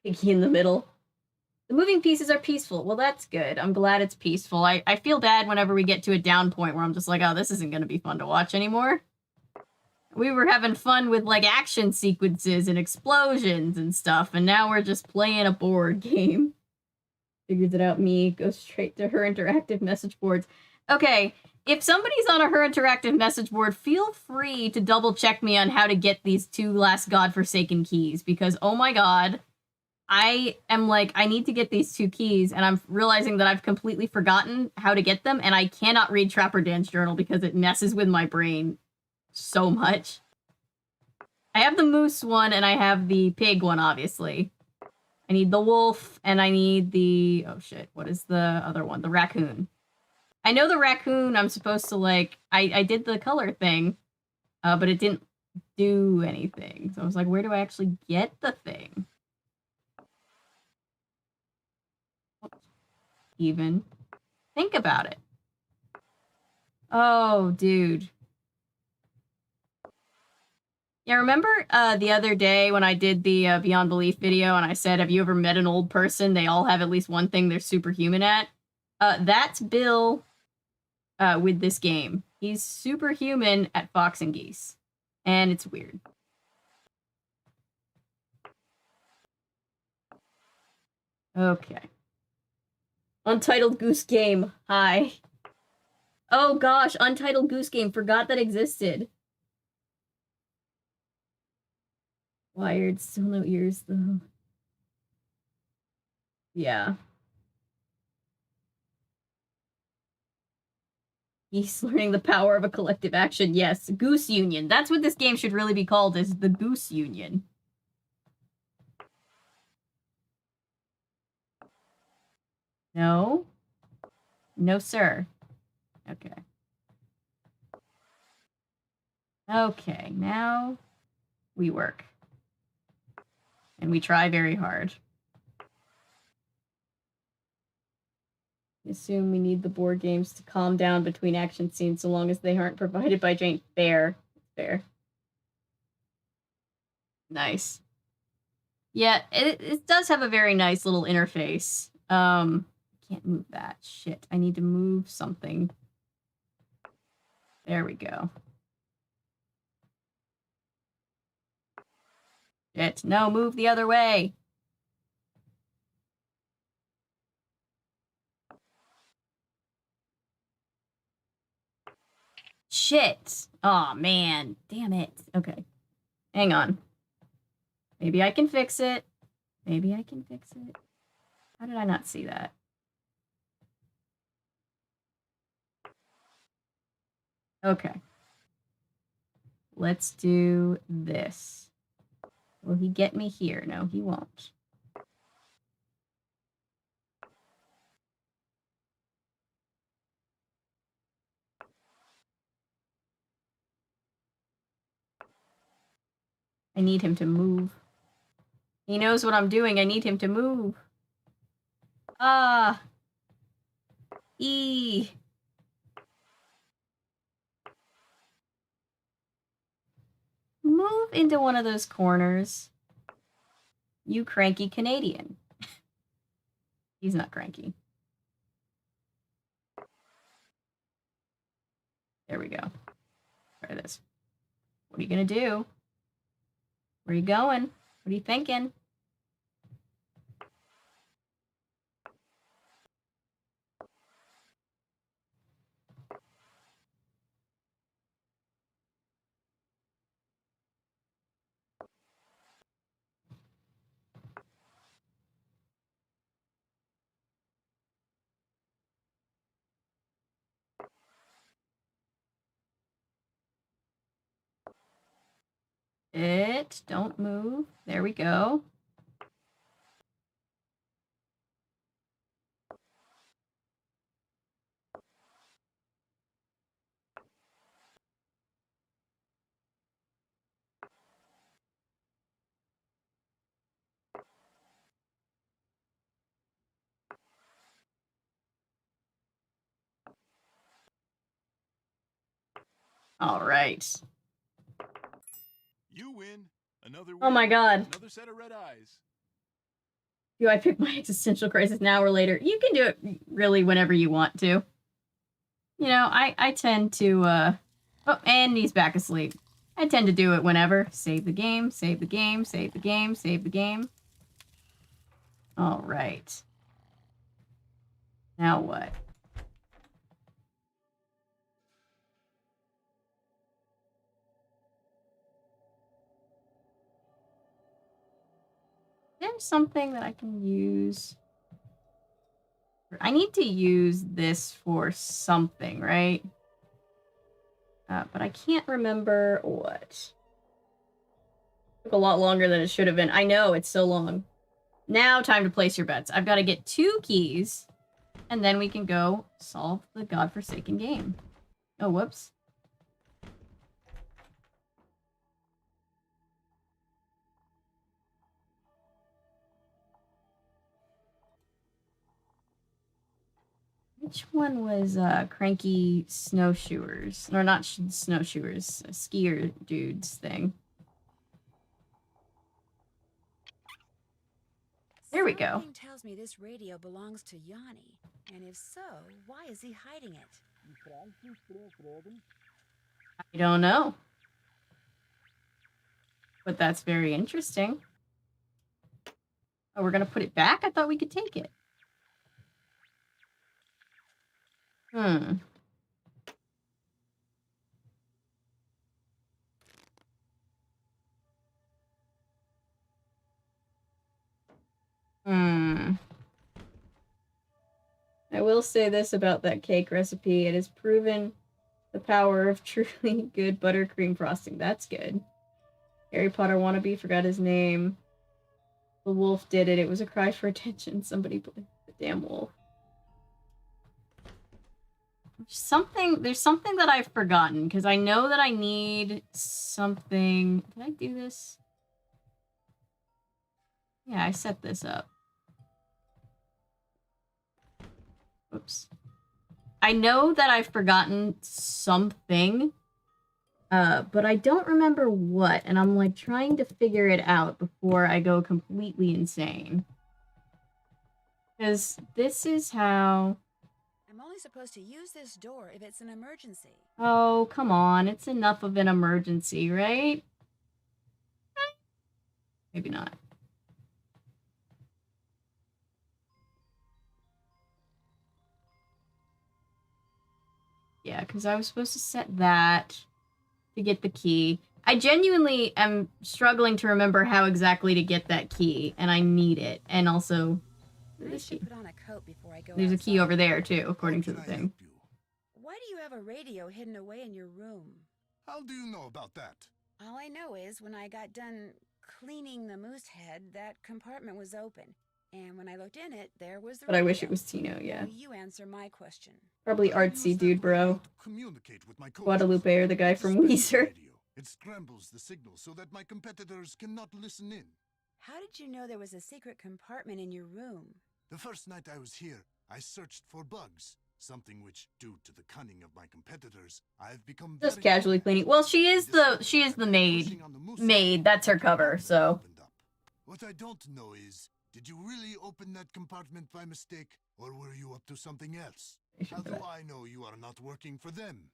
[SPEAKER 1] Piggy in the middle. The moving pieces are peaceful. Well, that's good. I'm glad it's peaceful. I feel bad whenever we get to a down point where I'm just like, oh, this isn't going to be fun to watch anymore. We were having fun with, like, action sequences and explosions and stuff, and now we're just playing a board game. Figures it out me, goes straight to her interactive message boards. Okay, if somebody's on her interactive message board, feel free to double check me on how to get these 2 last godforsaken keys, because, oh my god, I am like, I need to get these 2 keys, and I'm realizing that I've completely forgotten how to get them, and I cannot read Trapper Dan's journal because it messes with my brain so much. I have the moose one, and I have the pig one, obviously. I need the wolf, and I need the... Oh, shit. What is the other one? The raccoon. I know the raccoon I'm supposed to, like... I did the color thing, but it didn't do anything. So I was like, where do I actually get the thing? Even. Think about it. Oh, dude. Yeah, remember the other day when I did the Beyond Belief video and I said, have you ever met an old person? They all have at least one thing they're superhuman at. That's Bill with this game. He's superhuman at Fox and Geese. And it's weird. Okay. Untitled Goose Game. Hi. Oh gosh, Untitled Goose Game. Forgot that existed. Wired, still no ears though. Yeah. He's learning the power of a collective action. Yes, Goose Union. That's what this game should really be called, is the Goose Union. No. No, sir. Okay. Okay, now we work. And we try very hard. Assume we need the board games to calm down between action scenes so long as they aren't provided by Jane. Fair. Fair. Nice. Yeah, it does have a very nice little interface. Can't move that. Shit, I need to move something. There we go. Shit, no, move the other way. Shit. Aw, man. Damn it. Okay. Hang on. Maybe I can fix it. Maybe I can fix it. How did I not see that? Okay. Let's do this. Will he get me here? No, he won't. I need him to move. He knows what I'm doing. I need him to move. Ah. E. Move into one of those corners. You cranky Canadian. He's not cranky. There we go. Try this. What are you gonna do? Where are you going? What are you thinking? Don't move. There we go. All right.
[SPEAKER 5] You win. Another win.
[SPEAKER 1] Oh my god.
[SPEAKER 5] Another set of red eyes.
[SPEAKER 1] Do I pick my existential crisis now or later? You can do it really whenever you want to. You know, I tend to, oh, and he's back asleep. I tend to do it whenever. Save the game, save the game, save the game, save the game. All right. Now what? There's something that I can use. I need to use this for something, right? But I can't remember what. Took a lot longer than it should have been. I know, it's so long. Now, time to place your bets. I've got to get 2 keys, and then we can go solve the godforsaken game. Oh, whoops. Which one was cranky snowshoers? Or not snowshoers, skier dudes thing. There we go.
[SPEAKER 2] Something tells me this radio belongs to Yanni. And if so, why is he hiding it?
[SPEAKER 1] I don't know. But that's very interesting. Oh, we're going to put it back? I thought we could take it. will say this about that cake recipe. It has proven the power of truly good buttercream frosting. That's good. Harry Potter wannabe forgot his name. The wolf did it. It was a cry for attention. Somebody put the damn wolf. There's something that I've forgotten, because I know that I need something. Did I do this? Yeah, I set this up. Oops. I know that I've forgotten something, but I don't remember what, and I'm like trying to figure it out before I go completely insane. Because this is how...
[SPEAKER 2] I'm only supposed to use this door if it's an emergency.
[SPEAKER 1] Oh, come on. It's enough of an emergency, right? Maybe not. Yeah, because I was supposed to set that to get the key. I genuinely am struggling to remember how exactly to get that key, and I need it. And also,
[SPEAKER 2] I should put on a coat before I go
[SPEAKER 1] there's a key
[SPEAKER 2] outside.
[SPEAKER 1] over there, too, according to the
[SPEAKER 11] How can I
[SPEAKER 1] thing.
[SPEAKER 11] help you?
[SPEAKER 2] Why do you have a radio hidden away in your room?
[SPEAKER 11] How do you know about that?
[SPEAKER 2] All I know is when I got done cleaning the moose head, that compartment was open. And when I looked in it, there was the
[SPEAKER 1] But I wish
[SPEAKER 2] radio.
[SPEAKER 1] it was Tino, yeah.
[SPEAKER 2] Now you answer my question.
[SPEAKER 1] Probably
[SPEAKER 11] I use
[SPEAKER 1] artsy
[SPEAKER 11] that
[SPEAKER 1] dude, bro.
[SPEAKER 11] radio to communicate with my coaches.
[SPEAKER 1] Guadalupe or the guy
[SPEAKER 11] It's a
[SPEAKER 1] from
[SPEAKER 11] special
[SPEAKER 1] Weezer.
[SPEAKER 11] radio. It scrambles the signal so that my competitors cannot listen in.
[SPEAKER 2] How did you know there was a secret compartment in your room?
[SPEAKER 11] The first night I was here, I searched for bugs. Something which, due to the cunning of my competitors, I've become
[SPEAKER 1] Just
[SPEAKER 11] very
[SPEAKER 1] casually
[SPEAKER 11] good at.
[SPEAKER 1] cleaning. Well, she is the maid.
[SPEAKER 11] Pushing on the moose
[SPEAKER 1] Maid, that's her cover, so.
[SPEAKER 11] opened up. What I don't know is, did you really open that compartment by mistake, or were you up to something else? How do I know you are not working for them?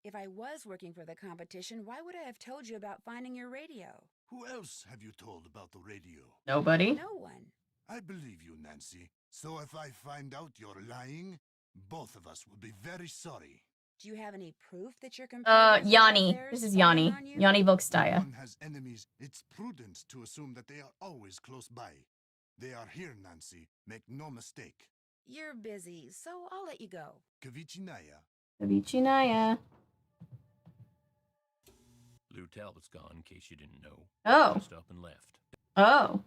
[SPEAKER 2] If I was working for the competition, why would I have told you about finding your radio?
[SPEAKER 11] Who else have you told about the radio?
[SPEAKER 1] Nobody.
[SPEAKER 2] No one.
[SPEAKER 11] I believe you, Nancy. So if I find out you're lying, both of us will be very sorry.
[SPEAKER 2] Do you have any proof that your competitors are out
[SPEAKER 1] Yanni.
[SPEAKER 2] there
[SPEAKER 1] This is
[SPEAKER 2] spying
[SPEAKER 1] Yanni.
[SPEAKER 2] on you?
[SPEAKER 1] Yanni
[SPEAKER 11] When
[SPEAKER 1] Vokstaya.
[SPEAKER 11] one has enemies, it's prudent to assume that they are always close by. They are here, Nancy. Make no mistake.
[SPEAKER 2] You're busy, so I'll let you go.
[SPEAKER 11] Kavichinaya.
[SPEAKER 1] Avichinaya.
[SPEAKER 3] Lou Talbot's gone, in case you didn't know.
[SPEAKER 1] Oh.
[SPEAKER 3] Just up and left.
[SPEAKER 1] Oh.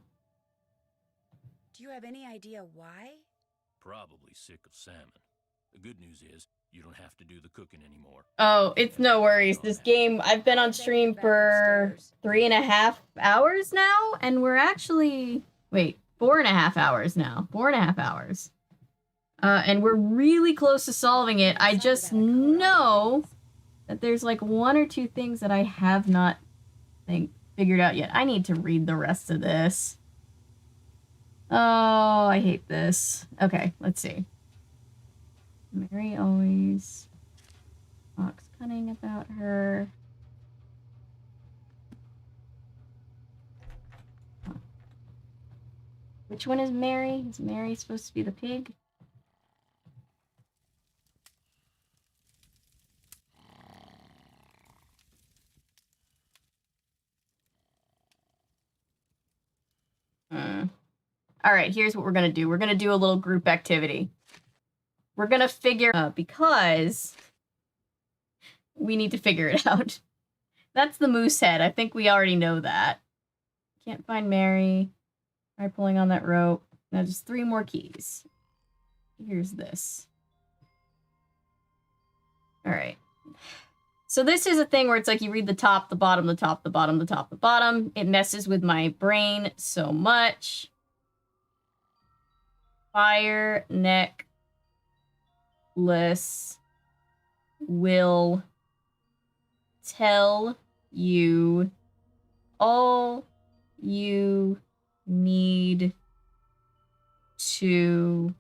[SPEAKER 2] Do you have any idea why?
[SPEAKER 3] Probably sick of salmon. The good news is, you don't have to do the cooking anymore.
[SPEAKER 1] Oh, it's no worries. This game, I've been on stream for 3.5 hours now, and we're actually... Wait, 4.5 hours now. 4.5 hours. And we're really close to solving it. I just know that there's like 1 or 2 things that I have not figured out yet. I need to read the rest of this. Oh, I hate this. Okay, let's see. Mary always talks cunning about her. Huh. Which one is Mary? Is Mary supposed to be the pig? All right, here's what we're going to do. We're going to do a little group activity. We're going to figure out, because we need to figure it out. That's the moose head. I think we already know that. Can't find Mary. Try pulling on that rope. Now just 3 more keys. Here's this. All right. So this is a thing where it's like you read the top, the bottom, the top, the bottom, the top, the bottom. It messes with my brain so much. Fire necklace will tell you all you need to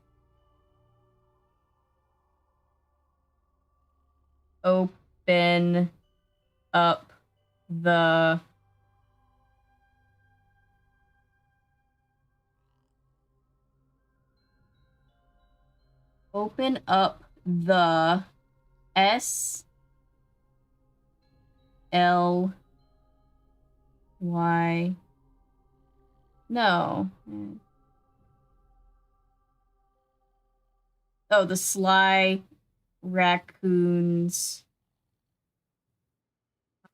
[SPEAKER 1] open up the S L Y. No. Oh, the sly raccoons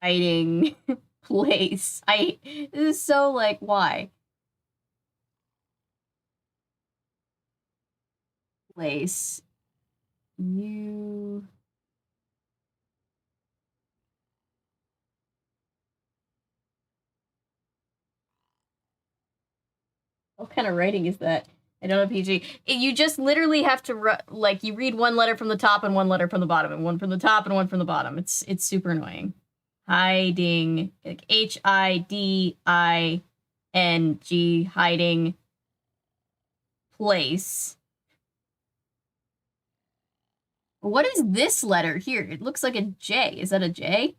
[SPEAKER 1] hiding place. This is so like, why? Place. You. What kind of writing is that? I don't know PG. You just literally have to like you read one letter from the top and one letter from the bottom, and one from the top and one from the bottom. It's super annoying. Hiding, like HIDING, hiding place. What is this letter here? It looks like a J. Is that a J?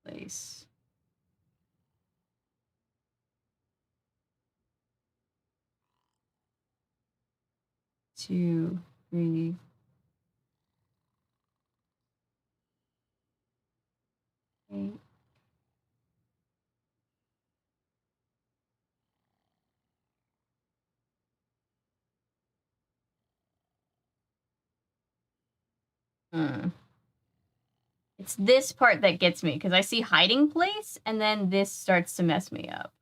[SPEAKER 1] Place. Two, three. Eight. It's this part that gets me, because I see hiding place, and then this starts to mess me up.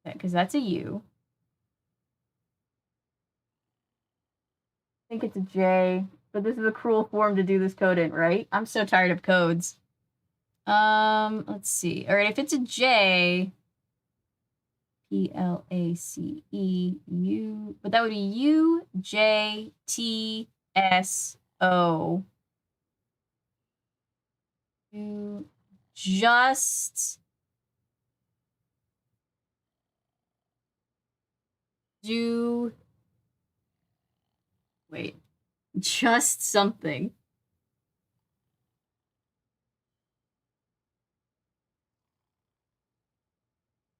[SPEAKER 1] Because that's a U. I think it's a J, but this is a cruel form to do this code in, right? I'm so tired of codes. Let's see. All right, if it's a J, PLACE, but that would be UJTSO. You just do. Wait. Just something.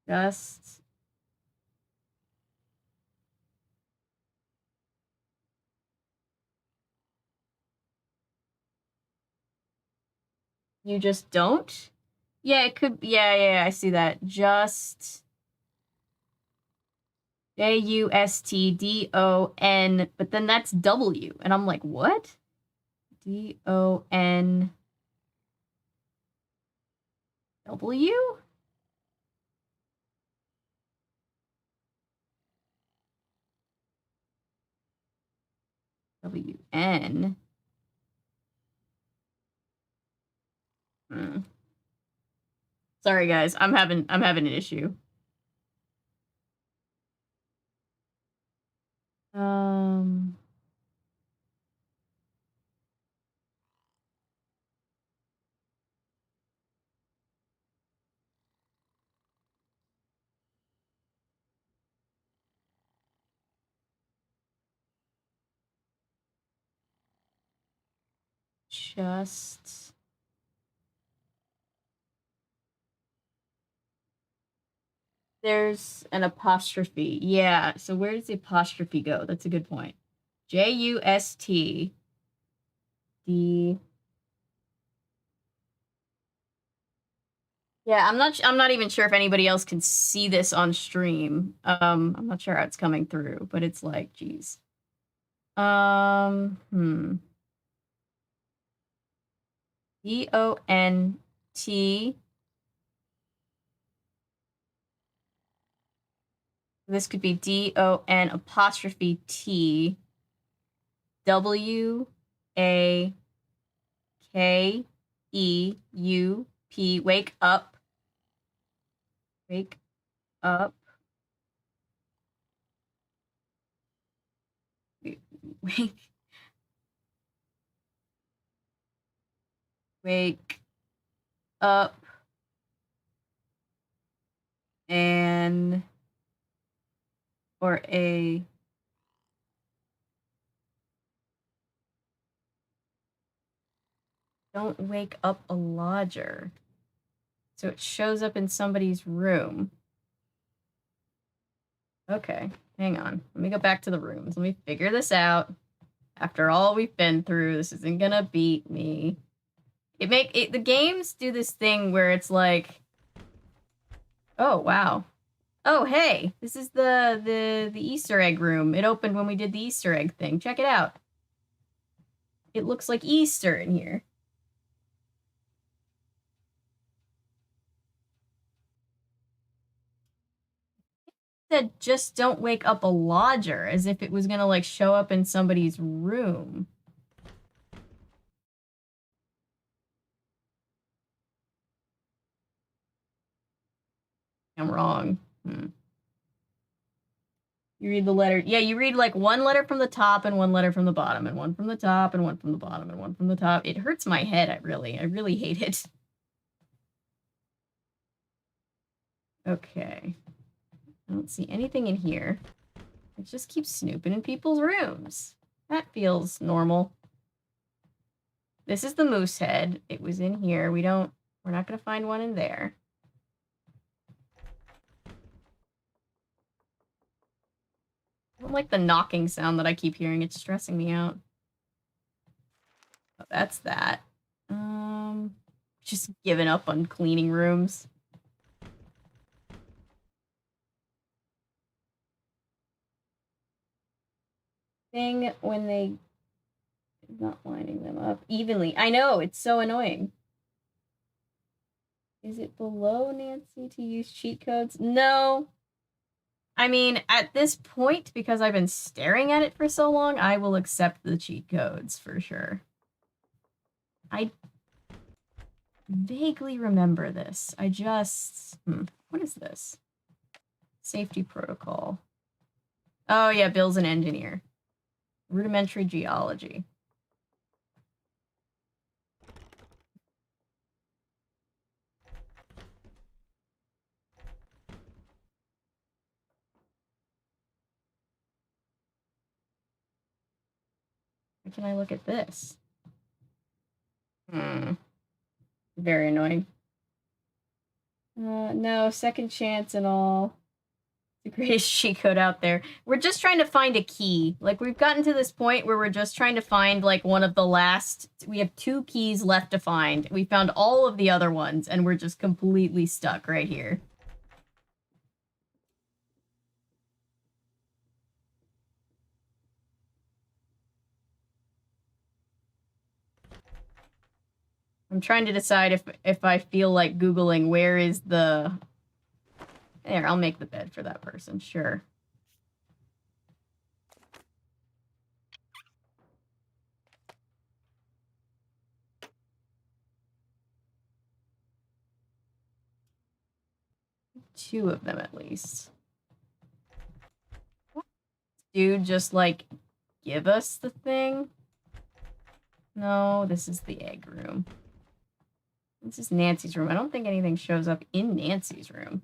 [SPEAKER 1] Just. You just don't? Yeah, it could. Yeah, I see that. Just. JUSTDON, but then that's W. And I'm like, what? DON. W? WN. Sorry guys, I'm having an issue. Just. There's an apostrophe. Yeah, so where does the apostrophe go? That's a good point. JUST. D. Yeah, I'm not even sure if anybody else can see this on stream. I'm not sure how it's coming through, but it's like, geez. DONT. This could be DON apostrophe T WAKEUP. Wake up. Wake up. Wake up. And or a don't wake up a lodger. So it shows up in somebody's room. Okay, hang on. Let me go back to the rooms. Let me figure this out. After all we've been through, this isn't gonna beat me. The games do this thing where it's like, oh wow. Oh hey, this is the Easter egg room. It opened when we did the Easter egg thing. Check it out. It looks like Easter in here. Said just don't wake up a lodger, as if it was gonna like show up in somebody's room. I'm wrong. You read the letter. Yeah, you read like one letter from the top and one letter from the bottom, and one from the top and one from the bottom and one from the top. It hurts my head. I really hate it. Okay. I don't see anything in here. It just keeps snooping in people's rooms. That feels normal. This is the moose head. It was in here. We're not gonna find one in there. I don't like the knocking sound that I keep hearing. It's stressing me out. Oh, that's that. Just giving up on cleaning rooms. Thing when they not lining them up evenly. I know, it's so annoying. Is it below Nancy to use cheat codes? No. I mean, at this point, because I've been staring at it for so long, I will accept the cheat codes for sure. I vaguely remember this. I just... what is this? Safety protocol. Oh yeah, Bill's an engineer. Rudimentary geology. Why can I look at this? Very annoying. No, second chance and all. The greatest cheat code out there. We're just trying to find a key. Like, we've gotten to this point where we're just trying to find, like, one of the last... We have 2 keys left to find. We found all of the other ones, and we're just completely stuck right here. I'm trying to decide if I feel like Googling where is the... There, I'll make the bed for that person, sure. Two of them, at least. Dude, just, like, give us the thing? No, this is the egg room. This is Nancy's room. I don't think anything shows up in Nancy's room.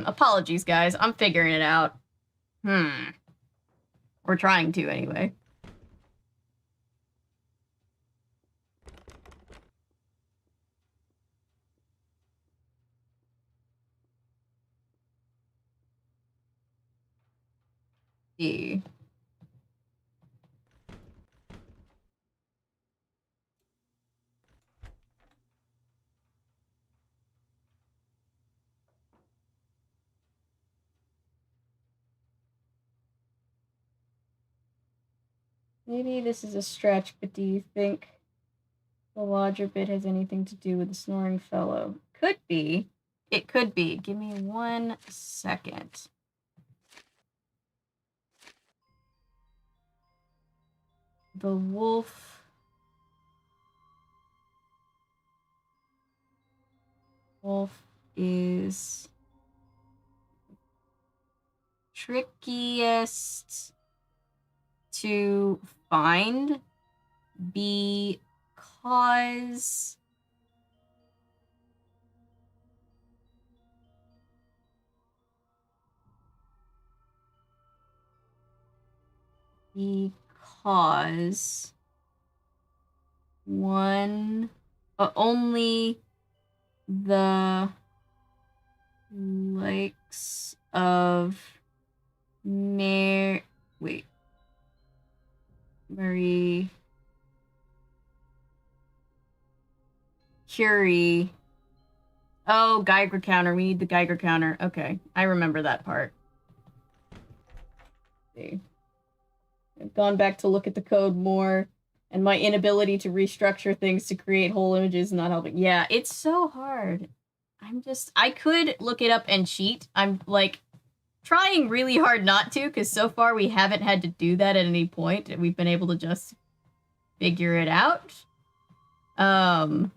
[SPEAKER 1] Apologies, guys. I'm figuring it out. We're trying to, anyway. See. Maybe this is a stretch, but do you think the lodger bit has anything to do with the snoring fellow? Could be. It could be. Give me 1 second. The wolf... Wolf is... trickiest to find because one only the like books of Marie Curie. Oh, Geiger counter. We need the Geiger counter. Okay, I remember that part. See. I've gone back to look at the code more, and my inability to restructure things to create whole images is not helping. Yeah, it's so hard. I could look it up and cheat. I'm, like, trying really hard not to, because so far we haven't had to do that at any point. We've been able to just figure it out. But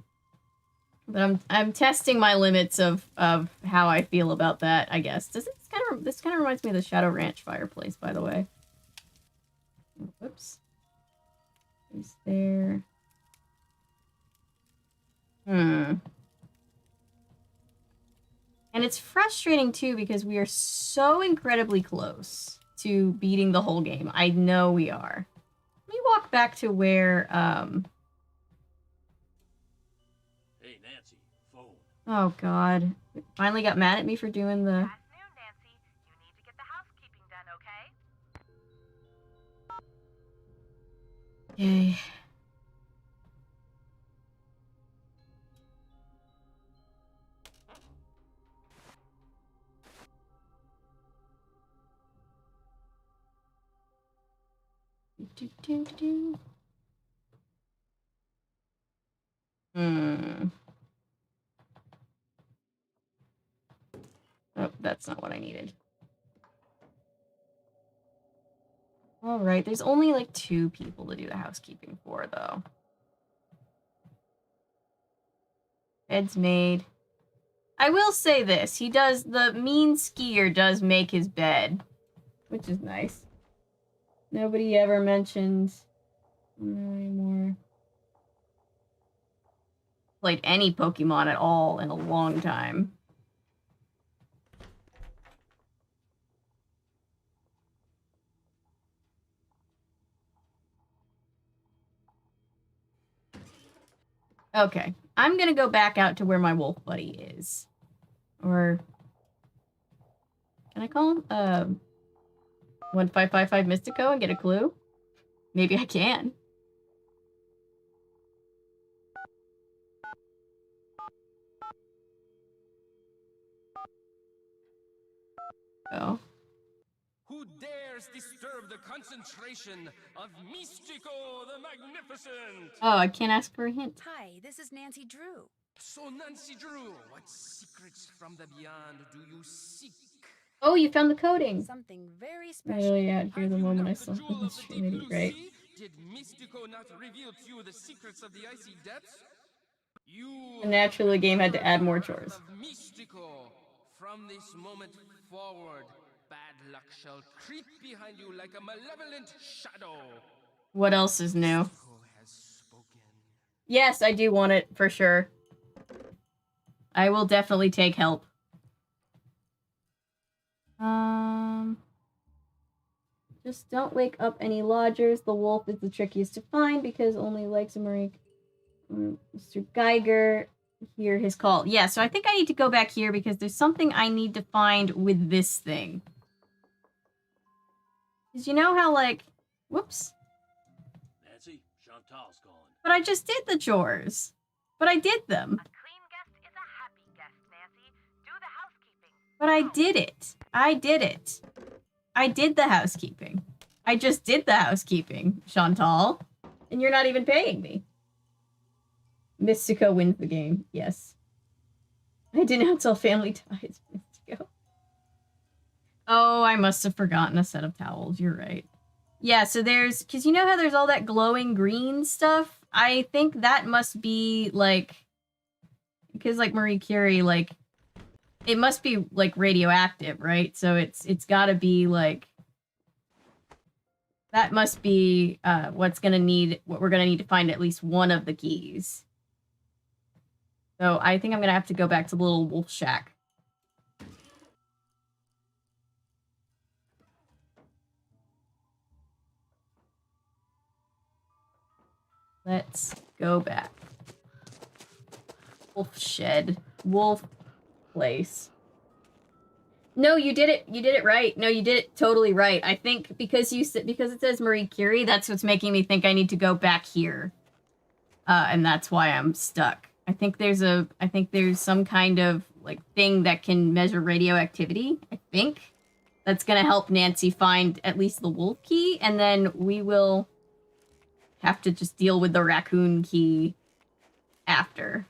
[SPEAKER 1] I'm testing my limits of how I feel about that, I guess. This kind of reminds me of the Shadow Ranch fireplace, by the way. Whoops. Is there... And it's frustrating, too, because we are so incredibly close to beating the whole game. I know we are. Let me walk back to where,
[SPEAKER 3] Hey, Nancy, phone.
[SPEAKER 1] Oh, God. Finally got mad at me for doing the...
[SPEAKER 4] Afternoon, Nancy. You need to get the housekeeping done, okay?
[SPEAKER 1] Yay. Oh, that's not what I needed. Alright, there's only like 2 people to do the housekeeping for, though. Bed's made. I will say this, the mean skier does make his bed, which is nice. Nobody ever mentions anymore. Played any Pokemon at all in a long time. Okay, I'm gonna go back out to where my wolf buddy is. Or... Can I call him? 1555 Mystico and get a clue? Maybe I can. Oh.
[SPEAKER 12] Who dares disturb the concentration of Mystico the Magnificent?
[SPEAKER 1] Oh, I can't ask for a hint.
[SPEAKER 2] Hi, this is Nancy Drew.
[SPEAKER 12] So, Nancy Drew, what secrets from the beyond do you seek?
[SPEAKER 1] Oh, you found the coding.
[SPEAKER 2] Something very special.
[SPEAKER 1] Really, yeah, here's the
[SPEAKER 12] Have you
[SPEAKER 1] moment
[SPEAKER 12] not
[SPEAKER 1] I
[SPEAKER 12] the
[SPEAKER 1] saw
[SPEAKER 12] jewel of
[SPEAKER 1] this
[SPEAKER 12] the deep blue
[SPEAKER 1] great.
[SPEAKER 12] sea? Did Mystico not reveal to you the secrets of the icy depths? You
[SPEAKER 1] And naturally, the game had to add more chores.
[SPEAKER 12] of Mystico. From this moment forward, bad luck shall creep behind you like a malevolent shadow.
[SPEAKER 1] What else is new?
[SPEAKER 12] Mystico has spoken.
[SPEAKER 1] Yes, I do want it, for sure. I will definitely take help. Just don't wake up any lodgers. The wolf is the trickiest to find because only likes Marie... Mr. Geiger... hear his call. Yeah, so I think I need to go back here because there's something I need to find with this thing. Because you know how, like... Whoops.
[SPEAKER 3] Nancy, Chantal's calling.
[SPEAKER 1] But I just did the chores. But I did them.
[SPEAKER 4] A clean guest is a happy guest, Nancy. Do the housekeeping.
[SPEAKER 1] But I did it. I did it. I did the housekeeping. I just did the housekeeping, Chantal. And you're not even paying me. Mystico wins the game. Yes. I did not tell Family Ties, Mystico. Oh, I must have forgotten a set of towels. You're right. Yeah, so there's... Because you know how there's all that glowing green stuff? I think that must be, like... Because, like, Marie Curie, like... It must be, like, radioactive, right? So it's gotta be, like... That must be what we're gonna need to find at least one of the keys. So I think I'm gonna have to go back to the little wolf shack. Let's go back. Wolf shed. Wolf place. No, you did it. You did it right. No, you did it totally right. I think because it says Marie Curie, that's what's making me think I need to go back here, and that's why I'm stuck. I think there's some kind of like thing that can measure radioactivity. I think that's gonna help Nancy find at least the wolf key, and then we will have to just deal with the raccoon key after.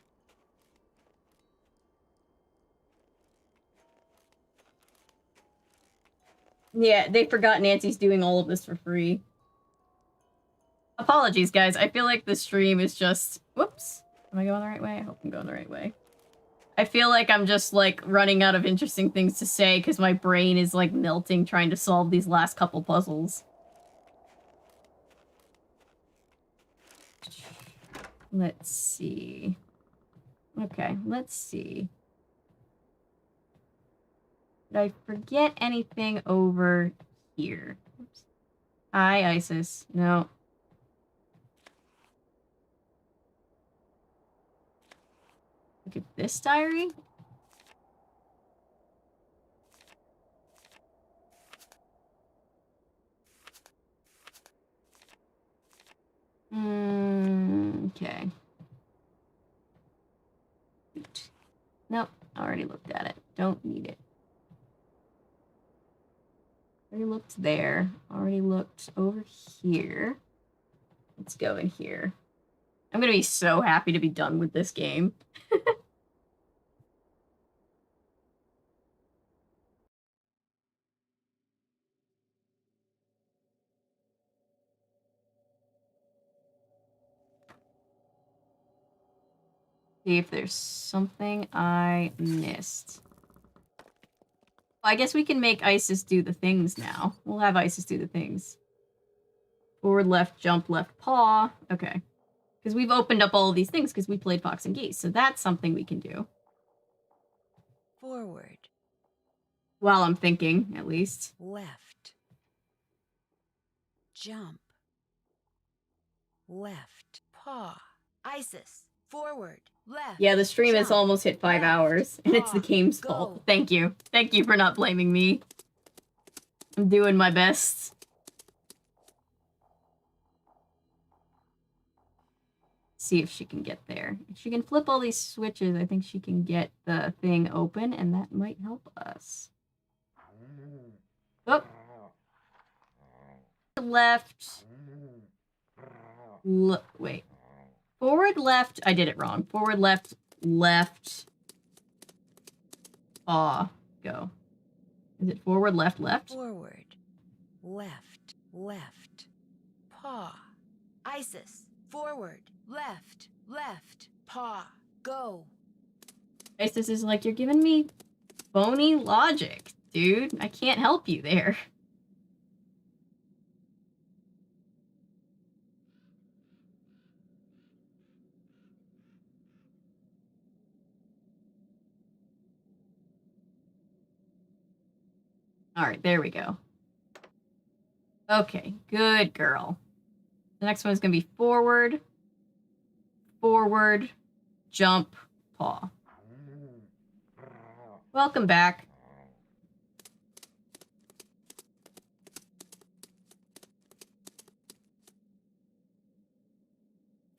[SPEAKER 1] Yeah, they forgot Nancy's doing all of this for free. Apologies, guys. I feel like the stream is just... Whoops. Am I going the right way? I hope I'm going the right way. I feel like I'm just, like, running out of interesting things to say because my brain is, like, melting trying to solve these last couple puzzles. Let's see. Okay, let's see. Did I forget anything over here? Oops. Hi, Isis. No. Look at this diary. Okay. Nope, already looked at it. Don't need it. Already looked there. Already looked over here. Let's go in here. I'm gonna be so happy to be done with this game. See if there's something I missed. Well, I guess we can make Isis do the things now. We'll have Isis do the things. Forward, left, jump, left, paw. Okay. Because we've opened up all of these things because we played Fox and Geese. So that's something we can do.
[SPEAKER 2] Forward.
[SPEAKER 1] While I'm thinking, at least.
[SPEAKER 2] Left. Jump. Left. Paw. Isis. Forward. Left.
[SPEAKER 1] Yeah, the stream
[SPEAKER 2] jump,
[SPEAKER 1] has almost hit 5 hours, and it's the game's fault. Thank you. Thank you for not blaming me. I'm doing my best. See if she can get there. If she can flip all these switches, I think she can get the thing open, and that might help us. Oh. Left. Wait. Forward, left. I did it wrong. Forward, left, left. Paw. Go. Is it forward, left, left?
[SPEAKER 2] Forward. Left. Left. Paw. Isis. Forward. Left. Left. Paw. Go.
[SPEAKER 1] Isis is like, you're giving me phony logic, dude. I can't help you there. All right, there we go. Okay, good girl. The next one is going to be forward, forward, jump, paw. Welcome back.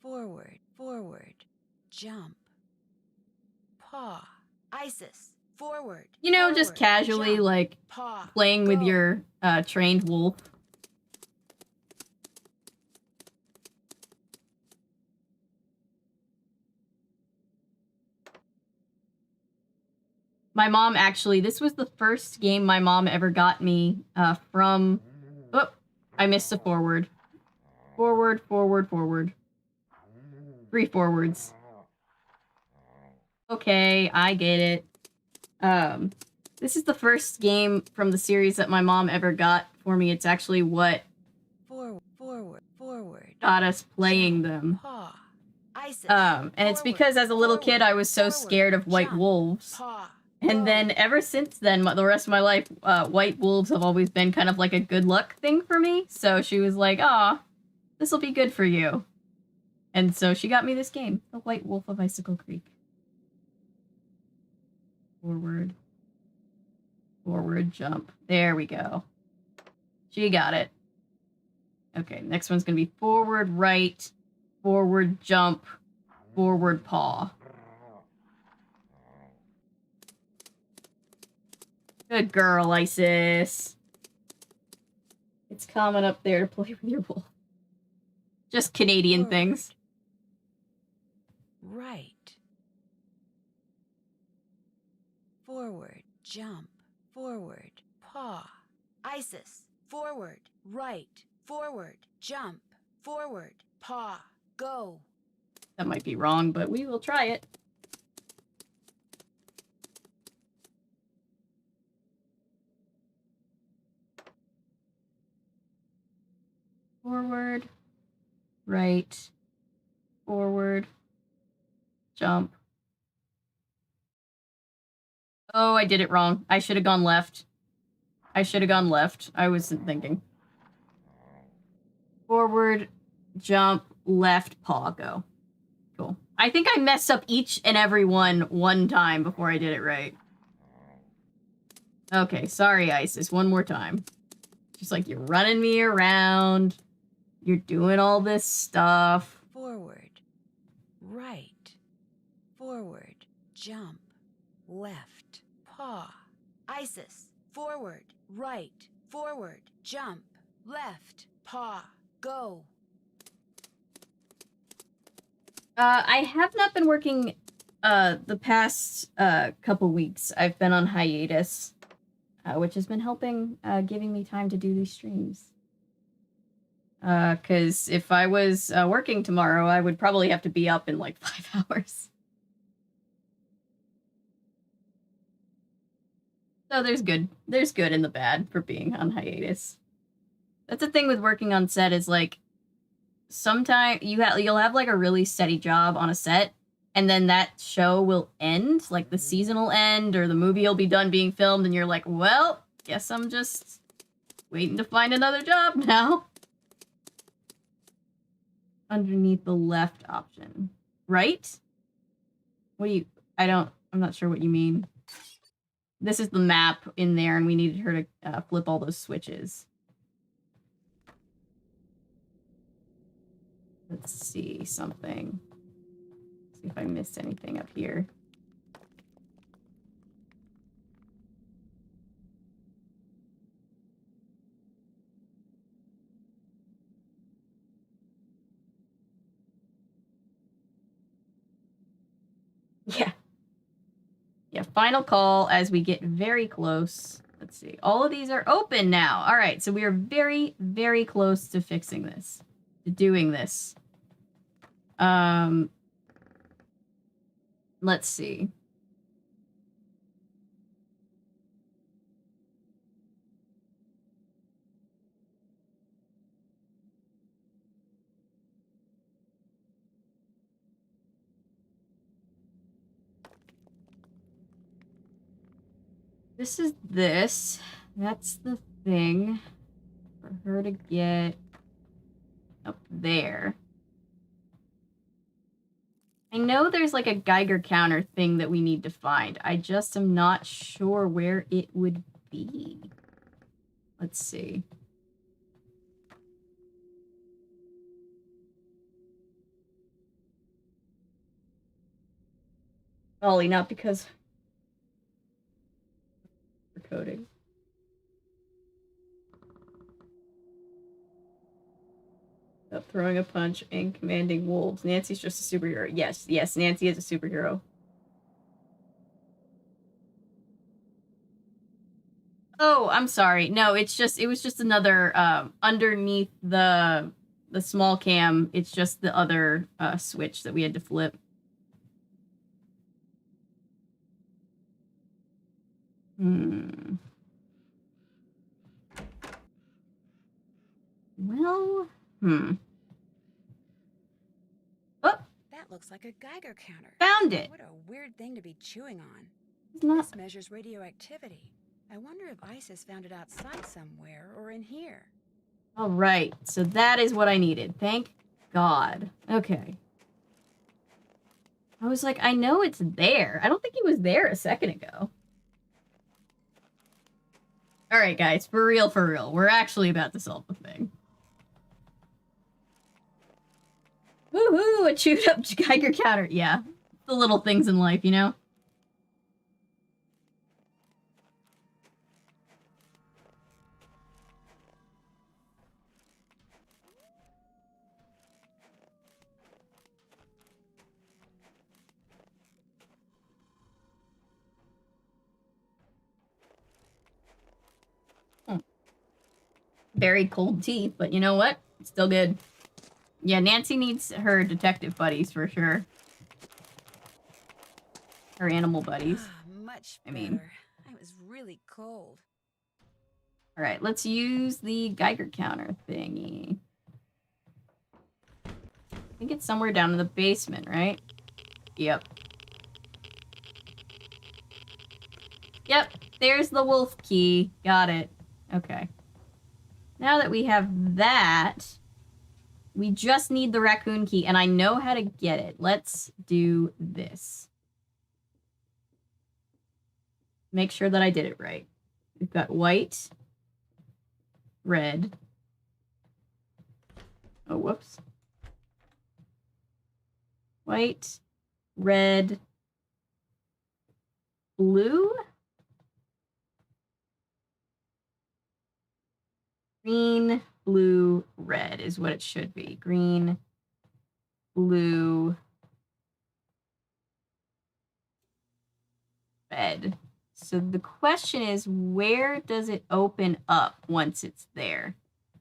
[SPEAKER 2] Forward. Forward. Jump. Paw. Isis. Forward.
[SPEAKER 1] You know,
[SPEAKER 2] forward,
[SPEAKER 1] just casually,
[SPEAKER 2] jump,
[SPEAKER 1] like,
[SPEAKER 2] paw,
[SPEAKER 1] playing
[SPEAKER 2] go.
[SPEAKER 1] with your trained wolf. My mom actually, this was the first game my mom ever got me from... Oh, I missed a forward. Forward, forward, forward. 3 forwards. Okay, I get it. This is the first game from the series that my mom ever got for me. It's actually what
[SPEAKER 2] forward
[SPEAKER 1] got us playing them.
[SPEAKER 2] Paw. Isis.
[SPEAKER 1] And it's because as a little kid I was so scared of white
[SPEAKER 2] jump,
[SPEAKER 1] wolves.
[SPEAKER 2] paw,
[SPEAKER 1] And then ever since then, the rest of my life, white wolves have always been kind of like a good luck thing for me. So she was like, "Aw, this will be good for you." And so she got me this game, The White Wolf of Icicle Creek. Forward. Forward, jump. There we go. She got it. Okay, next one's gonna be forward, right, forward, jump, forward, paw. Good girl, Isis. It's common up there to play with your wolf. Just Canadian
[SPEAKER 2] Forward.
[SPEAKER 1] things.
[SPEAKER 2] Right. Forward, jump, forward, paw. Isis, forward, right, forward, jump, forward, paw, go.
[SPEAKER 1] That might be wrong, but we will try it. Forward, right, forward, jump. Oh, I did it wrong. I should have gone left. I should have gone left. I wasn't thinking. Forward, jump, left, paw, go. Cool. I think I messed up each and every one time before I did it right. Okay, sorry, Isis. One more time. Just like, you're running me around. You're doing all this stuff.
[SPEAKER 2] Forward, right, forward, jump, left, paw. Isis, forward, right, forward, jump, left, paw, go.
[SPEAKER 1] I have not been working the past couple weeks. I've been on hiatus, which has been helping giving me time to do these streams. Because if I was working tomorrow, I would probably have to be up in like 5 hours. So there's good and the bad for being on hiatus. That's the thing with working on set is like, sometimes you'll have like a really steady job on a set, and then that show will end, like the season will end, or the movie will be done being filmed, and you're like, well, guess I'm just waiting to find another job now. Underneath the left option. Right? What do you... I'm not sure what you mean. This is the map in there, and we needed her to flip all those switches. Let's see something. See if I missed anything up here. Yeah. Yeah, final call as we get very close. Let's see. All of these are open now. All right, so we are very, very close to fixing this. To doing this. Let's see. This is this. That's the thing for her to get up there. I know there's like a Geiger counter thing that we need to find. I just am not sure where it would be. Let's see. Ollie, not because for coding. Stop throwing a punch and commanding wolves. Nancy's just a superhero. Yes, Nancy is a superhero. Oh, I'm sorry. No, it was just another underneath the small cam. It's just the other switch that we had to flip. Well, Oh!
[SPEAKER 2] That looks like a Geiger counter.
[SPEAKER 1] Found it!
[SPEAKER 2] What a weird thing to be chewing on.
[SPEAKER 1] It's not...
[SPEAKER 2] This measures radioactivity. I wonder if Isis found it outside somewhere or in here.
[SPEAKER 1] All right, so that is what I needed. Thank God. Okay. I was like, I know it's there. I don't think he was there a second ago. Alright, guys, for real. We're actually about to solve the thing. Woohoo! A chewed up Geiger counter. Yeah. The little things in life, you know? Very cold tea, but you know what? It's still good. Yeah, Nancy needs her detective buddies for sure. Her animal buddies.
[SPEAKER 2] Much
[SPEAKER 1] I
[SPEAKER 2] better.
[SPEAKER 1] mean.
[SPEAKER 2] It was really cold.
[SPEAKER 1] Alright, let's use the Geiger counter thingy. I think it's somewhere down in the basement, right? Yep. Yep, there's the wolf key. Got it. Okay. Now that we have that, we just need the raccoon key, and I know how to get it. Let's do this. Make sure that I did it right. We've got white, red. Oh, whoops. White, red, blue, green, blue, red is what it should be. Green, blue, red. So the question is, where does it open up once it's there?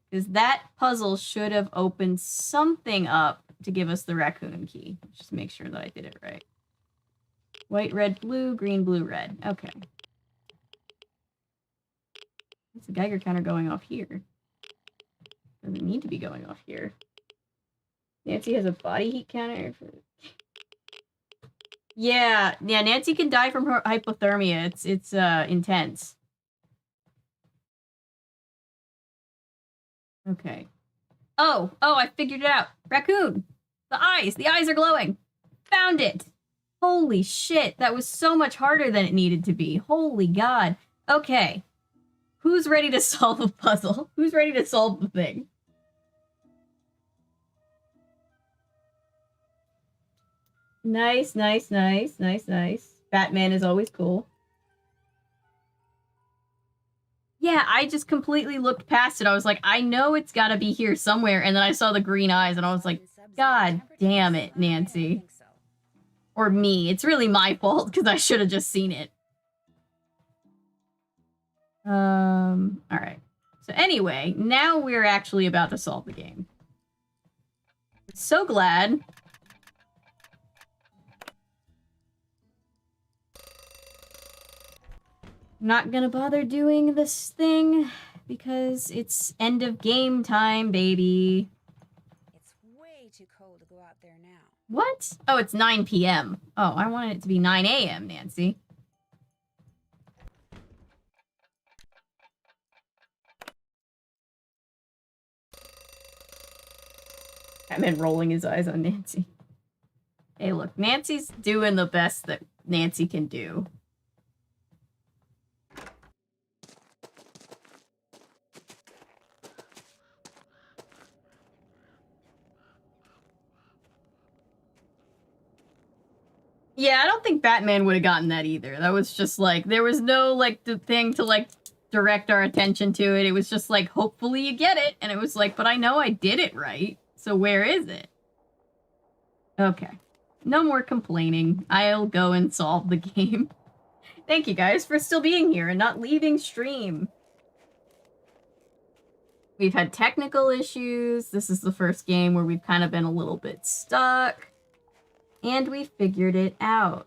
[SPEAKER 1] Because that puzzle should have opened something up to give us the raccoon key. Just make sure that I did it right. White, red, blue, green, blue, red. Okay. What's the Geiger counter going off here? Doesn't need to be going off here. Nancy has a body heat counter. Yeah, Nancy can die from her hypothermia. It's intense. Okay. Oh, I figured it out. Raccoon. The eyes are glowing. Found it. Holy shit, that was so much harder than it needed to be. Holy God. Okay. Who's ready to solve a puzzle? Who's ready to solve the thing? Nice. Batman is always cool. Yeah, I just completely looked past it. I was like, I know it's gotta be here somewhere. And then I saw the green eyes and I was like, God damn it, Nancy. Or me. It's really my fault because I should have just seen it. Alright. So anyway, now we're actually about to solve the game. So glad. I'm not gonna bother doing this thing because it's end of game time, baby.
[SPEAKER 2] It's way too cold to go out there now.
[SPEAKER 1] What? Oh, it's 9 p.m. Oh, I wanted it to be 9 a.m., Nancy. Batman rolling his eyes on Nancy. Hey, look, Nancy's doing the best that Nancy can do. Yeah, I don't think Batman would have gotten that either. That was just like, there was no, like, the thing to, like, direct our attention to it. It was just like, hopefully you get it. And it was like, but I know I did it right. So where is it? Okay. No more complaining. I'll go and solve the game. Thank you guys for still being here and not leaving stream. We've had technical issues. This is the first game where we've kind of been a little bit stuck. And we figured it out.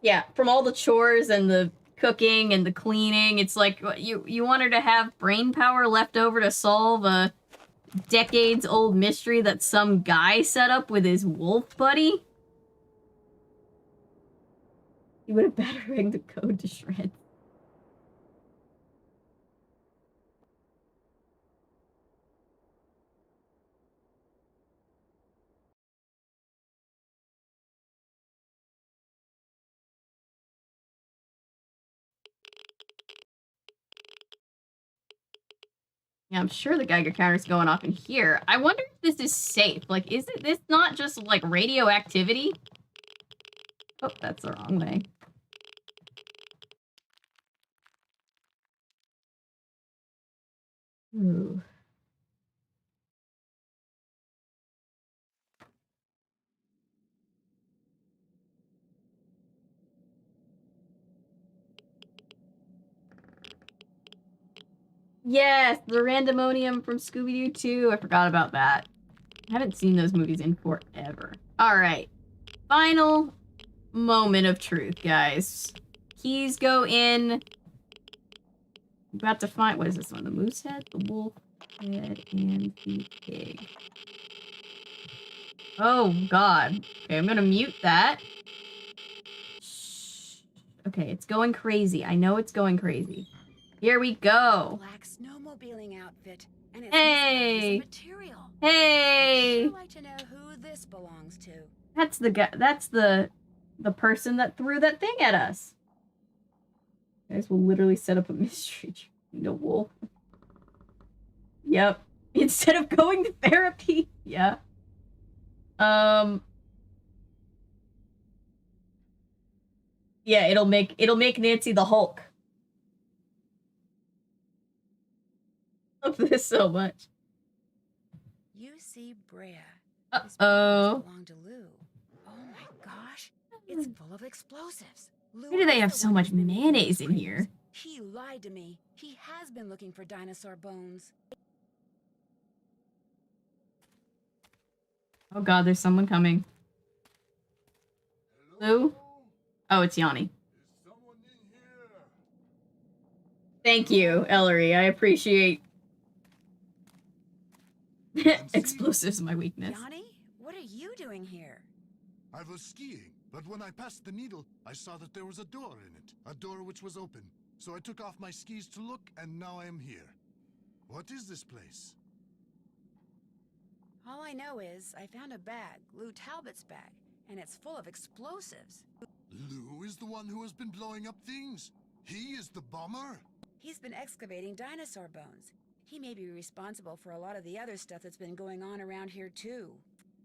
[SPEAKER 1] Yeah, from all the chores and the cooking and the cleaning, it's like you want her to have brain power left over to solve a decades-old mystery that some guy set up with his wolf buddy? He would have battering the code to shreds. Yeah, I'm sure the Geiger counter's going off in here. I wonder if this is safe. Like, isn't this not just, like, radioactivity? Oh, that's the wrong way. Ooh. Yes, the randomonium from Scooby-Doo 2. I forgot about that. I haven't seen those movies in forever. Alright. Final moment of truth, guys. Keys go in. About to find... What is this one? The moose head, the wolf head, and the pig. Oh, God. Okay, I'm gonna mute that. Shh. Okay, it's going crazy. I know it's going crazy. Here we go.
[SPEAKER 2] Black snowmobiling outfit. And it's
[SPEAKER 1] Hey!
[SPEAKER 2] material.
[SPEAKER 1] Hey!
[SPEAKER 2] I'd like to know who this belongs to.
[SPEAKER 1] That's the guy. That's the person that threw that thing at us. You guys will literally set up a mystery. No wolf. Yep. Instead of going to therapy. Yeah. Yeah, it'll make Nancy the Hulk. Love this so much.
[SPEAKER 2] You see Brea.
[SPEAKER 1] Uh-oh.
[SPEAKER 2] Belong to Lou. Oh my gosh. It's full of explosives.
[SPEAKER 1] Why do they have so much mayonnaise in here?
[SPEAKER 2] He lied to me. He has been looking for dinosaur bones.
[SPEAKER 1] Oh god, there's someone coming. Lou? Oh, it's Yanni. Thank you, Ellery. I appreciate... Explosives my weakness.
[SPEAKER 2] Yanni, what are you doing here?
[SPEAKER 11] I was skiing, but when I passed the needle, I saw that there was a door in it. A door which was open. So I took off my skis to look, and now I am here. What is this place?
[SPEAKER 2] All I know is I found a bag, Lou Talbot's bag, and it's full of explosives.
[SPEAKER 11] Lou is the one who has been blowing up things? He is the bomber?
[SPEAKER 2] He's been excavating dinosaur bones. He may be responsible for a lot of the other stuff that's been going on around here, too.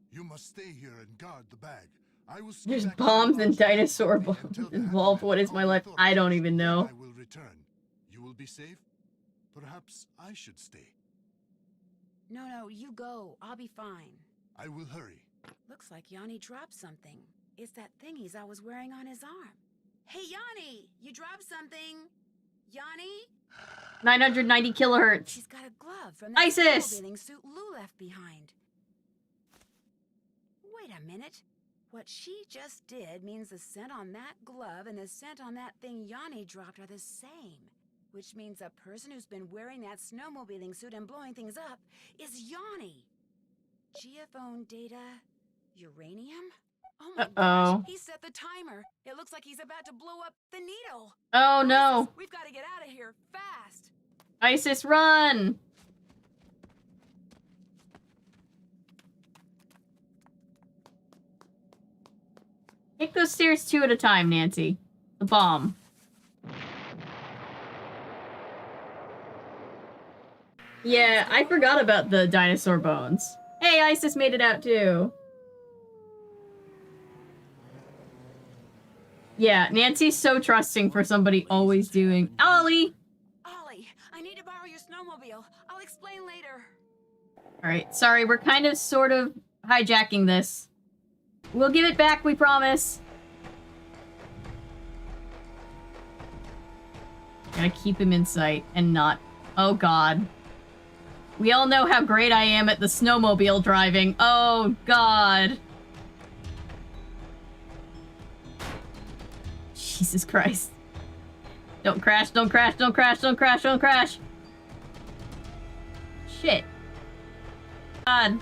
[SPEAKER 11] You must stay here and guard the bag. I will
[SPEAKER 1] There's bombs and dinosaur bones involved. What is my life? I don't even know.
[SPEAKER 11] I will return. You will be safe? Perhaps I should stay.
[SPEAKER 2] No, you go. I'll be fine.
[SPEAKER 11] I will hurry.
[SPEAKER 2] Looks like Yanni dropped something. It's that thing he's always wearing on his arm. Hey, Yanni! You dropped something! Yanni?
[SPEAKER 1] 990 kilohertz.
[SPEAKER 2] She's got a glove from that
[SPEAKER 1] ISIS!
[SPEAKER 2] snowmobiling suit Lou left behind. Wait a minute. What she just did means the scent on that glove and the scent on that thing Yanni dropped are the same. Which means the person who's been wearing that snowmobiling suit and blowing things up is Yanni. Geophone data... uranium? Oh my gosh, he set the timer. It looks like he's about to blow up the needle.
[SPEAKER 1] Oh no.
[SPEAKER 2] ISIS, we've got to get out of here, fast.
[SPEAKER 1] ISIS, run! Take those stairs 2 at a time, Nancy. The bomb. Yeah, I forgot about the dinosaur bones. Hey, ISIS made it out too. Yeah, Nancy's so trusting for somebody always doing... Ollie!
[SPEAKER 2] Ollie, I need to borrow your snowmobile. I'll explain later.
[SPEAKER 1] Alright, sorry, we're kind of sort of hijacking this. We'll give it back, we promise. Gotta keep him in sight and not... Oh god. We all know how great I am at the snowmobile driving. Oh god. Jesus Christ. Don't crash, don't crash, don't crash, don't crash, don't crash. Shit. God.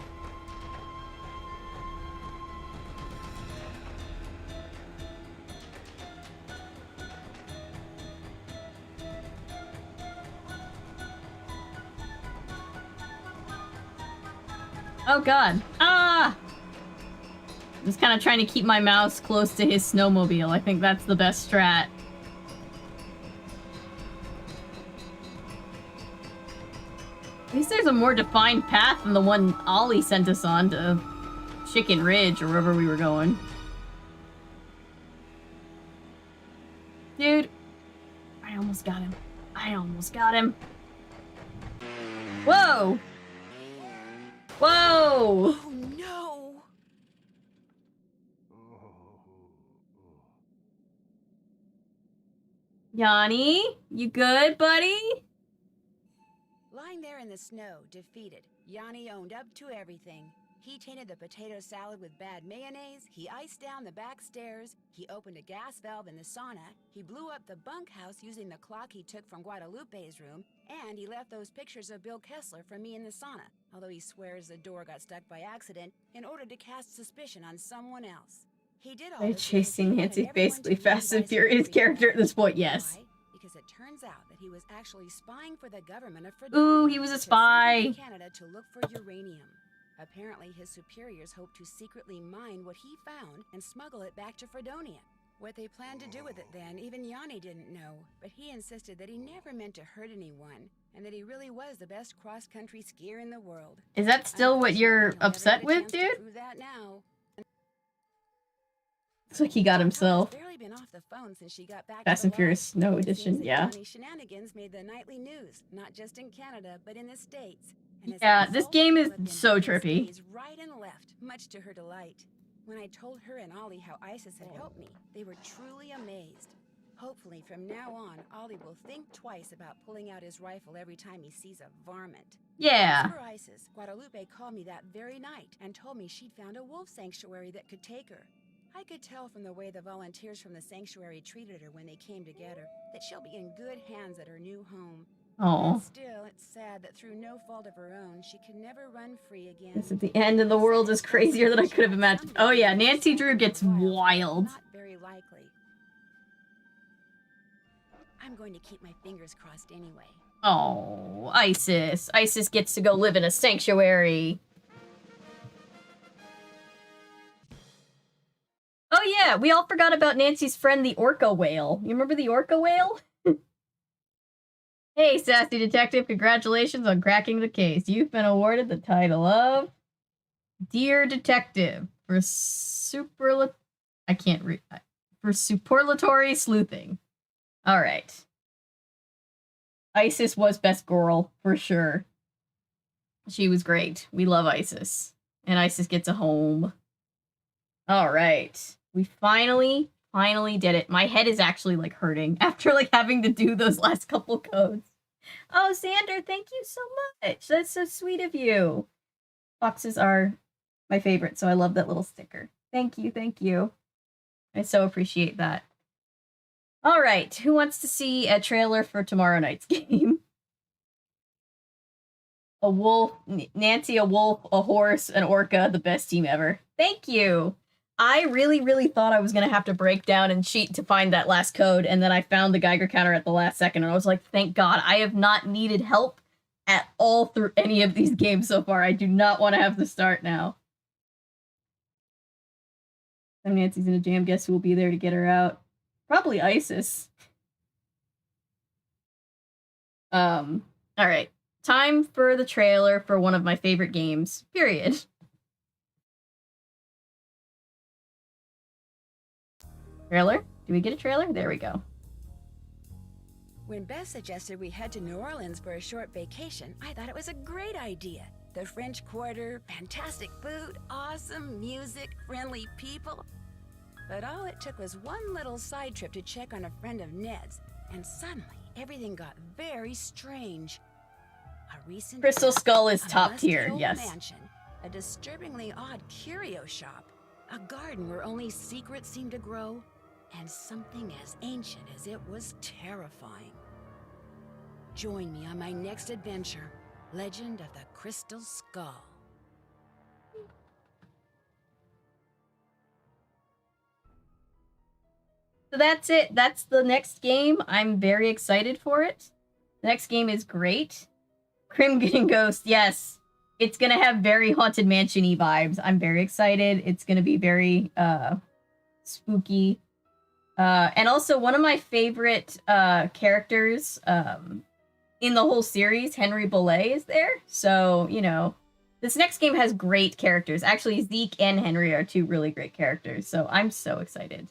[SPEAKER 1] Oh god. Ah! I'm just kind of trying to keep my mouse close to his snowmobile. I think that's the best strat. At least there's a more defined path than the one Ollie sent us on to Chicken Ridge or wherever we were going. Dude, I almost got him. I almost got him. Whoa! Whoa!
[SPEAKER 2] Oh no!
[SPEAKER 1] Yanni, you good, buddy?
[SPEAKER 2] Lying there in the snow, defeated, Yanni owned up to everything. He tainted the potato salad with bad mayonnaise, he iced down the back stairs, he opened a gas valve in the sauna, he blew up the bunkhouse using the clock he took from Guadalupe's room, and he left those pictures of Bill Kessler for me in the sauna, although he swears the door got stuck by accident in order to cast suspicion on someone else. He did all
[SPEAKER 1] By
[SPEAKER 2] this because
[SPEAKER 1] chasing
[SPEAKER 2] he
[SPEAKER 1] Nancy,
[SPEAKER 2] wanted everyone
[SPEAKER 1] basically
[SPEAKER 2] to leave
[SPEAKER 1] Fast and
[SPEAKER 2] Icicle
[SPEAKER 1] Furious
[SPEAKER 2] free
[SPEAKER 1] character at
[SPEAKER 2] forever.
[SPEAKER 1] this point, yes.
[SPEAKER 2] Why? Because it turns out that he was actually spying for the government of
[SPEAKER 1] Ooh,
[SPEAKER 2] Fredonia,
[SPEAKER 1] he was a
[SPEAKER 2] which had
[SPEAKER 1] spy.
[SPEAKER 2] sent him to Canada to look for uranium. Apparently, his superiors hoped to secretly mine what he found and smuggle it back to Fredonia. What they planned to do with it then, even Yanni didn't know, but he insisted that he never meant to hurt anyone, and that he really was the best cross-country skier in the world.
[SPEAKER 1] Is that still what you're
[SPEAKER 2] Unfortunately, he'll
[SPEAKER 1] upset
[SPEAKER 2] never get a
[SPEAKER 1] with,
[SPEAKER 2] chance to
[SPEAKER 1] dude?
[SPEAKER 2] prove that now.
[SPEAKER 1] Looks like he got himself.
[SPEAKER 2] Tom's barely been off the phone since she got back
[SPEAKER 1] Fast
[SPEAKER 2] to
[SPEAKER 1] and
[SPEAKER 2] the
[SPEAKER 1] Furious
[SPEAKER 2] lodge.
[SPEAKER 1] Snow
[SPEAKER 2] It
[SPEAKER 1] Edition,
[SPEAKER 2] seems that
[SPEAKER 1] yeah.
[SPEAKER 2] Yanni's shenanigans made the nightly news, not just in Canada, but in the States. And as a
[SPEAKER 1] Yeah, this
[SPEAKER 2] result,
[SPEAKER 1] game
[SPEAKER 2] people
[SPEAKER 1] is
[SPEAKER 2] have been
[SPEAKER 1] so
[SPEAKER 2] booking
[SPEAKER 1] trippy.
[SPEAKER 2] skis right and left, much to her delight. When I told her and Ollie how Isis had helped me, they were truly amazed. Hopefully, from now on, Ollie will think twice about pulling out his rifle every time he sees a varmint.
[SPEAKER 1] Yeah.
[SPEAKER 2] As for Isis, Guadalupe called me that very night and told me she'd found a wolf sanctuary that could take her. I could tell from the way the volunteers from the sanctuary treated her when they came to get her that she'll be in good hands at her new home.
[SPEAKER 1] Oh.
[SPEAKER 2] But still, it's sad that through no fault of her own, she can never run free again.
[SPEAKER 1] This is the end of the world is crazier than I could have imagined. Oh yeah, Nancy Drew gets wild.
[SPEAKER 2] Not very likely. I'm going to keep my fingers crossed anyway.
[SPEAKER 1] Oh, Isis. Isis gets to go live in a sanctuary. Oh yeah, we all forgot about Nancy's friend, the orca whale. You remember the orca whale? Hey, sassy detective, congratulations on cracking the case. You've been awarded the title of Dear Detective for superlatory sleuthing. All right. Isis was best girl, for sure. She was great. We love Isis. And Isis gets a home. All right. We finally did it. My head is actually, like, hurting after, like, having to do those last couple codes. Oh, Xander, thank you so much. That's so sweet of you. Foxes are my favorite, so I love that little sticker. Thank you, thank you. I so appreciate that. All right, who wants to see a trailer for tomorrow night's game? A wolf, Nancy, a wolf, a horse, an orca, the best team ever. Thank you. I really thought I was going to have to break down and cheat to find that last code, and then I found the Geiger counter at the last second, and I was like, thank God, I have not needed help at all through any of these games so far. I do not want to have to start now. So Nancy's in a jam. Guess who will be there to get her out? Probably Isis. All right. Time for the trailer for one of my favorite games, period. Trailer? Do we get a trailer? There we go.
[SPEAKER 2] When Beth suggested we head to New Orleans for a short vacation, I thought it was a great idea. The French Quarter, fantastic food, awesome music, friendly people. But all it took was one little side trip to check on a friend of Ned's, and suddenly everything got very strange. A recent
[SPEAKER 1] Crystal
[SPEAKER 2] death,
[SPEAKER 1] Skull is
[SPEAKER 2] a
[SPEAKER 1] top
[SPEAKER 2] musty
[SPEAKER 1] tier,
[SPEAKER 2] old
[SPEAKER 1] yes.
[SPEAKER 2] mansion, a disturbingly odd curio shop, a garden where only secrets seemed to grow, and something as ancient as it was terrifying. Join me on my next adventure, Legend of the Crystal Skull.
[SPEAKER 1] So that's it. That's the next game. I'm very excited for it. The next game is great. Crim Getting Ghost, yes. It's gonna have very Haunted Mansion-y vibes. I'm very excited. It's gonna be very spooky. And also one of my favorite characters in the whole series, Henry Bollé, is there. So, you know, this next game has great characters. Actually, Zeke and Henry are two really great characters, so I'm so excited.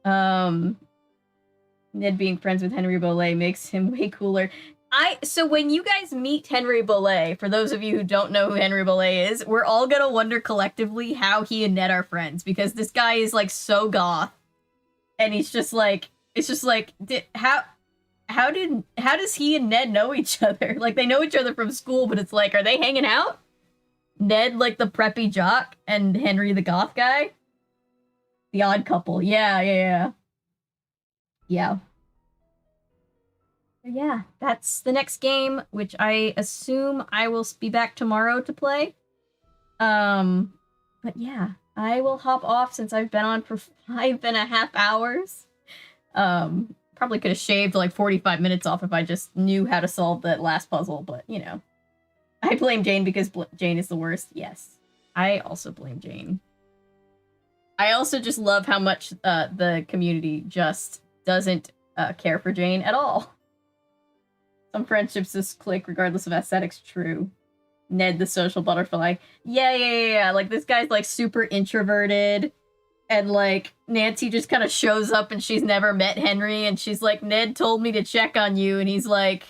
[SPEAKER 1] Ned being friends with Henry Bollé makes him way cooler. So when you guys meet Henry Bollé, for those of you who don't know who Henry Bollé is, we're all gonna wonder collectively how he and Ned are friends, because this guy is like so goth, and he's just like, it's just like, how does he and Ned know each other? Like, they know each other from school, but it's like, are they hanging out? Ned, like the preppy jock, and Henry the goth guy? The odd couple. Yeah. Yeah, that's the next game, which I assume I will be back tomorrow to play. But yeah, I will hop off since I've been on for 5.5 hours. Probably could have shaved like 45 minutes off if I just knew how to solve that last puzzle, but you know. I blame Jane because Jane is the worst. Yes, I also blame Jane. I also just love how much the community just doesn't care for Jane at all. Some friendships just click regardless of aesthetics. True. Ned the social butterfly. Yeah. Like, this guy's like super introverted, and like Nancy just kind of shows up and she's never met Henry, and she's like, Ned told me to check on you, and he's like,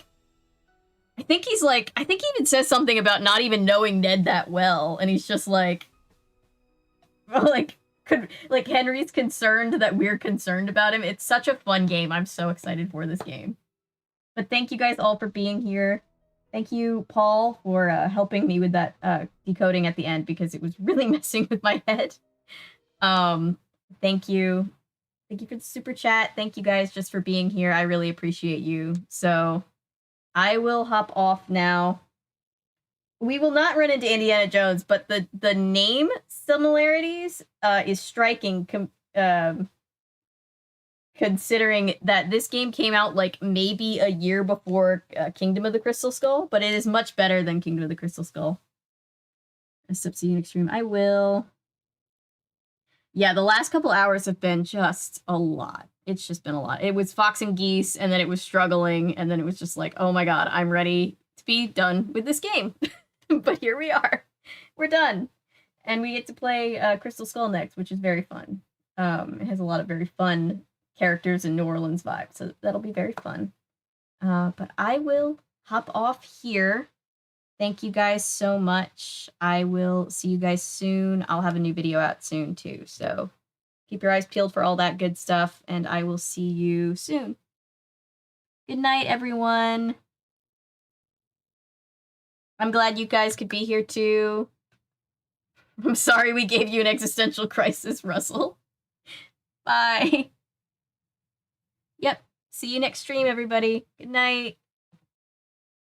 [SPEAKER 1] I think he even says something about not even knowing Ned that well, and he's just like Henry's concerned that we're concerned about him. It's such a fun game. I'm so excited for this game. But thank you guys all for being here. Thank you, Paul, for helping me with that decoding at the end, because it was really messing with my head. Thank you. Thank you for the super chat. Thank you guys just for being here. I really appreciate you. So I will hop off now. We will not run into Indiana Jones, but the name similarities is striking, considering that this game came out like maybe a year before Kingdom of the Crystal Skull, but it is much better than Kingdom of the Crystal Skull. Subsidian Extreme. I will. Yeah, the last couple hours have been just a lot. It's just been a lot. It was Fox and Geese, and then it was struggling, and then it was just like, oh my god, I'm ready to be done with this game. But here we are. We're done. And we get to play Crystal Skull next, which is very fun. It has a lot of very fun characters and New Orleans vibes, so that'll be very fun. But I will hop off here. Thank you guys so much. I will see you guys soon. I'll have a new video out soon too, so keep your eyes peeled for all that good stuff, and I will see you soon. Good night, everyone. I'm glad you guys could be here too. I'm sorry we gave you an existential crisis, Russell. Bye. Yep. See you next stream, everybody. Good night.